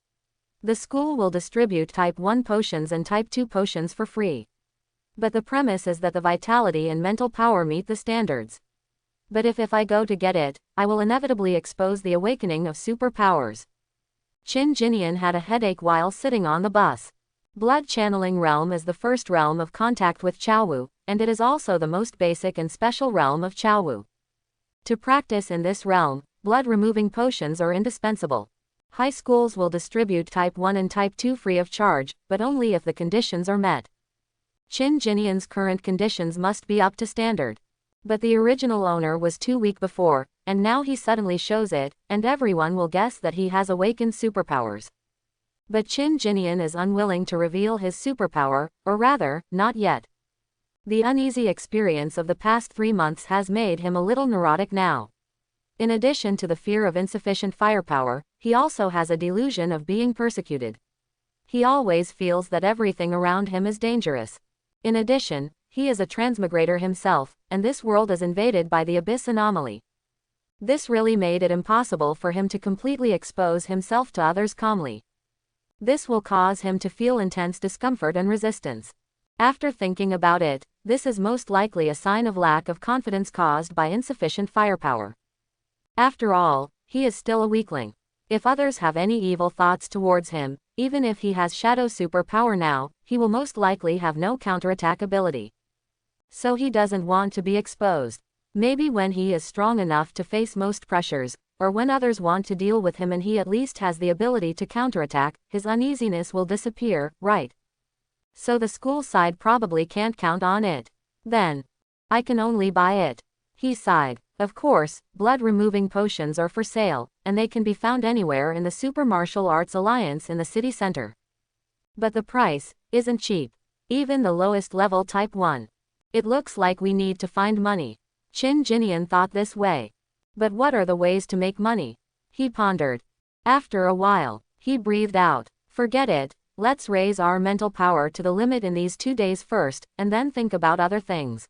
The school will distribute Type 1 potions and Type 2 potions for free. But the premise is that the vitality and mental power meet the standards. But if I go to get it, I will inevitably expose the awakening of superpowers. Qin Jinian had a headache while sitting on the bus. Blood channeling realm is the first realm of contact with Chaowu, and it is also the most basic and special realm of Chaowu. To practice in this realm, blood-removing potions are indispensable. High schools will distribute Type 1 and Type 2 free of charge, but only if the conditions are met. Qin Jinian's current conditions must be up to standard. But the original owner was too weak before, and now he suddenly shows it, and everyone will guess that he has awakened superpowers. But Qin Jinian is unwilling to reveal his superpower, or rather, not yet. The uneasy experience of the past 3 months has made him a little neurotic now. In addition to the fear of insufficient firepower, he also has a delusion of being persecuted. He always feels that everything around him is dangerous. In addition, he is a transmigrator himself, and this world is invaded by the abyss anomaly. This really made it impossible for him to completely expose himself to others calmly. This will cause him to feel intense discomfort and resistance. After thinking about it, this is most likely a sign of lack of confidence caused by insufficient firepower. After all, he is still a weakling. If others have any evil thoughts towards him, even if he has shadow superpower now, he will most likely have no counterattack ability. So he doesn't want to be exposed. Maybe when he is strong enough to face most pressures, or when others want to deal with him and he at least has the ability to counterattack, his uneasiness will disappear, right? So the school side probably can't count on it. Then, I can only buy it. He sighed. Of course, blood-removing potions are for sale, and they can be found anywhere in the Super Martial Arts Alliance in the city center. But the price isn't cheap. Even the lowest level Type 1. It looks like we need to find money. Qin Jinian thought this way. But what are the ways to make money? He pondered. After a while, he breathed out. Forget it, let's raise our mental power to the limit in these 2 days first, and then think about other things.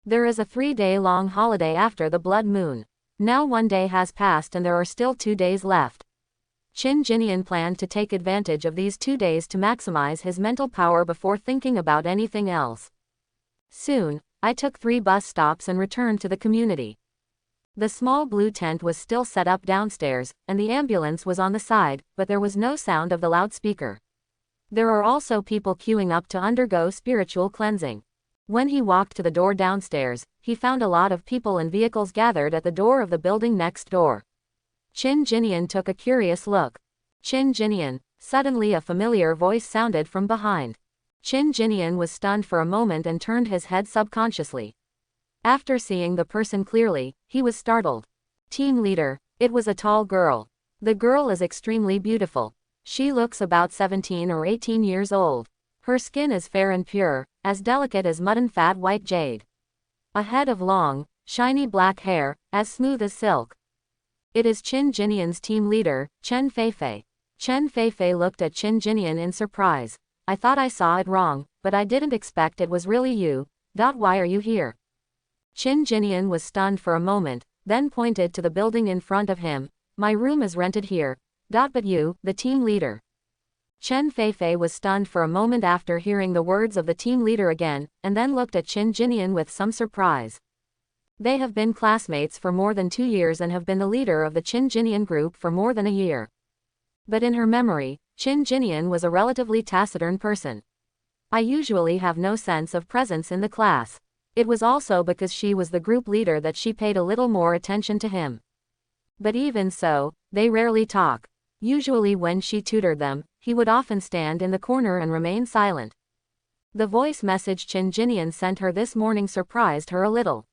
There is a 3-day-long holiday after the blood moon. Now 1 day has passed and there are still 2 days left. Qin Jinian planned to take advantage of these 2 days to maximize his mental power before thinking about anything else. Soon, I took 3 bus stops and returned to the community. The small blue tent was still set up downstairs, and the ambulance was on the side, but there was no sound of the loudspeaker. There are also people queuing up to undergo spiritual cleansing. When he walked to the door downstairs, he found a lot of people and vehicles gathered at the door of the building next door. Chin Jinian took a curious look. Chin Jinian. Suddenly a familiar voice sounded from behind. Chin Jinian was stunned for a moment and turned his head subconsciously. After seeing the person clearly, he was startled. Team leader. It was a tall girl. The girl is extremely beautiful. She looks about 17 or 18 years old. Her skin is fair and pure, as delicate as mutton fat white jade. A head of long, shiny black hair, as smooth as silk. It is Chin Jinian's team leader, Chen Feifei. Chen Feifei looked at Chin Jinian in surprise. I thought I saw it wrong, but I didn't expect it was really you. Why are you here? Chin Jinian was stunned for a moment, then pointed to the building in front of him. My room is rented here. But you, the team leader. Chen Feifei was stunned for a moment after hearing the words of the team leader again, and then looked at Chin Jinian with some surprise. They have been classmates for more than 2 years and have been the leader of the Chin Jinian group for more than a year. But in her memory, Chin Jinian was a relatively taciturn person. I usually have no sense of presence in the class. It was also because she was the group leader that she paid a little more attention to him. But even so, they rarely talk. Usually when she tutored them, he would often stand in the corner and remain silent. The voice message Chin Jinian sent her this morning surprised her a little.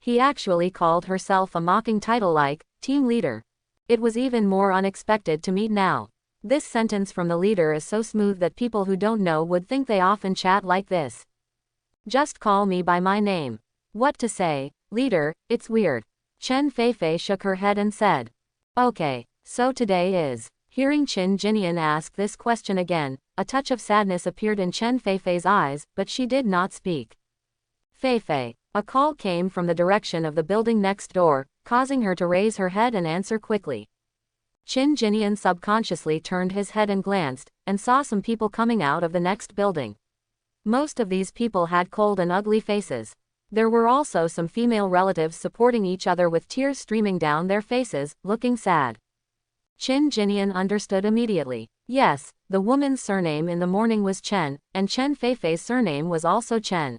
He actually called herself a mocking title like, team leader. It was even more unexpected to meet now. This sentence from the leader is so smooth that people who don't know would think they often chat like this. Just call me by my name. What to say, leader, it's weird. Chen Feifei shook her head and said. Okay, so today is. Hearing Chin Jinian ask this question again, a touch of sadness appeared in Chen Feifei's eyes, but she did not speak. Feifei. A call came from the direction of the building next door, causing her to raise her head and answer quickly. Chin Jinian subconsciously turned his head and glanced, and saw some people coming out of the next building. Most of these people had cold and ugly faces. There were also some female relatives supporting each other with tears streaming down their faces, looking sad. Chin Jinian understood immediately. Yes, the woman's surname in the morning was Chen, and Chen Feifei's surname was also Chen.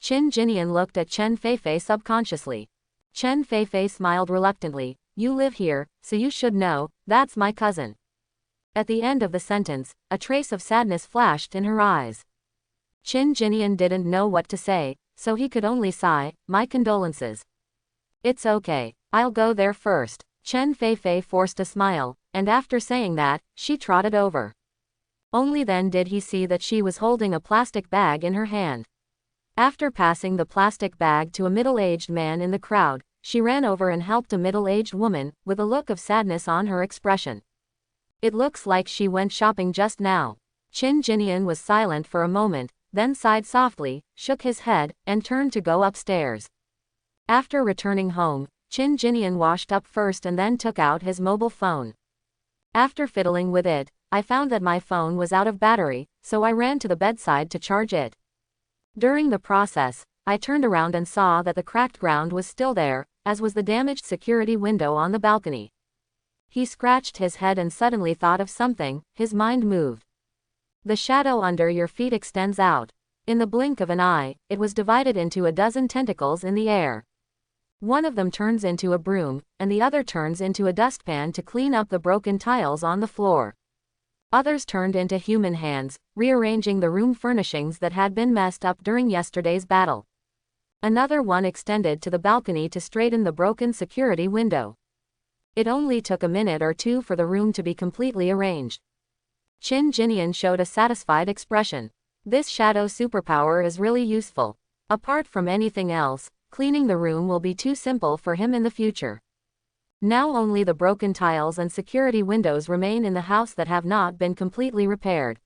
Chin Jinian looked at Chen Feifei subconsciously. Chen Feifei smiled reluctantly. You live here, so you should know, that's my cousin. At the end of the sentence, a trace of sadness flashed in her eyes. Chin Jinian didn't know what to say, so he could only sigh, my condolences. It's okay, I'll go there first. Chen Feifei forced a smile, and after saying that, she trotted over. Only then did he see that she was holding a plastic bag in her hand. After passing the plastic bag to a middle-aged man in the crowd, she ran over and helped a middle-aged woman, with a look of sadness on her expression. It looks like she went shopping just now. Chin Jinian was silent for a moment, then sighed softly, shook his head, and turned to go upstairs. After returning home, Chin Jinian washed up first and then took out his mobile phone. After fiddling with it, I found that my phone was out of battery, so I ran to the bedside to charge it. During the process, I turned around and saw that the cracked ground was still there, as was the damaged security window on the balcony. He scratched his head and suddenly thought of something, his mind moved. The shadow under your feet extends out. In the blink of an eye, it was divided into a dozen tentacles in the air. One of them turns into a broom, and the other turns into a dustpan to clean up the broken tiles on the floor. Others turned into human hands, rearranging the room furnishings that had been messed up during yesterday's battle. Another one extended to the balcony to straighten the broken security window. It only took a minute or two for the room to be completely arranged. Chin Jinian showed a satisfied expression. This shadow superpower is really useful. Apart from anything else, cleaning the room will be too simple for him in the future. Now only the broken tiles and security windows remain in the house that have not been completely repaired.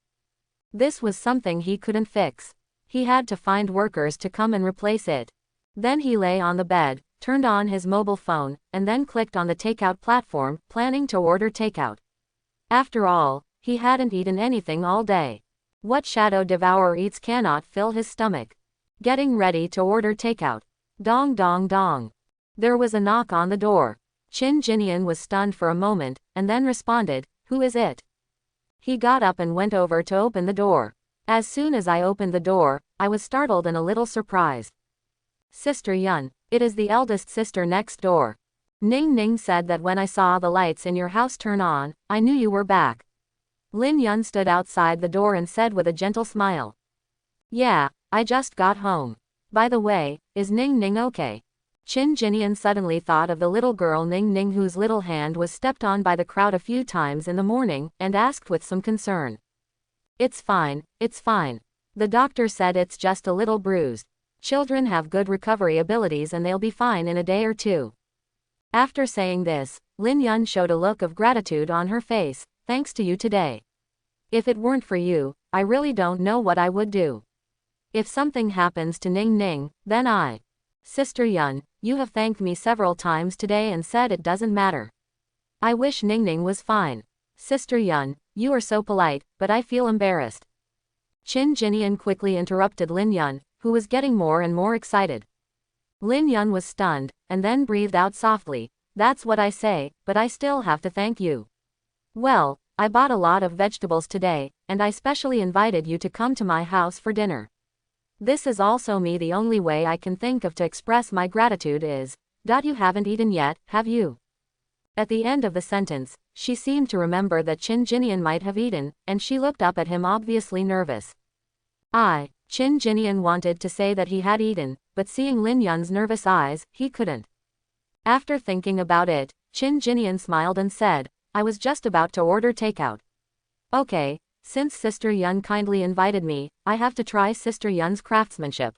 This was something he couldn't fix. He had to find workers to come and replace it. Then he lay on the bed, turned on his mobile phone, and then clicked on the takeout platform, planning to order takeout. After all, he hadn't eaten anything all day. What shadow devourer eats cannot fill his stomach. Getting ready to order takeout. Dong dong dong. There was a knock on the door. Chin Jinian was stunned for a moment, and then responded, "Who is it?" He got up and went over to open the door. As soon as I opened the door, I was startled and a little surprised. Sister Yun, it is the eldest sister next door. Ning Ning said that when I saw the lights in your house turn on, I knew you were back. Lin Yun stood outside the door and said with a gentle smile. Yeah, I just got home. By the way, is Ning Ning okay? Qin Jinian suddenly thought of the little girl Ning Ning whose little hand was stepped on by the crowd a few times in the morning, and asked with some concern. It's fine, it's fine. The doctor said it's just a little bruised. Children have good recovery abilities and they'll be fine in a day or two. After saying this, Lin Yun showed a look of gratitude on her face. Thanks to you today. If it weren't for you, I really don't know what I would do. If something happens to Ning Ning, then Sister Yun, you have thanked me several times today and said it doesn't matter. I wish Ning Ning was fine. Sister Yun, you are so polite, but I feel embarrassed. Qin Jinian quickly interrupted Lin Yun, who was getting more and more excited. Lin Yun was stunned, and then breathed out softly. That's what I say, but I still have to thank you. Well, I bought a lot of vegetables today, and I specially invited you to come to my house for dinner. This is also me. The only way I can think of to express my gratitude is, you haven't eaten yet, have you? At the end of the sentence, she seemed to remember that Qin Jinian might have eaten, and she looked up at him obviously nervous. Qin Jinian wanted to say that he had eaten, but seeing Lin Yun's nervous eyes, he couldn't. After thinking about it, Qin Jinian smiled and said, I was just about to order takeout. Okay, since Sister Yun kindly invited me, I have to try Sister Yun's craftsmanship.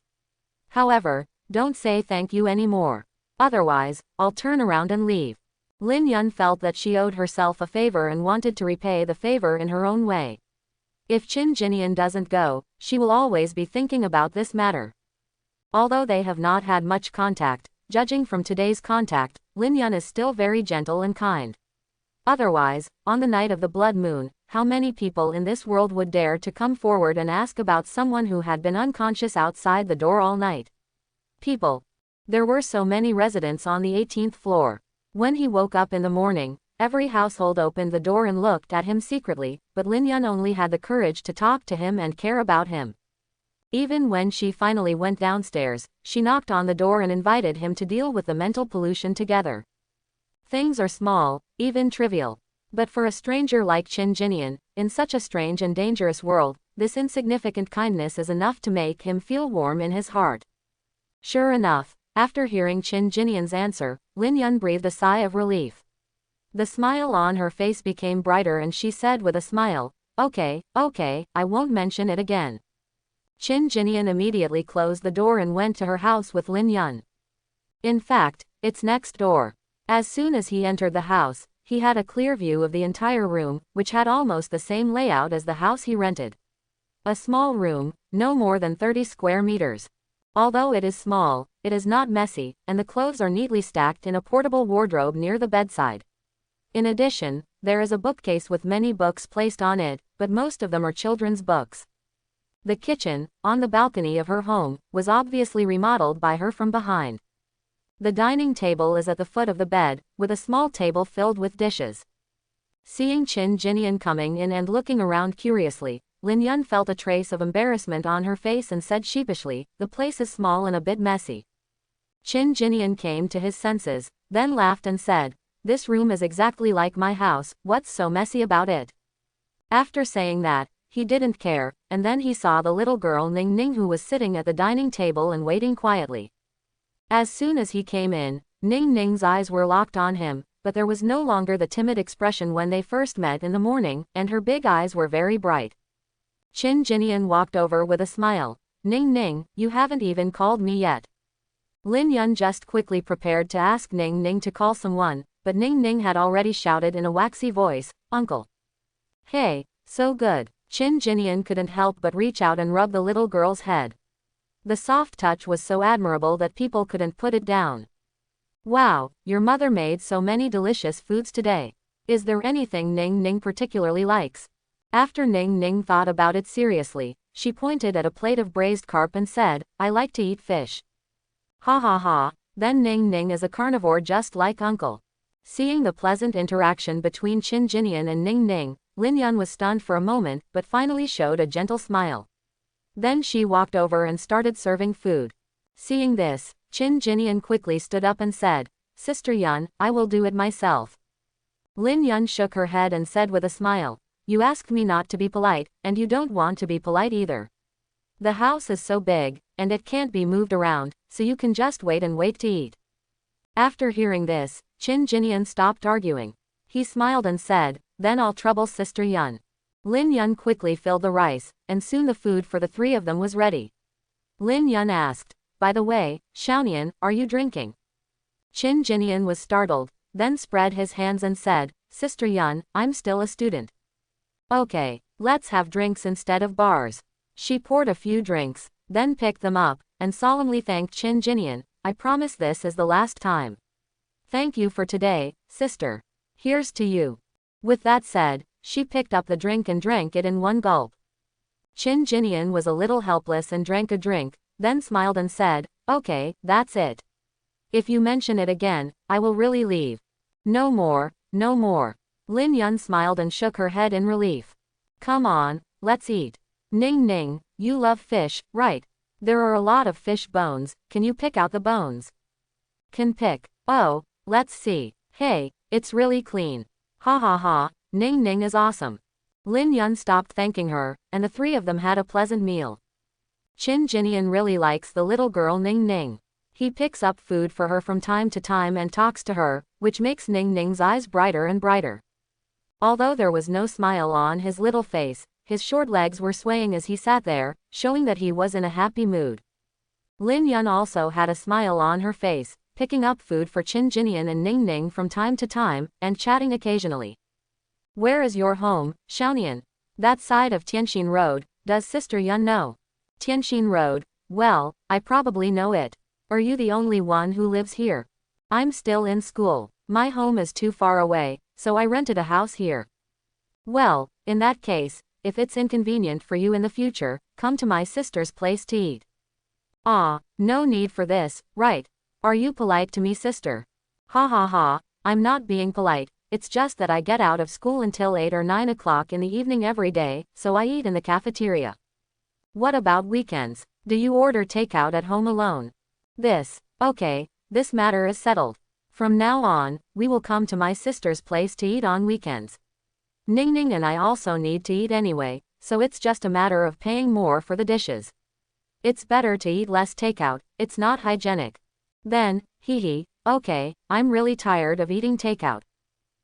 However, don't say thank you anymore. Otherwise, I'll turn around and leave. Lin Yun felt that she owed herself a favor and wanted to repay the favor in her own way. If Qin Jinian doesn't go, she will always be thinking about this matter. Although they have not had much contact, judging from today's contact, Lin Yun is still very gentle and kind. Otherwise, on the night of the blood moon, how many people in this world would dare to come forward and ask about someone who had been unconscious outside the door all night? People. There were so many residents on the 18th floor. When he woke up in the morning, every household opened the door and looked at him secretly, but Lin Yun only had the courage to talk to him and care about him. Even when she finally went downstairs, she knocked on the door and invited him to deal with the mental pollution together. Things are small, even trivial. But for a stranger like Qin Jinian, in such a strange and dangerous world, this insignificant kindness is enough to make him feel warm in his heart. Sure enough, after hearing Qin Jinian's answer, Lin Yun breathed a sigh of relief. The smile on her face became brighter and she said with a smile, okay, I won't mention it again. Qin Jinian immediately closed the door and went to her house with Lin Yun. In fact, it's next door. As soon as he entered the house, he had a clear view of the entire room, which had almost the same layout as the house he rented. A small room, no more than 30 square meters. Although it is small, it is not messy, and the clothes are neatly stacked in a portable wardrobe near the bedside. In addition, there is a bookcase with many books placed on it, but most of them are children's books. The kitchen, on the balcony of her home, was obviously remodeled by her from behind. The dining table is at the foot of the bed, with a small table filled with dishes. Seeing Qin Jinian coming in and looking around curiously, Lin Yun felt a trace of embarrassment on her face and said sheepishly, the place is small and a bit messy. Qin Jinian came to his senses, then laughed and said, this room is exactly like my house, what's so messy about it? After saying that, he didn't care, and then he saw the little girl Ning Ning who was sitting at the dining table and waiting quietly. As soon as he came in, Ning Ning's eyes were locked on him, but there was no longer the timid expression when they first met in the morning, and her big eyes were very bright. Qin Jinian walked over with a smile. Ning Ning, you haven't even called me yet. Lin Yun just quickly prepared to ask Ning Ning to call someone, but Ning Ning had already shouted in a waxy voice, Uncle. Hey, so good. Qin Jinian couldn't help but reach out and rub the little girl's head. The soft touch was so admirable that people couldn't put it down. Wow, your mother made so many delicious foods today. Is there anything Ning Ning particularly likes? After Ning Ning thought about it seriously, she pointed at a plate of braised carp and said, I like to eat fish. Ha ha ha, then Ning Ning is a carnivore just like Uncle. Seeing the pleasant interaction between Qin Jinian and Ning Ning, Lin Yun was stunned for a moment but finally showed a gentle smile. Then she walked over and started serving food. Seeing this, Qin Jinian quickly stood up and said, Sister Yun, I will do it myself. Lin Yun shook her head and said with a smile, you asked me not to be polite, and you don't want to be polite either. The house is so big, and it can't be moved around, so you can just wait and wait to eat. After hearing this, Qin Jinian stopped arguing. He smiled and said, then I'll trouble Sister Yun. Lin Yun quickly filled the rice, and soon the food for the three of them was ready. Lin Yun asked, by the way, Xiaonian, are you drinking? Qin Jinian was startled, then spread his hands and said, Sister Yun, I'm still a student. Okay, let's have drinks instead of bars. She poured a few drinks, then picked them up, and solemnly thanked Qin Jinian, I promise this is the last time. Thank you for today, sister. Here's to you. With that said, she picked up the drink and drank it in one gulp. Qin Jinian was a little helpless and drank a drink, then smiled and said, okay, that's it. If you mention it again, I will really leave. No more, no more. Lin Yun smiled and shook her head in relief. Come on, let's eat. Ning Ning, you love fish, right? There are a lot of fish bones, can you pick out the bones? Can pick. Oh, let's see. Hey, it's really clean. Ha ha ha, Ning Ning is awesome. Lin Yun stopped thanking her, and the three of them had a pleasant meal. Qin Jinian really likes the little girl Ning Ning. He picks up food for her from time to time and talks to her, which makes Ning Ning's eyes brighter and brighter. Although there was no smile on his little face, his short legs were swaying as he sat there, showing that he was in a happy mood. Lin Yun also had a smile on her face, picking up food for Qin Jinian and Ning Ning from time to time, and chatting occasionally. Where is your home, Xiaonian? That side of Tianxin Road, does Sister Yun know? Tianxin Road, well, I probably know it. Are you the only one who lives here? I'm still in school. My home is too far away, so I rented a house here. Well, in that case, if it's inconvenient for you in the future, come to my sister's place to eat. Ah, no need for this, right? Are you polite to me, sister? Ha ha ha, I'm not being polite, it's just that I get out of school until 8 or 9 o'clock in the evening every day, so I eat in the cafeteria. What about weekends? Do you order takeout at home alone? Okay, this matter is settled. From now on, we will come to my sister's place to eat on weekends. Ning Ning and I also need to eat anyway, so it's just a matter of paying more for the dishes. It's better to eat less takeout, it's not hygienic. Then, okay, I'm really tired of eating takeout.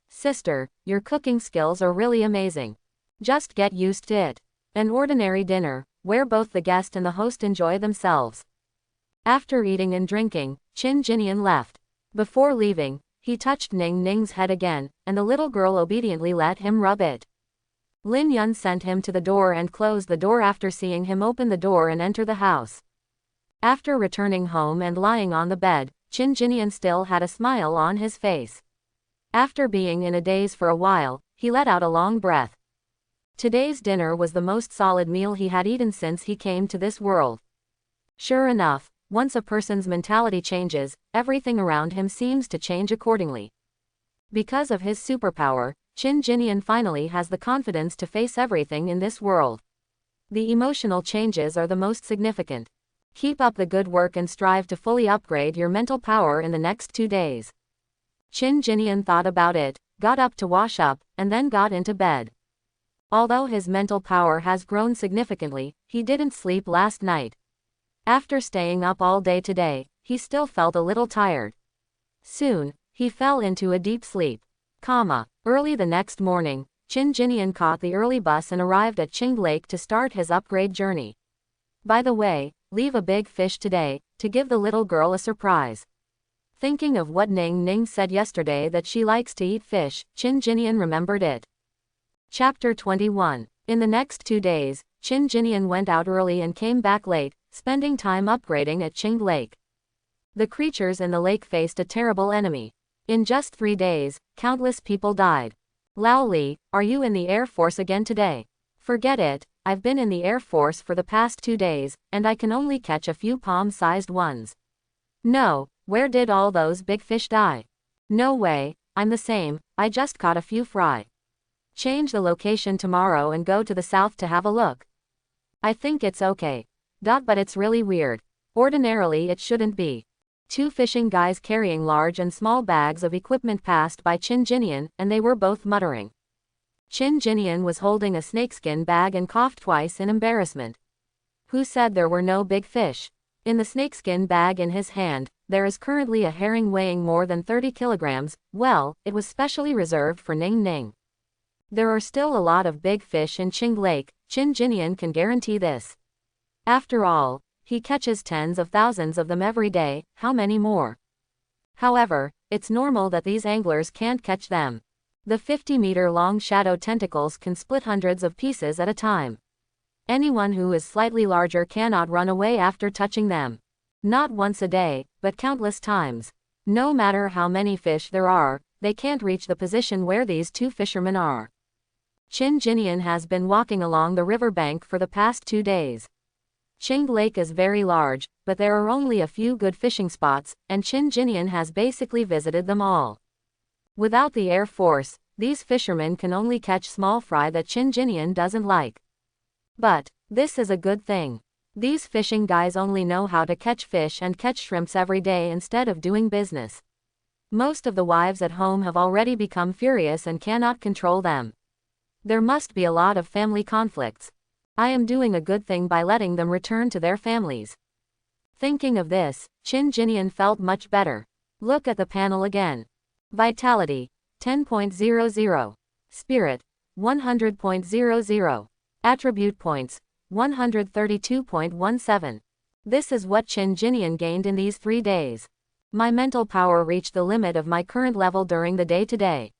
Sister, your cooking skills are really amazing. Just get used to it. An ordinary dinner, where both the guest and the host enjoy themselves. After eating and drinking, Qin Jinian left. Before leaving, he touched Ning Ning's head again, and the little girl obediently let him rub it. Lin Yun sent him to the door and closed the door after seeing him open the door and enter the house. After returning home and lying on the bed, Qin Jinian still had a smile on his face. After being in a daze for a while, he let out a long breath. Today's dinner was the most solid meal he had eaten since he came to this world. Sure enough, once a person's mentality changes, everything around him seems to change accordingly. Because of his superpower, Qin Jinian finally has the confidence to face everything in this world. The emotional changes are the most significant. Keep up the good work and strive to fully upgrade your mental power in the next 2 days. Qin Jinian thought about it, got up to wash up, and then got into bed. Although his mental power has grown significantly, he didn't sleep last night. After staying up all day today, he still felt a little tired. Soon, he fell into a deep sleep. Early the next morning, Qin Jinian caught the early bus and arrived at Qing Lake to start his upgrade journey. By the way, leave a big fish today, to give the little girl a surprise. Thinking of what Ning Ning said yesterday that she likes to eat fish, Qin Jinian remembered it. Chapter 21. In the next 2 days, Qin Jinian went out early and came back late, spending time upgrading at Qing Lake. The creatures in the lake faced a terrible enemy. In just 3 days, countless people died. Lao Li, are you in the Air Force again today? Forget it, I've been in the Air Force for the past 2 days, and I can only catch a few palm-sized ones. No, where did all those big fish die? No way, I'm the same, I just caught a few fry. Change the location tomorrow and go to the south to have a look. I think it's okay. But it's really weird. Ordinarily it shouldn't be. Two fishing guys carrying large and small bags of equipment passed by Chin Jinian, and they were both muttering. Chin Jinian was holding a snakeskin bag and coughed twice in embarrassment. Who said there were no big fish? In the snakeskin bag in his hand, there is currently a herring weighing more than 30 kilograms. Well, it was specially reserved for Ning Ning. There are still a lot of big fish in Qing Lake, Chin Jinian can guarantee this. After all, he catches tens of thousands of them every day, how many more? However, it's normal that these anglers can't catch them. The 50-meter-long shadow tentacles can split hundreds of pieces at a time. Anyone who is slightly larger cannot run away after touching them. Not once a day, but countless times. No matter how many fish there are, they can't reach the position where these two fishermen are. Chin Jinian has been walking along the river bank for the past 2 days. Qing Lake is very large, but there are only a few good fishing spots, and Chin Jinian has basically visited them all. Without the Air Force, these fishermen can only catch small fry that Chin Jinian doesn't like. But this is a good thing. These fishing guys only know how to catch fish and catch shrimps every day instead of doing business. Most of the wives at home have already become furious and cannot control them. There must be a lot of family conflicts. I am doing a good thing by letting them return to their families. Thinking of this, Chin Jinian felt much better. Look at the panel again. Vitality, 10.00. Spirit, 100.00. Attribute points, 132.17. This is what Chin Jinian gained in these 3 days. My mental power reached the limit of my current level during the day today.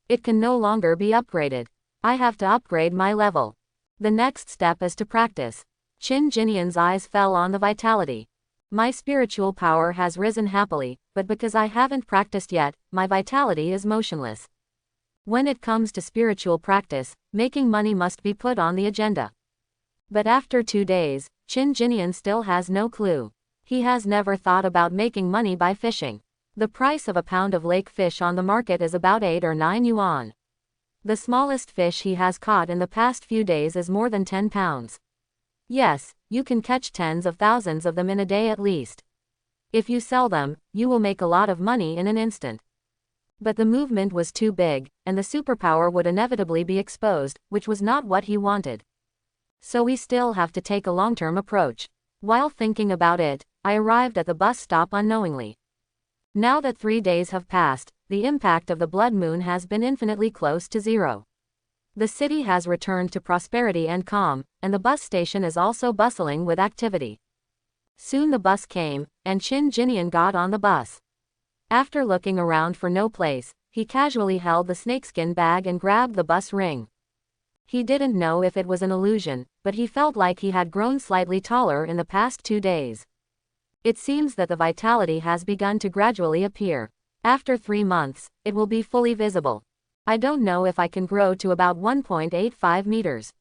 It can no longer be upgraded. I have to upgrade my level. The next step is to practice. Chin Jinian's eyes fell on the vitality. My spiritual power has risen happily, but because I haven't practiced yet, my vitality is motionless. When it comes to spiritual practice, making money must be put on the agenda. But after 2 days, Chin Jinian still has no clue. He has never thought about making money by fishing. The price of a pound of lake fish on the market is about 8 or 9 yuan. The smallest fish he has caught in the past few days is more than 10 pounds. Yes, you can catch tens of thousands of them in a day at least. If you sell them, you will make a lot of money in an instant. But the movement was too big, and the superpower would inevitably be exposed, which was not what he wanted. So we still have to take a long-term approach. While thinking about it, I arrived at the bus stop unknowingly. Now that 3 days have passed, the impact of the blood moon has been infinitely close to zero. The city has returned to prosperity and calm, and the bus station is also bustling with activity. Soon the bus came, and Chin Jinian got on the bus. After looking around for no place, he casually held the snakeskin bag and grabbed the bus ring. He didn't know if it was an illusion, but he felt like he had grown slightly taller in the past 2 days. It seems that the vitality has begun to gradually appear. After 3 months, it will be fully visible. I don't know if I can grow to about 1.85 meters.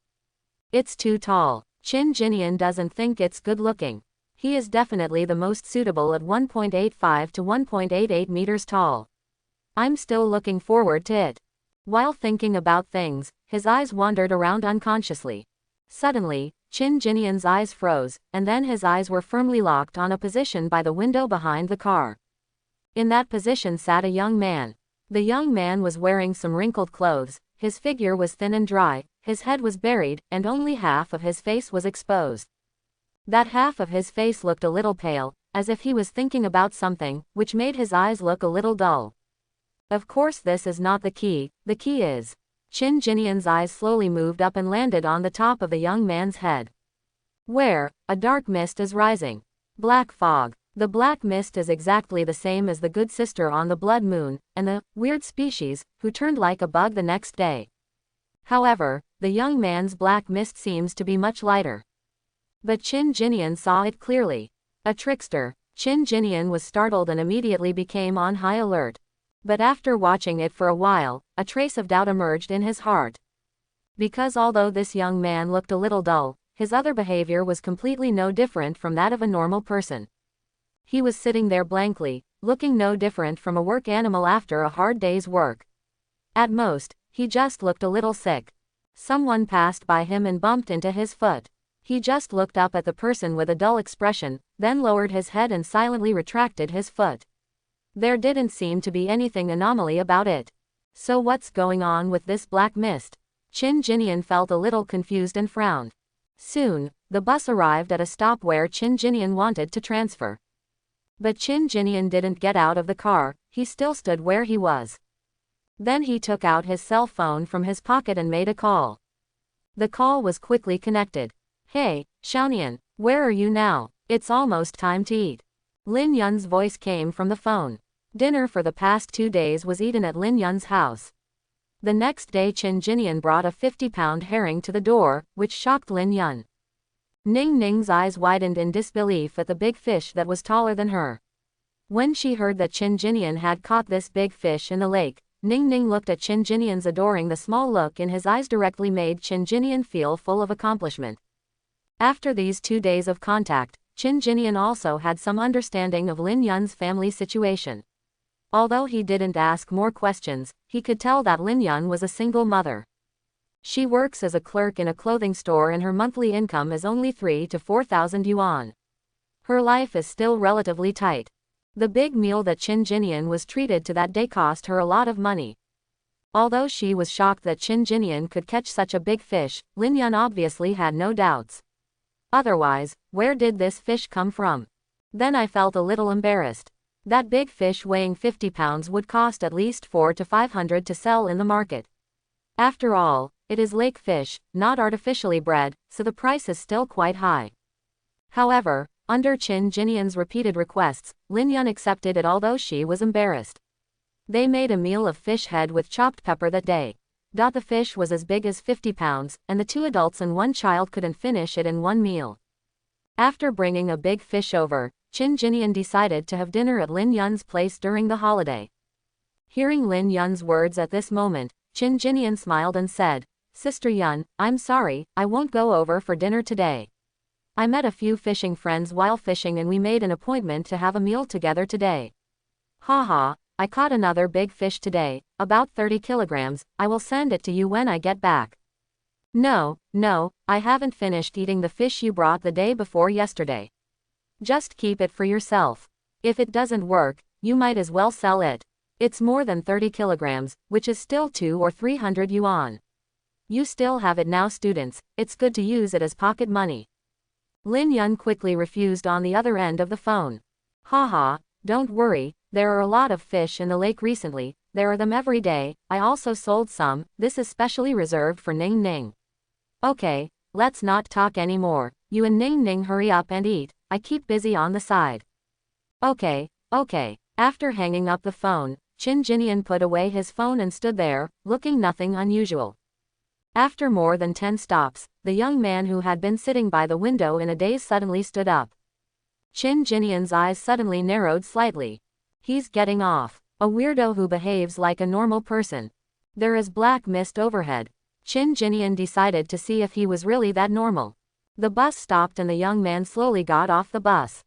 It's too tall. Chin Jinian doesn't think it's good looking. He is definitely the most suitable at 1.85 to 1.88 meters tall. I'm still looking forward to it. While thinking about things, his eyes wandered around unconsciously. Suddenly, Chin Jinian's eyes froze, and then his eyes were firmly locked on a position by the window behind the car. In that position sat a young man. The young man was wearing some wrinkled clothes, his figure was thin and dry, his head was buried, and only half of his face was exposed. That half of his face looked a little pale, as if he was thinking about something, which made his eyes look a little dull. Of course this is not the key is. Chin Jinian's eyes slowly moved up and landed on the top of the young man's head. Where, a dark mist is rising. Black fog. The black mist is exactly the same as the good sister on the blood moon, and the weird species, who turned like a bug the next day. However, the young man's black mist seems to be much lighter. But Chin Jinian saw it clearly. A trickster. Chin Jinian was startled and immediately became on high alert. But after watching it for a while, a trace of doubt emerged in his heart. Because although this young man looked a little dull, his other behavior was completely no different from that of a normal person. He was sitting there blankly, looking no different from a work animal after a hard day's work. At most, he just looked a little sick. Someone passed by him and bumped into his foot. He just looked up at the person with a dull expression, then lowered his head and silently retracted his foot. There didn't seem to be anything anomaly about it. So what's going on with this black mist? Qin Jinian felt a little confused and frowned. Soon, the bus arrived at a stop where Qin Jinian wanted to transfer. But Qin Jinian didn't get out of the car, he still stood where he was. Then he took out his cell phone from his pocket and made a call. The call was quickly connected. Hey, Xiaonian, where are you now? It's almost time to eat. Lin Yun's voice came from the phone. Dinner for the past 2 days was eaten at Lin Yun's house. The next day Qin Jinian brought a 50-pound herring to the door, which shocked Lin Yun. Ning Ning's eyes widened in disbelief at the big fish that was taller than her. When she heard that Qin Jinian had caught this big fish in the lake, Ning Ning looked at Qin Jinian's adoring. The small look in his eyes directly made Qin Jinian feel full of accomplishment. After these 2 days of contact, Qin Jinian also had some understanding of Lin Yun's family situation. Although he didn't ask more questions, he could tell that Lin Yun was a single mother. She works as a clerk in a clothing store and her monthly income is only 3,000 to 4,000 yuan. Her life is still relatively tight. The big meal that Qin Jinian was treated to that day cost her a lot of money. Although she was shocked that Qin Jinian could catch such a big fish, Lin Yun obviously had no doubts. Otherwise, where did this fish come from? Then I felt a little embarrassed. That big fish weighing 50 pounds would cost at least 400 to 500 to sell in the market. After all, it is lake fish, not artificially bred, so the price is still quite high. However, under Qin Jinian's repeated requests, Lin Yun accepted it although she was embarrassed. They made a meal of fish head with chopped pepper that day. The fish was as big as 50 pounds, and the 2 adults and 1 child couldn't finish it in one meal. After bringing a big fish over, Qin Jinian decided to have dinner at Lin Yun's place during the holiday. Hearing Lin Yun's words at this moment, Qin Jinian smiled and said, Sister Yun, I'm sorry, I won't go over for dinner today. I met a few fishing friends while fishing and we made an appointment to have a meal together today. Haha, I caught another big fish today, about 30 kilograms, I will send it to you when I get back. No, I haven't finished eating the fish you brought the day before yesterday. Just keep it for yourself. If it doesn't work, you might as well sell it. It's more than 30 kilograms, which is still 200 or 300 yuan. You still have it now, students, it's good to use it as pocket money. Lin Yun quickly refused on the other end of the phone. Haha, don't worry, there are a lot of fish in the lake recently, there are them every day, I also sold some, this is specially reserved for Ning Ning. Okay, let's not talk anymore, you and Ning Ning hurry up and eat, I keep busy on the side. Okay. After hanging up the phone, Qin Jinian put away his phone and stood there, looking nothing unusual. After more than 10 stops, the young man who had been sitting by the window in a daze suddenly stood up. Qin Jinian's eyes suddenly narrowed slightly. He's getting off. A weirdo who behaves like a normal person. There is black mist overhead. Qin Jinian decided to see if he was really that normal. The bus stopped and the young man slowly got off the bus.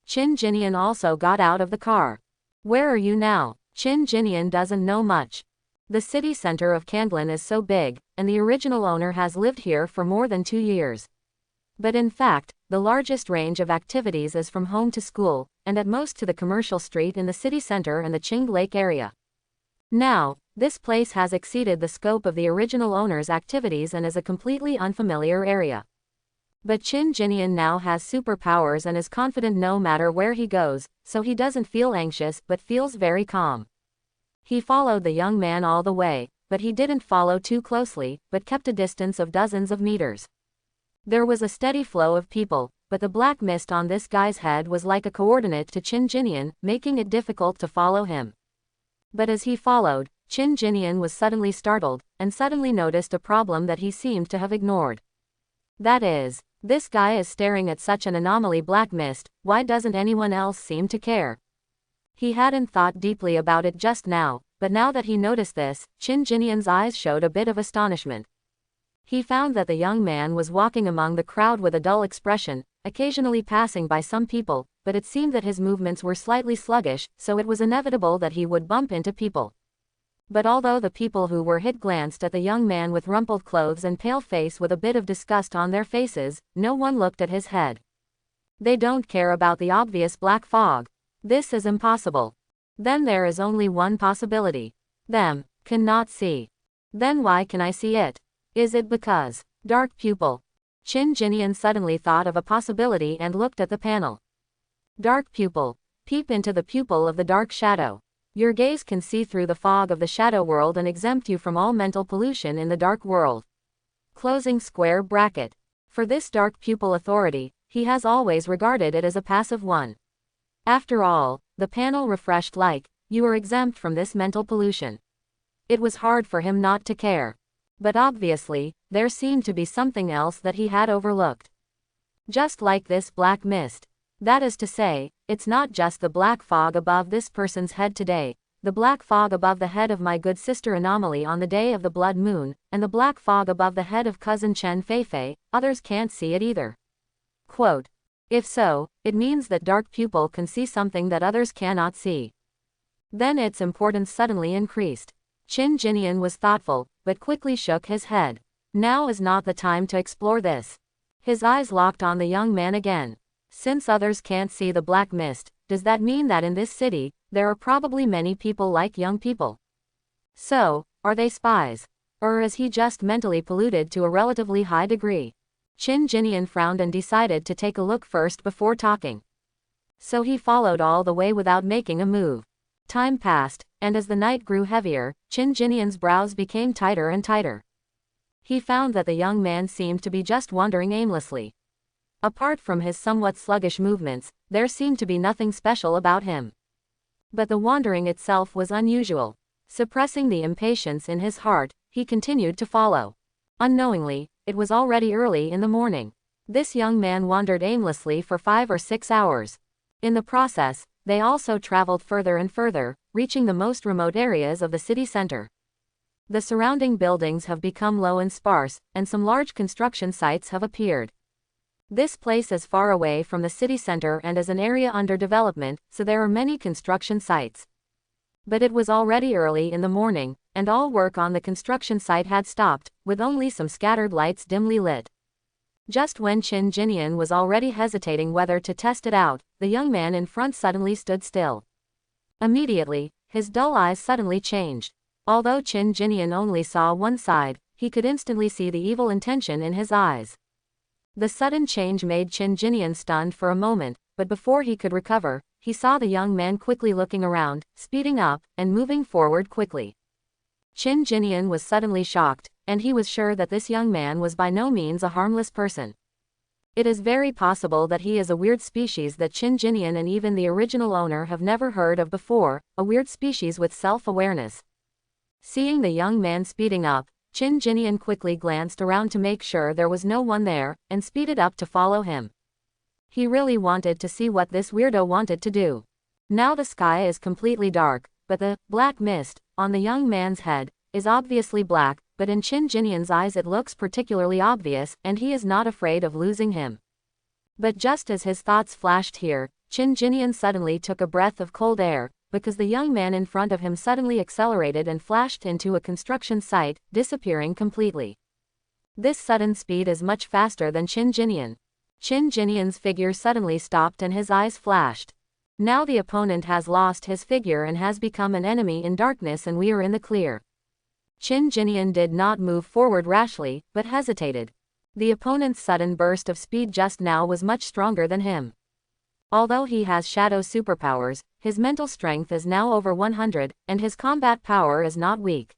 Qin Jinian also got out of the car. Where are you now? Qin Jinian doesn't know much. The city center of Kanglan is so big, and the original owner has lived here for more than 2 years. But in fact, the largest range of activities is from home to school, and at most to the commercial street in the city center and the Qing Lake area. Now, this place has exceeded the scope of the original owner's activities and is a completely unfamiliar area. But Qin Jinian now has superpowers and is confident no matter where he goes, so he doesn't feel anxious but feels very calm. He followed the young man all the way, but he didn't follow too closely, but kept a distance of dozens of meters. There was a steady flow of people, but the black mist on this guy's head was like a coordinate to Qin Jinian, making it difficult to follow him. But as he followed, Qin Jinian was suddenly startled, and suddenly noticed a problem that he seemed to have ignored. That is, this guy is staring at such an anomaly black mist, why doesn't anyone else seem to care? He hadn't thought deeply about it just now, but now that he noticed this, Qin Jinian's eyes showed a bit of astonishment. He found that the young man was walking among the crowd with a dull expression, occasionally passing by some people, but it seemed that his movements were slightly sluggish, so it was inevitable that he would bump into people. But although the people who were hit glanced at the young man with rumpled clothes and pale face with a bit of disgust on their faces, no one looked at his head. They don't care about the obvious black fog. This is impossible. Then there is only one possibility. Them cannot see. Then why can I see it? Is it because dark pupil? Qin Jinian suddenly thought of a possibility and looked at the panel. Dark pupil. Peep into the pupil of the dark shadow. Your gaze can see through the fog of the shadow world and exempt you from all mental pollution in the dark world. Closing square bracket. For this dark pupil authority, he has always regarded it as a passive one. After all, the panel refreshed like, you are exempt from this mental pollution. It was hard for him not to care. But obviously, there seemed to be something else that he had overlooked. Just like this black mist. That is to say, it's not just the black fog above this person's head today, the black fog above the head of my good sister Anomaly on the day of the blood moon, and the black fog above the head of cousin Chen Feifei, others can't see it either. Quote. If so, it means that dark pupil can see something that others cannot see. Then its importance suddenly increased. Qin Jinian was thoughtful, but quickly shook his head. Now is not the time to explore this. His eyes locked on the young man again. Since others can't see the black mist, does that mean that in this city, there are probably many people like young people? So, are they spies? Or is he just mentally polluted to a relatively high degree? Qin Jinian frowned and decided to take a look first before talking. So he followed all the way without making a move. Time passed, and as the night grew heavier, Qin Jinian's brows became tighter and tighter. He found that the young man seemed to be just wandering aimlessly. Apart from his somewhat sluggish movements, there seemed to be nothing special about him. But the wandering itself was unusual. Suppressing the impatience in his heart, he continued to follow. Unknowingly, it was already early in the morning. This young man wandered aimlessly for 5 or 6 hours. In the process, they also traveled further and further, reaching the most remote areas of the city center. The surrounding buildings have become low and sparse, and some large construction sites have appeared. This place is far away from the city center and is an area under development, so there are many construction sites. But it was already early in the morning, and all work on the construction site had stopped, with only some scattered lights dimly lit. Just when Qin Jinian was already hesitating whether to test it out, the young man in front suddenly stood still. Immediately, his dull eyes suddenly changed. Although Qin Jinian only saw one side, he could instantly see the evil intention in his eyes. The sudden change made Qin Jinian stunned for a moment, but before he could recover, he saw the young man quickly looking around, speeding up, and moving forward quickly. Qin Jinian was suddenly shocked, and he was sure that this young man was by no means a harmless person. It is very possible that he is a weird species that Qin Jinian and even the original owner have never heard of before, a weird species with self-awareness. Seeing the young man speeding up, Qin Jinian quickly glanced around to make sure there was no one there, and speeded up to follow him. He really wanted to see what this weirdo wanted to do. Now the sky is completely dark, but the black mist on the young man's head is obviously black, but in Qin Jinian's eyes it looks particularly obvious, and he is not afraid of losing him. But just as his thoughts flashed here, Qin Jinian suddenly took a breath of cold air, because the young man in front of him suddenly accelerated and flashed into a construction site, disappearing completely. This sudden speed is much faster than Qin Jinian. Qin Jinian's figure suddenly stopped and his eyes flashed. Now the opponent has lost his figure and has become an enemy in darkness, and we are in the clear. Qin Jinian did not move forward rashly, but hesitated. The opponent's sudden burst of speed just now was much stronger than him. Although he has shadow superpowers, his mental strength is now over 100, and his combat power is not weak.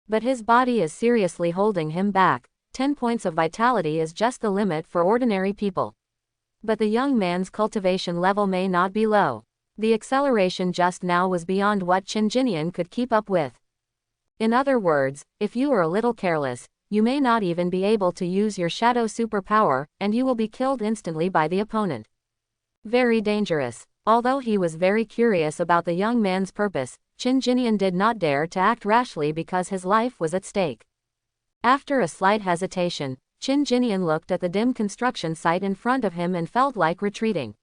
But his body is seriously holding him back. 10 points of vitality is just the limit for ordinary people. But the young man's cultivation level may not be low. The acceleration just now was beyond what Qin Jinian could keep up with. In other words, if you are a little careless, you may not even be able to use your shadow superpower, and you will be killed instantly by the opponent. Very dangerous. Although he was very curious about the young man's purpose, Qin Jinian did not dare to act rashly because his life was at stake. After a slight hesitation, Qin Jinian looked at the dim construction site in front of him and felt like retreating.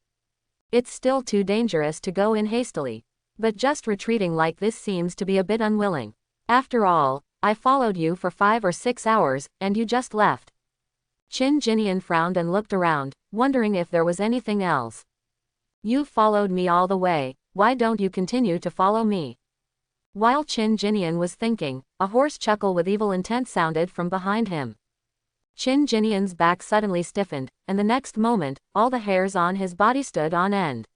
It's still too dangerous to go in hastily. But just retreating like this seems to be a bit unwilling. After all, I followed you for 5 or 6 hours, and you just left. Qin Jinian frowned and looked around, wondering if there was anything else. You followed me all the way, why don't you continue to follow me? While Qin Jinian was thinking, a hoarse chuckle with evil intent sounded from behind him. Qin Jinian's back suddenly stiffened, and the next moment, all the hairs on his body stood on end.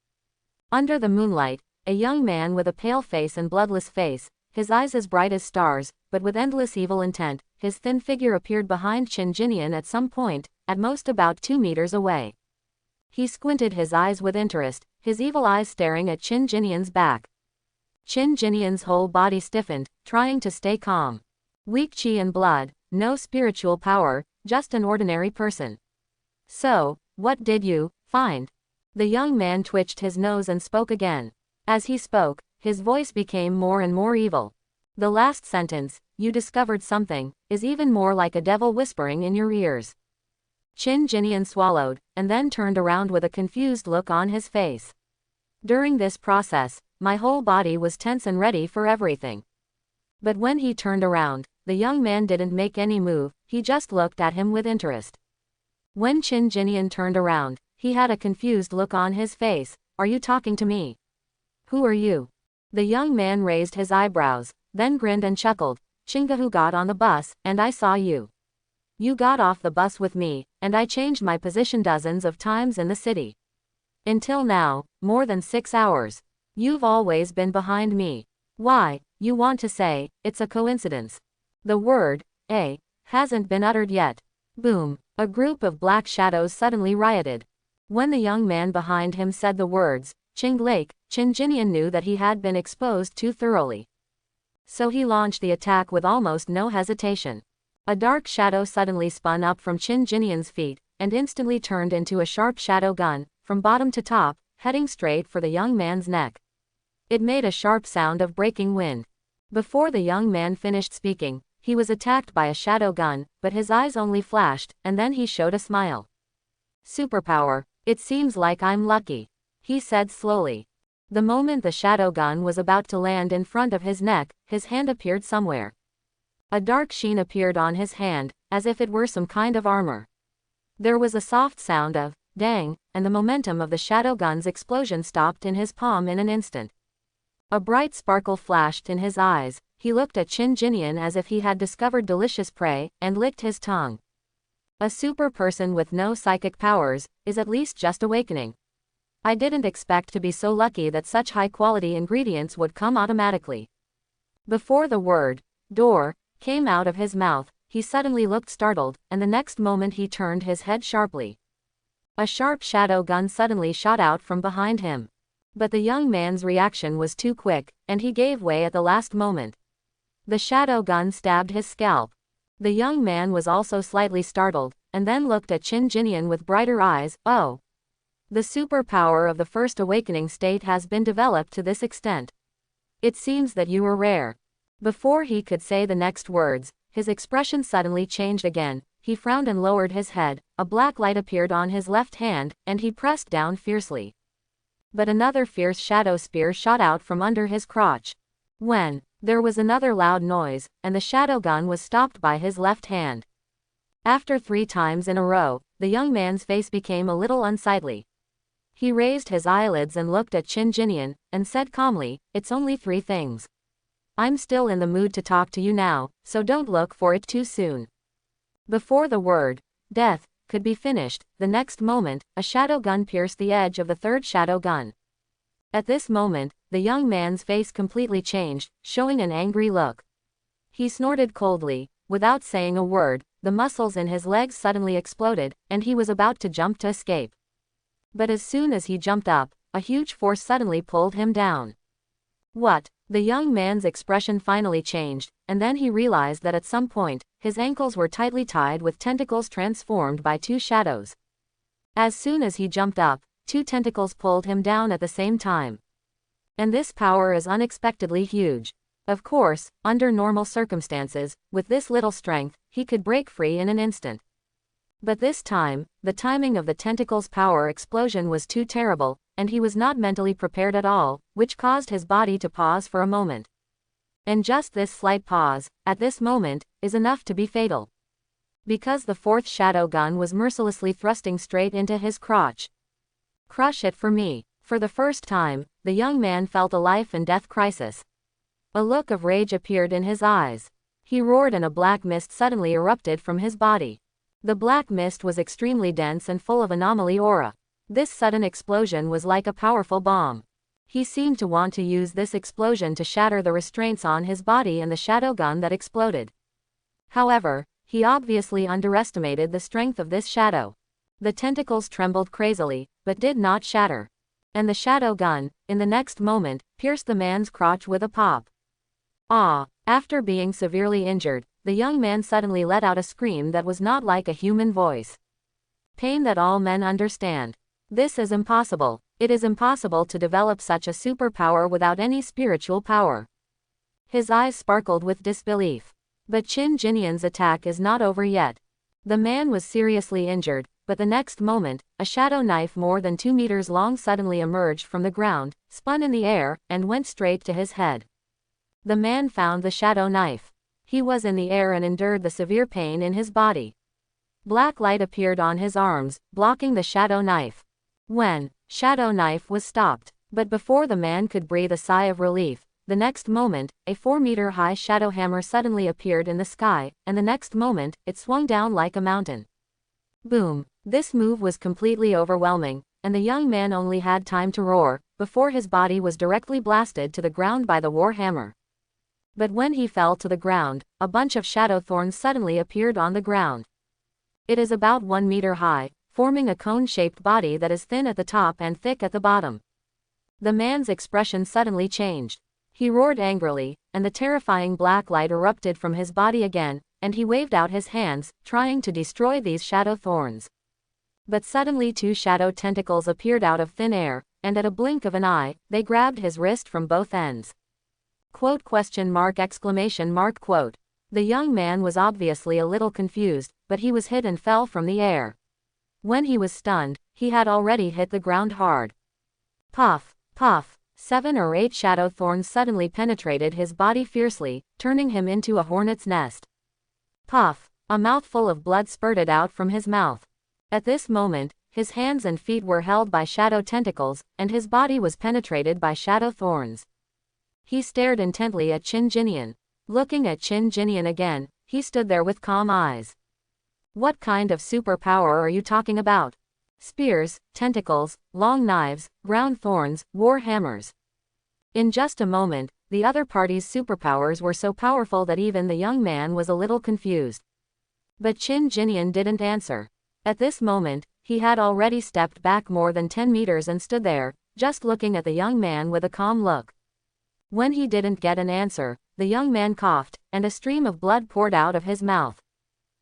Under the moonlight, a young man with a pale face and bloodless face, his eyes as bright as stars, but with endless evil intent, his thin figure appeared behind Qin Jinian at some point, at most about 2 meters away. He squinted his eyes with interest, his evil eyes staring at Qin Jinian's back. Qin Jinian's whole body stiffened, trying to stay calm. Weak qi and blood, no spiritual power, just an ordinary person. So, what did you find? The young man twitched his nose and spoke again. As he spoke, his voice became more and more evil. The last sentence, you discovered something, is even more like a devil whispering in your ears. Qin Jinian swallowed, and then turned around with a confused look on his face. During this process, my whole body was tense and ready for everything. But when he turned around, the young man didn't make any move, he just looked at him with interest. When Qin Jinian turned around, he had a confused look on his face. Are you talking to me? Who are you? The young man raised his eyebrows, then grinned and chuckled. Chingahu got on the bus, and I saw you. You got off the bus with me, and I changed my position dozens of times in the city. Until now, more than 6 hours. You've always been behind me. Why, you want to say, it's a coincidence. The word, hasn't been uttered yet. Boom, a group of black shadows suddenly rioted. When the young man behind him said the words, Ching Lake, Qin Jinian knew that he had been exposed too thoroughly. So he launched the attack with almost no hesitation. A dark shadow suddenly spun up from Qin Jinian's feet, and instantly turned into a sharp shadow gun, from bottom to top, heading straight for the young man's neck. It made a sharp sound of breaking wind. Before the young man finished speaking, he was attacked by a shadow gun, but his eyes only flashed, and then he showed a smile. Superpower, it seems like I'm lucky, he said slowly. The moment the shadow gun was about to land in front of his neck, his hand appeared somewhere. A dark sheen appeared on his hand, as if it were some kind of armor. There was a soft sound of, dang, and the momentum of the shadow gun's explosion stopped in his palm in an instant. A bright sparkle flashed in his eyes, he looked at Qin Jinian as if he had discovered delicious prey, and licked his tongue. A super person with no psychic powers, is at least just awakening. I didn't expect to be so lucky that such high-quality ingredients would come automatically. Before the word, door, came out of his mouth, he suddenly looked startled, and the next moment he turned his head sharply. A sharp shadow gun suddenly shot out from behind him. But the young man's reaction was too quick, and he gave way at the last moment. The shadow gun stabbed his scalp. The young man was also slightly startled, and then looked at Qin Jinian with brighter eyes. Oh! The superpower of the first awakening state has been developed to this extent. It seems that you were rare. Before he could say the next words, his expression suddenly changed again. He frowned and lowered his head, a black light appeared on his left hand, and he pressed down fiercely. But another fierce shadow spear shot out from under his crotch. When, there was another loud noise, and the shadow gun was stopped by his left hand. After 3 times in a row, the young man's face became a little unsightly. He raised his eyelids and looked at Qin Jinian, and said calmly, it's only 3 things. I'm still in the mood to talk to you now, so don't look for it too soon. Before the word, death, could be finished, the next moment, a shadow gun pierced the edge of the 3rd shadow gun. At this moment, the young man's face completely changed, showing an angry look. He snorted coldly, without saying a word, the muscles in his legs suddenly exploded, and he was about to jump to escape. But as soon as he jumped up, a huge force suddenly pulled him down. What? The young man's expression finally changed, and then he realized that at some point, his ankles were tightly tied with tentacles transformed by 2 shadows. As soon as he jumped up, 2 tentacles pulled him down at the same time. And this power is unexpectedly huge. Of course, under normal circumstances, with this little strength, he could break free in an instant. But this time, the timing of the tentacle's power explosion was too terrible, and he was not mentally prepared at all, which caused his body to pause for a moment. And just this slight pause, at this moment, is enough to be fatal. Because the fourth shadow gun was mercilessly thrusting straight into his crotch. Crush it for me. For the first time, the young man felt a life and death crisis. A look of rage appeared in his eyes. He roared and a black mist suddenly erupted from his body. The black mist was extremely dense and full of anomaly aura. This sudden explosion was like a powerful bomb. He seemed to want to use this explosion to shatter the restraints on his body and the shadow gun that exploded. However, he obviously underestimated the strength of this shadow. The tentacles trembled crazily, but did not shatter. And the shadow gun, in the next moment, pierced the man's crotch with a pop. Ah! After being severely injured, the young man suddenly let out a scream that was not like a human voice. Pain that all men understand. This is impossible. It is impossible to develop such a superpower without any spiritual power. His eyes sparkled with disbelief. But Qin Jinyan's attack is not over yet. The man was seriously injured, but the next moment, a shadow knife more than 2 meters long suddenly emerged from the ground, spun in the air, and went straight to his head. The man found the shadow knife. He was in the air and endured the severe pain in his body. Black light appeared on his arms, blocking the shadow knife. When shadow knife was stopped, but before the man could breathe a sigh of relief, the next moment, a 4-meter-high shadow hammer suddenly appeared in the sky, and the next moment, it swung down like a mountain. Boom! This move was completely overwhelming, and the young man only had time to roar, before his body was directly blasted to the ground by the war hammer. But when he fell to the ground, a bunch of shadow thorns suddenly appeared on the ground. It is about 1 meter high, forming a cone-shaped body that is thin at the top and thick at the bottom. The man's expression suddenly changed. He roared angrily, and the terrifying black light erupted from his body again, and he waved out his hands, trying to destroy these shadow thorns. But suddenly 2 shadow tentacles appeared out of thin air, and at a blink of an eye, they grabbed his wrist from both ends. Quote ? Quote. The young man was obviously a little confused, but he was hit and fell from the air. When he was stunned, he had already hit the ground hard. Puff, puff, 7 or 8 shadow thorns suddenly penetrated his body fiercely, turning him into a hornet's nest. Puff, a mouthful of blood spurted out from his mouth. At this moment, his hands and feet were held by shadow tentacles, and his body was penetrated by shadow thorns. He stared intently at Qin Jinyan. Looking at Qin Jinyan again, he stood there with calm eyes. What kind of superpower are you talking about? Spears, tentacles, long knives, ground thorns, war hammers. In just a moment, the other party's superpowers were so powerful that even the young man was a little confused. But Qin Jinyan didn't answer. At this moment, he had already stepped back more than 10 meters and stood there, just looking at the young man with a calm look. When he didn't get an answer, the young man coughed, and a stream of blood poured out of his mouth.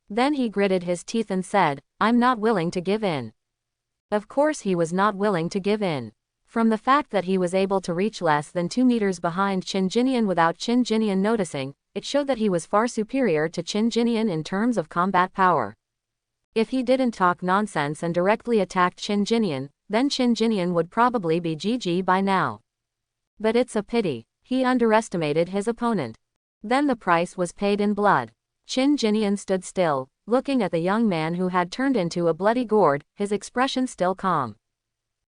Then he gritted his teeth and said, "I'm not willing to give in." Of course he was not willing to give in. From the fact that he was able to reach less than 2 meters behind Qin Jinyan without Qin Jinyan noticing, it showed that he was far superior to Qin Jinyan in terms of combat power. If he didn't talk nonsense and directly attacked Qin Jinyan, then Qin Jinyan would probably be GG by now. But it's a pity. He underestimated his opponent. Then the price was paid in blood. Qin Jinyan stood still, looking at the young man who had turned into a bloody gourd, his expression still calm.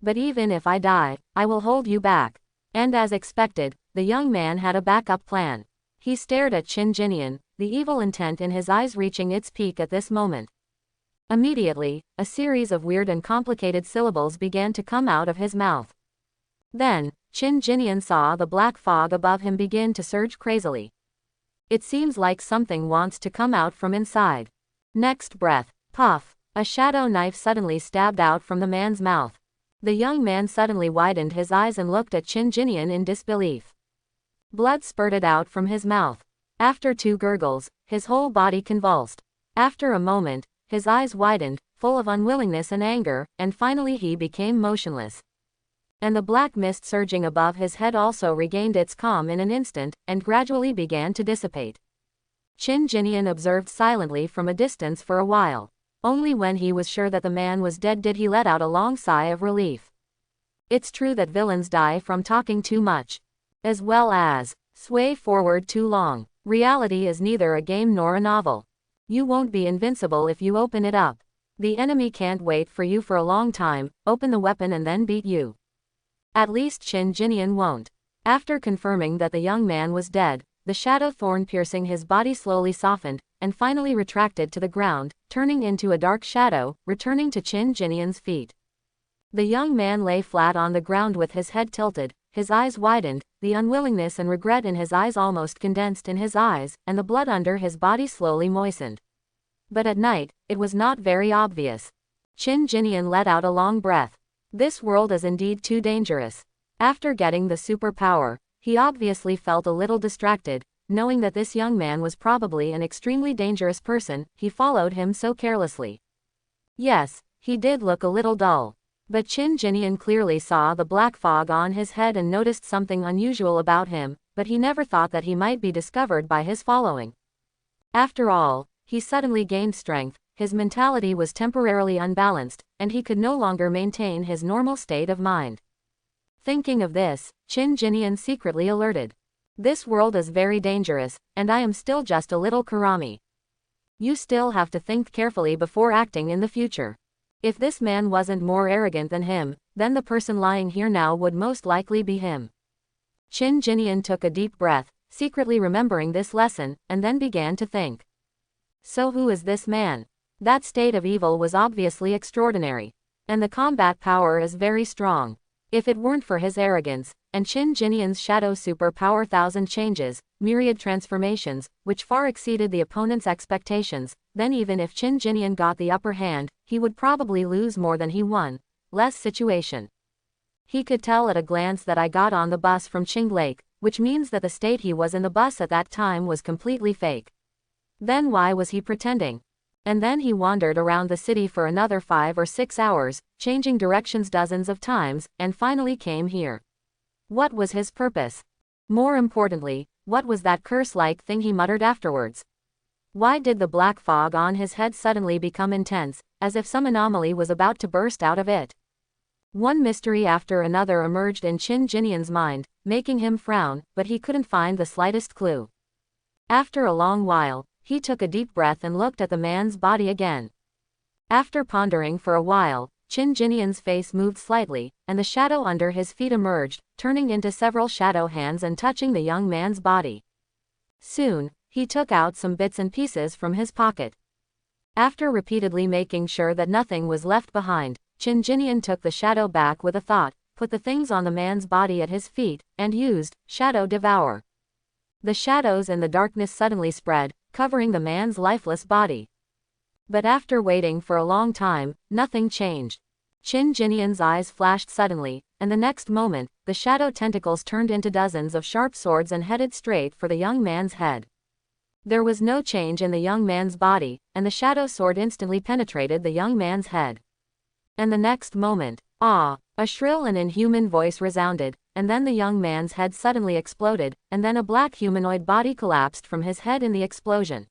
But even if I die, I will hold you back. And as expected, the young man had a backup plan. He stared at Qin Jinyan, the evil intent in his eyes reaching its peak at this moment. Immediately, a series of weird and complicated syllables began to come out of his mouth. Then, Qin Jinyan saw the black fog above him begin to surge crazily. It seems like something wants to come out from inside. Next breath, puff, a shadow knife suddenly stabbed out from the man's mouth. The young man suddenly widened his eyes and looked at Qin Jinyan in disbelief. Blood spurted out from his mouth. After 2 gurgles, his whole body convulsed. After a moment, his eyes widened, full of unwillingness and anger, and finally he became motionless. And the black mist surging above his head also regained its calm in an instant, and gradually began to dissipate. Qin Jinyan observed silently from a distance for a while. Only when he was sure that the man was dead did he let out a long sigh of relief. It's true that villains die from talking too much. As well as Sway forward too long. Reality is neither a game nor a novel. You won't be invincible if you open it up. The enemy can't wait for you for a long time, open the weapon and then beat you. At least Qin Jinian won't. After confirming that the young man was dead, the shadow thorn piercing his body slowly softened, and finally retracted to the ground, turning into a dark shadow, returning to Qin Jinian's feet. The young man lay flat on the ground with his head tilted, his eyes widened, the unwillingness and regret in his eyes almost condensed in his eyes, and the blood under his body slowly moistened. But at night, it was not very obvious. Qin Jinian let out a long breath. This world is indeed too dangerous. After getting the superpower, he obviously felt a little distracted, knowing that this young man was probably an extremely dangerous person. He followed him so carelessly. Yes, he did look a little dull. But Qin Jinian clearly saw the black fog on his head and noticed something unusual about him, but he never thought that he might be discovered by his following. After all, he suddenly gained strength, his mentality was temporarily unbalanced, and he could no longer maintain his normal state of mind. Thinking of this, Qin Jinian secretly alerted. This world is very dangerous, and I am still just a little Kurami. You still have to think carefully before acting in the future. If this man wasn't more arrogant than him, then the person lying here now would most likely be him. Qin Jinian took a deep breath, secretly remembering this lesson, and then began to think. So who is this man? That state of evil was obviously extraordinary. And the combat power is very strong. If it weren't for his arrogance, and Qin Jinian's shadow superpower thousand changes, myriad transformations, which far exceeded the opponent's expectations, then even if Qin Jinian got the upper hand, he would probably lose more than he won. Less situation. He could tell at a glance that I got on the bus from Qing Lake, which means that the state he was in the bus at that time was completely fake. Then why was he pretending? And then he wandered around the city for another 5 or 6 hours, changing directions dozens of times, and finally came here. What was his purpose? More importantly, what was that curse-like thing he muttered afterwards? Why did the black fog on his head suddenly become intense, as if some anomaly was about to burst out of it? One mystery after another emerged in Qin Jinian's mind, making him frown, but he couldn't find the slightest clue. After a long while, he took a deep breath and looked at the man's body again. After pondering for a while, Qin Jinian's face moved slightly, and the shadow under his feet emerged, turning into several shadow hands and touching the young man's body. Soon, he took out some bits and pieces from his pocket. After repeatedly making sure that nothing was left behind, Qin Jinian took the shadow back with a thought, put the things on the man's body at his feet, and used Shadow Devour. The shadows in the darkness suddenly spread, covering the man's lifeless body. But after waiting for a long time, nothing changed. Qin Jinian's eyes flashed suddenly, and the next moment, the shadow tentacles turned into dozens of sharp swords and headed straight for the young man's head. There was no change in the young man's body, and the shadow sword instantly penetrated the young man's head. And the next moment, a shrill and inhuman voice resounded, and then the young man's head suddenly exploded, and then a black humanoid body collapsed from his head in the explosion.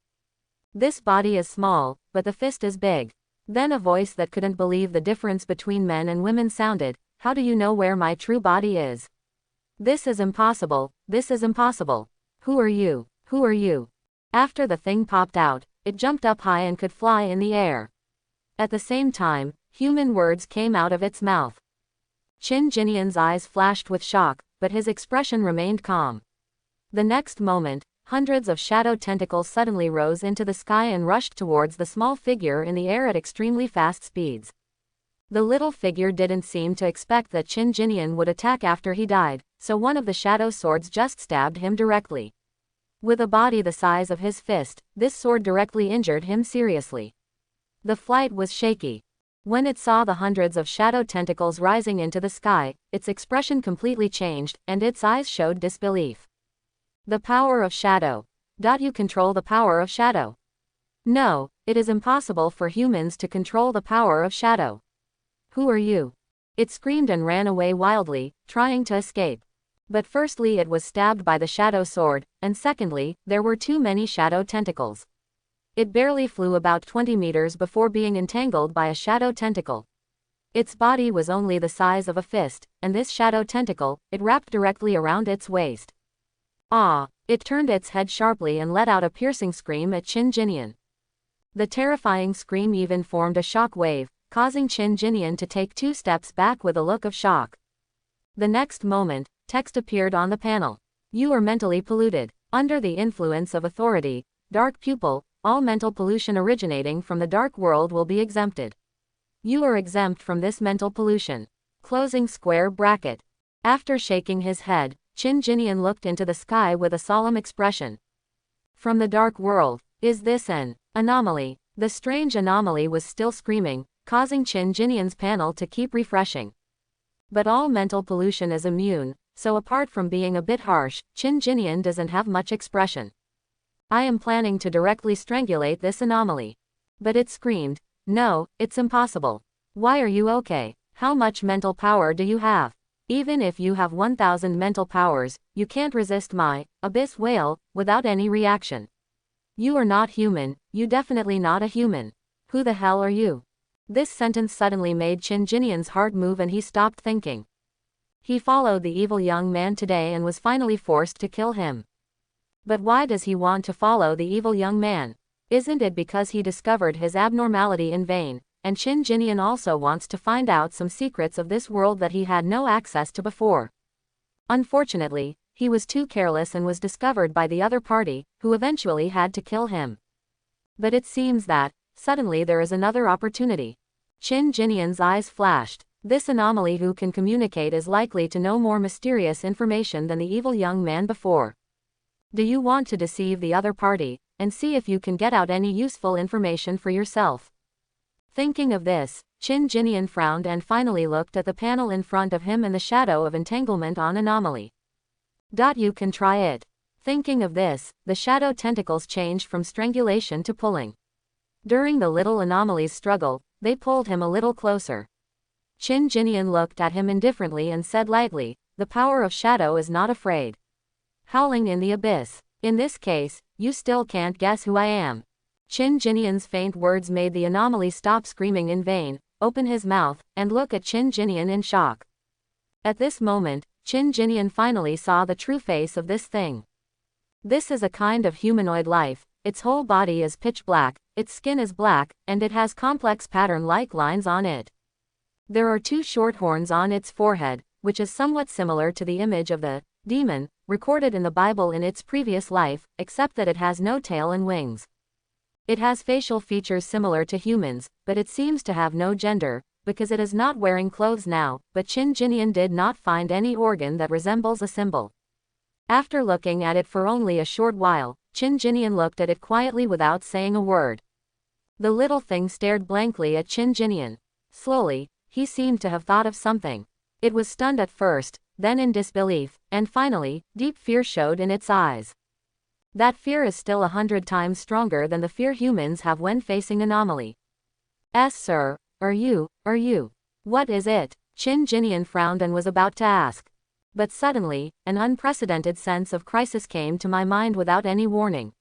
This body is small, but the fist is big. Then a voice that couldn't believe the difference between men and women sounded, "How do you know where my true body is? This is impossible, this is impossible. Who are you? Who are you?" After the thing popped out, it jumped up high and could fly in the air. At the same time, human words came out of its mouth. Qin Jinian's eyes flashed with shock, but his expression remained calm. The next moment, hundreds of shadow tentacles suddenly rose into the sky and rushed towards the small figure in the air at extremely fast speeds. The little figure didn't seem to expect that Qin Jinian would attack after he died, so one of the shadow swords just stabbed him directly. With a body the size of his fist, this sword directly injured him seriously. The flight was shaky. When it saw the hundreds of shadow tentacles rising into the sky, its expression completely changed, and its eyes showed disbelief. The power of shadow. You control the power of shadow? No, it is impossible for humans to control the power of shadow. Who are you? It screamed and ran away wildly, trying to escape. But firstly it was stabbed by the shadow sword, and secondly, there were too many shadow tentacles. It barely flew about 20 meters before being entangled by a shadow tentacle. Its body was only the size of a fist, and this shadow tentacle, it wrapped directly around its waist. Ah! It turned its head sharply and let out a piercing scream at Qin Jinyan. The terrifying scream even formed a shock wave, causing Qin Jinyan to take 2 steps back with a look of shock. The next moment, text appeared on the panel. You are mentally polluted. Under the influence of authority, dark pupil, all mental pollution originating from the dark world will be exempted. You are exempt from this mental pollution. Closing square bracket. After shaking his head, Qin Jinyan looked into the sky with a solemn expression. From the dark world, is this an anomaly? The strange anomaly was still screaming, causing Qin Jinyan's panel to keep refreshing. But all mental pollution is immune, so apart from being a bit harsh, Qin Jinyan doesn't have much expression. I am planning to directly strangulate this anomaly. But it screamed, no, it's impossible. Why are you okay? How much mental power do you have? Even if you have 1000 mental powers, you can't resist my abyss wail without any reaction. You are not human, you definitely not a human. Who the hell are you? This sentence suddenly made Qin Jinyan's heart move and he stopped thinking. He followed the evil young man today and was finally forced to kill him. But why does he want to follow the evil young man? Isn't it because he discovered his abnormality in vain, and Qin Jinyan also wants to find out some secrets of this world that he had no access to before? Unfortunately, he was too careless and was discovered by the other party, who eventually had to kill him. But it seems that, suddenly there is another opportunity. Qin Jinyan's eyes flashed. This anomaly who can communicate is likely to know more mysterious information than the evil young man before. Do you want to deceive the other party, and see if you can get out any useful information for yourself? Thinking of this, Qin Jinyan frowned and finally looked at the panel in front of him and the shadow of entanglement on anomaly. You can try it. Thinking of this, the shadow tentacles changed from strangulation to pulling. During the little anomaly's struggle, they pulled him a little closer. Qin Jinyan looked at him indifferently and said lightly, the power of shadow is not afraid. Howling in the abyss. In this case, you still can't guess who I am. Qin Jinyan's faint words made the anomaly stop screaming in vain, open his mouth, and look at Qin Jinyan in shock. At this moment, Qin Jinyan finally saw the true face of this thing. This is a kind of humanoid life, its whole body is pitch black, its skin is black, and it has complex pattern-like lines on it. There are 2 short horns on its forehead, which is somewhat similar to the image of the demon, recorded in the Bible in its previous life, except that it has no tail and wings. It has facial features similar to humans, but it seems to have no gender, because it is not wearing clothes now, but Qin Jinyan did not find any organ that resembles a symbol. After looking at it for only a short while, Qin Jinyan looked at it quietly without saying a word. The little thing stared blankly at Qin Jinyan. Slowly, he seemed to have thought of something. It was stunned at first, then in disbelief, and finally, deep fear showed in its eyes. That fear is still 100 times stronger than the fear humans have when facing anomaly. Sir, are you? What is it? Qin Jinyan frowned and was about to ask. But suddenly, an unprecedented sense of crisis came to my mind without any warning.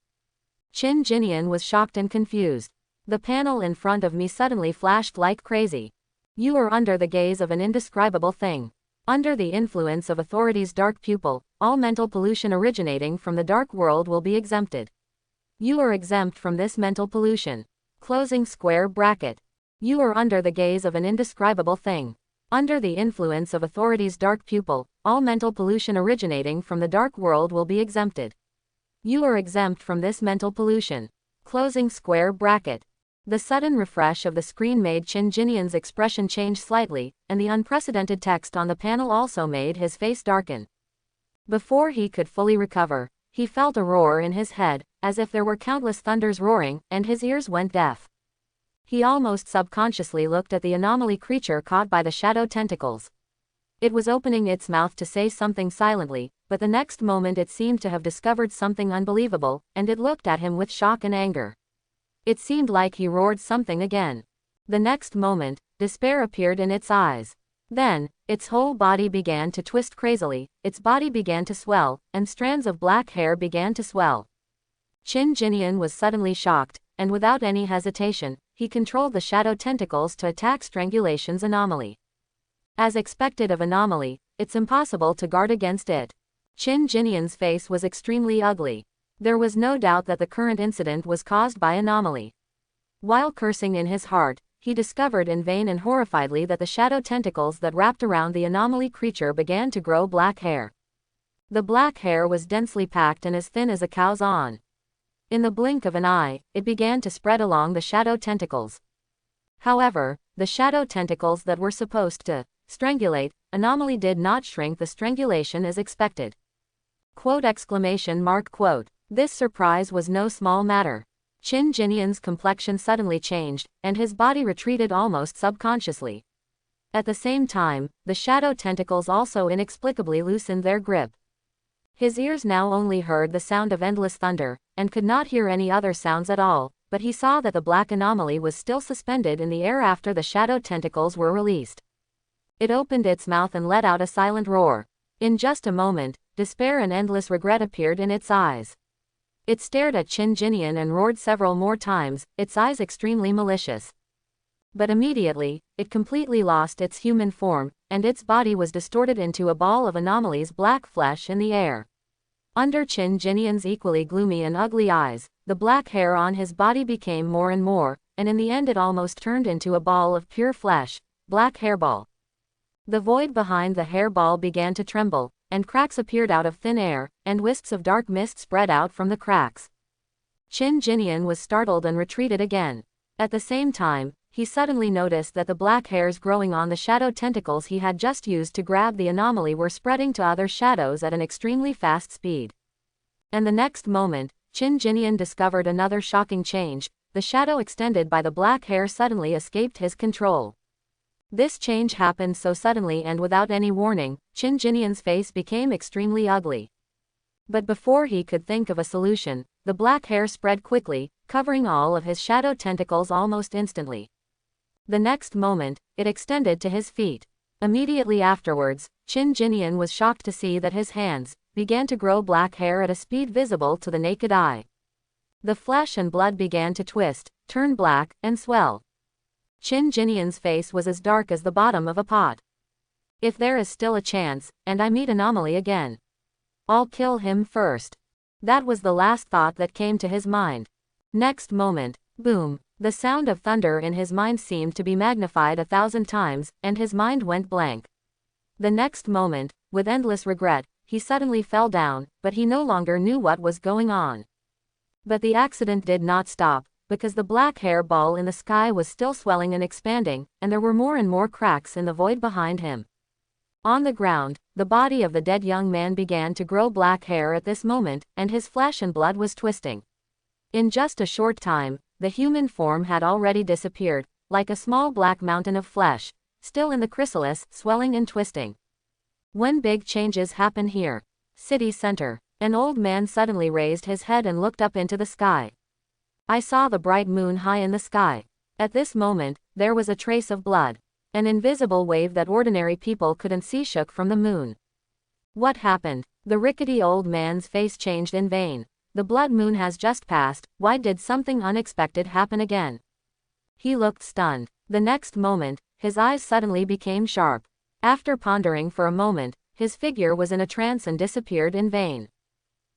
Qin Jinyan was shocked and confused. The panel in front of me suddenly flashed like crazy. You are under the gaze of an indescribable thing. Under the influence of authority's dark pupil, all mental pollution originating from the dark world will be exempted. You are exempt from this mental pollution. Closing square bracket. You are under the gaze of an indescribable thing. Under the influence of authority's dark pupil, all mental pollution originating from the dark world will be exempted. You are exempt from this mental pollution. Closing square bracket. The sudden refresh of the screen made Qin Jinyan's expression change slightly, and the unprecedented text on the panel also made his face darken. Before he could fully recover, he felt a roar in his head, as if there were countless thunders roaring, and his ears went deaf. He almost subconsciously looked at the anomaly creature caught by the shadow tentacles. It was opening its mouth to say something silently, but the next moment it seemed to have discovered something unbelievable, and it looked at him with shock and anger. It seemed like he roared something again. The next moment, despair appeared in its eyes. Then, its whole body began to twist crazily, its body began to swell, and strands of black hair began to swell. Qin Jinyan was suddenly shocked, and without any hesitation, he controlled the shadow tentacles to attack Strangulation's anomaly. As expected of anomaly, it's impossible to guard against it. Qin Jinian's face was extremely ugly. There was no doubt that the current incident was caused by anomaly. While cursing in his heart, he discovered in vain and horrifiedly that the shadow tentacles that wrapped around the anomaly creature began to grow black hair. The black hair was densely packed and as thin as a cow's awn. In the blink of an eye, it began to spread along the shadow tentacles. However, the shadow tentacles that were supposed to strangulate anomaly did not shrink the strangulation as expected. Quote! Quote. This surprise was no small matter. Qin Jinian's complexion suddenly changed, and his body retreated almost subconsciously. At the same time, the shadow tentacles also inexplicably loosened their grip. His ears now only heard the sound of endless thunder, and could not hear any other sounds at all, but he saw that the black anomaly was still suspended in the air after the shadow tentacles were released. It opened its mouth and let out a silent roar. In just a moment, despair and endless regret appeared in its eyes. It stared at Qin Jinian and roared several more times, its eyes extremely malicious. But immediately, it completely lost its human form, and its body was distorted into a ball of anomaly's black flesh in the air. Under Qin Jinian's equally gloomy and ugly eyes, the black hair on his body became more and more, and in the end it almost turned into a ball of pure flesh, black hairball. The void behind the hairball began to tremble, and cracks appeared out of thin air, and wisps of dark mist spread out from the cracks. Qin Jinian was startled and retreated again. At the same time, he suddenly noticed that the black hairs growing on the shadow tentacles he had just used to grab the anomaly were spreading to other shadows at an extremely fast speed. And the next moment, Qin Jinian discovered another shocking change. The shadow extended by the black hair suddenly escaped his control. This change happened so suddenly and without any warning, Qin Jinian's face became extremely ugly. But before he could think of a solution, the black hair spread quickly, covering all of his shadow tentacles almost instantly. The next moment, it extended to his feet. Immediately afterwards, Qin Jinian was shocked to see that his hands began to grow black hair at a speed visible to the naked eye. The flesh and blood began to twist, turn black, and swell. Qin Jinian's face was as dark as the bottom of a pot. If there is still a chance, and I meet anomaly again, I'll kill him first. That was the last thought that came to his mind. Next moment, boom, the sound of thunder in his mind seemed to be magnified 1,000 times, and his mind went blank. The next moment, with endless regret, he suddenly fell down, but he no longer knew what was going on. But the accident did not stop, because the black hair ball in the sky was still swelling and expanding, and there were more and more cracks in the void behind him. On the ground, the body of the dead young man began to grow black hair at this moment, and his flesh and blood was twisting. In just a short time, the human form had already disappeared, like a small black mountain of flesh, still in the chrysalis, swelling and twisting. When big changes happen here? City center. An old man suddenly raised his head and looked up into the sky. I saw the bright moon high in the sky. At this moment, there was a trace of blood. An invisible wave that ordinary people couldn't see shook from the moon. What happened? The rickety old man's face changed in vain. The blood moon has just passed, why did something unexpected happen again? He looked stunned. The next moment, his eyes suddenly became sharp. After pondering for a moment, his figure was in a trance and disappeared in vain.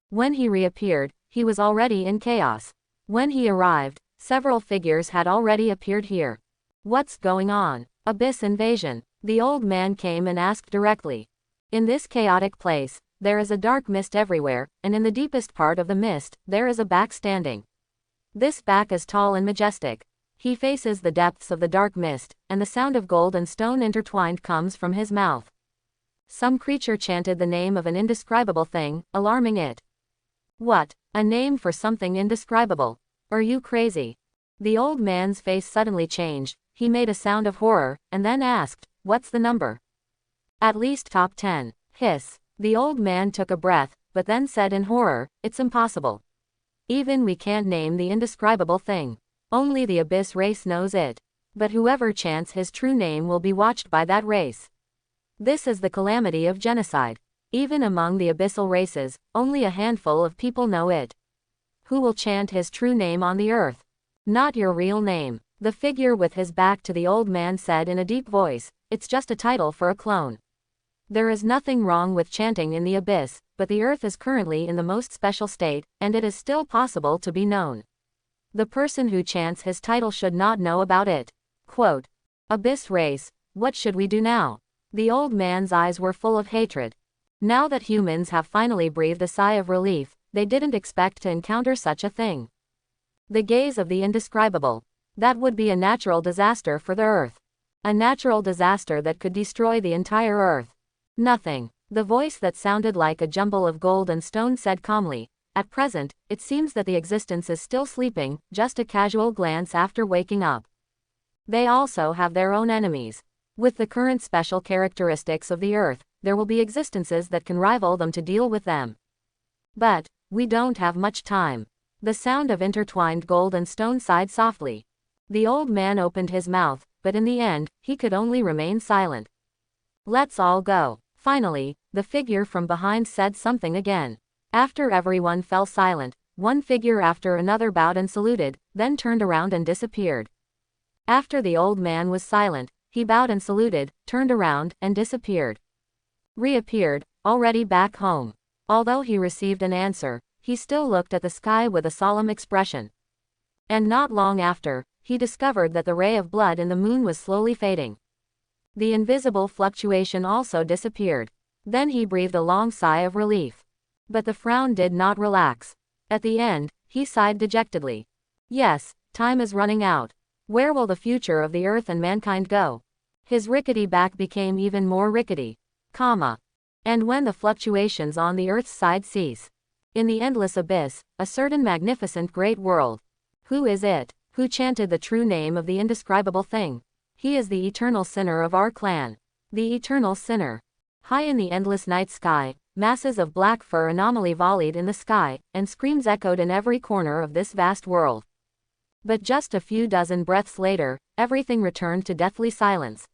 When he reappeared, he was already in chaos. When he arrived, several figures had already appeared here. What's going on? Abyss invasion. The old man came and asked directly. In this chaotic place, there is a dark mist everywhere, and in the deepest part of the mist, there is a back standing. This back is tall and majestic. He faces the depths of the dark mist, and the sound of gold and stone intertwined comes from his mouth. Some creature chanted the name of an indescribable thing, alarming it. What? A name for something indescribable? Are you crazy? The old man's face suddenly changed, he made a sound of horror, and then asked, what's the number? At least top 10. Hiss. The old man took a breath, but then said in horror, it's impossible. Even we can't name the indescribable thing. Only the Abyss race knows it. But whoever chants his true name will be watched by that race. This is the calamity of genocide. Even among the abyssal races, only a handful of people know it. Who will chant his true name on the earth? Not your real name. The figure with his back to the old man said in a deep voice, it's just a title for a clone. There is nothing wrong with chanting in the abyss, but the earth is currently in the most special state, and it is still possible to be known. The person who chants his title should not know about it. Quote, Abyss race, what should we do now? The old man's eyes were full of hatred. Now that humans have finally breathed a sigh of relief, they didn't expect to encounter such a thing. The gaze of the indescribable. That would be a natural disaster for the earth. A natural disaster that could destroy the entire earth. Nothing. The voice that sounded like a jumble of gold and stone said calmly, at present, it seems that the existence is still sleeping, just a casual glance after waking up. They also have their own enemies. With the current special characteristics of the earth, there will be existences that can rival them to deal with them. But we don't have much time. The sound of intertwined gold and stone sighed softly. The old man opened his mouth, but in the end, he could only remain silent. Let's all go. Finally, the figure from behind said something again. After everyone fell silent, one figure after another bowed and saluted, then turned around and disappeared. After the old man was silent, he bowed and saluted, turned around, and disappeared. Reappeared, already back home. Although he received an answer, he still looked at the sky with a solemn expression. And not long after, he discovered that the ray of blood in the moon was slowly fading. The invisible fluctuation also disappeared. Then he breathed a long sigh of relief. But the frown did not relax. At the end, he sighed dejectedly. Yes, time is running out. Where will the future of the earth and mankind go? His rickety back became even more rickety. And when the fluctuations on the earth's side cease. In the endless abyss, a certain magnificent great world. Who is it? Who chanted the true name of the indescribable thing? He is the eternal sinner of our clan. The eternal sinner. High in the endless night sky, masses of black fur anomaly volleyed in the sky, and screams echoed in every corner of this vast world. But just a few dozen breaths later, everything returned to deathly silence.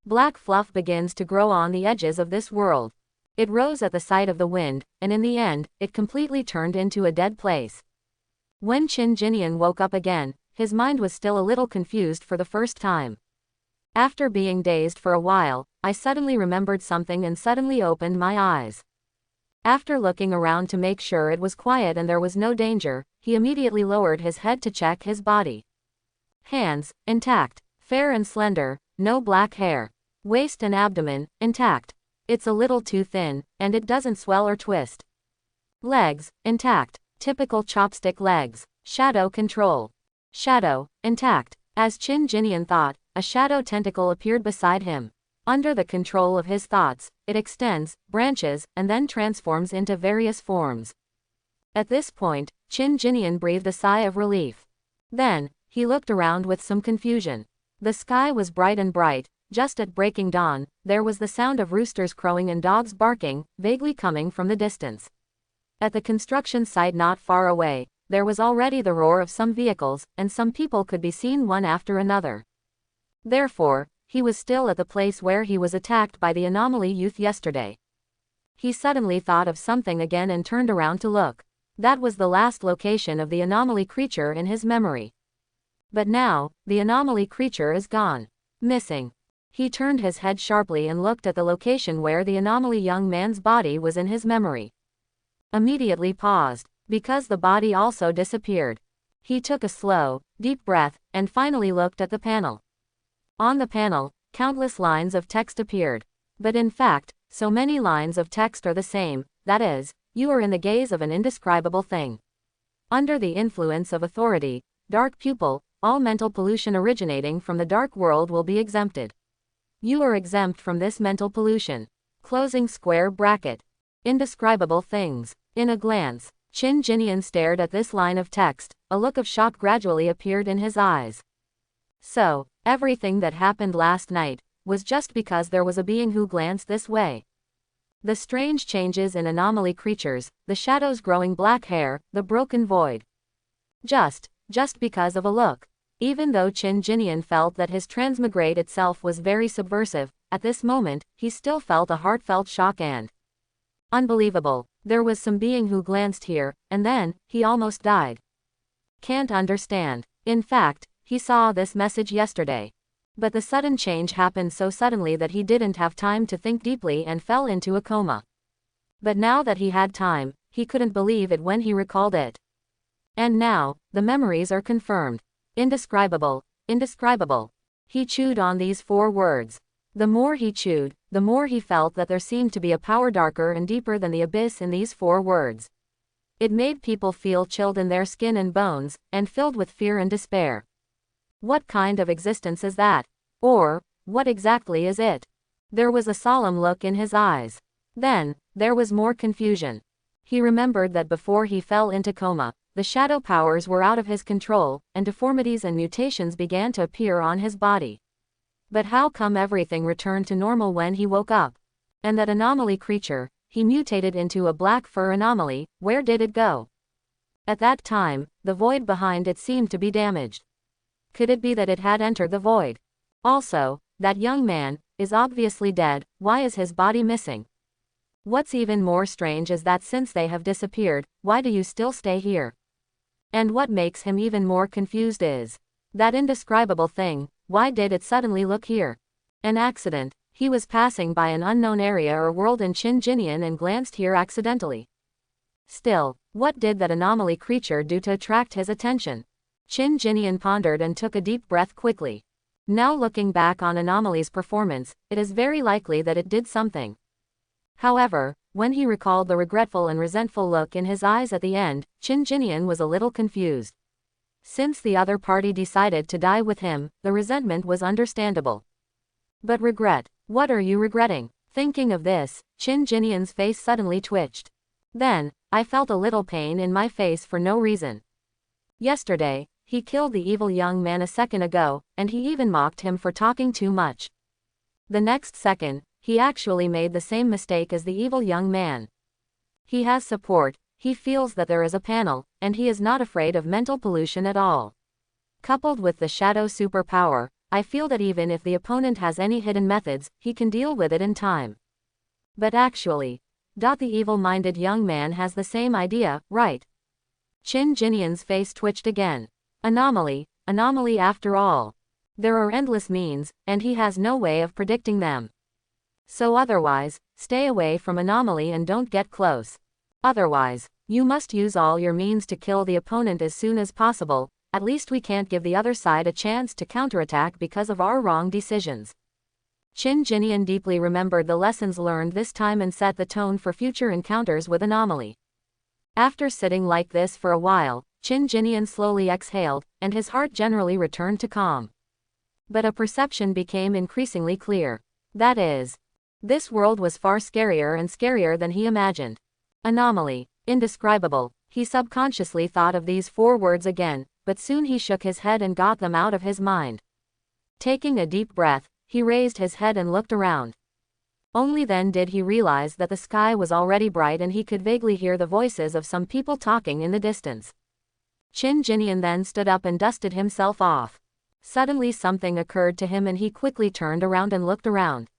Black fluff begins to grow on the edges of this world. It rose at the sight of the wind, and in the end, it completely turned into a dead place. When Qin Jinian woke up again, his mind was still a little confused for the first time. After being dazed for a while, I suddenly remembered something and suddenly opened my eyes. After looking around to make sure it was quiet and there was no danger, he immediately lowered his head to check his body. Hands, intact. Fair and slender, no black hair. Waist and abdomen, intact. It's a little too thin, and it doesn't swell or twist. Legs, intact. Typical chopstick legs. Shadow control. Shadow, intact. As Qin Jinian thought, a shadow tentacle appeared beside him. Under the control of his thoughts, it extends, branches, and then transforms into various forms. At this point, Qin Jinian breathed a sigh of relief. Then, he looked around with some confusion. The sky was bright and bright. Just at breaking dawn, there was the sound of roosters crowing and dogs barking, vaguely coming from the distance. At the construction site not far away, there was already the roar of some vehicles, and some people could be seen one after another. Therefore, he was still at the place where he was attacked by the anomaly youth yesterday. He suddenly thought of something again and turned around to look. That was the last location of the anomaly creature in his memory. But now, the anomaly creature is gone. Missing. He turned his head sharply and looked at the location where the anomaly young man's body was in his memory. Immediately paused, because the body also disappeared. He took a slow, deep breath, and finally looked at the panel. On the panel, countless lines of text appeared. But in fact, so many lines of text are the same, that is, you are in the gaze of an indescribable thing. Under the influence of authority, dark pupil, all mental pollution originating from the dark world will be exempted. You are exempt from this mental pollution. Closing square bracket. Indescribable things. In a glance, Qin Jinian stared at this line of text. A look of shock gradually appeared in his eyes. So, everything that happened last night was just because there was a being who glanced this way. The strange changes in anomaly creatures, the shadows growing black hair, the broken void. Just because of a look. Even though Qin Jinian felt that his transmigrate itself was very subversive, at this moment, he still felt a heartfelt shock and unbelievable. There was some being who glanced here, and then, he almost died. Can't understand. In fact, he saw this message yesterday. But the sudden change happened so suddenly that he didn't have time to think deeply and fell into a coma. But now that he had time, he couldn't believe it when he recalled it. And now, the memories are confirmed. Indescribable, indescribable. He chewed on these 4 words. The more he chewed, the more he felt that there seemed to be a power darker and deeper than the abyss in these 4 words. It made people feel chilled in their skin and bones, and filled with fear and despair. What kind of existence is that? Or, what exactly is it? There was a solemn look in his eyes. Then, there was more confusion. He remembered that before he fell into coma, the shadow powers were out of his control, and deformities and mutations began to appear on his body. But how come everything returned to normal when he woke up? And that anomaly creature, he mutated into a black fur anomaly, where did it go? At that time, the void behind it seemed to be damaged. Could it be that it had entered the void? Also, that young man is obviously dead. Why is his body missing? What's even more strange is that since they have disappeared, why do you still stay here? And what makes him even more confused is that indescribable thing. Why did it suddenly look here? An accident. He was passing by an unknown area or world in Chin-Jinian and glanced here accidentally. Still, what did that anomaly creature do to attract his attention? Chin-Jinian pondered and took a deep breath quickly. Now looking back on Anomaly's performance, it is very likely that it did something. However, when he recalled the regretful and resentful look in his eyes at the end, Chin-Jinian was a little confused. Since the other party decided to die with him, the resentment was understandable. But regret? What are you regretting? Thinking of this, Chin-Jinian's face suddenly twitched. Then, I felt a little pain in my face for no reason. Yesterday, he killed the evil young man a second ago, and he even mocked him for talking too much. The next second, he actually made the same mistake as the evil young man. He has support, he feels that there is a panel, and he is not afraid of mental pollution at all. Coupled with the shadow superpower, I feel that even if the opponent has any hidden methods, he can deal with it in time. But actually, the evil-minded young man has the same idea, right? Chin-Jinian's face twitched again. Anomaly after all. There are endless means, and he has no way of predicting them. So otherwise, stay away from Anomaly and don't get close. Otherwise, you must use all your means to kill the opponent as soon as possible. At least we can't give the other side a chance to counterattack because of our wrong decisions. Chin-Jinian deeply remembered the lessons learned this time and set the tone for future encounters with Anomaly. After sitting like this for a while, Chin-Jinian slowly exhaled, and his heart generally returned to calm. But a perception became increasingly clear. That is, this world was far scarier and scarier than he imagined. Anomaly, indescribable. He subconsciously thought of these 4 words again, but soon he shook his head and got them out of his mind. Taking a deep breath, he raised his head and looked around. Only then did he realize that the sky was already bright and he could vaguely hear the voices of some people talking in the distance. Chin-Jinian then stood up and dusted himself off. Suddenly something occurred to him and he quickly turned around and looked around.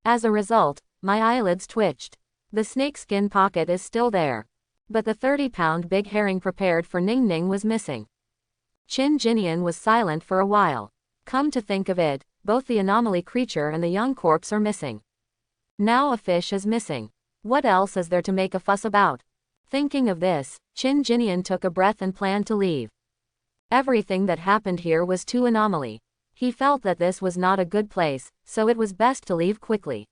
As a result, my eyelids twitched. The snakeskin pocket is still there. But the 30-pound big herring prepared for Ning Ning was missing. Chin-Jinian was silent for a while. Come to think of it, both the anomaly creature and the young corpse are missing. Now a fish is missing. What else is there to make a fuss about? Thinking of this, Chin-Jinian took a breath and planned to leave. Everything that happened here was too anomaly. He felt that this was not a good place, so it was best to leave quickly.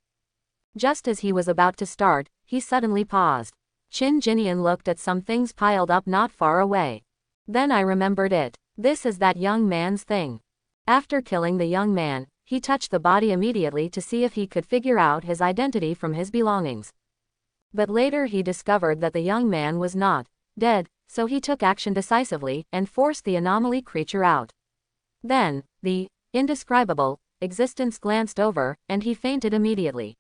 Just as he was about to start, he suddenly paused. Chin-Jinian looked at some things piled up not far away. Then I remembered it. This is that young man's thing. After killing the young man, he touched the body immediately to see if he could figure out his identity from his belongings. But later he discovered that the young man was not dead, so he took action decisively and forced the anomaly creature out. Then, the indescribable existence glanced over, and he fainted immediately.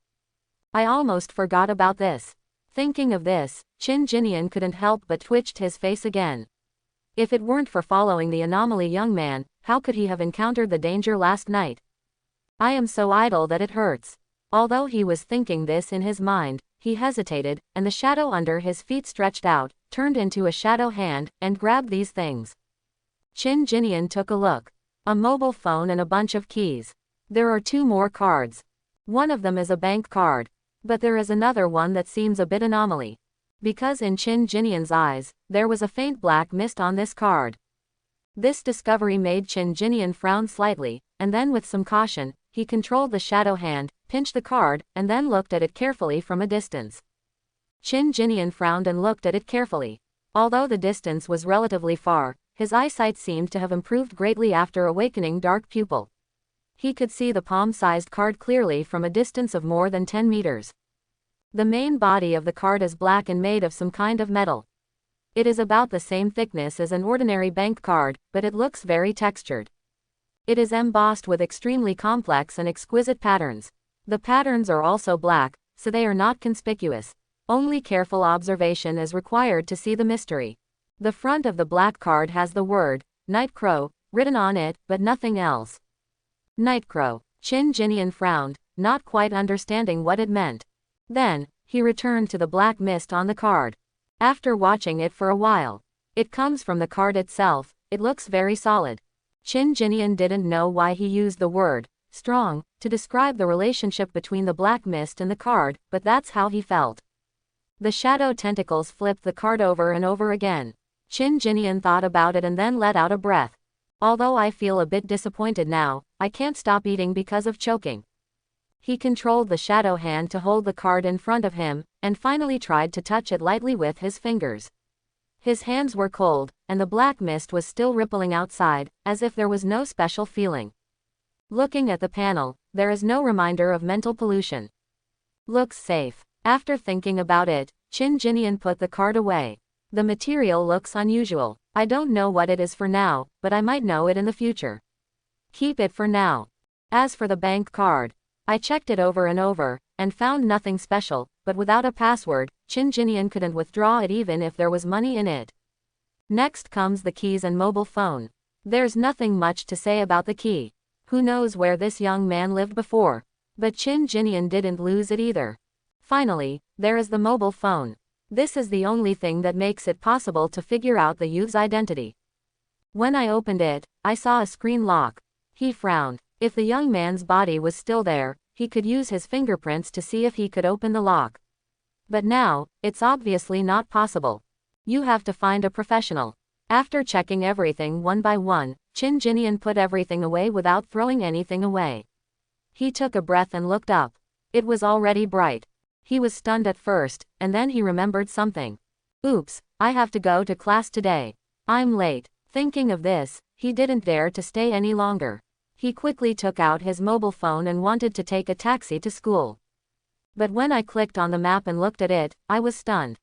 I almost forgot about this. Thinking of this, Chin-Jinian couldn't help but twitched his face again. If it weren't for following the anomaly young man, how could he have encountered the danger last night? I am so idle that it hurts. Although he was thinking this in his mind, he hesitated, and the shadow under his feet stretched out, turned into a shadow hand, and grabbed these things. Chin-Jinian took a look. a mobile phone and a bunch of keys. There are 2 more cards. One of them is a bank card. But there is another one that seems a bit anomaly. Because in Chin Jinian's eyes, there was a faint black mist on this card. This discovery made Chin Jinian frown slightly, and then with some caution, he controlled the shadow hand, pinched the card, and then looked at it carefully from a distance. Chin Jinian frowned and looked at it carefully. Although the distance was relatively far, his eyesight seemed to have improved greatly after awakening dark pupil. He could see the palm-sized card clearly from a distance of more than 10 meters. The main body of the card is black and made of some kind of metal. It is about the same thickness as an ordinary bank card, but it looks very textured. It is embossed with extremely complex and exquisite patterns. The patterns are also black, so they are not conspicuous. Only careful observation is required to see the mystery. The front of the black card has the word, Night Crow, written on it, but nothing else. Night Crow. Chin Jinian frowned, not quite understanding what it meant. Then, he returned to the black mist on the card. After watching it for a while, it comes from the card itself, it looks very solid. Chin Jinian didn't know why he used the word, strong, to describe the relationship between the black mist and the card, but that's how he felt. The shadow tentacles flipped the card over and over again. Chin Jinian thought about it and then let out a breath. Although I feel a bit disappointed now, I can't stop eating because of choking. He controlled the shadow hand to hold the card in front of him, and finally tried to touch it lightly with his fingers. His hands were cold, and the black mist was still rippling outside, as if there was no special feeling. Looking at the panel, there is no reminder of mental pollution. Looks safe. After thinking about it, Chin Jinian put the card away. The material looks unusual. I don't know what it is for now, but I might know it in the future. Keep it for now. As for the bank card, I checked it over and over, and found nothing special, but without a password, Chin Jinian couldn't withdraw it even if there was money in it. Next comes the keys and mobile phone. There's nothing much to say about the key. Who knows where this young man lived before? But Chin Jinian didn't lose it either. Finally, there is the mobile phone. This is the only thing that makes it possible to figure out the youth's identity. When I opened it, I saw a screen lock. He frowned. If the young man's body was still there, he could use his fingerprints to see if he could open the lock. But now, it's obviously not possible. You have to find a professional. After checking everything one by one, Chin Jinian put everything away without throwing anything away. He took a breath and looked up. It was already bright. He was stunned at first, and then he remembered something. Oops, I have to go to class today. I'm late. Thinking of this, he didn't dare to stay any longer. He quickly took out his mobile phone and wanted to take a taxi to school. But when I clicked on the map and looked at it, I was stunned.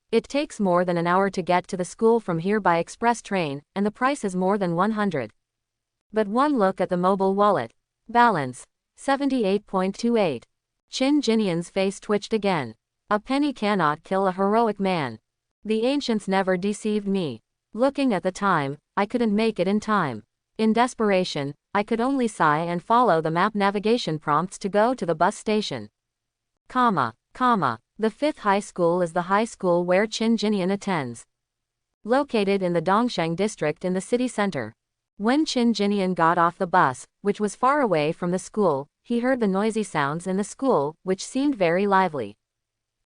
It takes more than an hour to get to the school from here by express train, and the price is more than 100. But one look at the mobile wallet. Balance. 78.28. Chin Jinian's face twitched again. A penny cannot kill a heroic man. The ancients never deceived me. Looking at the time, I couldn't make it in time. In desperation, I could only sigh and follow the map navigation prompts to go to the bus station. The 5th high school is the high school where Chin Jinian attends. Located in the Dongsheng district in the city center. When Chin Jinian got off the bus, which was far away from the school, he heard the noisy sounds in the school, which seemed very lively.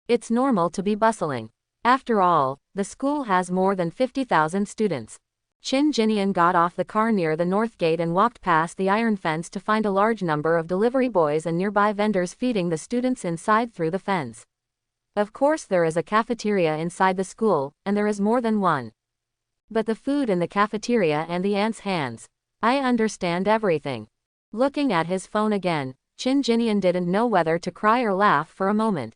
It's normal to be bustling. After all, the school has more than 50,000 students. Chin Jinian got off the car near the north gate and walked past the iron fence to find a large number of delivery boys and nearby vendors feeding the students inside through the fence. Of course there is a cafeteria inside the school, and there is more than one. But the food in the cafeteria and the ants' hands. I understand everything. Looking at his phone again, Chin Jinian didn't know whether to cry or laugh for a moment.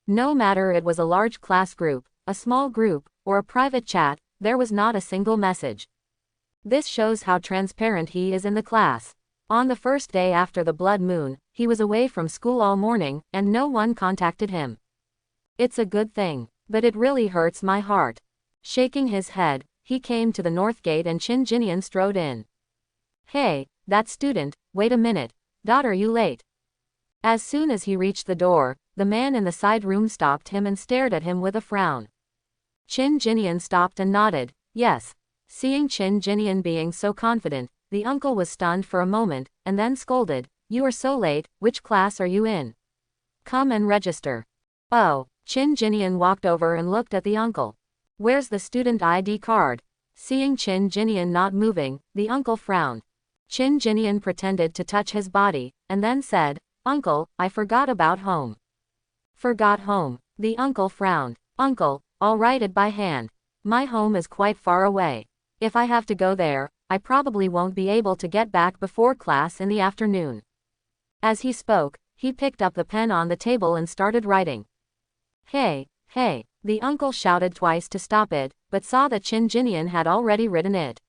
No matter it was a large class group, a small group, or a private chat, there was not a single message. This shows how transparent he is in the class. On the first day after the blood moon, he was away from school all morning, and no one contacted him. It's a good thing, but it really hurts my heart. Shaking his head, he came to the north gate and Chin Jinian strode in. Hey, that student, wait a minute. Are you late? As soon as he reached the door, the man in the side room stopped him and stared at him with a frown. Chin Jinian stopped and nodded, yes. Seeing Chin Jinian being so confident, The uncle was stunned for a moment, and then scolded, "You are so late, which class are you in? Come and register." Oh, Chin Jinian walked over and looked at the uncle. "Where's the student ID card?" Seeing Chin Jinian not moving, the uncle frowned. Chin Jinian pretended to touch his body, and then said, "Uncle, I forgot about home." Forgot home. The uncle frowned. "Uncle, I'll write it by hand. My home is quite far away. If I have to go there, I probably won't be able to get back before class in the afternoon." As he spoke, he picked up the pen on the table and started writing. "Hey, hey," the uncle shouted twice to stop it, but saw that Chin Jinian had already written it.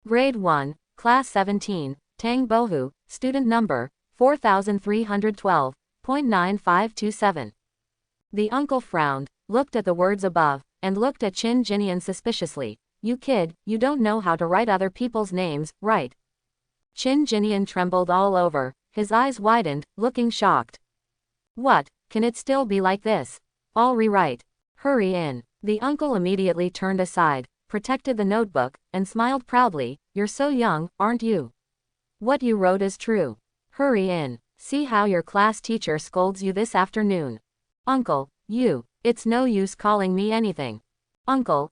Grade 1, Class 17, Tang Bohu, Student Number, 4312.9527. The uncle frowned, looked at the words above, and looked at Chin Jinian suspiciously. "You kid, you don't know how to write other people's names, right?" Chin Jinian trembled all over, his eyes widened, looking shocked. "What, can it still be like this? I'll rewrite. Hurry in." The uncle immediately turned aside, protected the notebook, and smiled proudly. "You're so young, aren't you? What you wrote is true. Hurry in. See how your class teacher scolds you this afternoon." "Uncle, it's no use calling me anything. Uncle,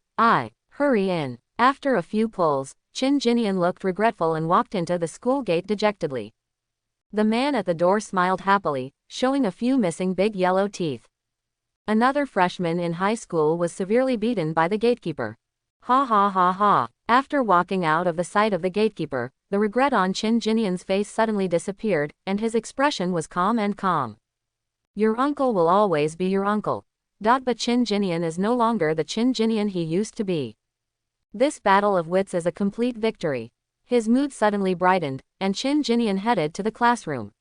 hurry in." After a few pulls, Chin Jinian looked regretful and walked into the school gate dejectedly. The man at the door smiled happily, showing a few missing big yellow teeth. Another freshman in high school was severely beaten by the gatekeeper. Ha ha ha ha. After walking out of the sight of the gatekeeper, the regret on Chin Jinian's face suddenly disappeared, and his expression was calm and calm. Your uncle will always be your uncle. But Chin Jinian is no longer the Chin Jinian he used to be. This battle of wits is a complete victory. His mood suddenly brightened, and Chin Jinian headed to the classroom.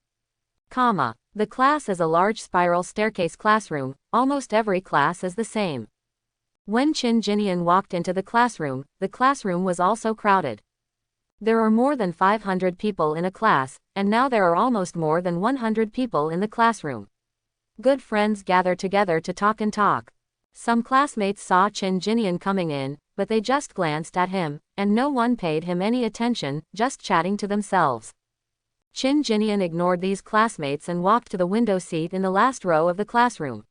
The class is a large spiral staircase classroom, almost every class is the same. When Chin Jinian walked into the classroom was also crowded. There are more than 500 people in a class, and now there are almost more than 100 people in the classroom. Good friends gather together to talk and talk. Some classmates saw Chin Jinian coming in, but they just glanced at him, and no one paid him any attention, just chatting to themselves. Chin Jinian ignored these classmates and walked to the window seat in the last row of the classroom.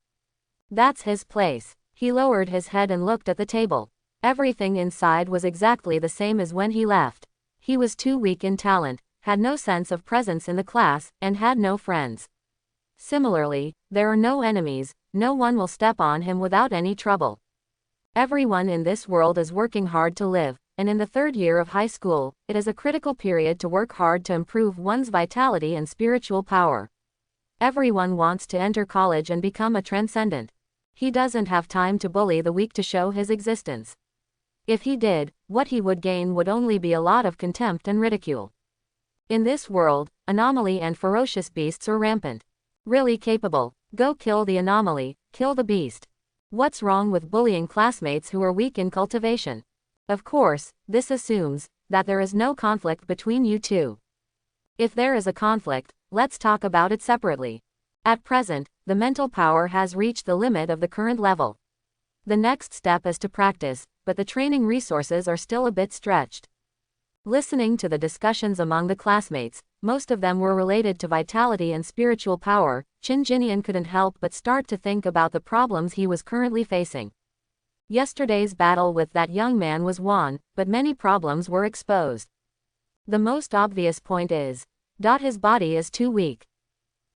That's his place. He lowered his head and looked at the table. Everything inside was exactly the same as when he left. He was too weak in talent, had no sense of presence in the class, and had no friends. Similarly, there are no enemies, no one will step on him without any trouble. Everyone in this world is working hard to live, and in the third year of high school, it is a critical period to work hard to improve one's vitality and spiritual power. Everyone wants to enter college and become a transcendent. He doesn't have time to bully the weak to show his existence. If he did, what he would gain would only be a lot of contempt and ridicule. In this world, anomaly and ferocious beasts are rampant. Really capable, go kill the anomaly, kill the beast. What's wrong with bullying classmates who are weak in cultivation? Of course, this assumes that there is no conflict between you two. If there is a conflict, let's talk about it separately. At present, the mental power has reached the limit of the current level. The next step is to practice, but the training resources are still a bit stretched. Listening to the discussions among the classmates, most of them were related to vitality and spiritual power. Chin Jinian couldn't help but start to think about the problems he was currently facing. Yesterday's battle with that young man was won, but many problems were exposed. The most obvious point is, his body is too weak.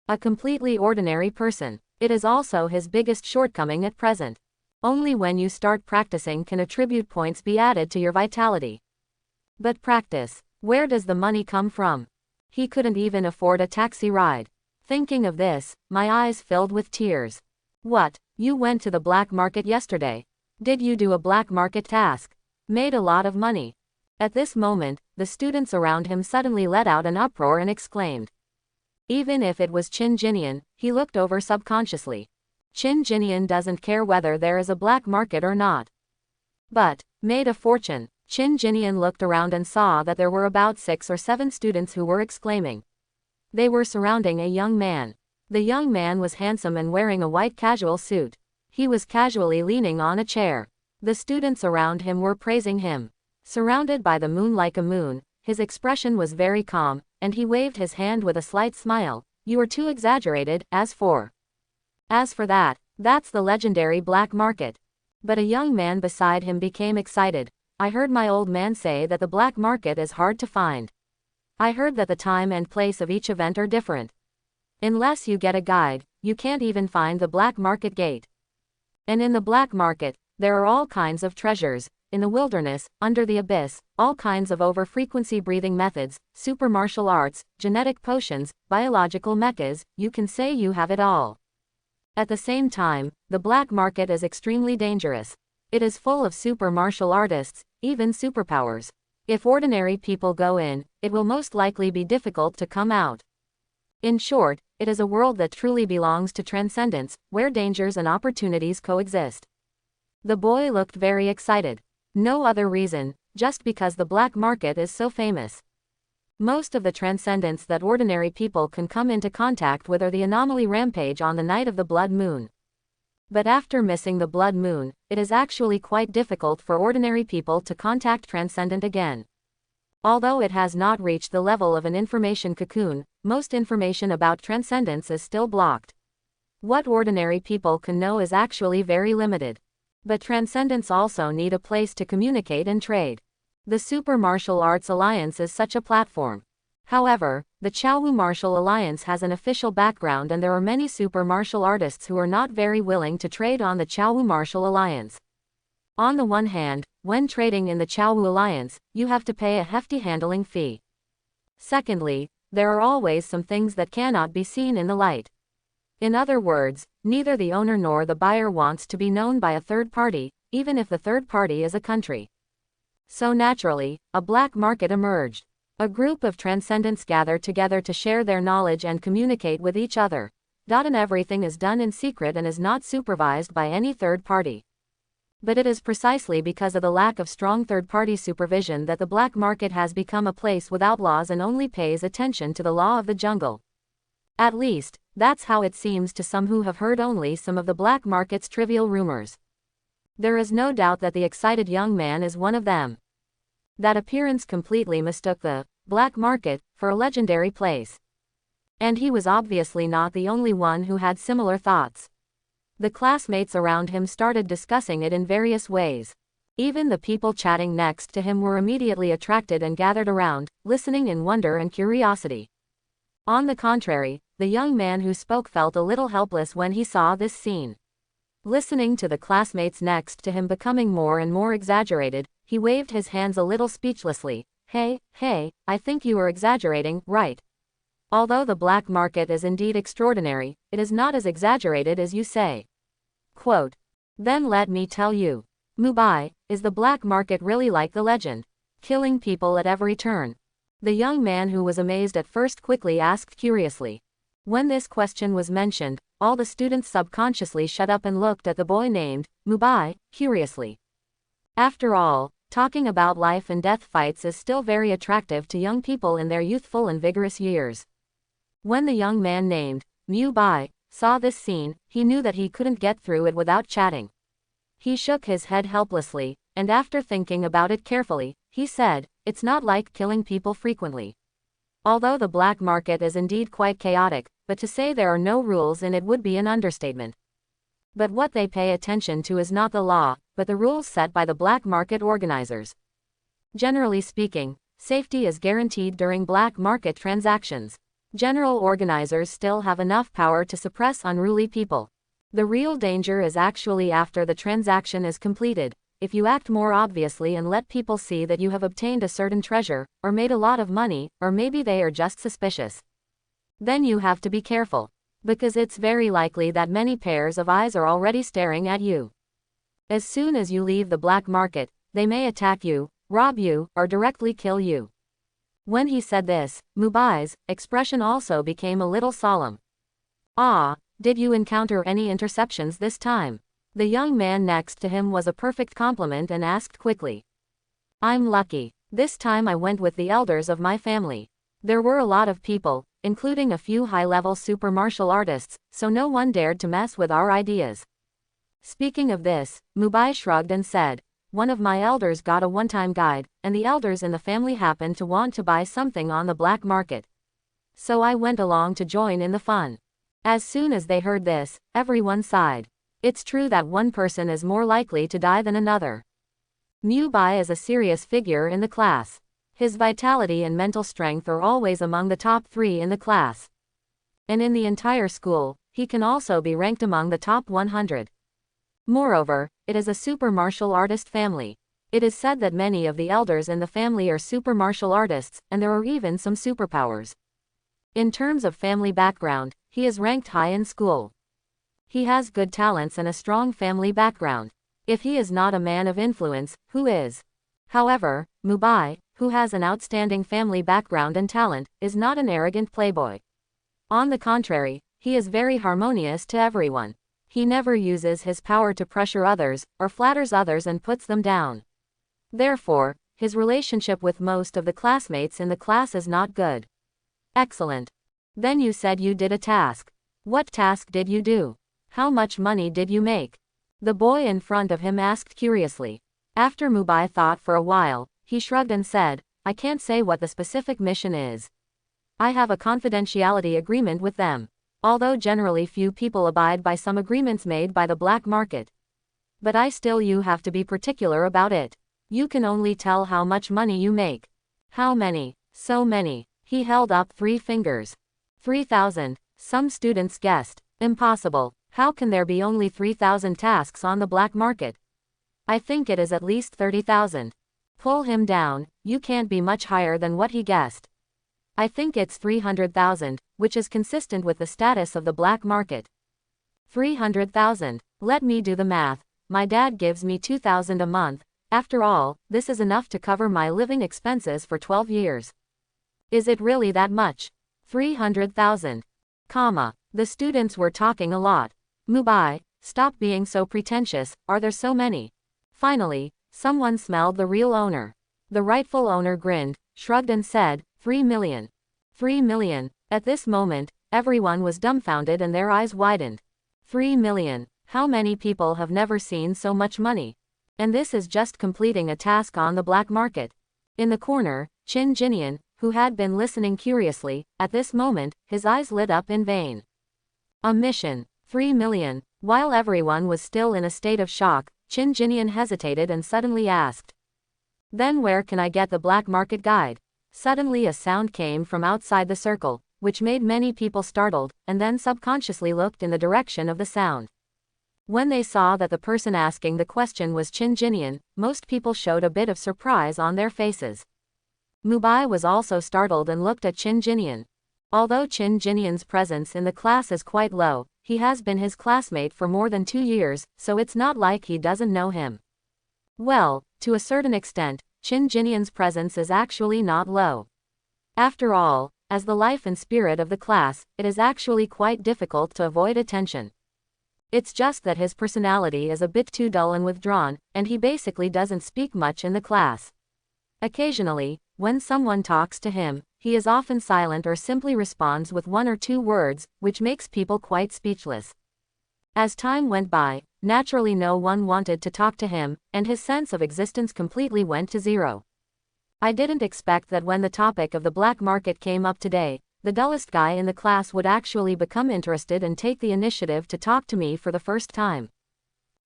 A completely ordinary person. It is also his biggest shortcoming at present. Only when you start practicing can attribute points be added to your vitality. But practice, where does the money come from? He couldn't even afford a taxi ride. Thinking of this, my eyes filled with tears. What, you went to the black market yesterday? Did you do a black market task? Made a lot of money. At this moment, the students around him suddenly let out an uproar and exclaimed. Even if it was Chin Jinian, he looked over subconsciously. Chin Jinian doesn't care whether there is a black market or not. But, made a fortune. Chin Jinian looked around and saw that there were about 6 or 7 students who were exclaiming. They were surrounding a young man. The young man was handsome and wearing a white casual suit. He was casually leaning on a chair. The students around him were praising him. Surrounded by the moon like a moon, his expression was very calm, and he waved his hand with a slight smile. You are too exaggerated. As for that, that's the legendary black market. But a young man beside him became excited. I heard my old man say that the black market is hard to find. I heard that the time and place of each event are different. Unless you get a guide, you can't even find the black market gate. And in the black market, there are all kinds of treasures. In the wilderness, under the abyss, all kinds of over-frequency breathing methods, super martial arts, genetic potions, biological mechas, you can say you have it all. At the same time, the black market is extremely dangerous. It is full of super martial artists, even superpowers. If ordinary people go in, it will most likely be difficult to come out. In short, it is a world that truly belongs to transcendence, where dangers and opportunities coexist. The boy looked very excited. No other reason, just because the black market is so famous. Most of the transcendence that ordinary people can come into contact with are the anomaly rampage on the night of the blood moon. But after missing the blood moon, it is actually quite difficult for ordinary people to contact transcendent again. Although it has not reached the level of an information cocoon, most information about transcendence is still blocked. What ordinary people can know is actually very limited. But transcendents also need a place to communicate and trade. The Super Martial Arts Alliance is such a platform. However, the Chaowu Martial Alliance has an official background and there are many super martial artists who are not very willing to trade on the Chaowu Martial Alliance. On the one hand, when trading in the Chaowu Alliance, you have to pay a hefty handling fee. Secondly, there are always some things that cannot be seen in the light. In other words, neither the owner nor the buyer wants to be known by a third party, even if the third party is a country. So naturally, a black market emerged. A group of transcendents gather together to share their knowledge and communicate with each other. And everything is done in secret and is not supervised by any third party. But it is precisely because of the lack of strong third-party supervision that the black market has become a place without laws and only pays attention to the law of the jungle. At least, that's how it seems to some who have heard only some of the black market's trivial rumors. There is no doubt that the excited young man is one of them. That appearance completely mistook the black market for a legendary place. And he was obviously not the only one who had similar thoughts. The classmates around him started discussing it in various ways. Even the people chatting next to him were immediately attracted and gathered around, listening in wonder and curiosity. On the contrary, the young man who spoke felt a little helpless when he saw this scene. Listening to the classmates next to him becoming more and more exaggerated, he waved his hands a little speechlessly. Hey, I think you are exaggerating, right? Although the black market is indeed extraordinary, it is not as exaggerated as you say. Quote. Then let me tell you. Mubai, is the black market really like the legend? Killing people at every turn? The young man who was amazed at first quickly asked curiously. When this question was mentioned, all the students subconsciously shut up and looked at the boy named Mubai, curiously. After all, talking about life and death fights is still very attractive to young people in their youthful and vigorous years. When the young man named Mubai saw this scene, he knew that he couldn't get through it without chatting. He shook his head helplessly, and after thinking about it carefully, he said, it's not like killing people frequently. Although the black market is indeed quite chaotic, but to say there are no rules in it would be an understatement. But what they pay attention to is not the law, but the rules set by the black market organizers. Generally speaking, safety is guaranteed during black market transactions. General organizers still have enough power to suppress unruly people. The real danger is actually after the transaction is completed. If you act more obviously and let people see that you have obtained a certain treasure, or made a lot of money, or maybe they are just suspicious. Then you have to be careful. Because it's very likely that many pairs of eyes are already staring at you. As soon as you leave the black market, they may attack you, rob you, or directly kill you. When he said this, Mubai's expression also became a little solemn. Ah, did you encounter any interceptions this time? The young man next to him was a perfect compliment and asked quickly. I'm lucky. This time I went with the elders of my family. There were a lot of people, including a few high-level super martial artists, so no one dared to mess with our ideas. Speaking of this, Mubai shrugged and said, one of my elders got a one-time guide, and the elders in the family happened to want to buy something on the black market. So I went along to join in the fun. As soon as they heard this, everyone sighed. It's true that one person is more likely to die than another. Mubai is a serious figure in the class. His vitality and mental strength are always among the top 3 in the class. And in the entire school, he can also be ranked among the top 100. Moreover, it is a super martial artist family. It is said that many of the elders in the family are super martial artists, and there are even some superpowers. In terms of family background, he is ranked high in school. He has good talents and a strong family background. If he is not a man of influence, who is? However, Mubai, who has an outstanding family background and talent, is not an arrogant playboy. On the contrary, he is very harmonious to everyone. He never uses his power to pressure others, or flatters others and puts them down. Therefore, his relationship with most of the classmates in the class is not good. Excellent. Then you said you did a task. What task did you do? How much money did you make? The boy in front of him asked curiously. After Mubai thought for a while, he shrugged and said, I can't say what the specific mission is. I have a confidentiality agreement with them. Although generally few people abide by some agreements made by the black market. But you have to be particular about it. You can only tell how much money you make. How many? So many. He held up 3 fingers. 3,000. Some students guessed. Impossible. How can there be only 3,000 tasks on the black market? I think it is at least 30,000. Pull him down, you can't be much higher than what he guessed. I think it's 300,000, which is consistent with the status of the black market. 300,000. Let me do the math. My dad gives me 2,000 a month. After all, this is enough to cover my living expenses for 12 years. Is it really that much? 300,000. The students were talking a lot. Mubai, stop being so pretentious, are there so many? Finally, someone smelled the real owner. The rightful owner grinned, shrugged and said, 3 million. 3 million. At this moment, everyone was dumbfounded and their eyes widened. 3 million. How many people have never seen so much money? And this is just completing a task on the black market. In the corner, Chin Jinian, who had been listening curiously, at this moment, his eyes lit up in vain. A mission. 3 million. While everyone was still in a state of shock, Chin Jinian hesitated and suddenly asked. Then where can I get the black market guide? Suddenly a sound came from outside the circle, which made many people startled, and then subconsciously looked in the direction of the sound. When they saw that the person asking the question was Chin Jinian, most people showed a bit of surprise on their faces. Mubai was also startled and looked at Chin Jinian. Although Chin Jinian's presence in the class is quite low, he has been his classmate for more than 2 years, so it's not like he doesn't know him. Well, to a certain extent, Chin Jinian's presence is actually not low. After all, as the life and spirit of the class, it is actually quite difficult to avoid attention. It's just that his personality is a bit too dull and withdrawn, and he basically doesn't speak much in the class. Occasionally, when someone talks to him, he is often silent or simply responds with 1 or 2 words, which makes people quite speechless. As time went by, naturally no one wanted to talk to him, and his sense of existence completely went to zero. I didn't expect that when the topic of the black market came up today, the dullest guy in the class would actually become interested and take the initiative to talk to me for the first time.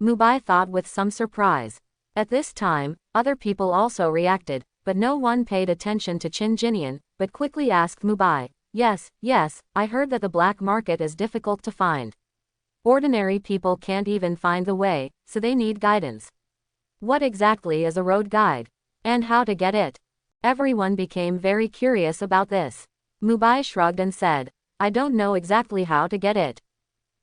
Mubai thought with some surprise. At this time, other people also reacted, but no one paid attention to Chin Jinian, but quickly asked Mubai, yes, I heard that the black market is difficult to find. Ordinary people can't even find the way, so they need guidance. What exactly is a road guide? And how to get it? Everyone became very curious about this. Mubai shrugged and said, I don't know exactly how to get it.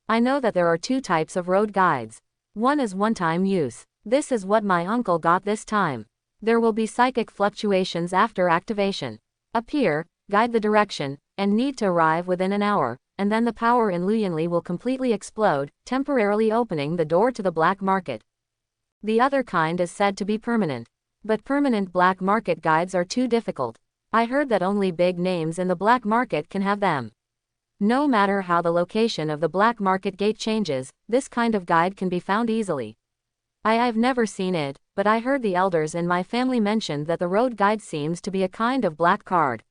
I know that there are 2 types of road guides. One is one-time use. This is what my uncle got this time. There will be psychic fluctuations after activation. Appear, guide the direction, and need to arrive within an hour, and then the power in Luyanli will completely explode, temporarily opening the door to the black market. The other kind is said to be permanent. But permanent black market guides are too difficult. I heard that only big names in the black market can have them. No matter how the location of the black market gate changes, this kind of guide can be found easily. I've never seen it, but I heard the elders in my family mention that the road guide seems to be a kind of black card.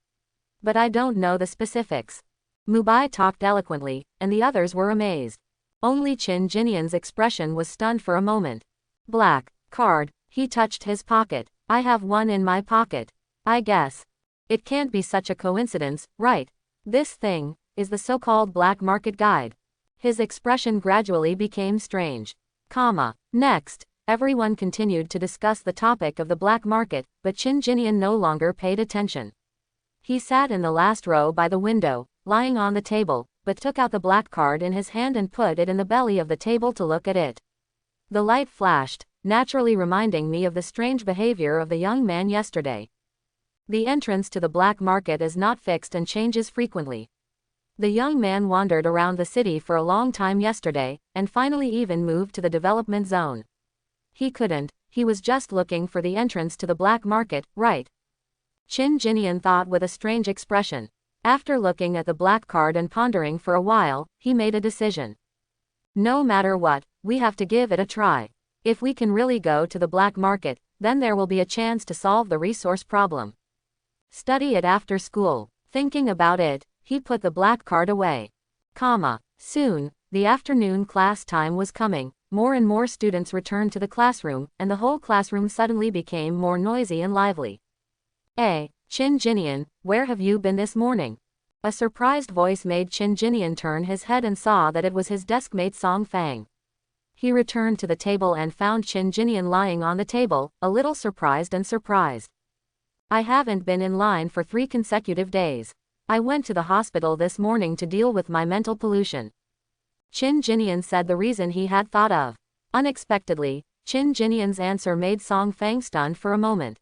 But I don't know the specifics. Mubai talked eloquently, and the others were amazed. Only Chin Jinian's expression was stunned for a moment. Black card, he touched his pocket. I have one in my pocket. I guess. It can't be such a coincidence, right? This thing is the so-called black market guide. His expression gradually became strange. Next, everyone continued to discuss the topic of the black market, but Chin Jinian no longer paid attention. He sat in the last row by the window, lying on the table, but took out the black card in his hand and put it in the belly of the table to look at it. The light flashed, naturally reminding me of the strange behavior of the young man yesterday. The entrance to the black market is not fixed and changes frequently. The young man wandered around the city for a long time yesterday, and finally even moved to the development zone. He was just looking for the entrance to the black market, right? Chin Jinian thought with a strange expression. After looking at the black card and pondering for a while, he made a decision. No matter what, we have to give it a try. If we can really go to the black market, then there will be a chance to solve the resource problem. Study it after school. Thinking about it, he put the black card away. Soon, the afternoon class time was coming. More and more students returned to the classroom, and the whole classroom suddenly became more noisy and lively. Hey, Chin Jinian, where have you been this morning? A surprised voice made Chin Jinian turn his head and saw that it was his deskmate Song Fang. He returned to the table and found Chin Jinian lying on the table, a little surprised. I haven't been in line for 3 consecutive days. I went to the hospital this morning to deal with my mental pollution. Chin Jinian said the reason he had thought of. Unexpectedly, Chin Jinian's answer made Song Fang stunned for a moment.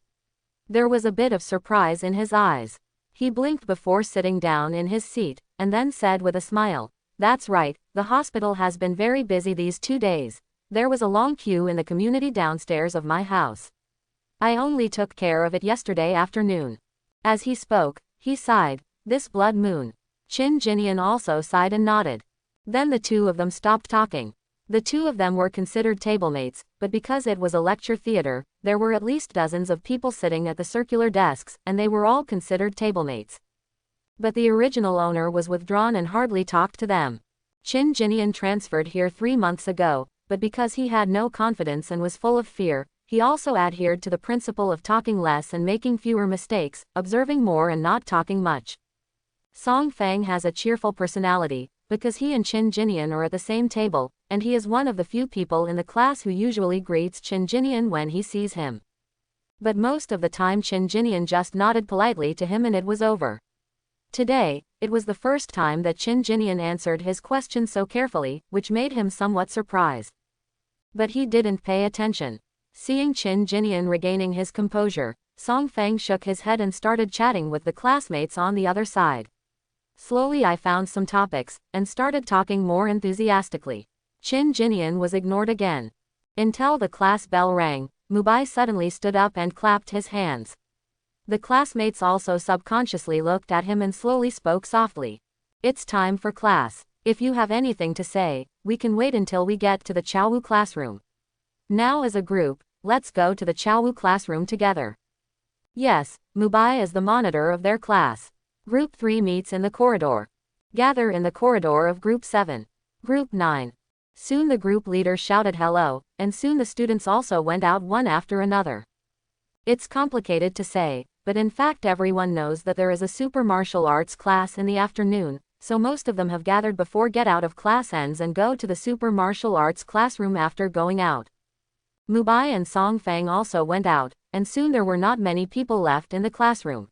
There was a bit of surprise in his eyes. He blinked before sitting down in his seat, and then said with a smile, "That's right, the hospital has been very busy these 2 days. There was a long queue in the community downstairs of my house. I only took care of it yesterday afternoon." As he spoke, he sighed. This blood moon. Chin Jinian also sighed and nodded. Then the two of them stopped talking. The two of them were considered tablemates, but because it was a lecture theater, there were at least dozens of people sitting at the circular desks, and they were all considered tablemates. But the original owner was withdrawn and hardly talked to them. Chin Jinian transferred here 3 months ago, but because he had no confidence and was full of fear, he also adhered to the principle of talking less and making fewer mistakes, observing more and not talking much. Song Fang has a cheerful personality, because he and Chin Jinian are at the same table, and he is one of the few people in the class who usually greets Chin Jinian when he sees him. But most of the time Chin Jinian just nodded politely to him and it was over. Today, it was the first time that Chin Jinian answered his question so carefully, which made him somewhat surprised. But he didn't pay attention. Seeing Chin Jinian regaining his composure, Song Fang shook his head and started chatting with the classmates on the other side. Slowly I found some topics, and started talking more enthusiastically. Chin Jinian was ignored again. Until the class bell rang, Mubai suddenly stood up and clapped his hands. The classmates also subconsciously looked at him and slowly spoke softly. "It's time for class. If you have anything to say, we can wait until we get to the Chaowu classroom. Now as a group, let's go to the Chaowu classroom together." Yes, Mubai is the monitor of their class. Group 3 meets in the corridor. Gather in the corridor of Group 7. Group 9. Soon the group leader shouted hello, and soon the students also went out one after another. It's complicated to say, but in fact everyone knows that there is a super martial arts class in the afternoon, so most of them have gathered before get out of class ends and go to the super martial arts classroom after going out. Mubai and Song Fang also went out, and soon there were not many people left in the classroom.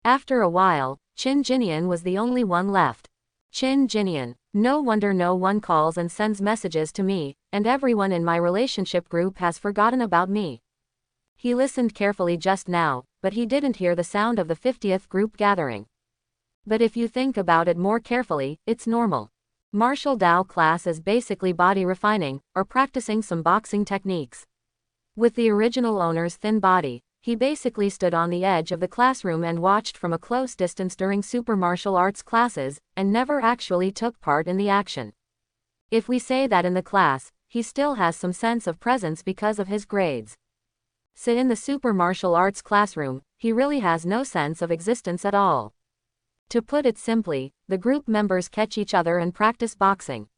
After a while, Chin Jinian was the only one left. Chin Jinian, no wonder no one calls and sends messages to me, and everyone in my relationship group has forgotten about me. He listened carefully just now, but he didn't hear the sound of the 50th group gathering. But if you think about it more carefully, it's normal. Martial Dao class is basically body refining, or practicing some boxing techniques. With the original owner's thin body, he basically stood on the edge of the classroom and watched from a close distance during super martial arts classes, and never actually took part in the action. If we say that in the class, he still has some sense of presence because of his grades. So in the super martial arts classroom, he really has no sense of existence at all. To put it simply, the group members catch each other and practice boxing.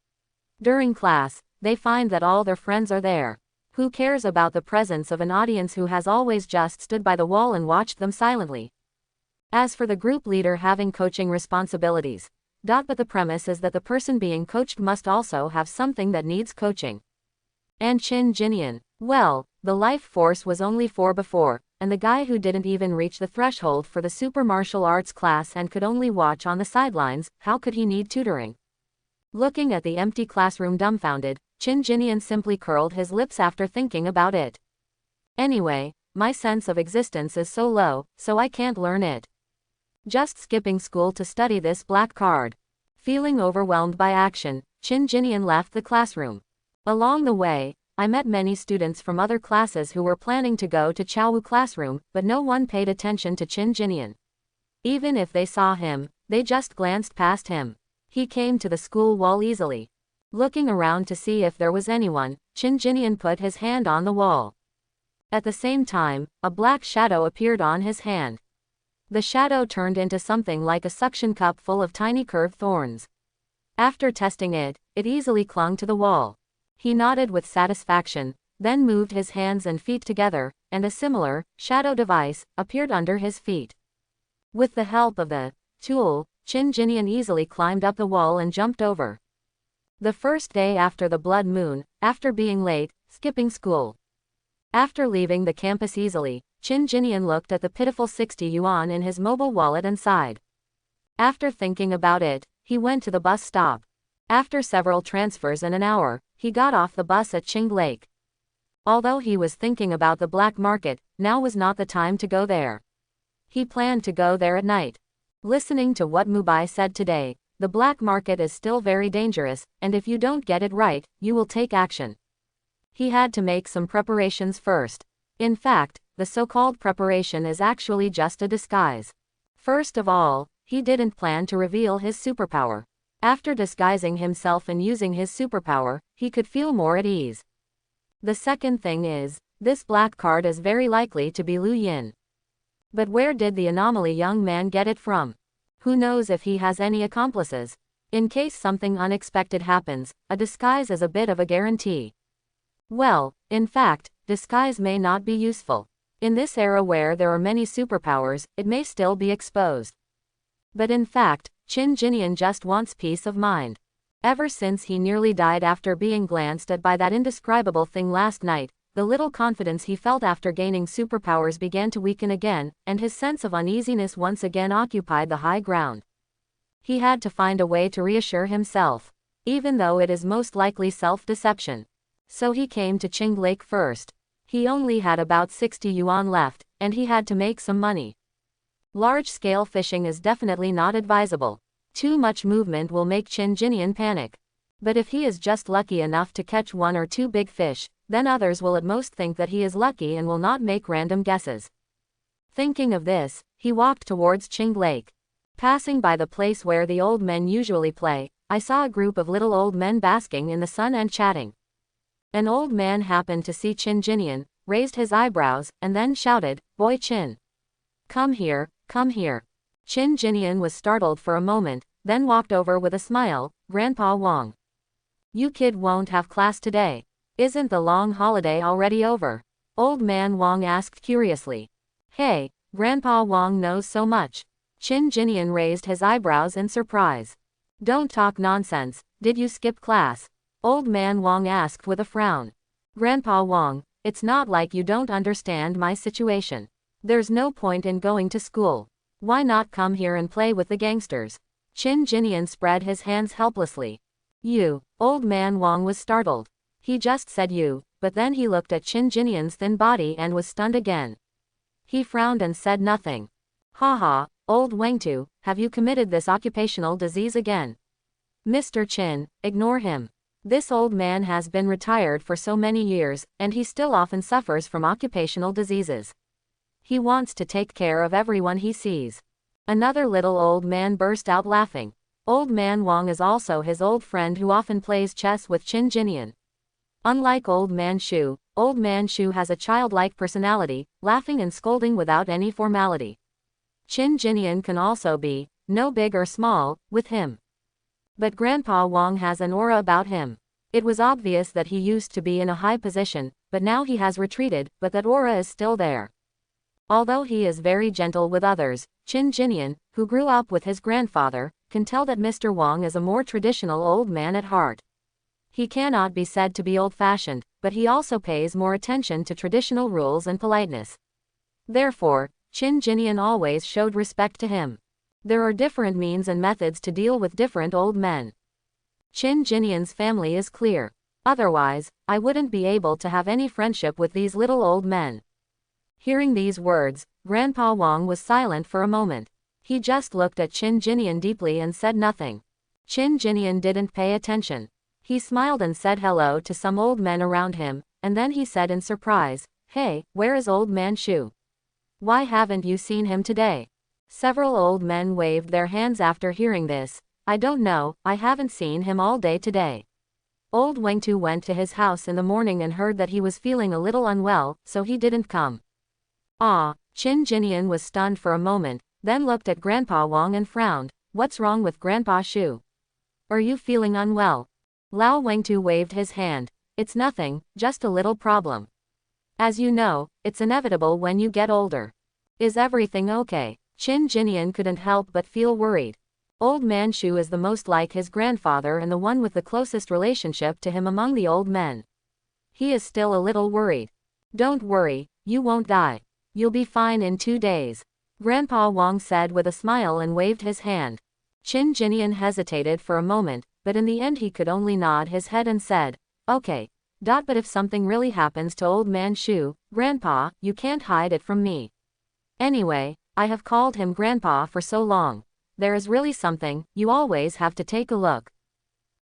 During class, they find that all their friends are there. Who cares about the presence of an audience who has always just stood by the wall and watched them silently? As for the group leader having coaching responsibilities, but the premise is that the person being coached must also have something that needs coaching. And Qin Jinian, well, the life force was only 4 before, and the guy who didn't even reach the threshold for the super martial arts class and could only watch on the sidelines, how could he need tutoring? Looking at the empty classroom dumbfounded, Qin Jinian simply curled his lips after thinking about it. Anyway, my sense of existence is so low, so I can't learn it. Just skipping school to study this black card. Feeling overwhelmed by action, Qin Jinian left the classroom. Along the way, I met many students from other classes who were planning to go to Chaowu classroom, but no one paid attention to Qin Jinian. Even if they saw him, they just glanced past him. He came to the school wall easily. Looking around to see if there was anyone, Qin Jinian put his hand on the wall. At the same time, a black shadow appeared on his hand. The shadow turned into something like a suction cup full of tiny curved thorns. After testing it, it easily clung to the wall. He nodded with satisfaction, then moved his hands and feet together, and a similar, shadow device, appeared under his feet. With the help of the tool, Qin Jinian easily climbed up the wall and jumped over. The first day after the blood moon, after being late, skipping school. After leaving the campus easily, Qin Jinian looked at the pitiful 60 yuan in his mobile wallet and sighed. After thinking about it, he went to the bus stop. After several transfers in an hour, he got off the bus at Qing Lake. Although he was thinking about the black market, now was not the time to go there. He planned to go there at night. Listening to what Mubai said today, the black market is still very dangerous, and if you don't get it right, you will take action. He had to make some preparations first. In fact, the so-called preparation is actually just a disguise. First of all, he didn't plan to reveal his superpower. After disguising himself and using his superpower, he could feel more at ease. The second thing is, this black card is very likely to be Lu Yin. But where did the anomaly young man get it from? Who knows if he has any accomplices? In case something unexpected happens, a disguise is a bit of a guarantee. Well, in fact, disguise may not be useful. In this era where there are many superpowers, it may still be exposed. But in fact, Qin Jinian just wants peace of mind. Ever since he nearly died after being glanced at by that indescribable thing last night, the little confidence he felt after gaining superpowers began to weaken again, and his sense of uneasiness once again occupied the high ground. He had to find a way to reassure himself, even though it is most likely self-deception. So he came to Qing Lake first. He only had about 60 yuan left, and he had to make some money. Large-scale fishing is definitely not advisable. Too much movement will make Qin Jinian panic. But if he is just lucky enough to catch 1 or 2 big fish, then others will at most think that he is lucky and will not make random guesses. Thinking of this, he walked towards Qing Lake. Passing by the place where the old men usually play, I saw a group of little old men basking in the sun and chatting. An old man happened to see Qin Jinian, raised his eyebrows, and then shouted, "Boy Qin! Come here, come here." Qin Jinian was startled for a moment, then walked over with a smile, "Grandpa Wang. You kid won't have class today. Isn't the long holiday already over?" Old man Wang asked curiously. "Hey, Grandpa Wang knows so much." Qin Jinian raised his eyebrows in surprise. "Don't talk nonsense, did you skip class?" Old man Wang asked with a frown. "Grandpa Wang, it's not like you don't understand my situation. There's no point in going to school. Why not come here and play with the gangsters?" Qin Jinian spread his hands helplessly. "You." Old man Wang was startled. He just said you, but then he looked at Qin Jinian's thin body and was stunned again. He frowned and said nothing. "Haha, old Wangtu, have you committed this occupational disease again?" "Mr. Qin, ignore him. This old man has been retired for so many years, and he still often suffers from occupational diseases. He wants to take care of everyone he sees." Another little old man burst out laughing. Old man Wang is also his old friend who often plays chess with Qin Jinian. Unlike Old Man Shu has a childlike personality, laughing and scolding without any formality. Qin Jinian can also be, no big or small, with him. But Grandpa Wang has an aura about him. It was obvious that he used to be in a high position, but now he has retreated, but that aura is still there. Although he is very gentle with others, Qin Jinian, who grew up with his grandfather, can tell that Mr. Wang is a more traditional old man at heart. He cannot be said to be old-fashioned, but he also pays more attention to traditional rules and politeness. Therefore, Qin Jinian always showed respect to him. There are different means and methods to deal with different old men. Qin Jinian's family is clear. Otherwise, I wouldn't be able to have any friendship with these little old men. Hearing these words, Grandpa Wang was silent for a moment. He just looked at Qin Jinian deeply and said nothing. Qin Jinian didn't pay attention. He smiled and said hello to some old men around him, and then he said in surprise, "Hey, where is Old Man Shu? Why haven't you seen him today?" Several old men waved their hands after hearing this. "I don't know, I haven't seen him all day today. Old Wengtu went to his house in the morning and heard that he was feeling a little unwell, so he didn't come." Ah, Qin Jinian was stunned for a moment, then looked at Grandpa Wang and frowned. "What's wrong with Grandpa Shu? Are you feeling unwell?" Lao Wengtu waved his hand. "It's nothing, just a little problem. As you know, it's inevitable when you get older. Is everything okay?" Qin Jinian couldn't help but feel worried. Old Man Shu is the most like his grandfather and the one with the closest relationship to him among the old men. He is still a little worried. "Don't worry, you won't die. You'll be fine in 2 days," Grandpa Wang said with a smile and waved his hand. Qin Jinian hesitated for a moment, but in the end he could only nod his head and said, "Okay. But if something really happens to Old Man Shu, Grandpa, you can't hide it from me. Anyway, I have called him Grandpa for so long. There is really something, you always have to take a look."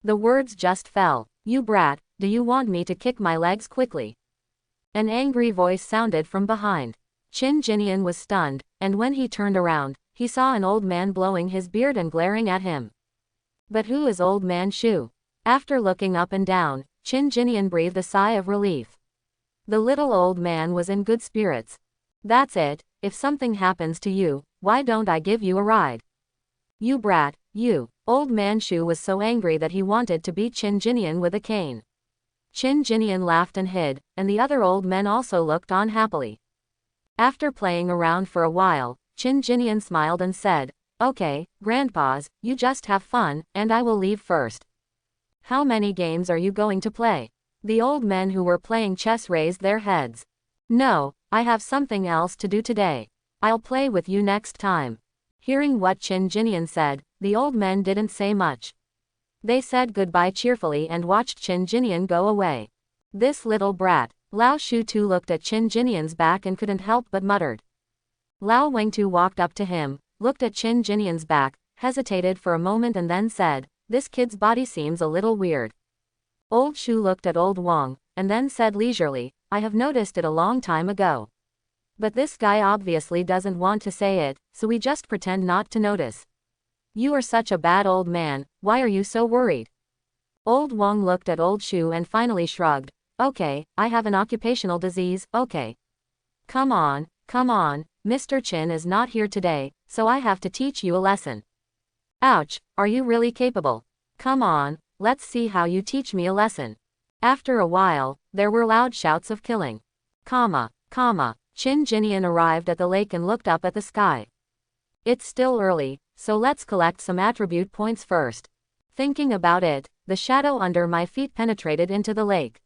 The words just fell. "You brat, do you want me to kick my legs quickly?" An angry voice sounded from behind. Qin Jinian was stunned, and when he turned around, he saw an old man blowing his beard and glaring at him. But who is Old Man Shu? After looking up and down, Qin Jinian breathed a sigh of relief. The little old man was in good spirits. "That's it, if something happens to you, why don't I give you a ride? You brat, you." Old Man Shu was so angry that he wanted to beat Qin Jinian with a cane. Qin Jinian laughed and hid, and the other old men also looked on happily. After playing around for a while, Qin Jinian smiled and said, "Okay, grandpas, you just have fun, and I will leave first." "How many games are you going to play?" The old men who were playing chess raised their heads. "No, I have something else to do today. I'll play with you next time." Hearing what Qin Jinian said, the old men didn't say much. They said goodbye cheerfully and watched Qin Jinian go away. "This little brat." Lao Shu too looked at Qin Jinian's back and couldn't help but muttered. Lao Wengtu walked up to him, looked at Qin Jinian's back, hesitated for a moment and then said, "This kid's body seems a little weird." Old Shu looked at Old Wang, and then said leisurely, "I have noticed it a long time ago. But this guy obviously doesn't want to say it, so we just pretend not to notice. You are such a bad old man, why are you so worried?" Old Wang looked at Old Shu and finally shrugged. "Okay, I have an occupational disease, okay. Come on, Mr. Qin is not here today, so I have to teach you a lesson." "Ouch, are you really capable? Come on, let's see how you teach me a lesson." After a while, there were loud shouts of killing. Qin Jinian arrived at the lake and looked up at the sky. "It's still early, so let's collect some attribute points first." Thinking about it, the shadow under my feet penetrated into the lake.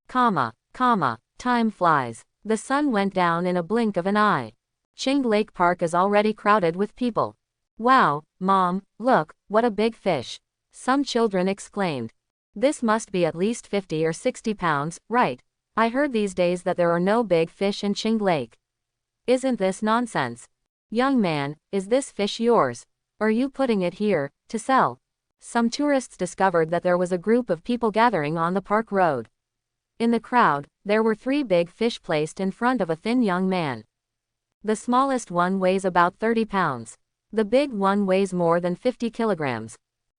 Time flies. The sun went down in a blink of an eye. Qing Lake Park is already crowded with people. "Wow, Mom, look, what a big fish!" some children exclaimed. "This must be at least 50 or 60 pounds, right? I heard these days that there are no big fish in Qing Lake. Isn't this nonsense? Young man, is this fish yours? Are you putting it here to sell?" Some tourists discovered that there was a group of people gathering on the park road. In the crowd, there were 3 big fish placed in front of a thin young man. The smallest one weighs about 30 pounds. The big one weighs more than 50 kilograms.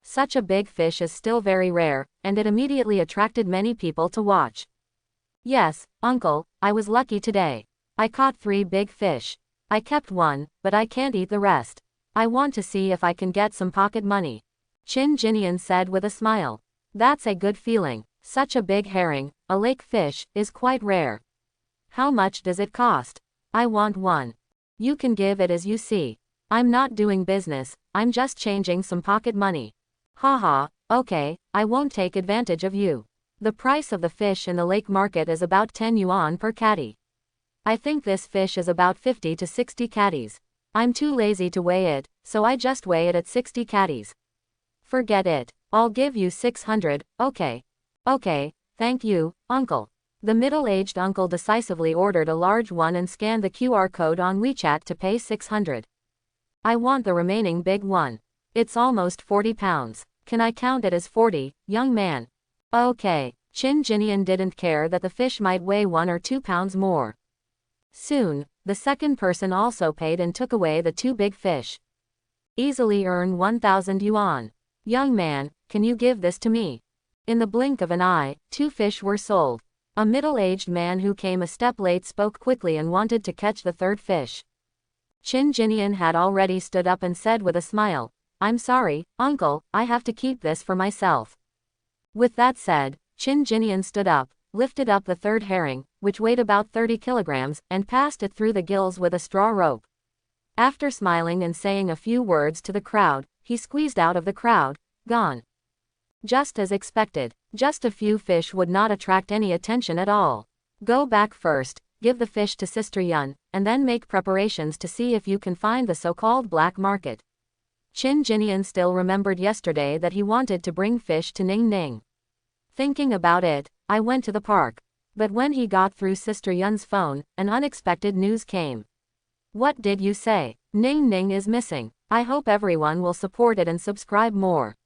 Such a big fish is still very rare, and it immediately attracted many people to watch. Yes, uncle, I was lucky today. I caught 3 big fish. I kept one, but I can't eat the rest. I want to see if I can get some pocket money. Chin Jinian said with a smile. That's a good feeling. Such a big herring, a lake fish, is quite rare. How much does it cost? I want one. You can give it as you see. I'm not doing business, I'm just changing some pocket money. Haha, okay, I won't take advantage of you. The price of the fish in the lake market is about 10 yuan per catty. I think this fish is about 50 to 60 catties. I'm too lazy to weigh it, so I just weigh it at 60 catties. Forget it, I'll give you 600, okay. Okay, thank you, uncle. The middle-aged uncle decisively ordered a large one and scanned the QR code on WeChat to pay 600. I want the remaining big one. It's almost 40 pounds. Can I count it as 40, young man? Okay. Chin Jinian didn't care that the fish might weigh 1 or 2 pounds more. Soon, the second person also paid and took away the 2 big fish. Easily earn 1,000 yuan. Young man, can you give this to me? In the blink of an eye, 2 fish were sold. A middle-aged man who came a step late spoke quickly and wanted to catch the third fish. Chin Jinian had already stood up and said with a smile, I'm sorry, uncle, I have to keep this for myself. With that said, Chin Jinian stood up, lifted up the third herring, which weighed about 30 kilograms, and passed it through the gills with a straw rope. After smiling and saying a few words to the crowd, he squeezed out of the crowd, gone. Just as expected, just a few fish would not attract any attention at all. Go back first, give the fish to Sister Yun, and then make preparations to see if you can find the so-called black market. Chin Jinian still remembered yesterday that he wanted to bring fish to Ning Ning. Thinking about it, I went to the park. But when he got through Sister Yun's phone, an unexpected news came. What did you say? Ning Ning is missing. I hope everyone will support it and subscribe more.